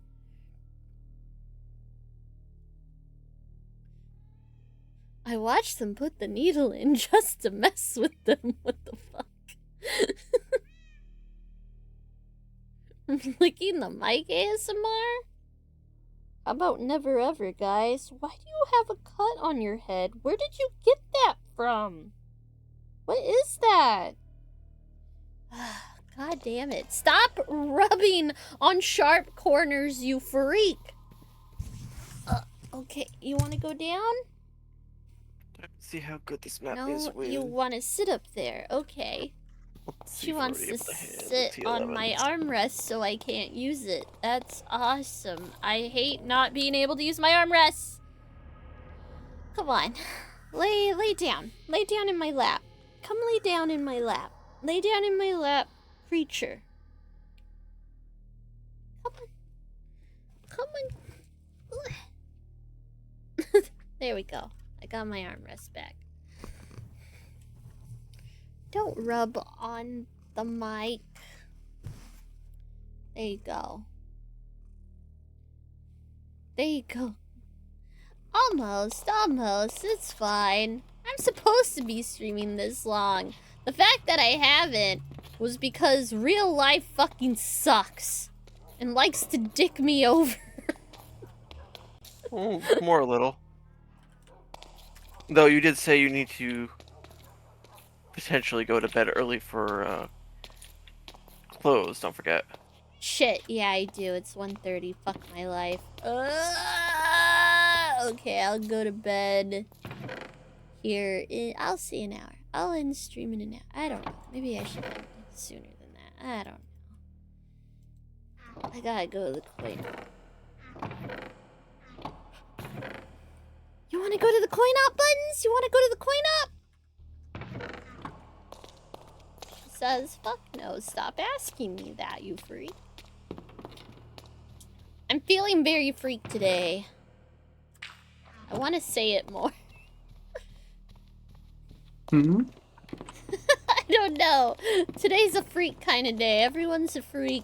I watched them put the needle in just to mess with them. What the fuck? I'm licking the mic ASMR? How about never ever, guys? Why do you have a cut on your head? Where did you get that from? What is that? God damn it. Stop rubbing on sharp corners, you freak. Okay, you want to go down? See how good this map No, is with. you want to sit up there. Okay. She wants to sit on my armrest so I can't use it. That's awesome. I hate not being able to use my armrest. Come on. Lay down. Lay down in my lap. Come lay down in my lap. Lay down in my lap, creature. Come on. Come on. There we go. I got my armrest back. Don't rub on the mic. There you go. There you go. Almost. It's fine. I'm supposed to be streaming this long. The fact that I haven't was because real life fucking sucks. and likes to dick me over. More a little. Though you did say you need to potentially go to bed early for clothes, don't forget. Shit, yeah, I do. It's 1:30. Fuck my life. Okay, I'll go to bed here. I'll see an hour. I'll end stream in an hour. I don't know. Maybe I should end sooner than that. I don't know. I gotta go to the coin. You wanna go to the coin op, Buttons? You wanna go to the coin op? She says, fuck no. Stop asking me that, you freak. I'm feeling very freak today. I want to say it more. Hmm? I don't know. Today's a freak kind of day. Everyone's a freak.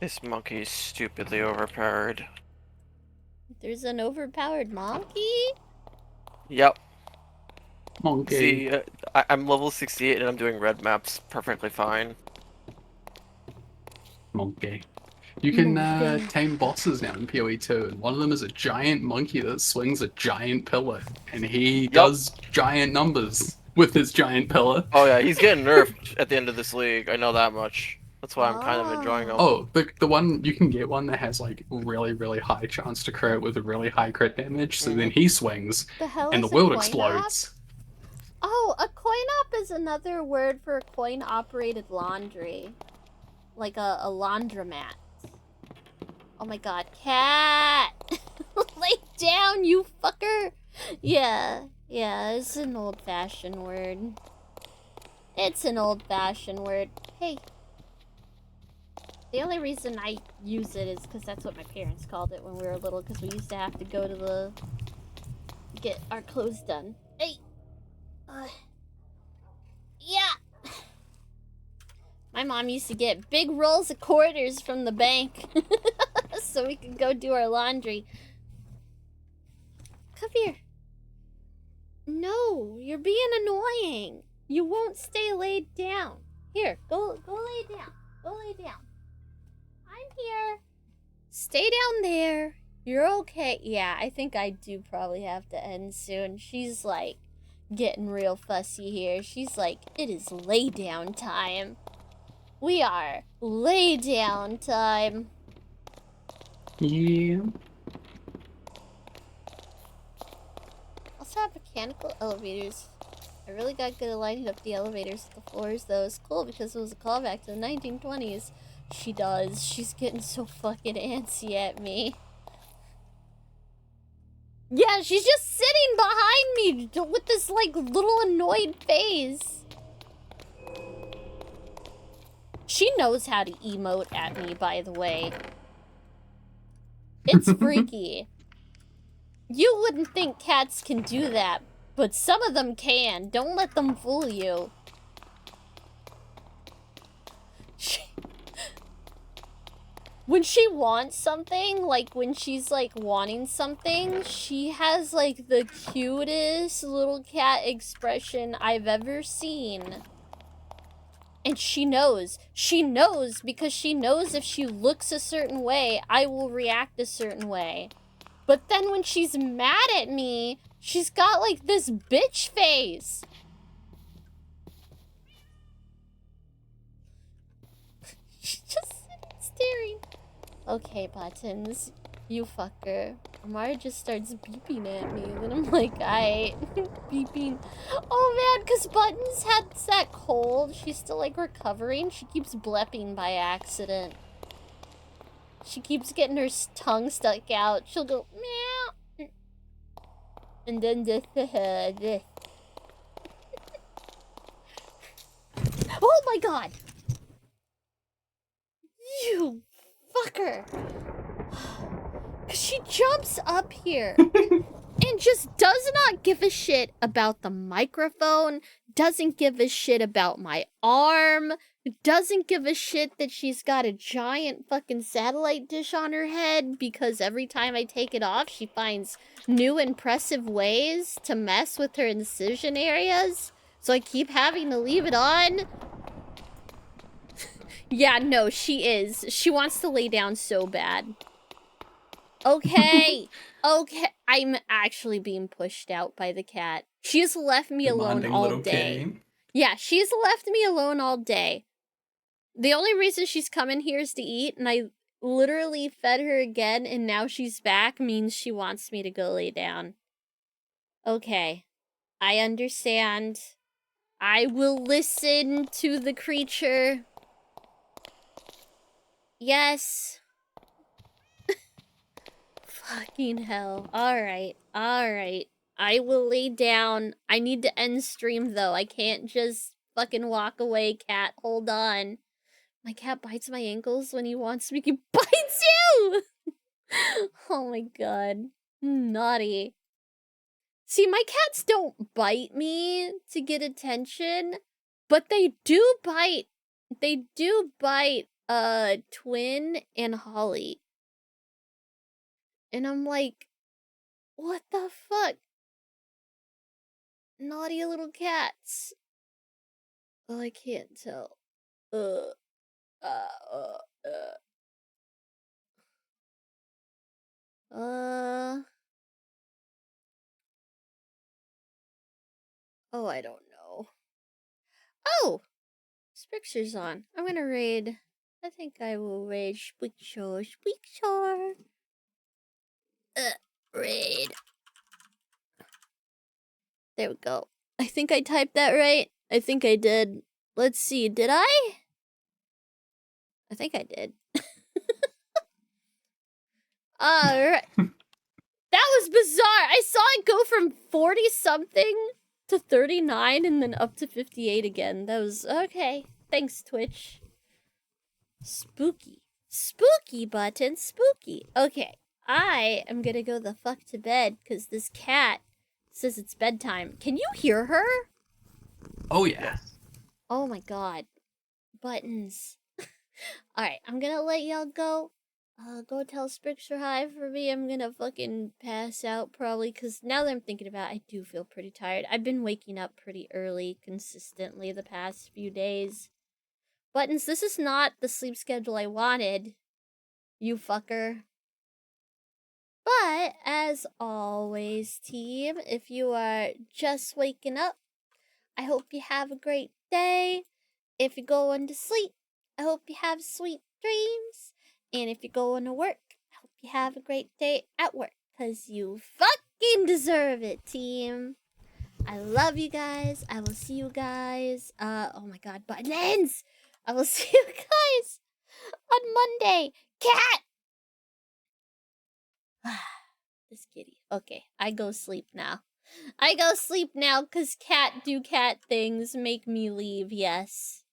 This monkey is stupidly overpowered. There's an overpowered monkey? Yep. Monkey. See, I'm level 68 and I'm doing red maps perfectly fine. Monkey. You can tame bosses now in PoE 2, and one of them is a giant monkey that swings a giant pillar, and he does giant numbers with his giant pillar. Oh yeah, he's getting nerfed at the end of this league. I know that much. That's why I'm kind of enjoying him. Oh, the one, you can get one that has like really, really high chance to crit with a really high crit damage, so then he swings, The hell and is the a world coin explodes. op? Oh, a coin op is another word for coin-operated laundry. Like a laundromat. Oh my god, cat! Lay down, you fucker! Yeah, it's an old-fashioned word. It's an old-fashioned word. Hey. The only reason I use it is because that's what my parents called it when we were little, because we used to have to go to get our clothes done. Hey! Yeah! My mom used to get big rolls of quarters from the bank so we could go do our laundry. Come here. No, you're being annoying. You won't stay laid down. Here, go lay down. Go lay down. I'm here. Stay down there. You're okay. Yeah, I think I do probably have to end soon. She's like getting real fussy here. She's like, it is lay down time. We are lay down time. Yeah. Also have mechanical elevators. I really got good at lighting up the elevators at the floors, though. It's cool because it was a callback to the 1920s. She does. She's getting so fucking antsy at me. Yeah, she's just sitting behind me with this, like, little annoyed face. She knows how to emote at me, by the way. It's freaky. You wouldn't think cats can do that, but some of them can. Don't let them fool you. When she wants something, like when she's like wanting something, she has like the cutest little cat expression I've ever seen. And she knows. She knows because she knows if she looks a certain way, I will react a certain way. But then when she's mad at me, she's got like this bitch face. She's just sitting staring. Okay, Buttons, you fucker. Amara just starts beeping at me, and then I'm like, aight, beeping. Oh man, because Buttons had that cold. She's still like recovering. She keeps blepping by accident. She keeps getting her tongue stuck out. She'll go, meow. And then this. Oh my god! You fucker! She jumps up here and just does not give a shit about the microphone, doesn't give a shit about my arm, doesn't give a shit that she's got a giant fucking satellite dish on her head because every time I take it off, she finds new impressive ways to mess with her incision areas. So I keep having to leave it on. Yeah, no, she is. She wants to lay down so bad. Okay. Okay. I'm actually being pushed out by the cat. She's left me alone Demanding all little day. kitty. Yeah, she's left me alone all day. The only reason she's coming here is to eat, and I literally fed her again, and now she's back means she wants me to go lay down. Okay. I understand. I will listen to the creature. Yes. Fucking hell. Alright. Alright. I will lay down. I need to end stream, though. I can't just fucking walk away, cat. Hold on. My cat bites my ankles when he wants me. He bites you! Oh my god. Naughty. See, my cats don't bite me to get attention, but they do bite. They do bite, Twin and Holly. And I'm like, what the fuck? Naughty little cats. Oh, I can't tell. Uh, uh, uh, uh. Oh, I don't know. Oh! Spixer's on. I'm gonna raid. I think I will raid Spixer. Spixer! Raid. There we go. I think I typed that right. I think I did. Let's see, did I? I think I did. Alright. That was bizarre. I saw it go from 40-something to 39 and then up to 58 again. That was okay. Thanks, Twitch. Spooky. Spooky button. Spooky. Okay. I am gonna go the fuck to bed because this cat says it's bedtime. Can you hear her? Oh yeah. Oh my god. Buttons. Alright, I'm gonna let y'all go. Go tell Spixer hi for me. I'm gonna fucking pass out probably, because now that I'm thinking about it, I do feel pretty tired. I've been waking up pretty early consistently the past few days. Buttons, this is not the sleep schedule I wanted, you fucker. But, as always, team, if you are just waking up, I hope you have a great day. If you're going to sleep, I hope you have sweet dreams. And if you're going to work, I hope you have a great day at work. Because you fucking deserve it, team. I love you guys. I will see you guys. Oh my god, buttons! I will see you guys on Monday. Cat! This kitty. Okay, I go sleep now. I go sleep now because cat do cat things make me leave, yes.